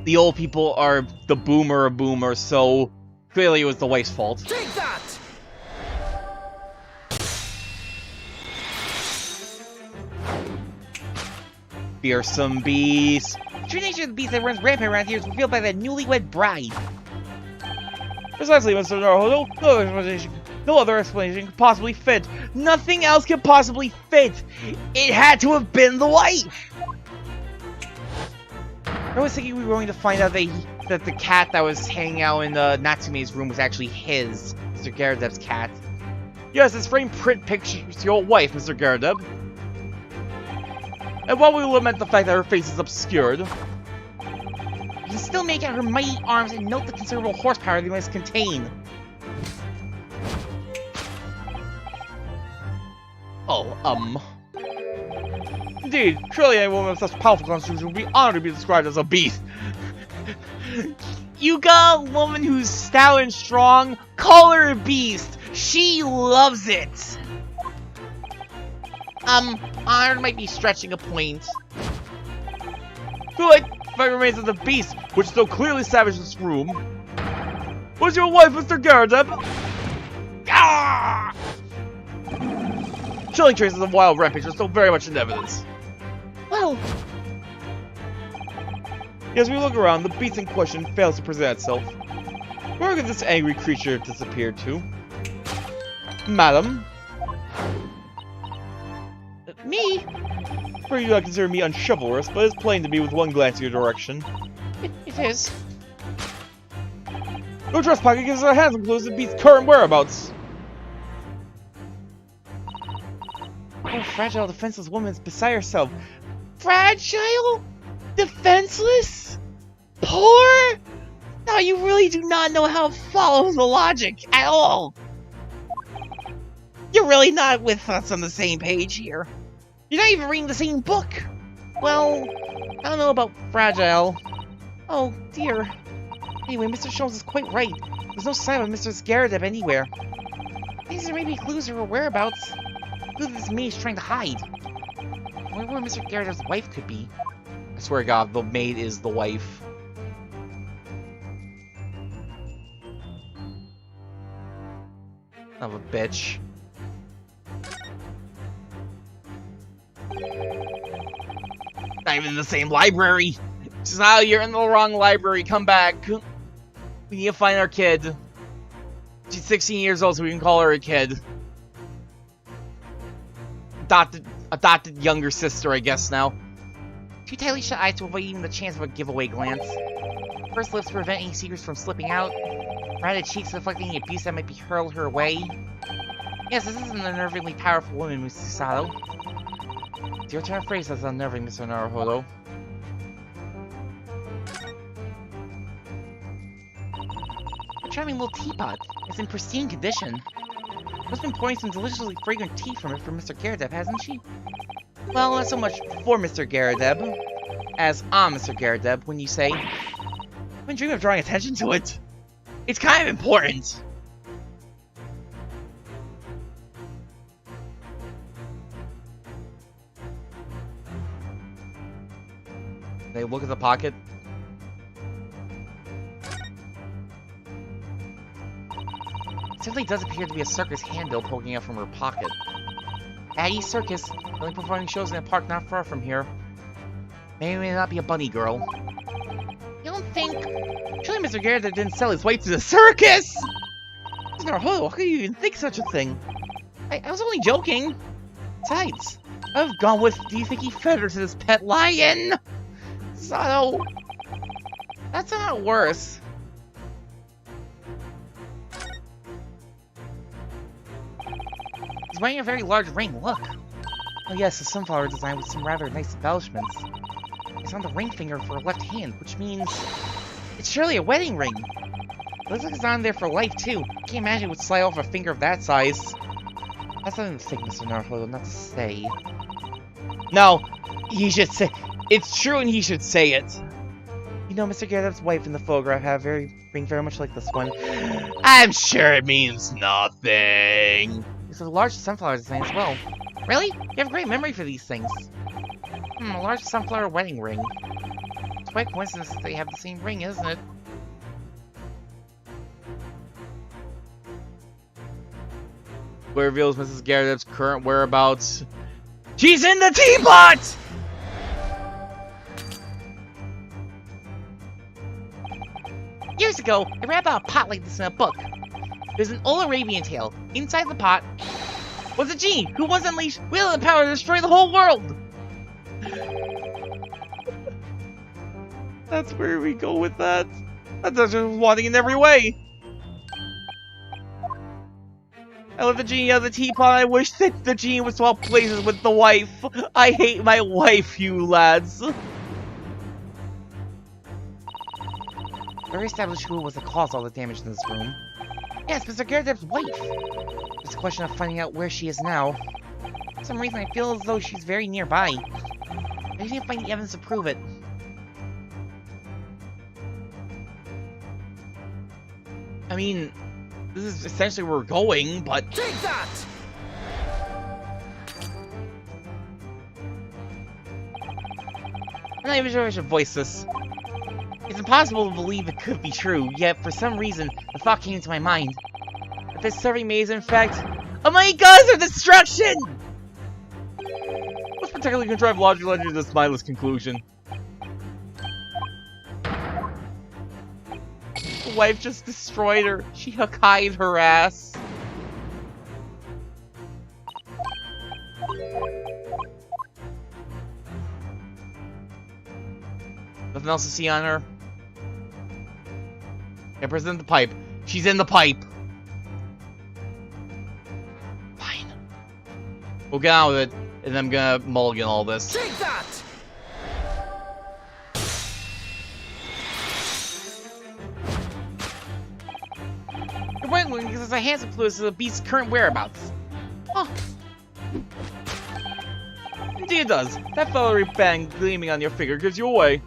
[SPEAKER 5] the old people are the boomer of boomers, so clearly it was the wife's fault.
[SPEAKER 3] Take that!
[SPEAKER 5] Fearsome beast.
[SPEAKER 2] The true nature of the beast that runs rampant around here is revealed by that newlywed bride.
[SPEAKER 5] Precisely, Mr. Naruhodo. No other explanation could possibly fit. Nothing else could possibly fit. It had to have been the wife.
[SPEAKER 2] I was thinking we were going to find out that the cat that was hanging out in Natsume's room was actually his, Mr. Gingerbread's cat.
[SPEAKER 5] Yes, this framed print pictures your wife, Mr. Gingerbread. And while we lament the fact that her face is obscured,
[SPEAKER 2] You can still make out her mighty arms and note the considerable horsepower they must contain.
[SPEAKER 5] Oh, Indeed, surely a woman of such powerful constitution would be honored to be described as a beast.
[SPEAKER 2] You got a woman who's stout and strong, call her a beast. She loves it. Honored might be stretching a point.
[SPEAKER 5] Good, fact remains that the beast, which so clearly savaged this room, was your wife, Mr. Gingerbread. Ah! Chilling traces of wild rampage are still very much in evidence.
[SPEAKER 2] Well,
[SPEAKER 5] As we look around, the beast in question fails to present itself. Where could this angry creature disappear to? Madam?
[SPEAKER 2] me?
[SPEAKER 5] For you not consider me unchivalrous, but it's plain to me with one glance in your direction.
[SPEAKER 2] It is.
[SPEAKER 5] Your dress pocket gives us a handsome clue to the beast's current whereabouts.
[SPEAKER 2] Oh, fragile, defenseless woman is beside herself. Fragile? Defenseless? Poor? No, you really do not know how to follow the logic at all. You're really not with us on the same page here. You're not even reading the same book. Well, I don't know about fragile. Oh, dear. Anyway, Mr. Schultz is quite right. There's no sign of Mr. Gingerbread anywhere. These are maybe clues of her whereabouts. Who this maid is trying to hide. I wonder where Mr. Gingerbread's wife could be.
[SPEAKER 5] I swear to God, the maid is the wife. Son of a bitch.
[SPEAKER 2] Not even in the same library. So you're in the wrong library. Come back.
[SPEAKER 5] We need to find our kid. She's 16 years old, so we can call her a kid. Adopted younger sister, I guess now.
[SPEAKER 1] Too tightly shut eyes to avoid even the chance of a giveaway glance. Pursed lips to prevent any secrets from slipping out. Rounded cheeks reflecting any abuse that might be hurled her way. Yes, this is an unnervingly powerful woman, Mr. Sato. It's your turn to phrase that's unnerving, Mr. Naruhodo. A charming little teapot. It's in pristine condition. She's been pouring some deliciously fragrant tea from it for Mr. Garradeb, hasn't she? Well, not so much for Mr. Garradeb, as on Mr. Garradeb, when you say, I've been dreaming of drawing attention to it. It's kind of important. They look at the pocket. It certainly does appear to be a circus handbill poking out from her pocket. Addie's Circus, only performing shows in a park not far from here. May or may not be a bunny girl. You don't think... Surely Mr. Garradeb didn't sell his wife to the circus! Mr. Naruhodo, how could you even think such a thing? I was only joking. Besides, I've gone with, do you think he fed her to this pet lion? Sato... That's not worse. He's wearing a very large ring, look. Oh yes, a sunflower design with some rather nice embellishments. It's on the ring finger for her left hand, which means... It's surely a wedding ring! It looks like it's on there for life, too. I can't imagine it would slide off a finger of that size. That's something to think, Mr. Naruhodo, not to say. No, he should say... It's true and he should say it. You know, Mr. Garradeb's wife in the photograph had a ring very much like this one. I'm sure it means nothing. It's a large sunflower design as well. Really? You have a great memory for these things. A large sunflower wedding ring. It's quite a coincidence that they have the same ring, isn't it? What reveals Mrs. Garradeb's current whereabouts. She's in the teapot! Years ago, I read about a pot like this in a book. There's an old Arabian tale. Inside the pot was a genie who was unleashed with the power to destroy the whole world. That's where we go with that. That's just wanting in every way. I let the genie out of the teapot. I wish that the genie would swap places with the wife. I hate my wife, you lads. Very established who was the cause of all the damage in this room. Yes, Mr. Garradeb's wife. It's a question of finding out where she is now. For some reason, I feel as though she's very nearby. I just can't find the evidence to prove it. I mean, this is essentially where we're going, but...
[SPEAKER 3] Take that!
[SPEAKER 1] I'm not even sure I should voice this. It's impossible to believe it could be true, yet for some reason, the thought came into my mind. That this serving maze, in fact, a mighty goddess of destruction! What's particularly gonna drive logic to this mindless conclusion? The wife just destroyed her. She Hakai'd her ass. Nothing else to see on her? Yeah, present the pipe. She's in the pipe. Fine. We'll get on with it, and I'm gonna mulligan all this.
[SPEAKER 3] Take that!
[SPEAKER 1] Your wrangling gives us a handsome clue as to the beast's current whereabouts. Huh. Indeed it does. That feathery bang gleaming on your finger gives you away.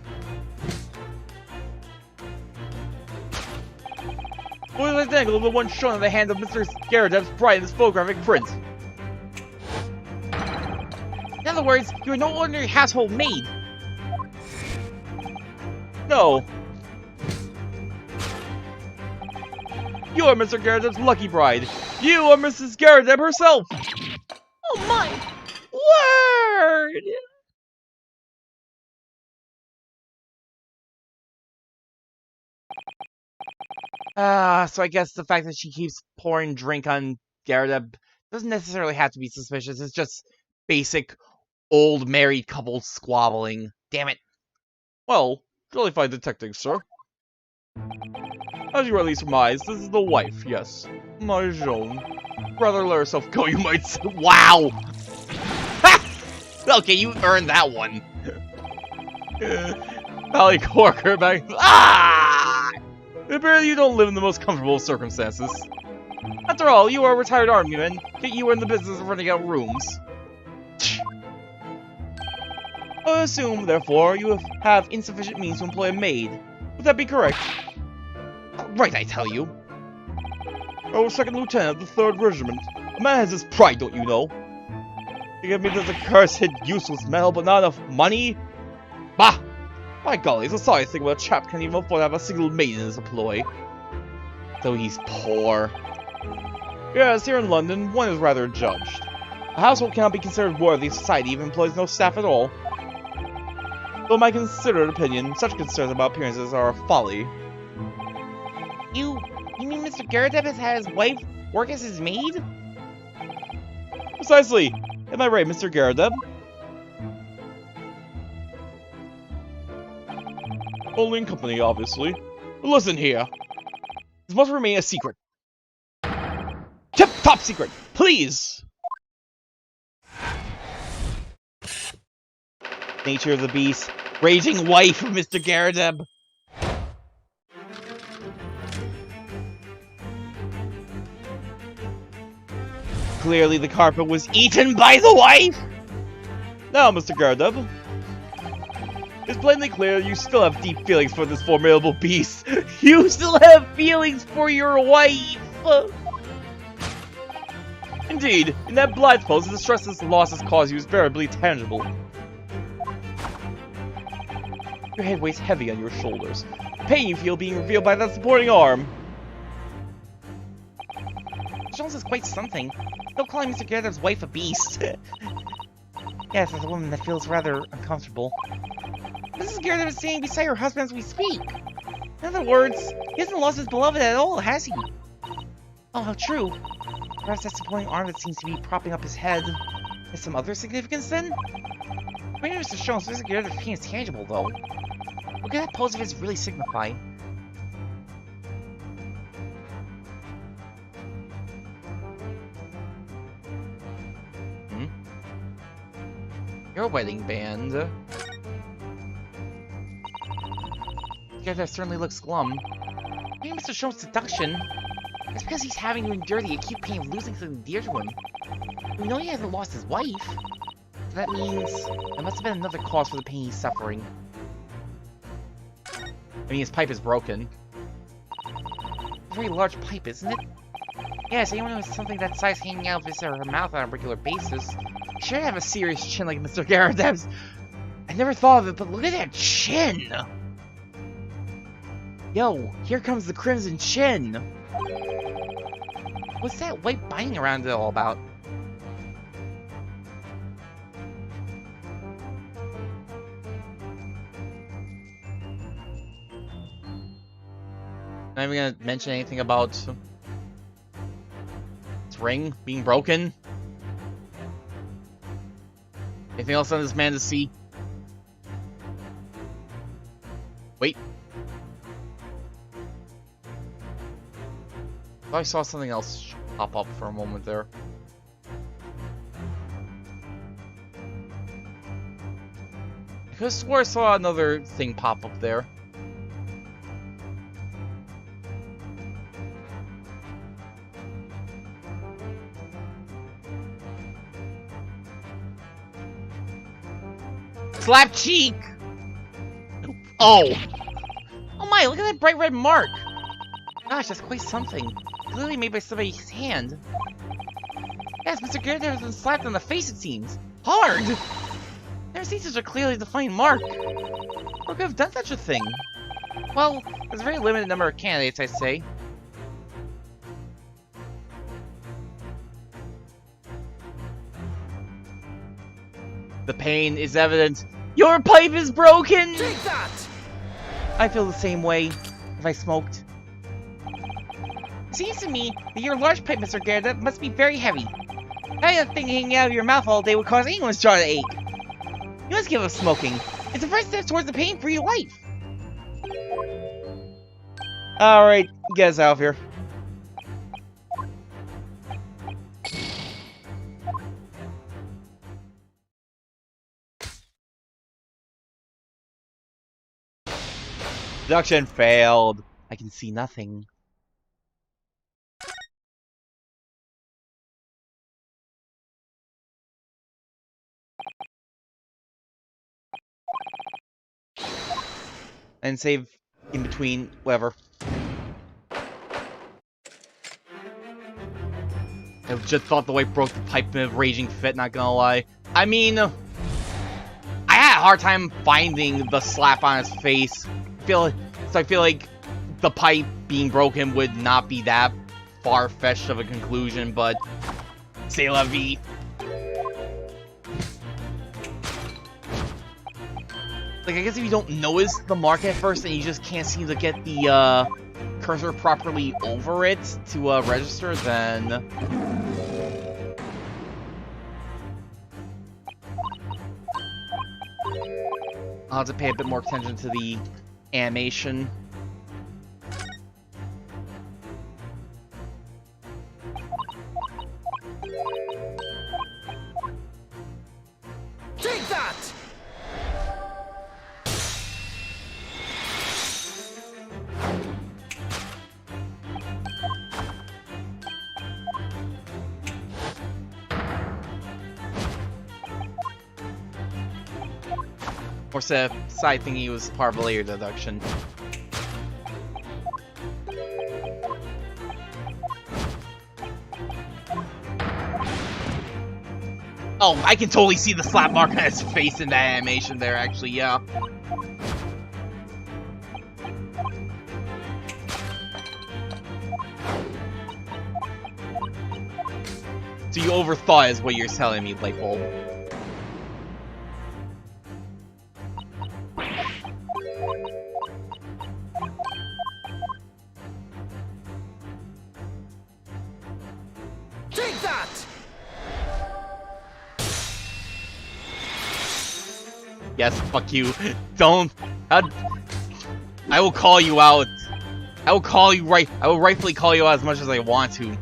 [SPEAKER 1] What is that dangle of the one shown on the hand of Mr. Garradeb's bride in this photographic print? In other words, you are no ordinary household maid. No. You are Mr. Garradeb's lucky bride. You are Mrs. Garradeb herself. Oh my word! So I guess the fact that she keeps pouring drink on Garradeb doesn't necessarily have to be suspicious. It's just basic old married couple squabbling. Damn it.
[SPEAKER 5] Well, jolly fine detecting, sir. As you at least surmise, this is the wife, yes. Mahjong. Rather let herself go, you might say.
[SPEAKER 1] Wow! Okay, you earned that one.
[SPEAKER 5] Valley Corker back. Ah! Apparently you don't live in the most comfortable of circumstances. After all, you are a retired armyman, yet you are in the business of renting out rooms. I assume, therefore, you have insufficient means to employ a maid. Would that be correct?
[SPEAKER 1] Right, I tell you.
[SPEAKER 5] Oh, second lieutenant of the 3rd Regiment. A man has his pride, don't you know? You give me this accursed, useless metal, but not enough money? Bah! My golly, it's a sorry thing when a chap can't even afford to have a single maid in his employ.
[SPEAKER 1] Though he's poor.
[SPEAKER 5] Yes, here in London, one is rather judged. A household cannot be considered worthy of society if it employs no staff at all. Though in my considered opinion, such concerns about appearances are a folly.
[SPEAKER 1] You mean Mr. Garradeb has had his wife work as his maid?
[SPEAKER 5] Precisely! Am I right, Mr. Garradeb? Only in company, obviously. But listen here. This must remain a secret. Tip-top secret! Please!
[SPEAKER 1] Nature of the beast. Raging wife of Mr. Garradeb. Clearly the carpet was eaten by the wife!
[SPEAKER 5] Now, Mr. Garradeb. It's plainly clear you still have deep feelings for this formidable beast.
[SPEAKER 1] You still have feelings for your wife!
[SPEAKER 5] Indeed, in that blithe pose, the stress this loss has caused you is veritably tangible. Your head weighs heavy on your shoulders. The pain you feel being revealed by that supporting arm.
[SPEAKER 1] Jones is quite something. Don't call Mr. Garradeb's wife a beast. Yes, as a woman that feels rather uncomfortable. Mrs. Garradeb is standing beside her husband as we speak. In other words, he hasn't lost his beloved at all, has he? Oh, how true. Perhaps that supporting arm that seems to be propping up his head has some other significance then? According to Mr. Jones, Mr. Garradeb's pain is tangible, though. What could that pose of his really signify? Your wedding band. Garradeb certainly looks glum. Maybe Mr. Jones' seduction. It's because he's having to endure the acute pain of losing something dear to him. We know he hasn't lost his wife. So that means there must have been another cause for the pain he's suffering. I mean, his pipe is broken. A very large pipe, isn't it? Yes, anyone who has something that size hanging out of his or her mouth on a regular basis should have a serious chin like Mr. Garradeb's. I never thought of it, but look at that chin! Yo, here comes the Crimson Chin! What's that white binding around it all about? Not even gonna mention anything about its ring being broken. Anything else on this man to see? Wait. I thought I saw something else pop up for a moment there. I could have swore I saw another thing pop up there. Slap cheek! Oh! Oh my, look at that bright red mark! Gosh, that's quite something. Clearly made by somebody's hand. Yes, Mr. Garradeb has been slapped on the face, it seems. Hard! Never seen such a clearly defined mark. Who could have done such a thing? Well, there's a very limited number of candidates, I say. The pain is evident. Your pipe is broken!
[SPEAKER 3] Take that!
[SPEAKER 1] I feel the same way if I smoked. It seems to me that your large pipe, Mr. Garradeb, must be very heavy. Having that thing hanging out of your mouth all day would cause anyone's jaw to ache. You must give up smoking. It's the first step towards the pain-free life.
[SPEAKER 5] Alright, get us out of here. Deduction failed.
[SPEAKER 1] I can see nothing.
[SPEAKER 5] And save in between, whatever.
[SPEAKER 1] I just thought the wife broke the pipe in a raging fit, not gonna lie. I mean, I had a hard time finding the slap on his face. So I feel like the pipe being broken would not be that far-fetched of a conclusion, but c'est la vie. Like, I guess if you don't notice the mark at first and you just can't seem to get the cursor properly over it to register, then I'll have to pay a bit more attention to the animation.
[SPEAKER 3] Take that!
[SPEAKER 1] Or side thingy was part of a layer deduction. Oh, I can totally see the slap mark on his face in that animation there, actually, yeah. So you overthought is what you're telling me, Lightbulb.
[SPEAKER 3] Take that!
[SPEAKER 1] Yes, fuck you. Don't. I will call you out. I will call you right. I will rightfully call you out as much as I want to.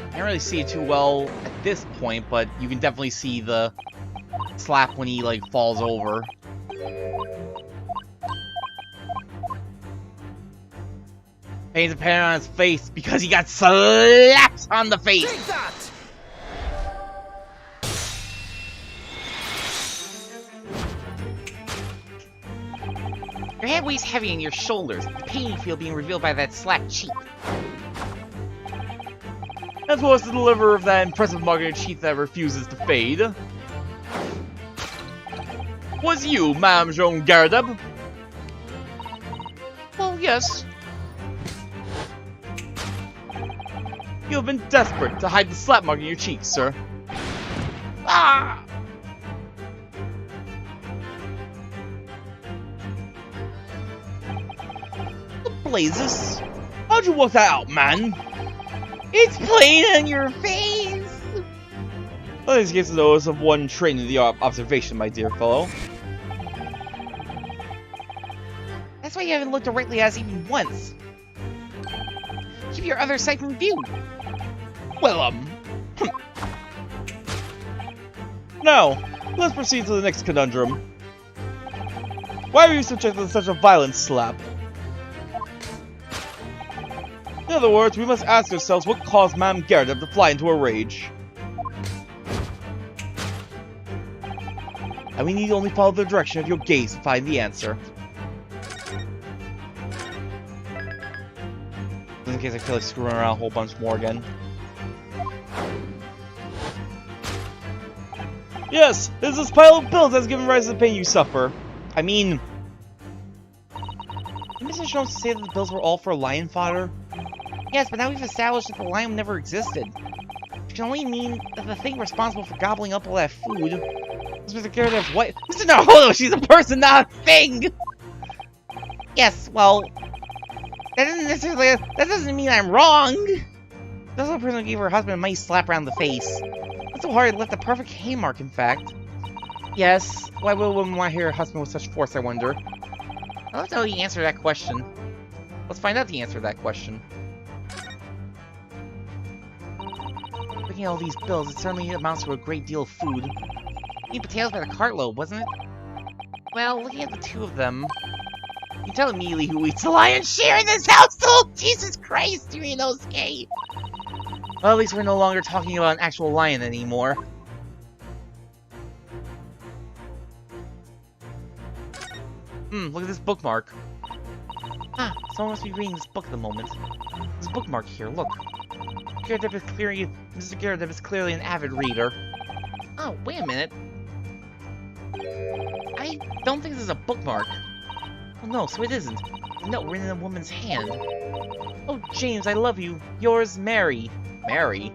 [SPEAKER 1] I can't really see it too well at this point, but you can definitely see the slap when he, like, falls over. Pain's apparent on his face because he got slapped on the face!
[SPEAKER 3] Take that!
[SPEAKER 1] Your head weighs heavy on your shoulders, the pain you feel being revealed by that slapped cheek.
[SPEAKER 5] As well as the deliverer of that impressive market sheath that refuses to fade. Was you, Madame Jean Gardeb?
[SPEAKER 1] Well, yes.
[SPEAKER 5] You have been desperate to hide the slap mark in your cheeks, sir.
[SPEAKER 1] Ah!
[SPEAKER 5] The blazes! How'd you work that out, man?
[SPEAKER 1] It's plain on your face!
[SPEAKER 5] Well, this gives those of one trained in the art of observation, my dear fellow.
[SPEAKER 1] That's That's why you haven't looked directly at us even once. Keep your other side from view.
[SPEAKER 5] Well, Now, let's proceed to the next conundrum. Why were you subjected to such a violent slap? In other words, we must ask ourselves what caused McGilded to fly into a rage. And we need only follow the direction of your gaze to find the answer. Just in case I feel like screwing around a whole bunch more again. Yes, it's this pile of bills that's given rise to the pain you suffer. I mean... Didn't Mr. Jones say that the bills were all for lion fodder?
[SPEAKER 1] Yes, but now we've established that the lion never existed. Which can only mean that the thing responsible for gobbling up all that food was Mr. Gyarados' wife.
[SPEAKER 5] Mr. Naruto, she's a person, not a thing!
[SPEAKER 1] Yes, well... That doesn't mean I'm wrong! That's the person who gave her husband a mighty slap around the face. That's so hard, it left a perfect hay mark, in fact. Yes, why would a woman want to hear her husband with such force, I wonder? I'd love to know the answer to that question. Let's find out the answer to that question. Looking at all these bills, it certainly amounts to a great deal of food. Eating potatoes by the cartload, wasn't it? Well, looking at the two of them... You tell immediately who eats the lion's share in this household! Jesus Christ, Inosuke! Well, at least we're no longer talking about an actual lion anymore. Look at this bookmark. Ah, someone must be reading this book at the moment. This bookmark here, look. Mr. Gyarados is clearly an avid reader. Oh, wait a minute. I don't think this is a bookmark. Oh no, so it isn't. A note written in a woman's hand. Oh, James, I love you. Yours, Mary. Mary?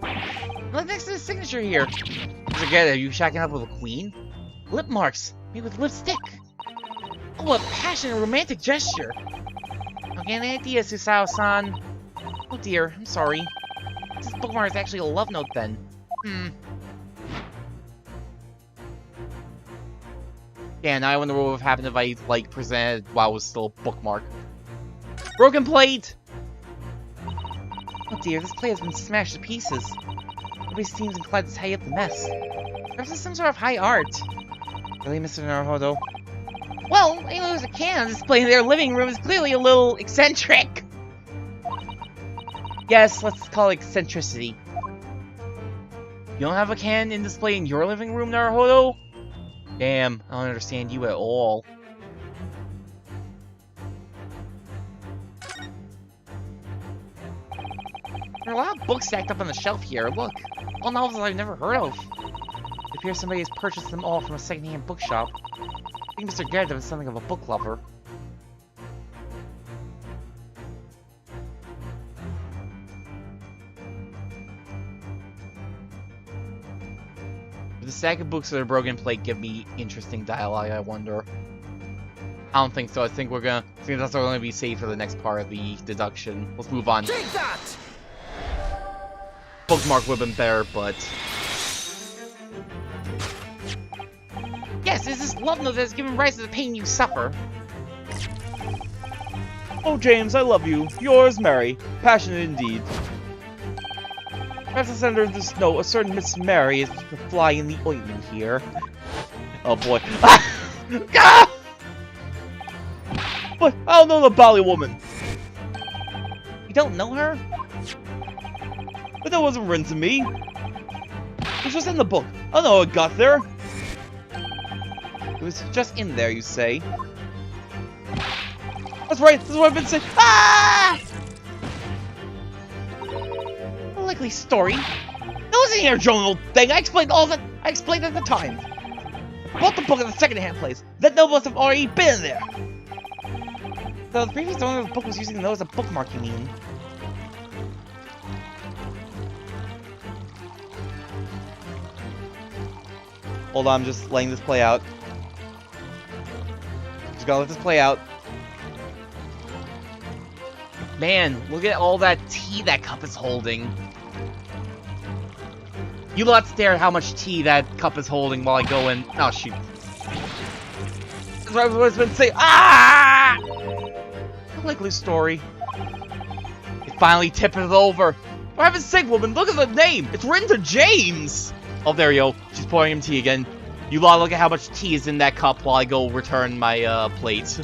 [SPEAKER 1] Look next to the signature here. Mr. Gyarados, are you shacking up with a queen? Lip marks, made with lipstick. Oh, a passionate romantic gesture. Okay, an idea, Susao-san. Oh dear, I'm sorry. This bookmark is actually a love note then. Yeah, now I wonder what would have happened if I, like, presented while it was still a bookmark. Broken plate! Oh dear, this plate has been smashed to pieces. Nobody seems inclined to tidy up the mess. Perhaps it's some sort of high art. Really, Mr. Naruto? Well, anyone who's a can on display in their living room is clearly a little eccentric. Yes, let's call it eccentricity. You don't have a can in display in your living room, Naruto? Damn, I don't understand you at all. There are a lot of books stacked up on the shelf here. Look, all novels I've never heard of. It appears somebody has purchased them all from a second-hand bookshop. I think Mr. Gyarados is something of a book lover. The stack of books or the broken plate give me interesting dialogue, I wonder. I don't think so. I think that's going to be safe for the next part of the deduction. Let's move on.
[SPEAKER 3] Take that!
[SPEAKER 5] Bookmark would have been better, but...
[SPEAKER 1] Yes, it's this love note that has given rise to the pain you suffer.
[SPEAKER 5] Oh, James, I love you. Yours, Mary. Passionate indeed. Perhaps the sender of this note, a certain Miss Mary, is the fly in the ointment here. Oh boy. Ah! But I don't know the Bali woman.
[SPEAKER 1] You don't know her?
[SPEAKER 5] But that wasn't written to me. It was just in the book. I don't know how it got there. It was just in there, you say? That's right, that's what I've been saying. Ah!
[SPEAKER 1] A likely story. That wasn't in your journal thing. I explained all that. I explained at the time. I bought the book at the second-hand place. That note must have already been in there. So the previous owner of the book was using the note as a bookmark, you mean?
[SPEAKER 5] Hold on, I'm just letting this play out. Just gotta let this play out.
[SPEAKER 1] Man, look at all that tea that cup is holding. You lot stare at how much tea that cup is holding while I go in. Oh, shoot. That's what I've always been saying. Ah!
[SPEAKER 5] Likely story. It finally tipped it over. For heaven's sake, woman, look at the name! It's written to James! Oh, there you go. She's pouring him tea again. You lot, look at how much tea is in that cup while I go return my, plate.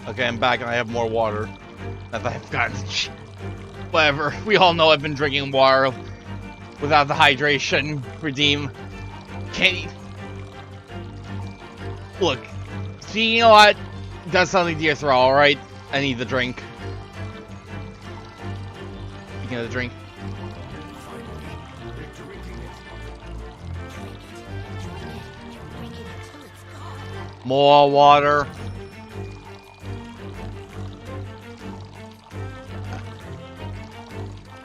[SPEAKER 5] Okay, I'm back and I have more water. As I've gotten... Whatever. We all know I've been drinking water without the hydration redeem. Can't eat. Look. See, you know what? That's something to your throat, alright? I need the drink. Speaking of the drink. More water.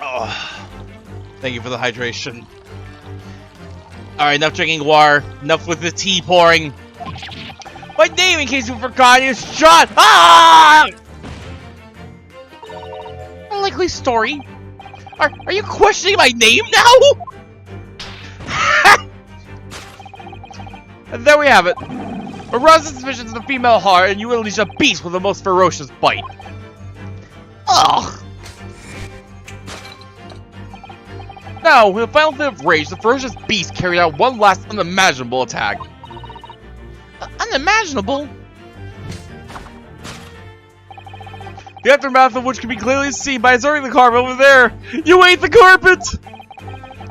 [SPEAKER 5] Oh, thank you for the hydration. Alright, enough drinking water. Enough with the tea pouring. My name, in case you forgot, is John. Ah! Unlikely story. Are you questioning my name now? And there we have it. Arouse suspicions in the female heart, and you will unleash a beast with the most ferocious bite. Ugh. Now, with a final fit of rage, the ferocious beast carried out one last unimaginable attack. Unimaginable? The aftermath of which can be clearly seen by observing the carpet over there. You ate the carpet!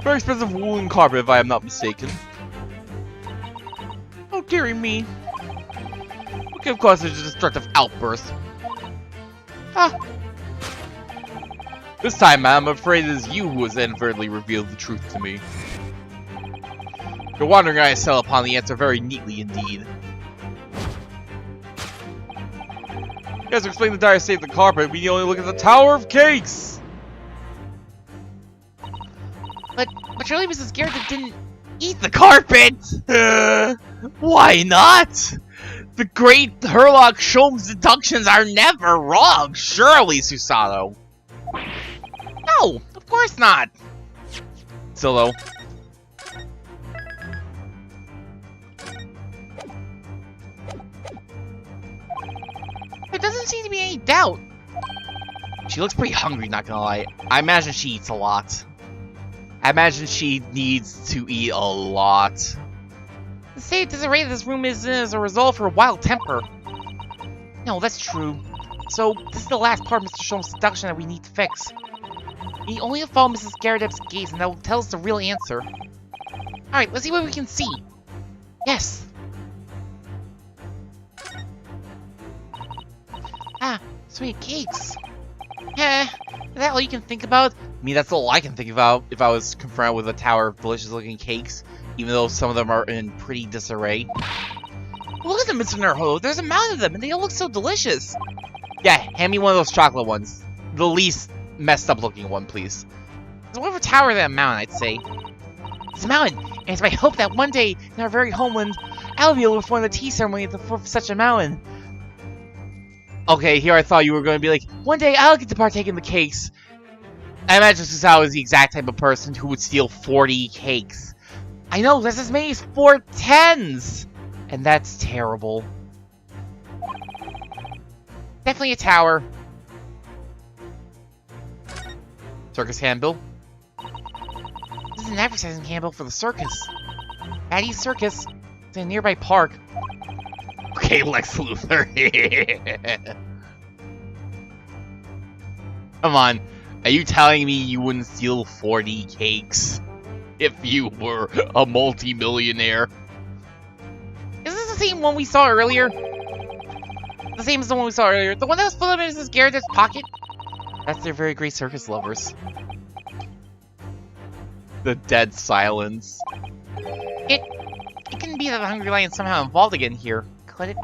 [SPEAKER 5] Very expensive woolen carpet, if I am not mistaken. Oh, dearie me. What could have caused such a destructive outburst? Ah. This time, I'm afraid it is you who has inadvertently revealed the truth to me. Your wandering eyes settle upon the answer very neatly indeed. You guys explain the dire state of the carpet, we only look at the Tower of Cakes!
[SPEAKER 1] But surely Mrs. Garrett didn't...
[SPEAKER 5] Eat the carpet? Why not? The great Herlock Sholmes' deductions are never wrong, surely, Susato. No, of course not. Solo.
[SPEAKER 1] There doesn't seem to be any doubt.
[SPEAKER 5] She looks pretty hungry, not gonna lie. I imagine she eats a lot. I imagine she needs to eat a lot.
[SPEAKER 1] The state of disarray of this room is as a result of her wild temper. No, that's true. So, this is the last part of Mr. Sholmes' seduction that we need to fix. We only have to follow Mrs. Garradeb's gaze, and that will tell us the real answer. Alright, let's see what we can see. Yes. Ah, sweet cakes. Yeah, is that all you can think about?
[SPEAKER 5] I mean, that's all I can think about if I was confronted with a tower of delicious-looking cakes, even though some of them are in pretty disarray.
[SPEAKER 1] Look at them, Mr. Naruto. There's a mountain of them, and they all look so delicious.
[SPEAKER 5] Yeah, hand me one of those chocolate ones. The least messed up looking one, please.
[SPEAKER 1] There's one more tower than a mountain, I'd say. It's a mountain, and it's my hope that one day, in our very homeland, I'll be able to perform the tea ceremony at the foot of such a mountain.
[SPEAKER 5] Okay, here I thought you were going to be like, one day I'll get to partake in the cakes. I imagine Susato is the exact type of person who would steal 40 cakes.
[SPEAKER 1] I know, there's as many as 4 10s! And that's terrible. Definitely a tower.
[SPEAKER 5] Circus handbill?
[SPEAKER 1] This is an advertising handbill for the circus. Addie's Circus. It's in a nearby park.
[SPEAKER 5] Okay, Lex Luthor. Come on. Are you telling me you wouldn't steal 40 cakes if you were a multi-millionaire?
[SPEAKER 1] Is this the same one we saw earlier? The same as the one we saw earlier. The one that was full of Mrs. Garradeb's pocket? That's their very great circus lovers.
[SPEAKER 5] The dead silence.
[SPEAKER 1] It couldn't be that the Hungry Lion somehow involved again here, could it?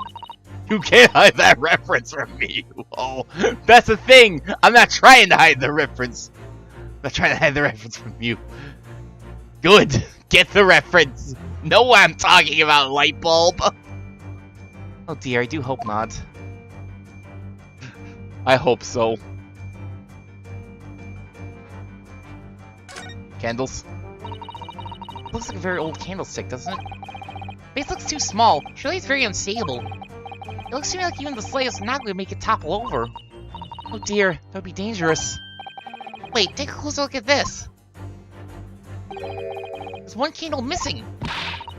[SPEAKER 5] You can't hide that reference from me. Oh, that's the thing. I'm not trying to hide the reference. I'm not trying to hide the reference from you. Good. Get the reference. Know what I'm talking about, light bulb.
[SPEAKER 1] Oh dear, I do hope not.
[SPEAKER 5] I hope so. Candles.
[SPEAKER 1] Looks like a very old candlestick, doesn't it? Base looks too small. Surely it's very unstable. It looks to me like even the slightest knock would make it topple over. Oh dear, that would be dangerous. Wait, take a closer look at this. There's one candle missing.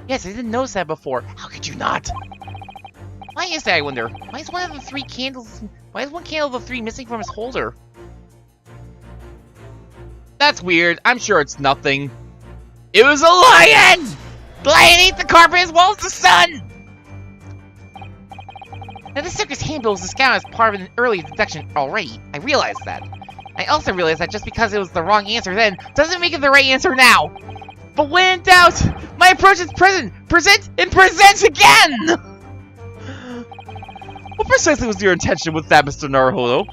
[SPEAKER 1] Yes, I didn't notice that before. How could you not? Why is that, I wonder? Why is one candle of the 3 missing from his holder?
[SPEAKER 5] That's weird. I'm sure it's nothing. It was a lion!
[SPEAKER 1] The lion ate the carpet as well as the sun! Now, this circus handbill was discounted as part of an early deduction already. I realized that. I also realized that just because it was the wrong answer then, doesn't make it the right answer now. But when in doubt, my approach is present and present again!
[SPEAKER 5] What precisely was your intention with that, Mr. Naruto?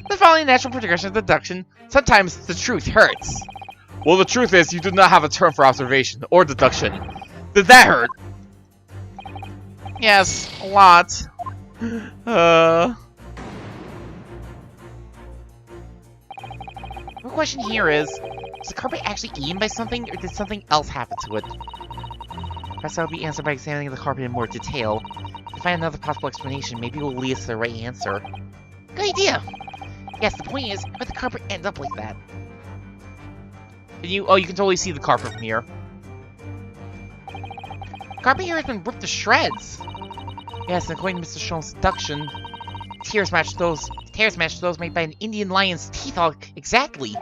[SPEAKER 1] The following natural progression of deduction. Sometimes the truth hurts.
[SPEAKER 5] Well, the truth is, you do not have a term for observation or deduction. Did that hurt?
[SPEAKER 1] Yes, a lot.
[SPEAKER 5] The
[SPEAKER 1] question here is the carpet actually eaten by something, or did something else happen to it? Perhaps that will be answered by examining the carpet in more detail. To find another possible explanation, maybe it will lead us to the right answer. Good idea! Yes, the point is, how did the carpet end up like that?
[SPEAKER 5] you can totally see the carpet from here.
[SPEAKER 1] The carpet here has been ripped to shreds. Yes, and according to Mr. Sholmes' deduction, tears match those made by an Indian lion's teeth exactly.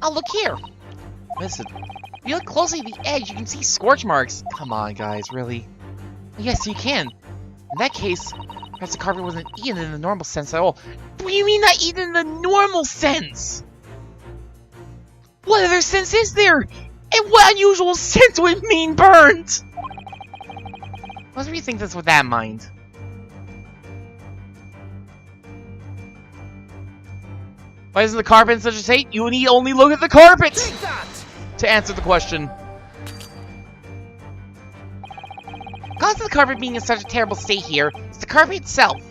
[SPEAKER 1] Oh, look here.
[SPEAKER 5] Listen,
[SPEAKER 1] if you look closely at the edge, you can see scorch marks.
[SPEAKER 5] Come on, guys, really?
[SPEAKER 1] Yes, you can. In that case, perhaps the carpet wasn't eaten in the normal sense at all. What do you mean not eaten in the normal sense? What other sense is there? And what unusual sense would it mean burned? Let's rethink this with that in mind.
[SPEAKER 5] Why isn't the carpet in such a state? You need only look at the carpet to answer the question.
[SPEAKER 1] cause of the carpet being in such a terrible state here is the carpet itself.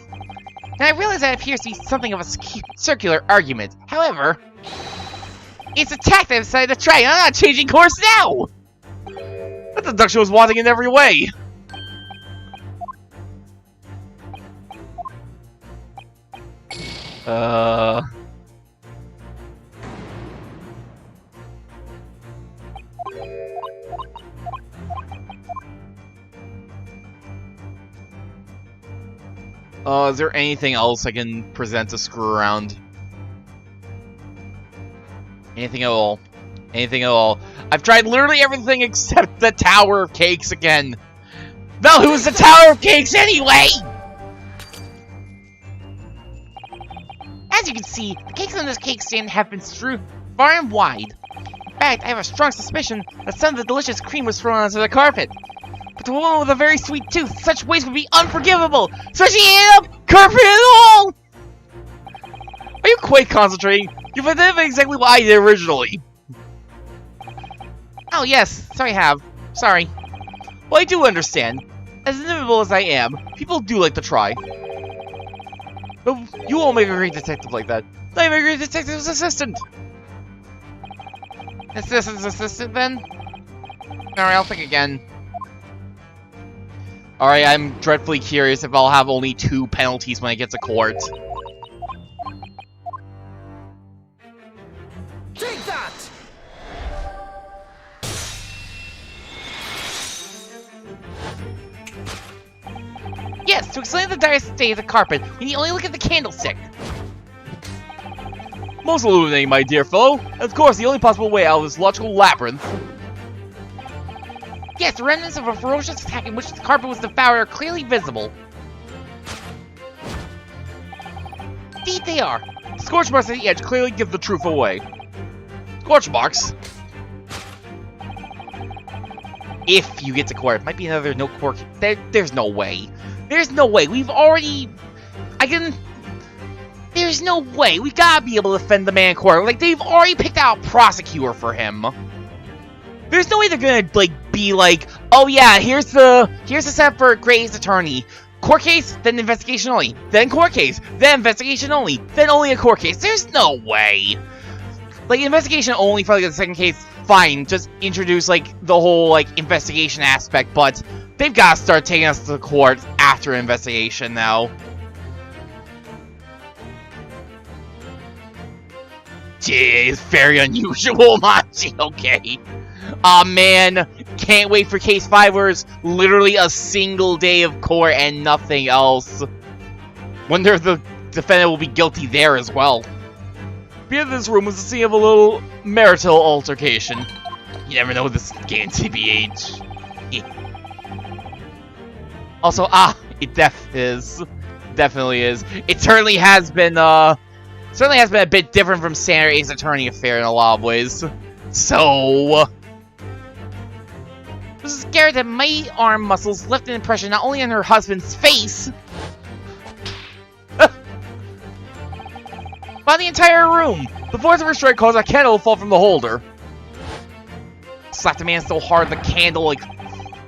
[SPEAKER 1] And I realize that appears to be something of a circular argument. However, it's a tack that I've decided to try, and I'm not changing course now! That deduction was wanting in every way! Is there anything else I can present to screw around? Anything at all? Anything at all? I've tried literally everything except the Tower of Cakes again. Well, who's the Tower of Cakes anyway? As you can see, the cakes on this cake stand have been strewn far and wide. In fact, I have a strong suspicion that some of the delicious cream was thrown onto the carpet. But to a woman with a very sweet tooth, such waste would be unforgivable, so she ate up carpet and all! Are you quite concentrating? You've identified exactly what I did originally. Oh yes, sorry I have. Sorry. Well, I do understand. As inimitable as I am, people do like to try. But you won't make a great detective like that. Not even a great detective's assistant. Assistant's assistant, then? Alright, I'll think again. Alright, I'm dreadfully curious if I'll have only 2 penalties when I get to court.
[SPEAKER 3] Take that!
[SPEAKER 1] Yes, to explain the dire state of the carpet, we need only look at the candlestick.
[SPEAKER 5] Most illuminating, my dear fellow. And of course, the only possible way out of this logical labyrinth.
[SPEAKER 1] Yes, the remnants of a ferocious attack in which the carpet was devoured are clearly visible. Indeed they are.
[SPEAKER 5] Scorch marks at the edge clearly give the truth away. Scorch marks?
[SPEAKER 1] If you get to court, it might be another no court. There's no way. There's no way. We've already... There's no way. We gotta be able to defend the man in court. Like, they've already picked out a prosecutor for him. There's no way they're gonna, like, be like, oh yeah, here's the setup for Great Ace Attorney. Court case, then investigation only. Then court case, then investigation only. Then only a court case. There's no way. Like, investigation only for, like, the second case, fine. Just introduce, like, the whole, like, investigation aspect. But they've gotta start taking us to court after investigation now. Gee, it's very unusual, Manji. Okay. Aw, man. Can't wait for case 5 where it's literally a single day of court and nothing else. Wonder if the defendant will be guilty there as well.
[SPEAKER 5] Behind this room was the scene of a little marital altercation.
[SPEAKER 1] You never know this game TBH. Also, it definitely is. It certainly has been a bit different from standard Ace Attorney affair in a lot of ways. So, this is scary that my arm muscles left an impression not only on her husband's face, but the entire room.
[SPEAKER 5] The force of her strike caused a candle to fall from the holder.
[SPEAKER 1] Slapped the man so hard the candle, like,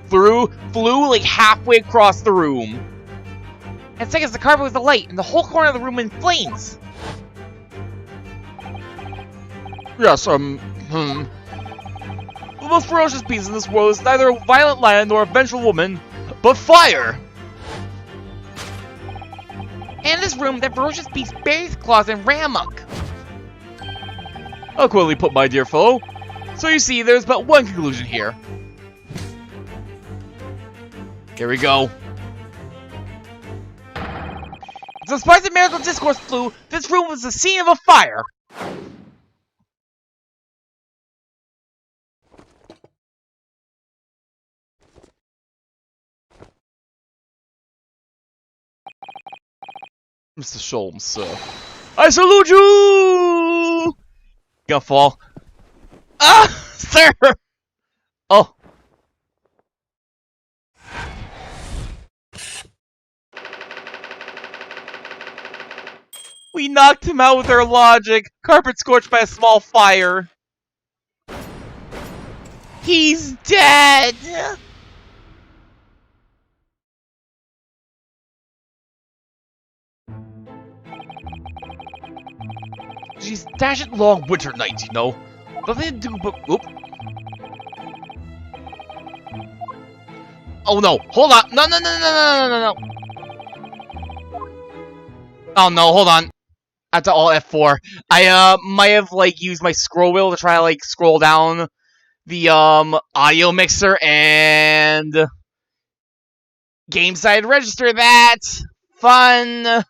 [SPEAKER 1] flew like halfway across the room. And seconds, the carpet was alight, and the whole corner of the room in flames.
[SPEAKER 5] Yes, The most ferocious beast in this world is neither a violent lion nor a vengeful woman, but fire!
[SPEAKER 1] And in this room, that ferocious beast buried his claws and ran amok.
[SPEAKER 5] Eloquently put, my dear fellow. So you see, there's but one conclusion here.
[SPEAKER 1] Here we go.
[SPEAKER 5] Despite the marital discourse flew, this room was the scene of a fire. Mr. Sholmes, sir. I salute you!
[SPEAKER 1] Gonna fall. Ah, sir! Oh.
[SPEAKER 5] We knocked him out with our logic. Carpet scorched by a small fire.
[SPEAKER 1] He's dead!
[SPEAKER 5] These dashed long winter nights, you know. Nothing to do but... Oop. Oh no, hold on. No. Oh no, hold on. I have to alt F4. I might have like used my scroll wheel to try to like scroll down the audio mixer and game side register that. Fun.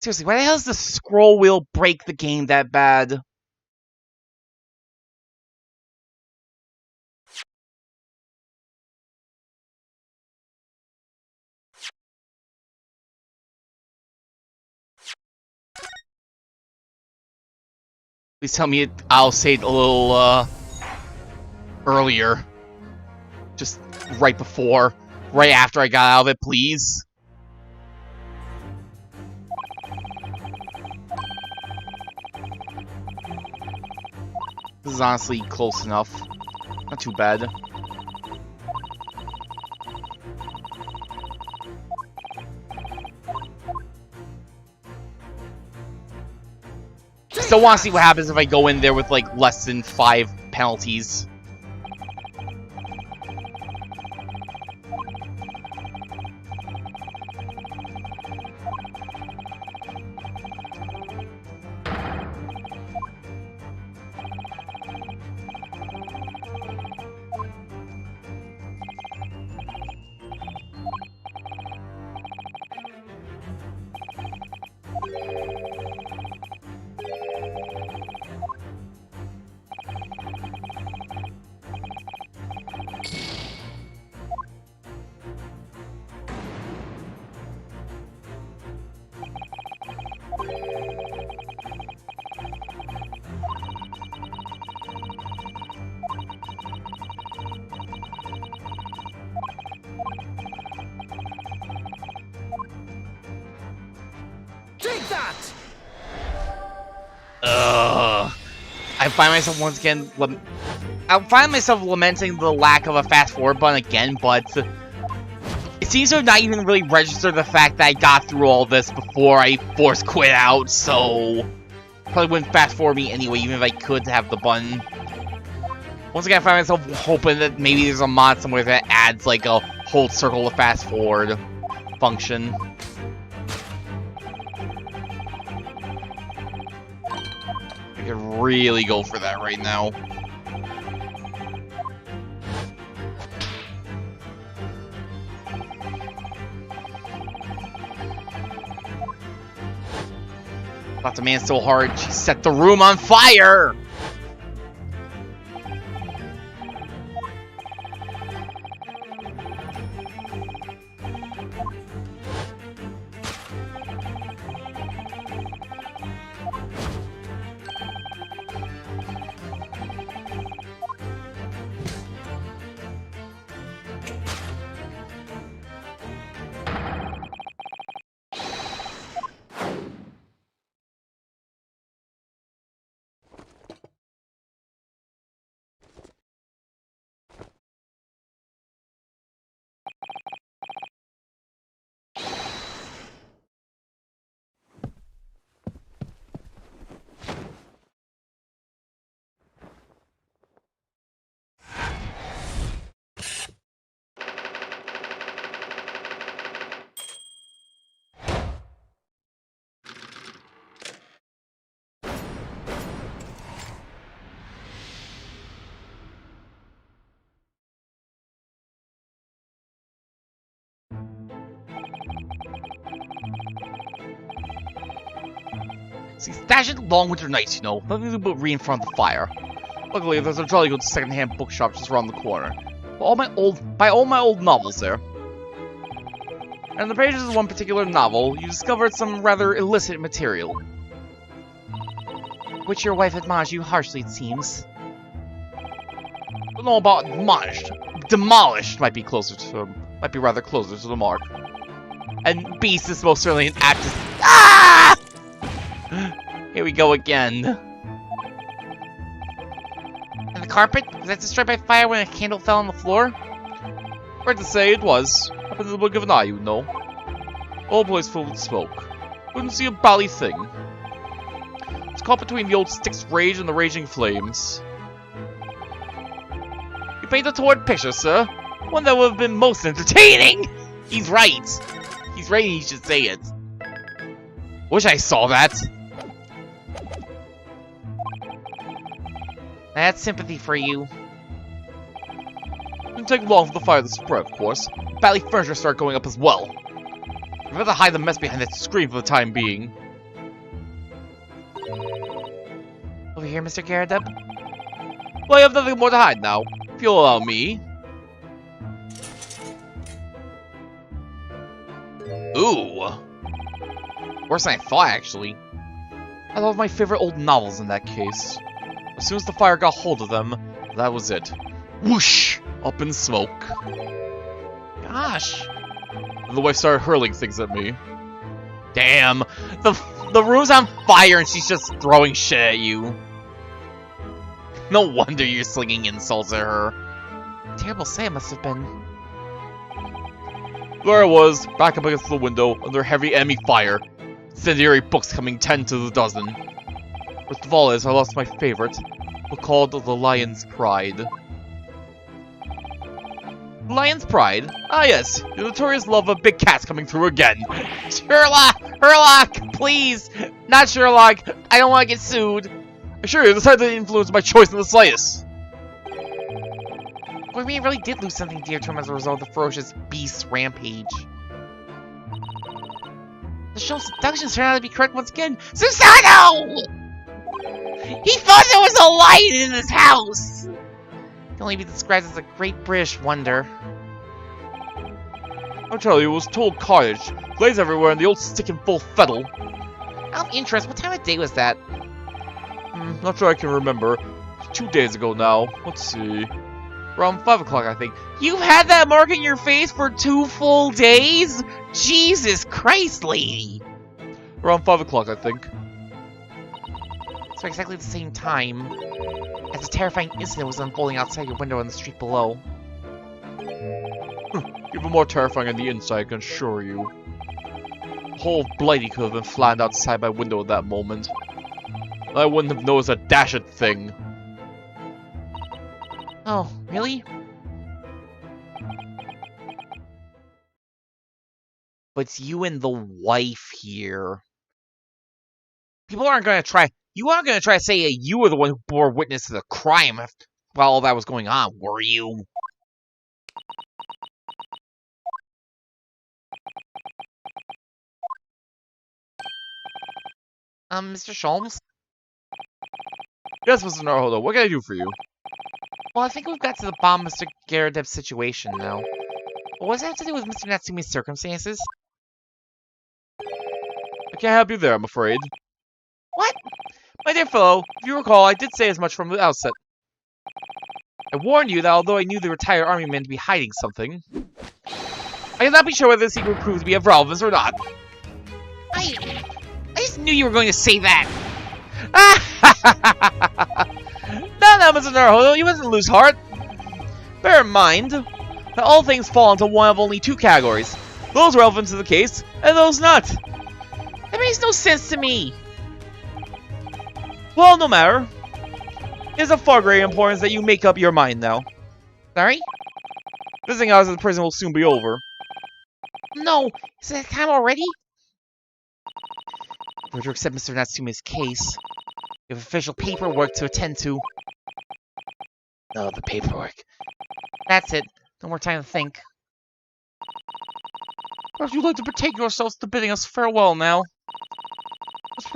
[SPEAKER 5] Seriously, why the hell does the scroll wheel break the game that bad? Please tell me I'll say it a little, earlier. Just right before. Right after I got out of it, please. This is honestly close enough. Not too bad. Still want to see what happens if I go in there with like less than 5 penalties. I find myself once again... I find myself lamenting the lack of a fast forward button again, but... It seems to not even really register the fact that I got through all this before I force quit out, so... Probably wouldn't fast forward me anyway, even if I could have the button. Once again, I find myself hoping that maybe there's a mod somewhere that adds like a hold circle to fast forward function. I could really go for that right now. Thought the man so hard, she set the room on fire! See, stash it long winter nights, you know. Nothing to but re in front of the fire. Luckily, there's a jolly good second-hand bookshop just around the corner. Buy all my old novels there. And in the pages of one particular novel, you discovered some rather illicit material. Which your wife admonished you harshly, it seems. Don't know about admonished. Demolished might be rather closer to the mark. And Beast is most certainly an apt to... Ah! Here we go again. And the carpet? Was that destroyed by fire when a candle fell on the floor? Hard to say, it was. Up in the blink of an eye, you know. The whole place filled with smoke. Couldn't see a bally thing. It's caught between the old stick's rage and the raging flames. You paint a toward picture, sir. One that would have been most entertaining!
[SPEAKER 1] He's right. He's right, he should say it. Wish I saw that. That's sympathy for you.
[SPEAKER 5] Didn't take long for the fire to spread, of course. Bally furniture started going up as well. I'd rather hide the mess behind that screen for the time being.
[SPEAKER 1] Over here, Mr. Garradub?
[SPEAKER 5] Well, I have nothing more to hide now, if you'll allow me.
[SPEAKER 1] Ooh. Worse than I thought, actually.
[SPEAKER 5] I love my favorite old novels in that case. As soon as the fire got hold of them, that was it. Whoosh! Up in smoke.
[SPEAKER 1] Gosh.
[SPEAKER 5] And the wife started hurling things at me.
[SPEAKER 1] Damn. The room's on fire and she's just throwing shit at you. No wonder you're slinging insults at her. Terrible say it must have been.
[SPEAKER 5] There I was, back up against the window, under heavy enemy fire. Incendiary books coming 10 to the dozen. Worst of all is, I lost my favorite, book called The Lion's Pride.
[SPEAKER 1] Lion's Pride?
[SPEAKER 5] Ah yes, the notorious love of big cats coming through again.
[SPEAKER 1] Sherlock, please! Not Sherlock, I don't want to get sued.
[SPEAKER 5] I assure you, this had to influence my choice in the slightest.
[SPEAKER 1] Well, we really did lose something dear to him as a result of the ferocious beast rampage. The show's deductions turned out to be correct once again. Susano! He thought there was a lion in his house! It can only be described as a great British wonder.
[SPEAKER 5] I'll tell you, it was Told Cottage. Blaze everywhere and the old stick in full fettle.
[SPEAKER 1] Out of interest, what time of day was that?
[SPEAKER 5] Not sure I can remember. 2 days ago now. Let's see. Around 5 o'clock, I think.
[SPEAKER 1] You've had that mark in your face for 2 full days? Jesus Christ, lady!
[SPEAKER 5] Around 5 o'clock, I think.
[SPEAKER 1] So exactly the same time as a terrifying incident was unfolding outside your window on the street below.
[SPEAKER 5] Even more terrifying on the inside, I can assure you. The whole of Blighty could have been flattened outside my window at that moment. I wouldn't have noticed a dashed thing.
[SPEAKER 1] Oh, really? But it's you and the wife here. People aren't gonna try. You aren't gonna try to say you were the one who bore witness to the crime while all that was going on, were you? Mr. Sholmes?
[SPEAKER 5] Yes, Mr. Naruhodo, what can I do for you?
[SPEAKER 1] Well, I think we've got to the bottom of Mr. Garradub's situation now. What does that have to do with Mr. Natsumi's circumstances?
[SPEAKER 5] I can't help you there, I'm afraid.
[SPEAKER 1] What?
[SPEAKER 5] My dear fellow, if you recall, I did say as much from the outset. I warned you that although I knew the retired army men to be hiding something, I cannot be sure whether the secret would prove to be of relevance or not.
[SPEAKER 1] I just knew you were going to say that!
[SPEAKER 5] No, Mr. Naruhodo, you mustn't lose heart. Bear in mind that all things fall into one of only 2 categories. Those relevant to the case, and those not.
[SPEAKER 1] That makes no sense to me!
[SPEAKER 5] Well, no matter. It's of far greater importance that you make up your mind now.
[SPEAKER 1] Sorry?
[SPEAKER 5] Visiting hours at the prison will soon be over.
[SPEAKER 1] No! Is it time already? We're to accept Mr. Natsumi's case. We have official paperwork to attend to. Oh, the paperwork. That's it. No more time to think.
[SPEAKER 5] Perhaps you'd like to betake yourselves to bidding us farewell now. I must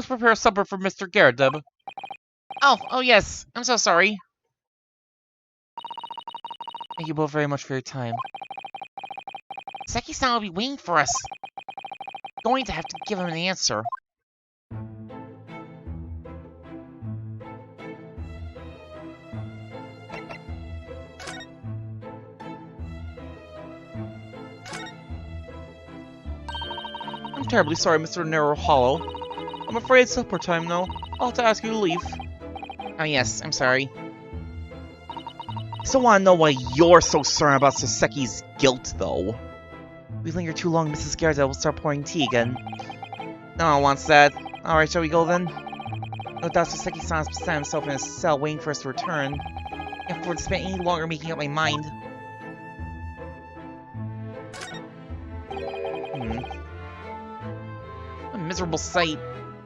[SPEAKER 5] prepare supper for Mr. Garradub.
[SPEAKER 1] Oh yes. I'm so sorry. Thank you both very much for your time. Seki-san will be waiting for us. Going to have to give him an answer.
[SPEAKER 5] I'm terribly sorry, Mr. Naruhodo. I'm afraid it's supper time now. I'll have to ask you to leave.
[SPEAKER 1] Oh yes, I'm sorry. I still want to know why you're so certain about Saseki's guilt, though. we linger too long, Mrs. Garza will start pouring tea again. No one wants that. Alright, shall we go then? No doubt Soseki-san has sat himself in his cell waiting for us to return. I can't afford to spend any longer making up my mind. What a miserable sight.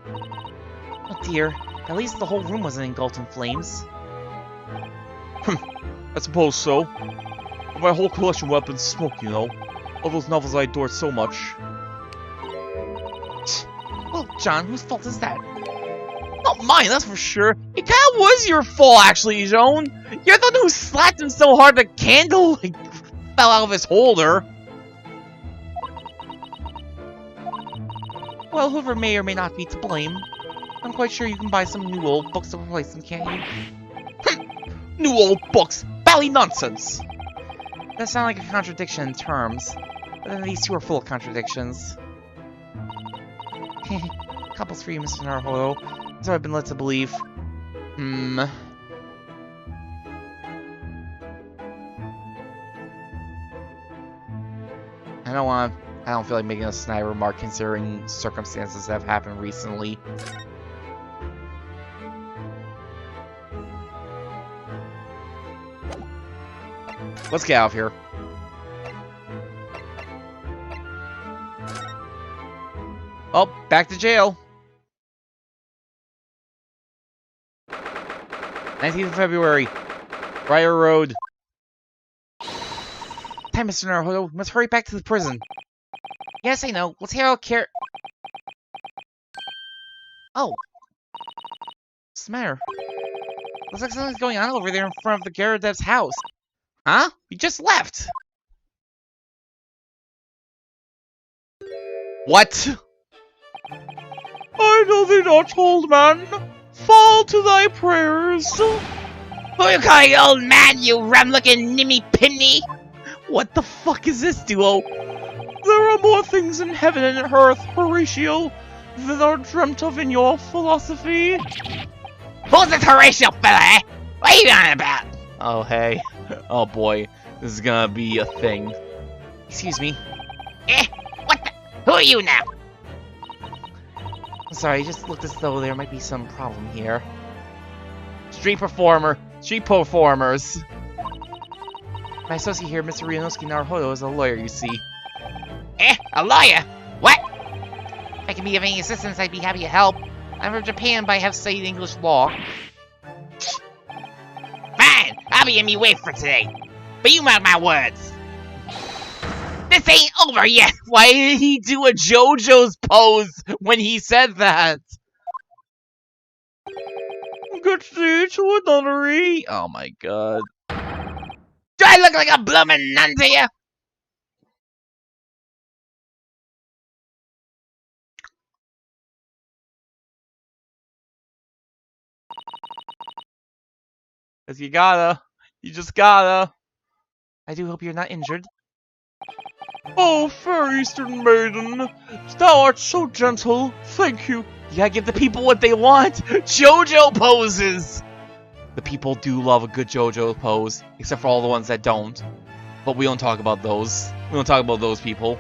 [SPEAKER 1] Oh dear, at least the whole room wasn't engulfed in flames.
[SPEAKER 5] I suppose so. My whole collection of weapons smoke, you know. All those novels I adored so much.
[SPEAKER 1] Well, John, whose fault is that?
[SPEAKER 5] Not mine, that's for sure. It kinda was your fault, actually, Joan. You're the one who slapped him so hard the candle like, fell out of his holder.
[SPEAKER 1] Well, whoever may or may not be to blame. I'm quite sure you can buy some new old books to replace them, can't you?
[SPEAKER 5] New old books. Bally nonsense.
[SPEAKER 1] That sounds like a contradiction in terms. But then these two are full of contradictions. Couples for you, Mr. Naruhodo. That's what I've been led to believe.
[SPEAKER 5] I don't feel like making a snide remark considering circumstances that have happened recently. Let's get out of here. Oh, back to jail. 19th of February. Briar Road.
[SPEAKER 1] Time, Mr. Naruhodo. We must hurry back to the prison. Yes, I know. Let's hear how Oh. What's the matter? Looks like something's going on over there in front of the Garadev's house.
[SPEAKER 5] Huh? You just left. What? I know thee not, old man. Fall to thy prayers.
[SPEAKER 2] Who you call you old man, you rum-looking nimmy-pimney?
[SPEAKER 5] What the fuck is this duo? There are more things in heaven and earth, Horatio, than are dreamt of in your philosophy.
[SPEAKER 2] Who's this Horatio fella, eh? What are you on about?
[SPEAKER 5] Oh, hey. Oh boy, this is gonna be a thing.
[SPEAKER 1] Excuse me.
[SPEAKER 2] Eh? What the? Who are you now?
[SPEAKER 1] I'm sorry, it just looked as though there might be some problem here.
[SPEAKER 5] Street performer. Street performers.
[SPEAKER 1] My associate here, Mr. Ryunosuke Naruhodo, is a lawyer, you see.
[SPEAKER 2] Eh? A lawyer? What? If I can be of any assistance, I'd be happy to help. I'm from Japan, but I have studied English law. Fine, I'll be in me way for today. But you mark my words. This ain't over yet.
[SPEAKER 5] Why did he do a JoJo's pose when he said that? Good to see you to a nunnery. Oh my god.
[SPEAKER 2] Do I look like a bloomin' nun to you?
[SPEAKER 5] Cause you gotta. You just gotta.
[SPEAKER 1] I do hope you're not injured.
[SPEAKER 5] Oh, fair Eastern maiden, thou art so gentle. Thank you. You gotta give the people what they want. JoJo poses. The people do love a good JoJo pose, except for all the ones that don't. But we don't talk about those. We don't talk about those people.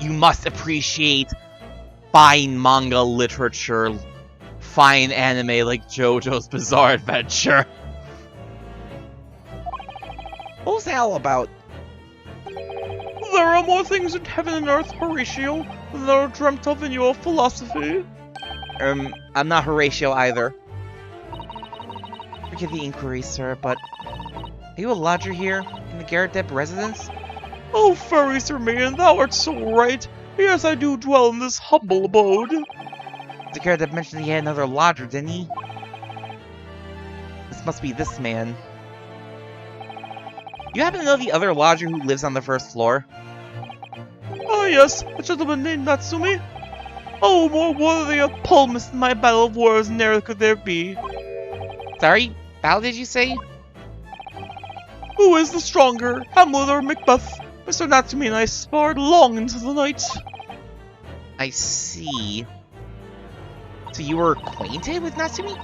[SPEAKER 5] You must appreciate fine manga literature, fine anime like JoJo's Bizarre Adventure.
[SPEAKER 1] What was that all about?
[SPEAKER 5] There are more things in heaven and earth, Horatio, than are dreamt of in your philosophy.
[SPEAKER 1] I'm not Horatio either. Forgive the inquiry, sir, but are you a lodger here in the Garadeb residence?
[SPEAKER 5] Oh, fairy Sir Man, thou art so right. Yes, I do dwell in this humble abode.
[SPEAKER 1] The Garadeb mentioned he had another lodger, didn't he? This must be this man. You happen to know the other lodger who lives on the first floor?
[SPEAKER 5] Oh yes, a gentleman named Natsumi. Oh, more worthy of palmist in my battle of words ne'er could there be.
[SPEAKER 1] Sorry, battle did you say?
[SPEAKER 5] Who is the stronger, Hamlet or Macbeth? Mr. Natsumi and I sparred long into the night.
[SPEAKER 1] I see. So you were acquainted with Natsumi?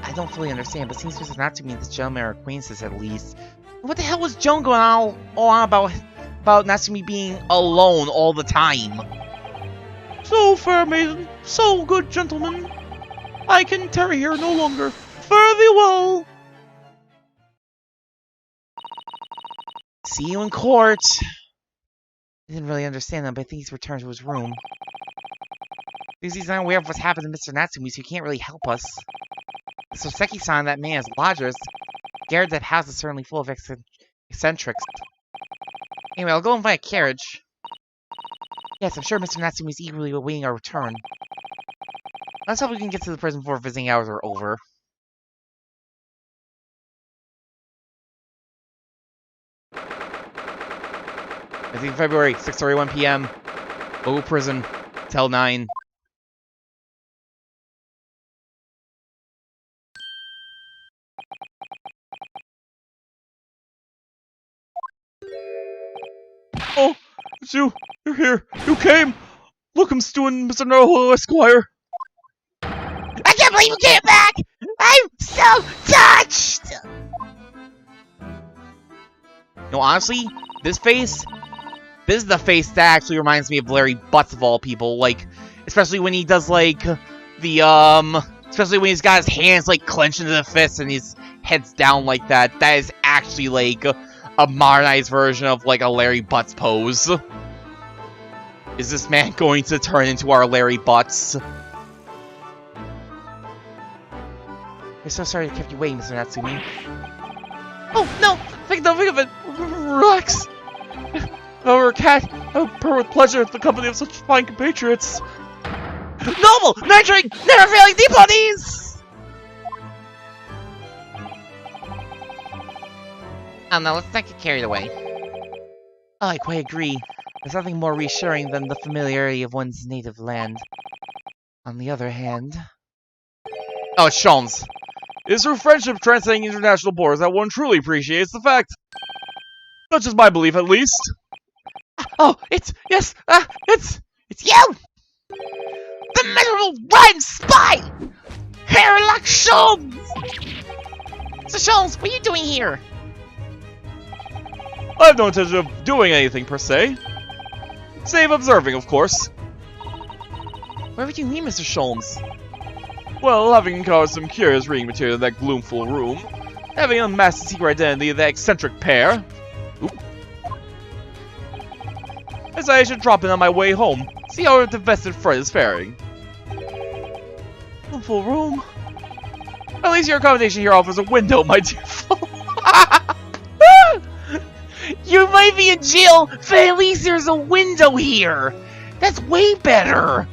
[SPEAKER 1] I don't fully understand, but it seems Mr. Natsumi and this gentleman are acquaintances at least. What the hell was Joan going on all on about about Natsumi being alone all the time.
[SPEAKER 5] So, fair maiden, so good gentlemen, I can tarry here no longer. Fare thee well.
[SPEAKER 1] See you in court. I didn't really understand him, but I think he's returned to his room. Because he's not aware of what's happened to Mr. Natsumi, so he can't really help us. So Seki-san, that man, is lodgers. Scared that house is certainly full of eccentrics. Anyway, I'll go and find a carriage. Yes, I'm sure Mr. Natsumi is eagerly awaiting our return. Let's hope we can get to the prison before visiting hours are over. I think February, 6:31 p.m. Local prison, till 9.
[SPEAKER 5] Oh, it's you. You're here. You came. Look, I'm Stu and Mr. Naruhodo Esquire.
[SPEAKER 2] I can't believe you came back! I'm so touched!
[SPEAKER 1] No, honestly, this is the face that actually reminds me of Larry Butts of all people. Like, especially when he does, like, especially when he's got his hands, like, clenched into the fist and his head's down like that. That is actually, like, a modernized version of, like, a Larry Butts pose. Is this man going to turn into our Larry Butts? We're so sorry to keep you waiting, Mr. Natsumi.
[SPEAKER 5] Oh, no! Think nothing of it! Relax! However, Cat, I would purr with pleasure at the company of such fine compatriots.
[SPEAKER 2] Noble, nurturing, never failing devotees!
[SPEAKER 1] No, let's not get carried away. Oh, I quite agree. There's nothing more reassuring than the familiarity of one's native land. On the other hand...
[SPEAKER 5] Oh, it's Sholmes. It is through friendship transcending international borders that one truly appreciates the fact. Such is my belief, at least.
[SPEAKER 1] Oh, it's you!
[SPEAKER 2] The miserable rhyme spy! Hairlock Sholmes!
[SPEAKER 1] So Sholmes, what are you doing here?
[SPEAKER 5] I have no intention of doing anything, per se. Save observing, of course.
[SPEAKER 1] Where would you mean, Mr. Sholmes?
[SPEAKER 5] Well, having encountered some curious reading material in that gloomful room, having unmasked the secret identity of that eccentric pair, I should drop in on my way home, see how our divested friend is faring. Gloomful room? At least your accommodation here offers a window, my dear fellow.
[SPEAKER 1] You might be in jail, but at least there's a window here! That's way better!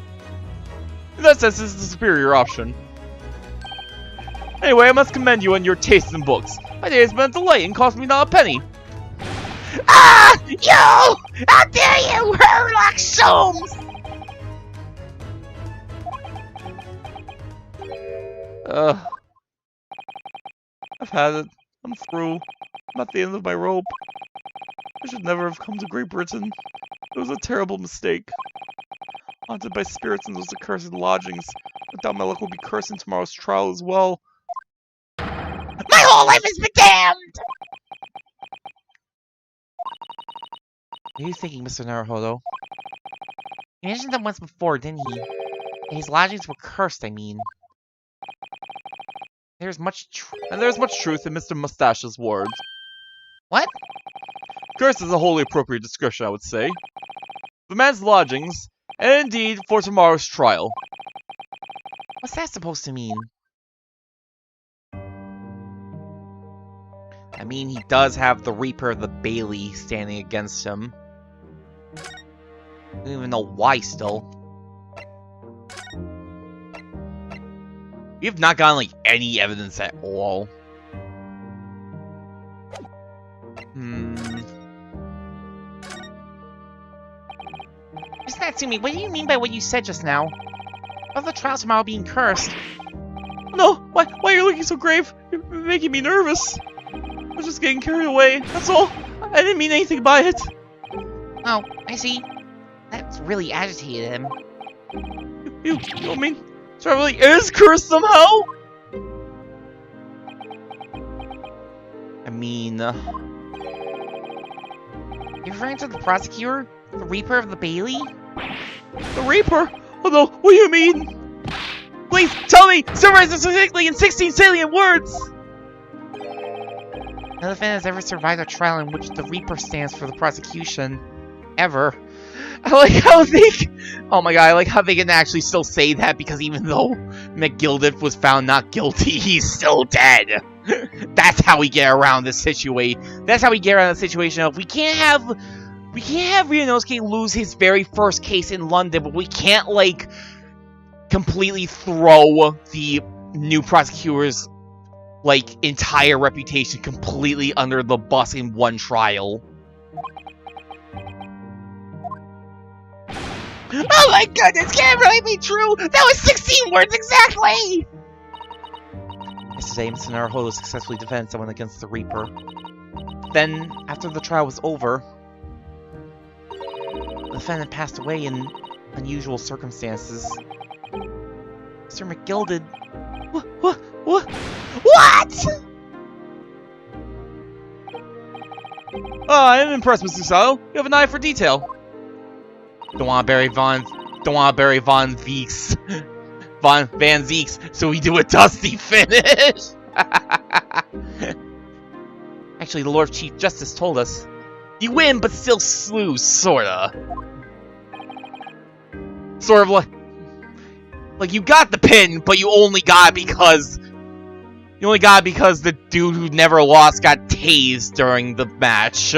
[SPEAKER 5] In that sense, this is the superior option. Anyway, I must commend you on your taste in books. My day has been a delight and cost me not a penny.
[SPEAKER 2] Ah! You! How dare you, Hairlock Sholmes!
[SPEAKER 5] I've had it. I'm through. I'm at the end of my rope. I should never have come to Great Britain. It was a terrible mistake. Haunted by spirits in those accursed lodgings. I doubt my luck will be cursed in tomorrow's trial as well.
[SPEAKER 2] My whole life has been damned!
[SPEAKER 1] What are you thinking, Mr. Naruhodo? He mentioned that once before, didn't he? His lodgings were cursed, I mean. There's much truth
[SPEAKER 5] in Mr. Mustache's words.
[SPEAKER 1] What?
[SPEAKER 5] Cursed is a wholly appropriate description, I would say. The man's lodgings, and indeed for tomorrow's trial.
[SPEAKER 1] What's that supposed to mean? I mean, he does have the Reaper of the Bailey standing against him. I don't even know why still. We have not gotten, like, any evidence at all. Mr. Natsumi, what do you mean by what you said just now? About the trial tomorrow being cursed?
[SPEAKER 5] No! Why are you looking so grave? You're making me nervous. I was just getting carried away, that's all. I didn't mean anything by it.
[SPEAKER 1] Oh, I see. That's really agitated him.
[SPEAKER 5] You don't mean so it really is cursed somehow?
[SPEAKER 1] I mean... You're referring to the prosecutor? The Reaper of the Bailey?
[SPEAKER 5] The Reaper? Oh no, what do you mean? Please, tell me! Summarize this succinctly in 16 salient words!
[SPEAKER 1] No defendant has ever survived a trial in which the Reaper stands for the prosecution. Ever.
[SPEAKER 5] I like how they... Oh my god, I like how they can actually still say that because even though McGilded was found not guilty, he's still dead. That's how we get around this situation. That's how we get around the situation of we can't have Ryunosuke lose his very first case in London, but we can't, like, completely throw the new prosecutor's, like, entire reputation completely under the bus in one trial. Oh my goodness, can it really be true? That was 16 words exactly!
[SPEAKER 1] Yesterday, Mr. Naruhodo successfully defended someone against the Reaper. Then, after the trial was over, the defendant passed away in unusual circumstances. Mr. McGilded...
[SPEAKER 5] What? Oh, I'm impressed, Mr. Sato. You have an eye for detail. Don't want to bury Van Zeeks, so we do a dusty finish.
[SPEAKER 1] Actually, the Lord Chief Justice told us.
[SPEAKER 5] You win, but still lose, sorta. Sort of like you got the pin, but you only got it because the dude who never lost got tased during the match.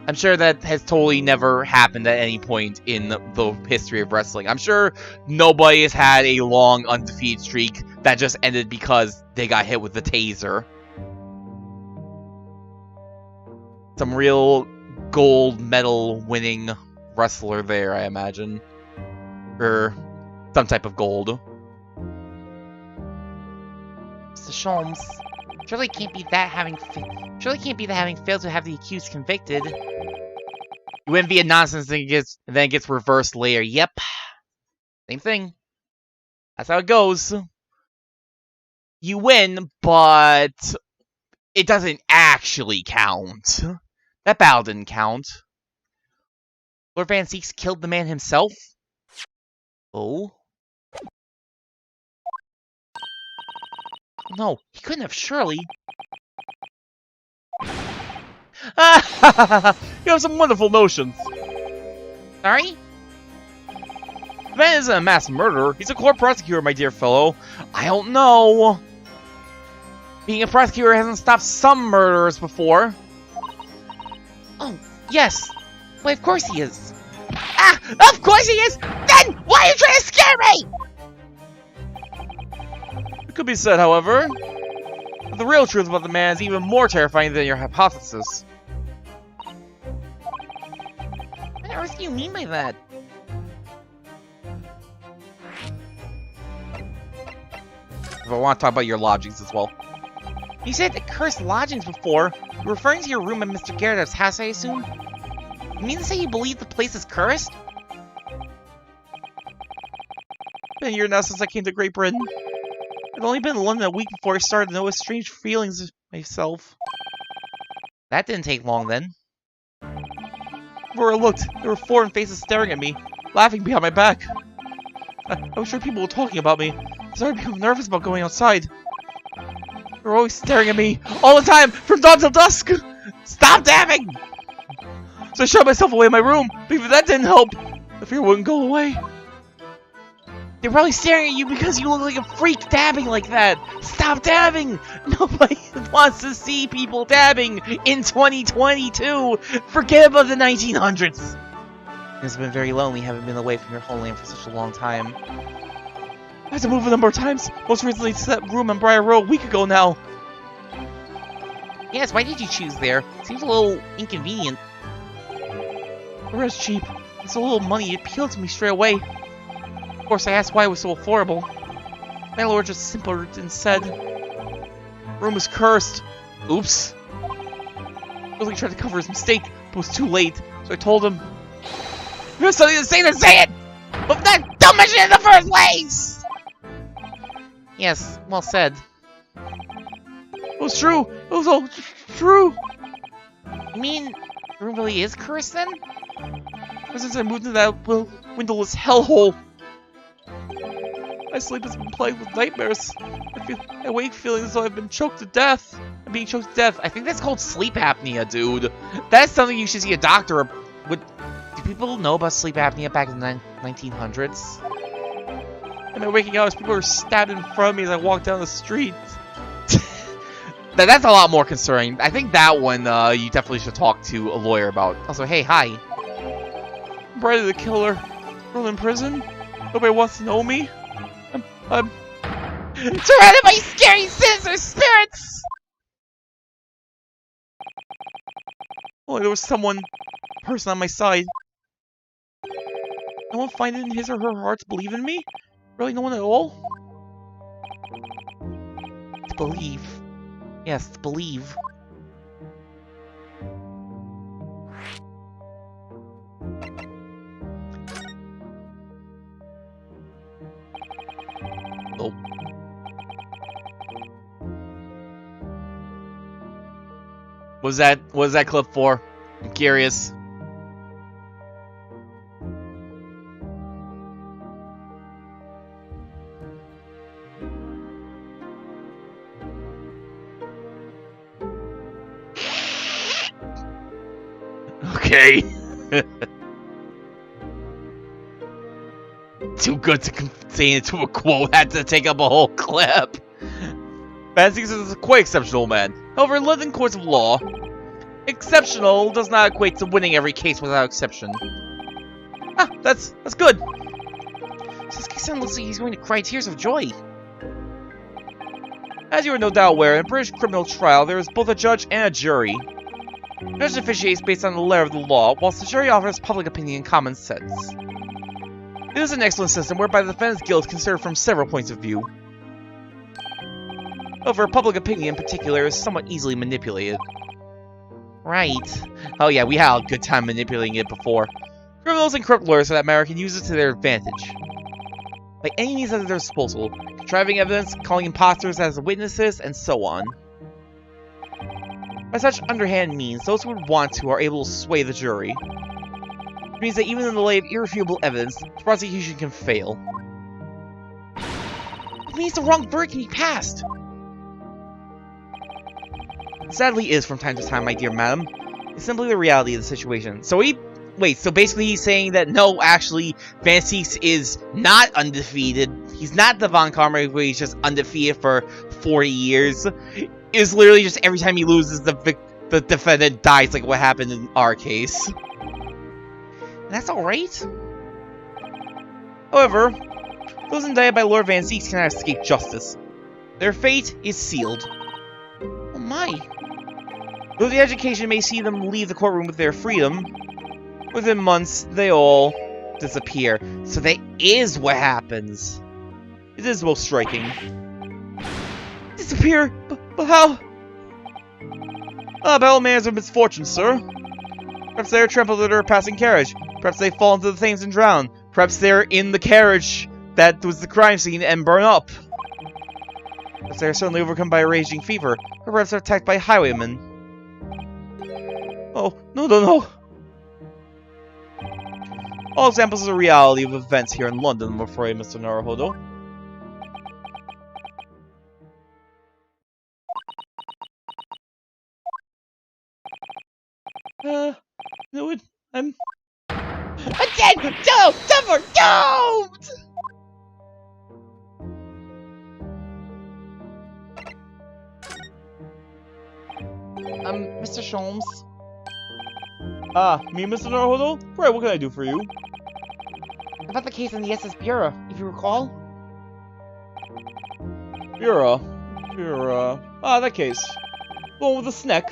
[SPEAKER 5] I'm sure that has totally never happened at any point in the history of wrestling. I'm sure nobody has had a long undefeated streak that just ended because they got hit with the taser. Some real gold medal winning wrestler there, I imagine. Or some type of gold.
[SPEAKER 1] Mr. Sholmes, surely can't be that having failed to have the accused convicted.
[SPEAKER 5] You win via nonsense and then it gets reversed later. Yep. Same thing. That's how it goes. You win, but it doesn't actually count. That battle didn't count.
[SPEAKER 1] Lord Van Zeeks killed the man himself?
[SPEAKER 5] Oh?
[SPEAKER 1] No, he couldn't have surely.
[SPEAKER 5] You have some wonderful notions.
[SPEAKER 1] Sorry?
[SPEAKER 5] The man isn't a mass murderer. He's a court prosecutor, my dear fellow. I don't know. Being a prosecutor hasn't stopped some murderers before.
[SPEAKER 1] Oh, yes. Why, of course he is.
[SPEAKER 2] Ah! Of course he is! Then why are you trying to scare me?
[SPEAKER 5] It could be said, however, that the real truth about the man is even more terrifying than your hypothesis.
[SPEAKER 1] What on earth do you mean by that?
[SPEAKER 5] If I want to talk about your lodgings as well.
[SPEAKER 1] You said accursed lodgings before. You're referring to your room at Mr. Gyarados' house, I assume? You mean to say you believe the place is cursed?
[SPEAKER 5] It's been a year now since I came to Great Britain. I'd only been in London a week before I started to notice strange feelings myself.
[SPEAKER 1] That didn't take long then.
[SPEAKER 5] Everywhere I looked, there were foreign faces staring at me, laughing behind my back. I was sure people were talking about me. I started to become nervous about going outside. They were always staring at me, all the time, from dawn till dusk! Stop dabbing! So I shut myself away in my room, but even that didn't help. The fear wouldn't go away.
[SPEAKER 1] They're probably staring at you because you look like a freak dabbing like that! Stop dabbing! Nobody wants to see people dabbing in 2022! Forget about the 1900s! It's been very lonely having been away from your homeland for such a long time.
[SPEAKER 5] I had to move a number of times, most recently to that room on Briar Road a week ago now.
[SPEAKER 1] Yes, why did you choose there? Seems a little inconvenient.
[SPEAKER 5] The rent's cheap. It's a little money. It appealed to me straight away. Of course, I asked why it was so affordable. My landlord just simpered and said, "The room is cursed." Oops. Billy tried to cover his mistake, but it was too late, so I told him,
[SPEAKER 2] You have something to say, then say it! But then don't mention it in the first place!
[SPEAKER 1] Yes, well said.
[SPEAKER 5] It was true. It was all true.
[SPEAKER 1] You mean the room really is cursed then? Ever since I moved into that windowless hellhole, my sleep has been plagued with nightmares. I wake feeling as though I've been choked to death. I'm being choked to death. I think that's called sleep apnea, dude. That's something you should see a doctor with. Do people know about sleep apnea back in the 1900s? Am I waking up as people are stabbed in front of me as I walk down the street? That's a lot more concerning. I think that one you definitely should talk to a lawyer about. Also, hey, hi. I'm Brady the killer. Still in prison? Nobody wants to know me? I'm surrounded by scary, sinister spirits! Only there was person on my side. No one find it in his or her heart to believe in me? Really, no one at all? To believe. Yes, to believe. Oh. What was that clip for? I'm curious. Okay. Too good to contain into a quote. Had to take up a whole clip. Fancy is quite exceptional, man. However, in London courts of law, exceptional does not equate to winning every case without exception. Ah, that's good. So this case looks like he's going to cry tears of joy. As you are no doubt aware, in a British criminal trial, there is both a judge and a jury. The judge officiates based on the letter of the law, whilst the jury offers public opinion and common sense. It is an excellent system whereby the defendant's guilt is considered from several points of view. However, public opinion in particular is somewhat easily manipulated. Right. Oh yeah, we had a good time manipulating it before. Criminals and corrupt lawyers, for that matter, can use it to their advantage. By any means at their disposal, contriving evidence, calling imposters as witnesses, and so on. By such underhand means, those who would want to are able to sway the jury. It means that even in the light of irrefutable evidence, the prosecution can fail. It means the wrong verdict can be passed. It sadly is from time to time, my dear madam. It's simply the reality of the situation. So so basically he's saying that no, actually, Van Seeks is not undefeated. He's not the Von Karma where he's just undefeated for 40 years. It's literally just every time he loses, the defendant dies, like what happened in our case. And that's alright. However, those indicted by Lord Van Seeks cannot escape justice. Their fate is sealed. Oh my. Though the education may see them leave the courtroom with their freedom, within months they all disappear. So that is what happens. It is most striking. Disappear? But how? By all manners of misfortune, sir. Perhaps they are trampled under a passing carriage. Perhaps they fall into the Thames and drown. Perhaps they're in the carriage that was the crime scene and burn up. Perhaps they are suddenly overcome by a raging fever. Or perhaps they're attacked by highwaymen. Oh, no. All examples of the reality of events here in London, I'm afraid, Mr. Naruhodo. No, I'm dead! No! Never! Don't! Mr. Sholmes? Me, Mr. Naruhodo? Right, what can I do for you? About the case in the SS Bureau, if you recall? Bureau? That case. The one with the snack.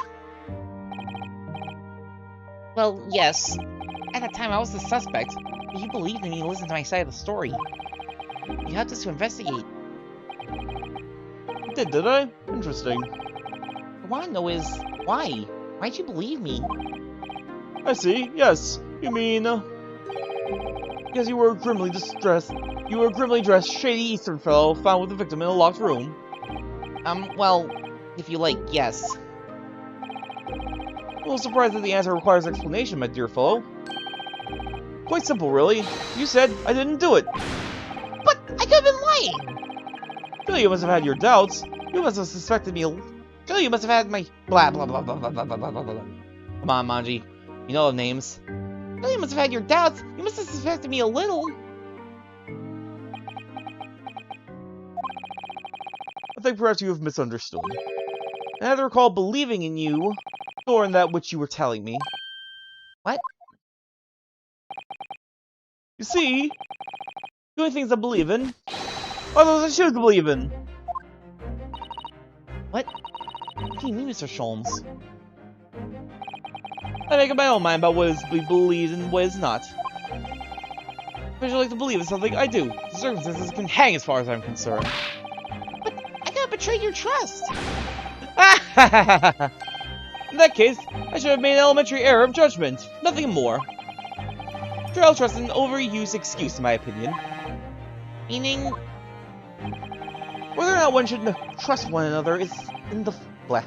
[SPEAKER 1] Well, yes. At that time, I was the suspect, but you believed in me and listened to my side of the story. You helped us to investigate. Did I? Interesting. What I want to know is, why? Why'd you believe me? I see, yes. You mean, because you were a grimly dressed, shady Eastern fellow found with the victim in a locked room. Well, if you like, yes.
[SPEAKER 5] little surprised that the answer requires explanation, my dear fellow. Quite simple, really. You said I didn't do it.
[SPEAKER 2] But I could have been lying!
[SPEAKER 5] Surely you must have had your doubts. You must have suspected me. Surely you must have had my blah blah blah blah blah blah blah blah blah. Come on, Manji. You know the names.
[SPEAKER 2] Surely you must have had your doubts. You must have suspected me a little.
[SPEAKER 5] I think perhaps you have misunderstood. And I recall believing in you, or in that which you were telling me.
[SPEAKER 2] What?
[SPEAKER 5] You see, the only things I believe in are those I choose to believe in.
[SPEAKER 2] What do you mean, Mr. Sholmes?
[SPEAKER 5] I make up my own mind about what is to be believed and what is not. If I should like to believe in something, I do. The circumstances can hang as far as I'm concerned.
[SPEAKER 2] But I gotta betray your trust!
[SPEAKER 5] In that case, I should have made an elementary error of judgment. Nothing more. Betrayal trust is an overused excuse, in my opinion.
[SPEAKER 2] Meaning?
[SPEAKER 5] Whether or not one should trust one another is in the... Blah.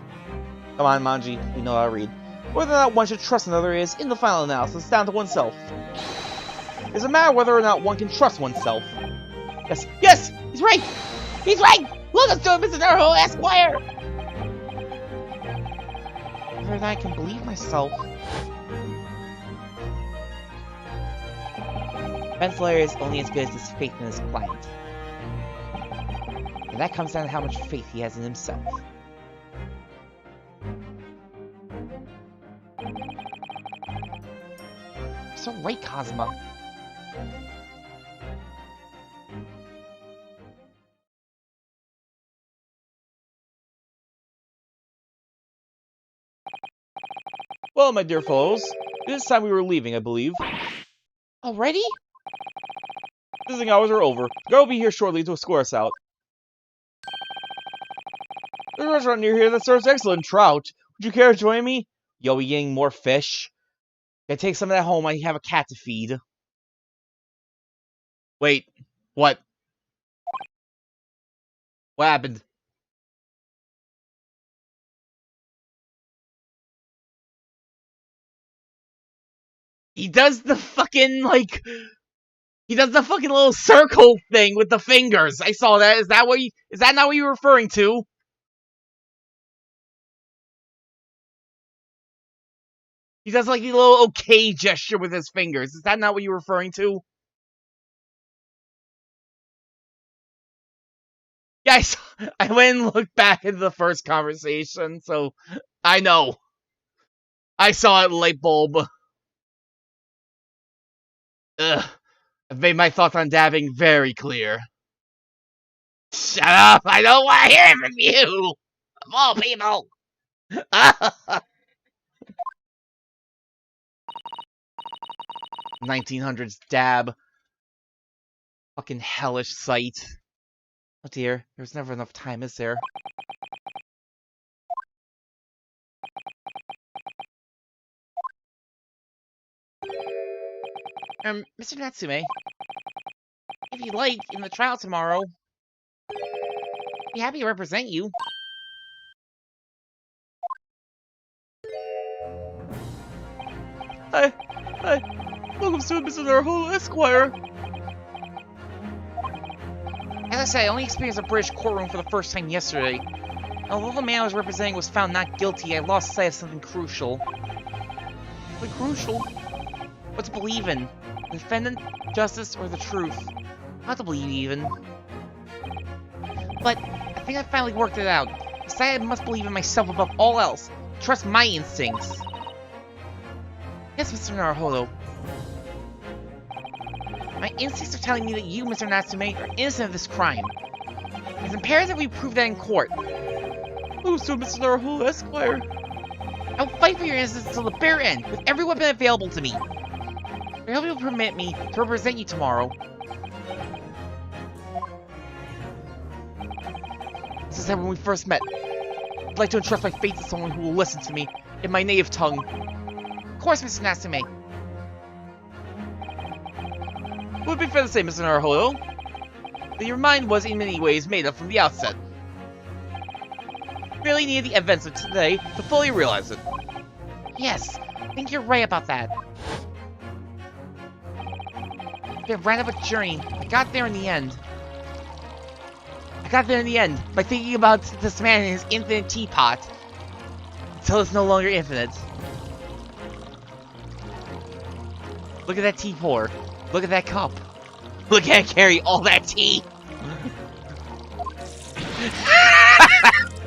[SPEAKER 5] Come on, Manji. You know how to read. Whether or not one should trust another is, in the final analysis, down to oneself. It's a matter whether or not one can trust oneself. Yes, yes!
[SPEAKER 2] He's right! He's right! Look us to Mr. Naruto, Esquire! Whether or not I can believe myself. Defense lawyer is only as good as his faith in his client. And that comes down to how much faith he has in himself. You're so right, Cosmo.
[SPEAKER 5] Well, my dear fellows, it is time we were leaving, I believe.
[SPEAKER 2] Already?
[SPEAKER 5] Visiting hours are over. The girl will be here shortly to escort us out. There's a restaurant near here that serves excellent trout. Would you care to join me? Yo, we getting more fish? Can I take some of that home? I have a cat to feed. Wait, what? What happened?
[SPEAKER 2] He does the fucking, like... He does the fucking little circle thing with the fingers. I saw that. Is that not what you were referring to? He does like the little okay gesture with his fingers. Is that not what you were referring to? Yeah, I went and looked back into the first conversation, so I know. I saw it, light bulb. Ugh. I've made my thoughts on dabbing very clear. Shut up! I don't want to hear it from you! Of all people! 1900s dab. Fucking hellish sight. Oh dear, there's never enough time, is there? Mr. Natsume, if you'd like, in the trial tomorrow, I'd be happy to represent you.
[SPEAKER 5] Hi. Welcome to Mr. Naruto, Esquire.
[SPEAKER 2] As I said, I only experienced a British courtroom for the first time yesterday. Although the man I was representing was found not guilty, I lost sight of something crucial.
[SPEAKER 5] What crucial?
[SPEAKER 2] What to believe in? The defendant, justice, or the truth? Not to believe, even. But I think I finally worked it out. I decided I must believe in myself above all else. Trust my instincts. Yes, Mr. Naruto. My instincts are telling me that you, Mr. Natsume, are innocent of this crime. It's imperative we prove that in court.
[SPEAKER 5] Oh, so Mr. Naruto, Esquire.
[SPEAKER 2] I'll fight for your innocence until the bitter end, with every weapon available to me. I hope you'll permit me to represent you tomorrow. This is when we first met. I'd like to entrust my fate to someone who will listen to me in my native tongue. Of course, Mr. Natsume.
[SPEAKER 5] It would be fair to say, Mr. Naruto, that your mind was in many ways made up from the outset. You really needed the events of today to fully realize it.
[SPEAKER 1] Yes, I think you're right about that. It's been right up a journey. I got there in the end. By thinking about this man and his infinite teapot. Until it's no longer infinite. Look at that tea pour. Look at that cup. Look at it carry all that tea.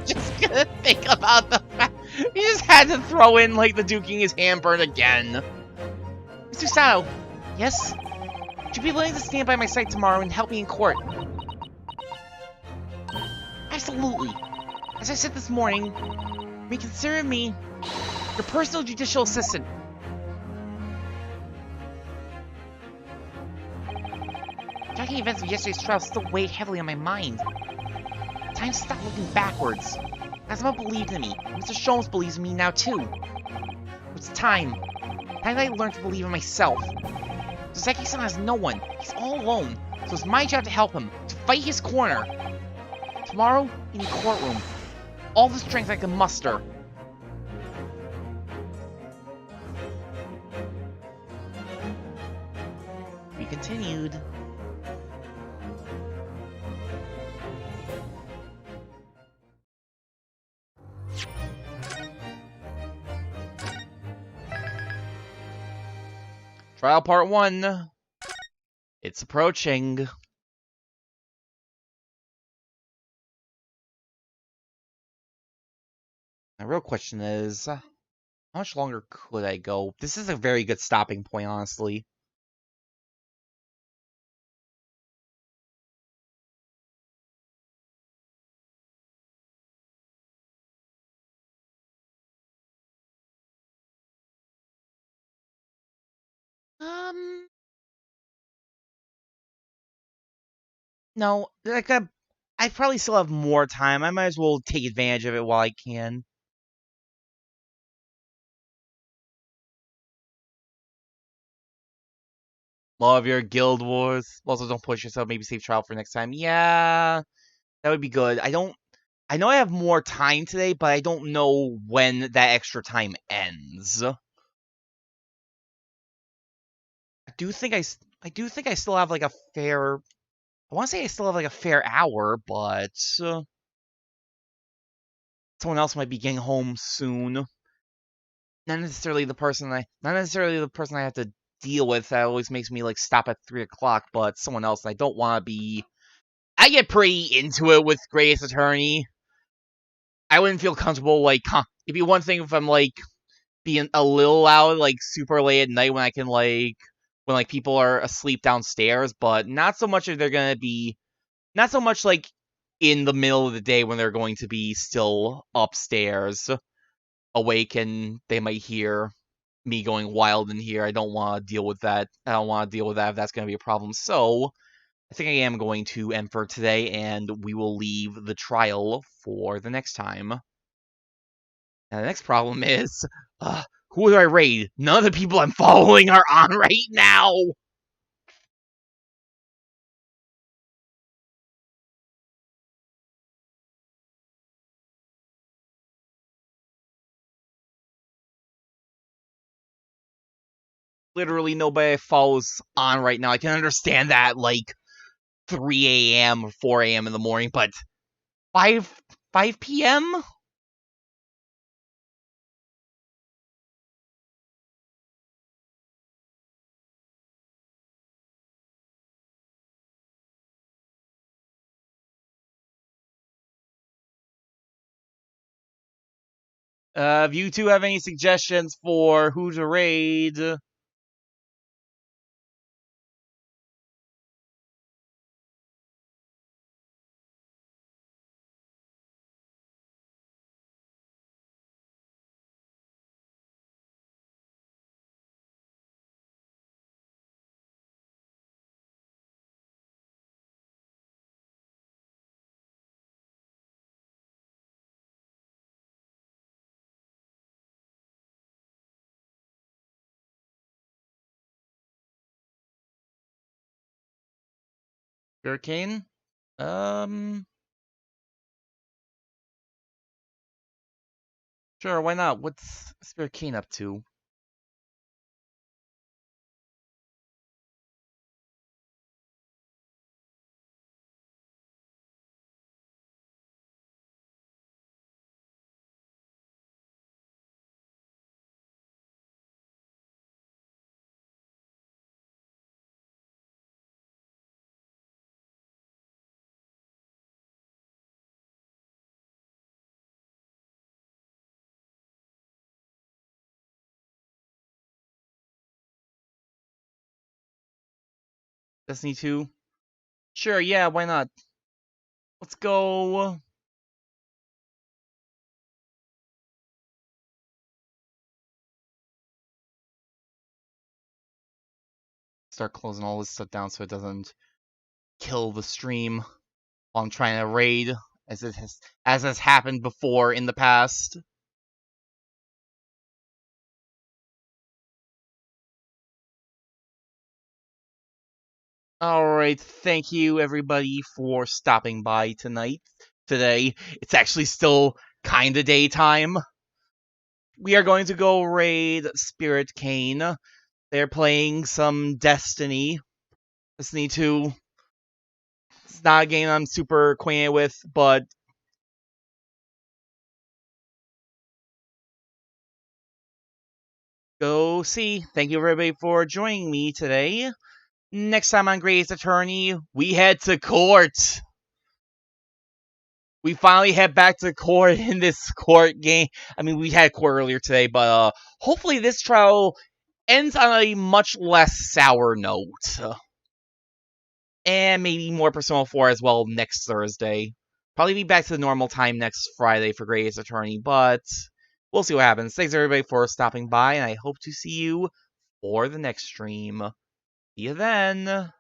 [SPEAKER 1] Just gonna think about the fact he just had to throw in like the duking his hand burn again. Mr. Sato, yes? Would you be willing to stand by my side tomorrow and help me in court? Absolutely. As I said this morning, you may consider me your personal judicial assistant. Shocking events of yesterday's trial still weigh heavily on my mind. Time to stop looking backwards. Kazuma believed in me. Mr. Sholmes believes in me now too. It's time. Time that I learned to believe in myself. Sasaki-san has no one. He's all alone. So it's my job to help him, to fight his corner. Tomorrow, in the courtroom. All the strength I can muster. We continued. Trial Part 1. It's approaching. My real question is, how much longer could I go? This is a very good stopping point, honestly. No, like I probably still have more time. I might as well take advantage of it while I can. Love your Guild Wars. Also, don't push yourself. Maybe save trial for next time. Yeah, that would be good. I know I have more time today, but I don't know when that extra time ends. I do think I still have like a fair. I want to say I still have like a fair hour, but someone else might be getting home soon. Not necessarily the person I have to deal with. That always makes me like stop at 3 o'clock, but someone else. I don't want to be. I get pretty into it with Great Ace Attorney. I wouldn't feel comfortable like, it'd be one thing if I'm like being a little loud, like super late at night when I can like when like people are asleep downstairs, but not so much if they're gonna be not so much like in the middle of the day when they're going to be still upstairs awake and they might hear me going wild in here. I don't want to deal with that. I don't want to deal with that if that's going to be a problem. So I think I am going to end for today, and we will leave the trial for the next time. Now, the next problem is, who do I raid? None of the people I'm following are on right now! Literally nobody follows on right now. I can understand that, like, 3 a.m. or 4 a.m. in the morning, but 5 p.m.? If you two have any suggestions for who to raid, Hurricane? Um, Sure, why not? What's Sylvierchii up to? Destiny 2? Sure, yeah, why not? Let's go. Start closing all this stuff down so it doesn't kill the stream while I'm trying to raid, as has happened before in the past. Alright, thank you everybody for stopping by today. It's actually still kinda daytime. We are going to go raid Spirit Cane. They're playing some Destiny 2. It's not a game I'm super acquainted with, but go see. Thank you everybody for joining me today. Next time on Great Ace Attorney, we head to court. We finally head back to court in this court game. I mean, we had court earlier today, but hopefully this trial ends on a much less sour note. And maybe more Persona 4 as well next Thursday. Probably be back to the normal time next Friday for Great Ace Attorney, but we'll see what happens. Thanks everybody for stopping by, and I hope to see you for the next stream. See you then.